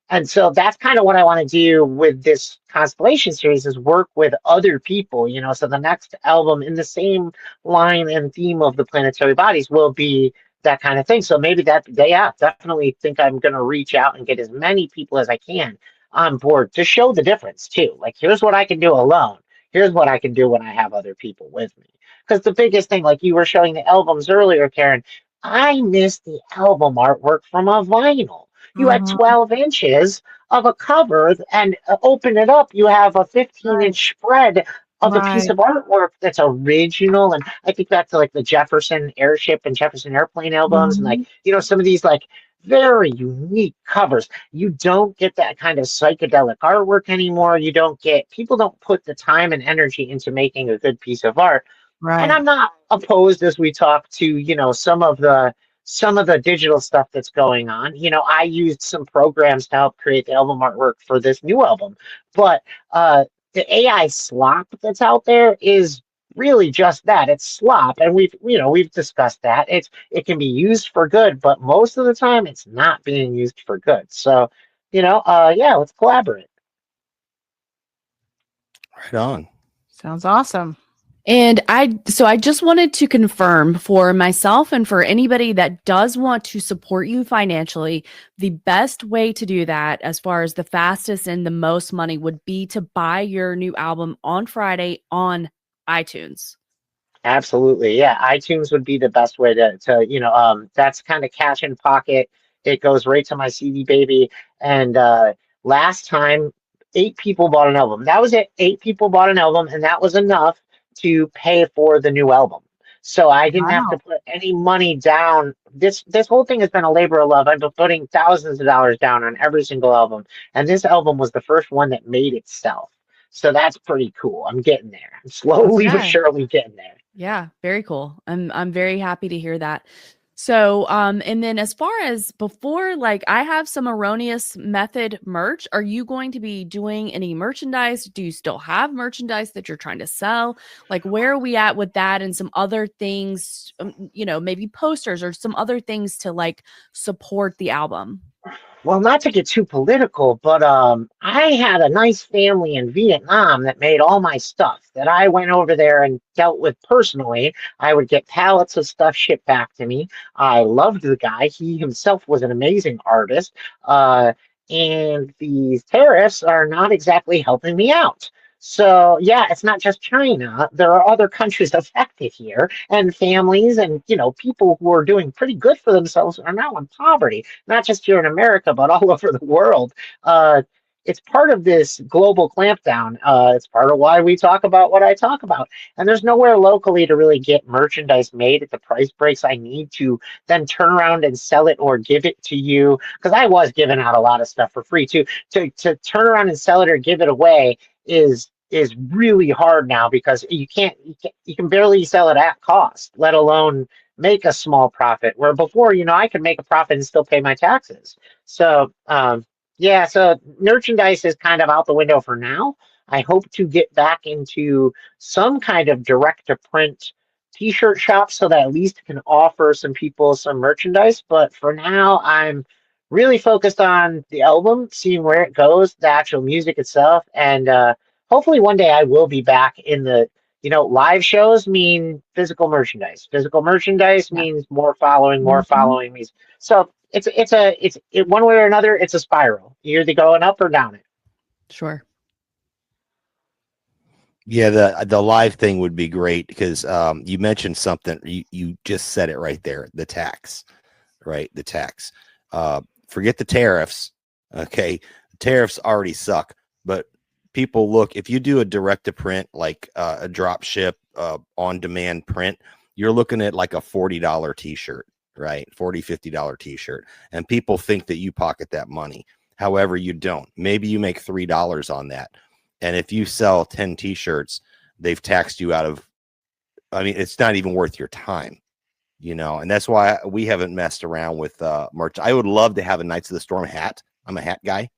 And so that's kind of what I want to do with this Constellation series, is work with other people, So the next album in the same line and theme of the planetary bodies will be that kind of thing. So maybe definitely think I'm going to reach out and get as many people as I can on board to show the difference too. Like, here's what I can do alone. Here's what I can do when I have other people with me. Because the biggest thing, like you were showing the albums earlier, Karen, I missed the album artwork from a vinyl. You had 12 inches of a cover, and open it up, you have a 15-inch spread of a piece of artwork that's original. And I think back to the Jefferson Airship and Jefferson Airplane albums, and some of these very unique covers. You don't get that kind of psychedelic artwork anymore. People don't put the time and energy into making a good piece of art. Right. And I'm not opposed, as we talk, to some of the digital stuff that's going on. I used some programs to help create the album artwork for this new album, but the AI slop that's out there is really just that. It's slop, and we've discussed that. It can be used for good, but most of the time it's not being used for good. So, let's collaborate. Right on. Sounds awesome. And I just wanted to confirm for myself and for anybody that does want to support you financially, the best way to do that, as far as the fastest and the most money, would be to buy your new album on Friday on iTunes. Absolutely. Yeah. iTunes would be the best way to that's kind of cash in pocket. It goes right to my CD baby. And last time, 8 people bought an album. That was it. 8 people bought an album, and that was enough to pay for the new album. So I didn't have to put any money down. This whole thing has been a labor of love. I've been putting thousands of dollars down on every single album, and this album was the first one that made itself. So that's pretty cool. I'm getting there. I'm slowly but surely getting there. Yeah, very cool. I'm very happy to hear that. So, and then as far as before, I have some Erroneous Method merch. Are you going to be doing any merchandise? Do you still have merchandise that you're trying to sell? Where are we at with that, and some other things, maybe posters or some other things to support the album? Well, not to get too political, but I had a nice family in Vietnam that made all my stuff that I went over there and dealt with personally. I would get pallets of stuff shipped back to me. I loved the guy. He himself was an amazing artist. And these tariffs are not exactly helping me out. So yeah, it's not just China. There are other countries affected here, and families and people who are doing pretty good for themselves are now in poverty, not just here in America, but all over the world. Uh, it's part of this global clampdown. It's part of why we talk about what I talk about. And there's nowhere locally to really get merchandise made at the price breaks I need to then turn around and sell it or give it to you. Because I was giving out a lot of stuff for free too. To turn around and sell it or give it away is really hard now because you can barely sell it at cost, let alone make a small profit. Where before, I could make a profit and still pay my taxes. So yeah, so merchandise is kind of out the window for now. I hope to get back into some kind of direct to print t-shirt shop so that at least can offer some people some merchandise. But for now, I'm really focused on the album, seeing where it goes, the actual music itself, and hopefully one day I will be back in the, live shows mean physical merchandise. Physical merchandise means more following means. So it's one way or another, it's a spiral. You're either going up or down it. Sure. Yeah, the live thing would be great because you mentioned something. You just said it right there. The tax, right? The tax. Forget the tariffs. Okay, the tariffs already suck, but people look, if you do a direct to print, like a drop ship on demand print, you're looking at like a $40 t-shirt, right? $40-$50 t-shirt. And people think that you pocket that money. However, you don't. Maybe you make $3 on that. And if you sell 10 t-shirts, they've taxed you out of, it's not even worth your time, and that's why we haven't messed around with merch. I would love to have a Knights of the Storm hat. I'm a hat guy.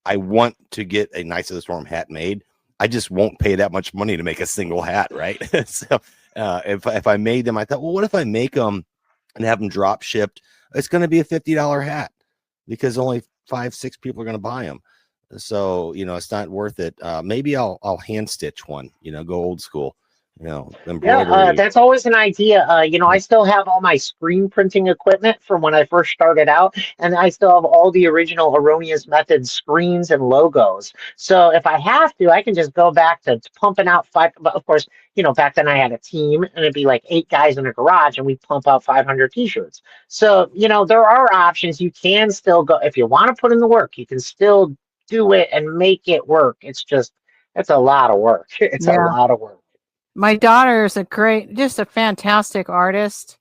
I want to get a Knights of the Storm hat made. I just won't pay that much money to make a single hat, right? So if I made them, I thought, well, what if I make them and have them drop shipped? It's going to be a $50 hat because only 5-6 people are going to buy them. So, it's not worth it. Maybe I'll hand stitch one, go old school. Yeah, that's always an idea. I still have all my screen printing equipment from when I first started out, and I still have all the original Erroneous Method screens and logos. So if I have to, I can just go back to pumping out five. But of course, back then I had a team, and it'd be like 8 guys in a garage, and we'd pump out 500 t-shirts. So, there are options. You can still go, if you want to put in the work, you can still do it and make it work. It's a lot of work. It's a lot of work. My daughter is just a fantastic artist.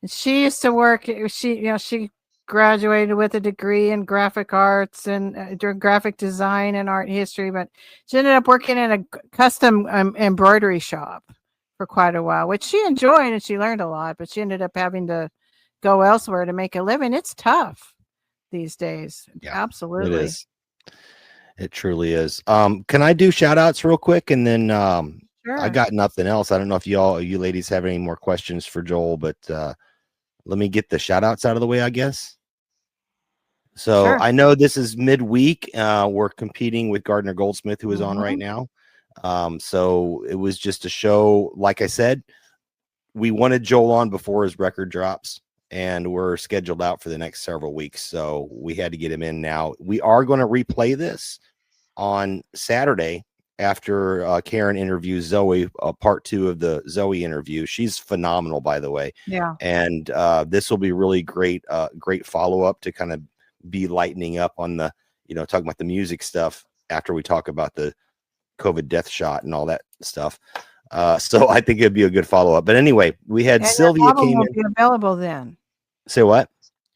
She used to work. She graduated with a degree in graphic arts and graphic design and art history, but she ended up working in a custom embroidery shop for quite a while, which she enjoyed and she learned a lot. But she ended up having to go elsewhere to make a living. It's tough these days. Yeah, absolutely. It is. It truly is. Can I do shout outs real quick and then Sure. I got nothing else. I don't know if you ladies have any more questions for Joel, but let me get the shout outs out of the way, I guess. So Sure. I know this is midweek. We're competing with Gardner Goldsmith, who is on right now. So it was just a show. Like I said, we wanted Joel on before his record drops, and we're scheduled out for the next several weeks. So we had to get him in now. We are going to replay this on Saturday after Karen interviews Zoe, part 2 of the Zoe interview. She's phenomenal, by the way. Yeah. And this will be really great follow-up to kind of be lightening up on the, talking about the music stuff after we talk about the COVID death shot and all that stuff. So I think it'd be a good follow-up. But anyway, we had Sylvia came in. Be available then. Say what?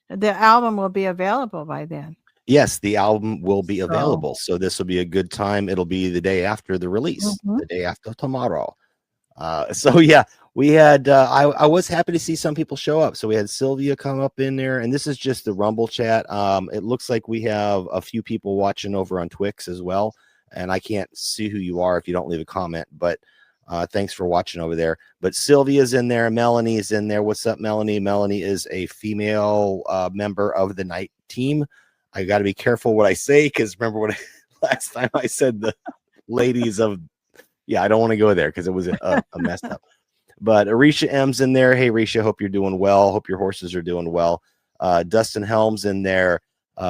The album will be available by then. Yes, the album will be available. So this will be a good time. It'll be the day after the release, the day after tomorrow. So yeah, we had, I was happy to see some people show up. So we had Sylvia come up in there, and this is just the Rumble chat. It looks like we have a few people watching over on Twix as well. And I can't see who you are if you don't leave a comment, but thanks for watching over there. But Sylvia's in there. Melanie is in there. What's up, Melanie? Melanie is a female member of the night team. I got to be careful what I say because remember what last time I said the ladies of, yeah, I don't want to go there because it was a mess up. But Arisha M's in there. Hey, Arisha, hope you're doing well. Hope your horses are doing well. Dustin Helms in there.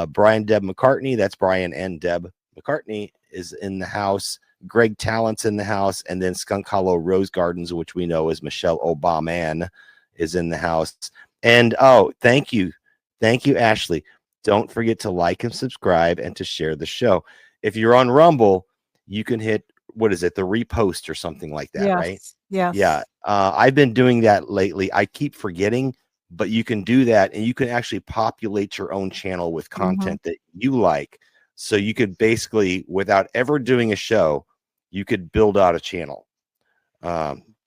Brian Deb McCartney. That's Brian and Deb McCartney is in the house. Greg Talent's in the house. And then Skunk Hollow Rose Gardens, which we know is Michelle Obama, is in the house. And oh, thank you. Thank you, Ashley. Don't forget to like and subscribe and to share the show. If you're on Rumble, you can hit, what is it, the repost or something like that, right? Yes. Yeah. I've been doing that lately. I keep forgetting, but you can do that and you can actually populate your own channel with content that you like. So you could basically, without ever doing a show, you could build out a channel.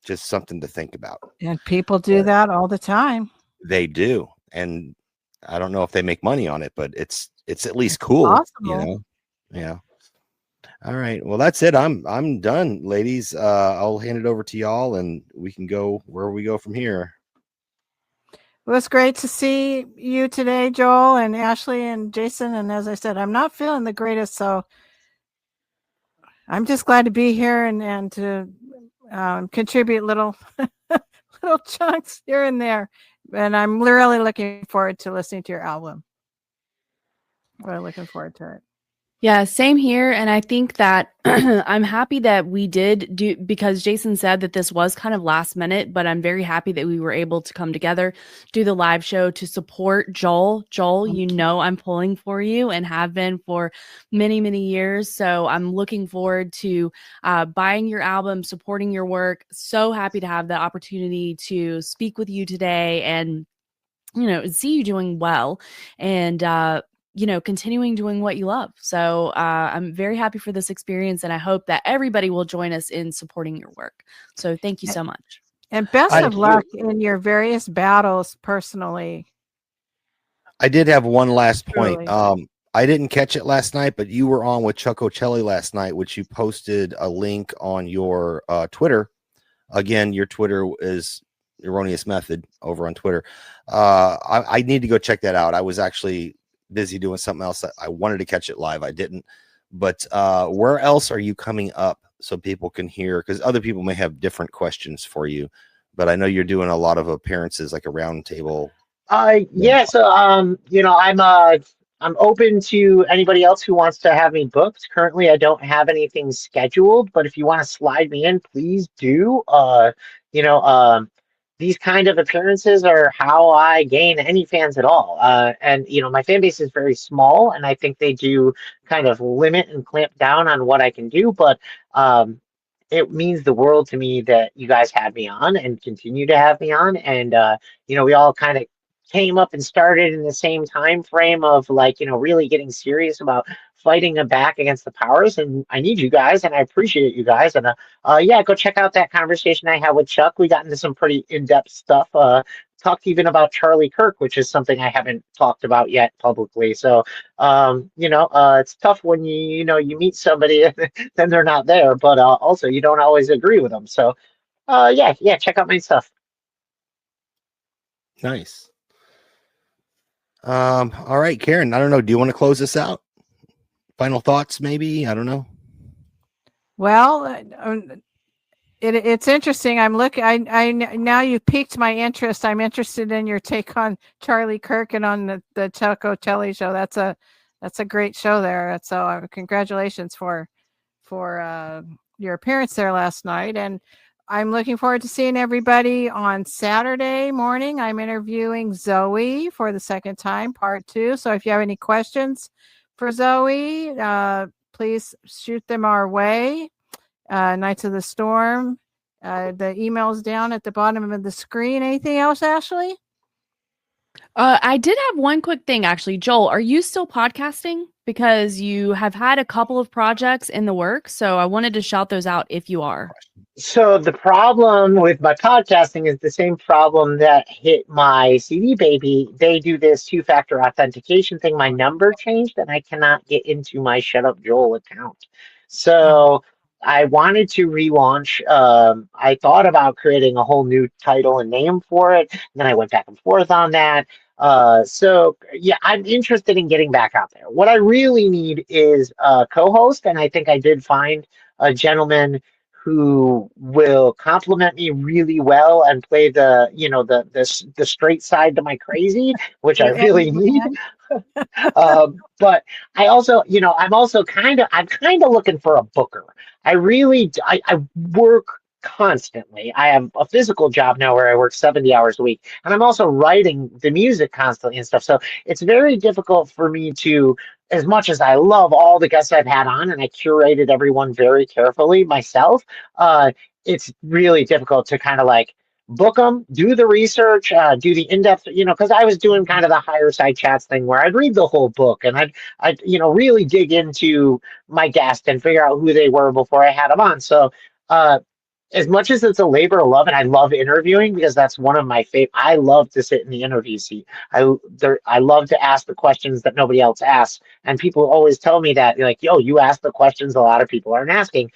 Just something to think about. And people do that all the time. They do. And I don't know if they make money on it, but it's at least cool, possible. you know? Yeah. All right. Well, that's it. I'm done, ladies. I'll hand it over to y'all and we can go where we go from here. It was great to see you today, Joel and Ashley and Jason. And as I said, I'm not feeling the greatest, so I'm just glad to be here and to contribute little little chunks here and there. And I'm really looking forward to listening to your album. Really looking forward to it. Yeah, same here. And I think that I'm happy that we did do, because Jason said that this was kind of last minute, but I'm very happy that we were able to come together, do the live show to support Joel. Joel, you know, I'm pulling for you and have been for many, many years. So I'm looking forward to buying your album, supporting your work. So happy to have the opportunity to speak with you today and, you know, see you doing well. And, you know, continuing doing what you love. So I'm very happy for this experience, and I hope that everybody will join us in supporting your work. So thank you so much. And best of luck in your various battles personally. I did have one last point. Truly. I didn't catch it last night, but you were on with Chuck Ocelli last night, which you posted a link on your Twitter. Again, your Twitter is Erroneous Method over on Twitter. I need to go check that out. I was actually busy doing something else. I wanted to catch it live. I didn't. But where else are you coming up so people can hear? Because other people may have different questions for you. But I know you're doing a lot of appearances, like a round table. Yeah. So you know, I'm open to anybody else who wants to have me booked. Currently, I don't have anything scheduled, but if you want to slide me in, please do. You know, these kind of appearances are how I gain any fans at all. And, you know, my fan base is very small, and I think they do kind of limit and clamp down on what I can do. But it means the world to me that you guys had me on and continue to have me on. And, you know, we all kind of came up and started in the same time frame of, like, you know, really getting serious about fighting back against the powers. And I need you guys, and I appreciate you guys. And yeah, go check out that conversation I had with Chuck. We got into some pretty in-depth stuff. Talked even about Charlie Kirk, which is something I haven't talked about yet publicly. So you know, it's tough when you know you meet somebody and then they're not there, but also you don't always agree with them. So yeah, check out my stuff. Nice. All right, Karen, I don't know. Do you want to close this out? Final thoughts, maybe? I don't know. Well, it's interesting. I'm looking. I now you've piqued my interest. I'm interested in your take on Charlie Kirk and on the Chuck Ocelli show. That's a great show there. So congratulations for your appearance there last night. And I'm looking forward to seeing everybody on Saturday morning. I'm interviewing Zoe for the second time, part 2. So if you have any questions for Zoe, please shoot them our way. Knights of the Storm. The email's down at the bottom of the screen. Anything else, Ashley? I did have one quick thing, actually. Joel, are you still podcasting? Because you have had a couple of projects in the works, so I wanted to shout those out if you are. So the problem with my podcasting is the same problem that hit my CD Baby. They do this 2-factor authentication thing. My number changed, and I cannot get into my Shut Up Joel account. So I wanted to relaunch. I thought about creating a whole new title and name for it. And then I went back and forth on that. So yeah, I'm interested in getting back out there. What I really need is a co-host, and I think I did find a gentleman who will compliment me really well and play the, you know, the straight side to my crazy, which I Your really need. everyman. But I also, you know, I'm kind of looking for a booker. I work constantly. I have a physical job now where I work 70 hours a week, and I'm also writing the music constantly and stuff. So it's very difficult for me to, as much as I love all the guests I've had on, and I curated everyone very carefully myself, it's really difficult to kind of like book them, do the research, do the in-depth, you know, because I was doing kind of the higher side chats thing where I'd read the whole book and I'd, you know, really dig into my guest and figure out who they were before I had them on. So, as much as it's a labor of love, and I love interviewing because that's one of my favorite. I love to sit in the interview seat. I love to ask the questions that nobody else asks, and people always tell me that, like, "Yo, you ask the questions a lot of people aren't asking."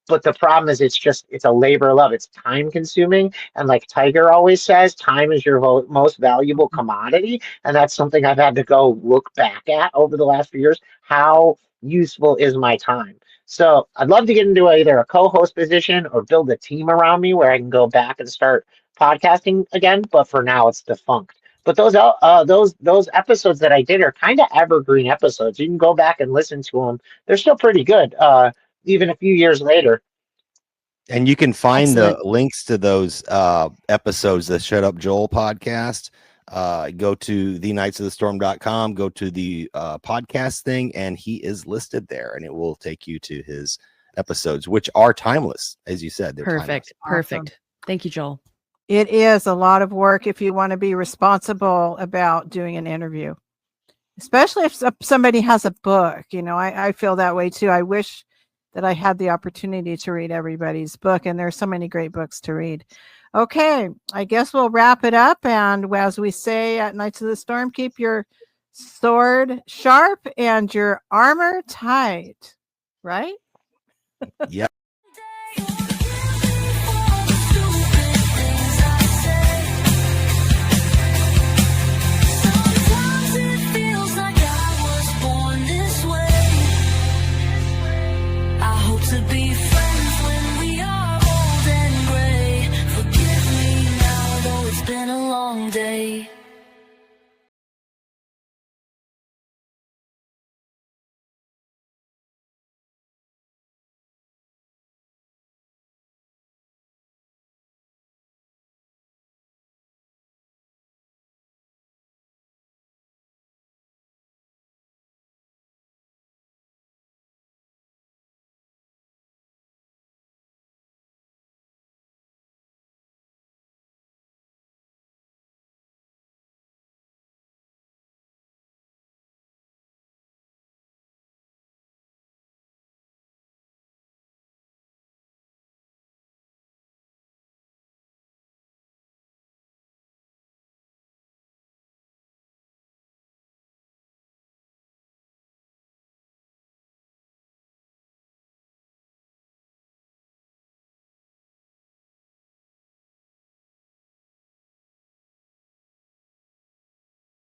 But the problem is, it's a labor of love. It's time consuming, and like Tiger always says, time is your most valuable commodity, and that's something I've had to go look back at over the last few years. How useful is my time? So I'd love to get into either a co-host position or build a team around me where I can go back and start podcasting again. But for now, it's defunct. But those episodes that I did are kind of evergreen episodes. You can go back and listen to them. They're still pretty good. Even a few years later. And you can find Excellent. the links to those episodes, the Shut Up Joel podcast. Go to thenightsofthestorm.com, go to the podcast thing, and he is listed there, and it will take you to his episodes, which are timeless, as you said. They're Perfect. timeless. Perfect. Thank you, Joel. It is a lot of work if you want to be responsible about doing an interview, especially if somebody has a book. You know, I feel that way too. I wish that I had the opportunity to read everybody's book, and there's so many great books to read. Okay, I guess we'll wrap it up. And as we say at Knights of the Storm, keep your sword sharp and your armor tight, right? Yep.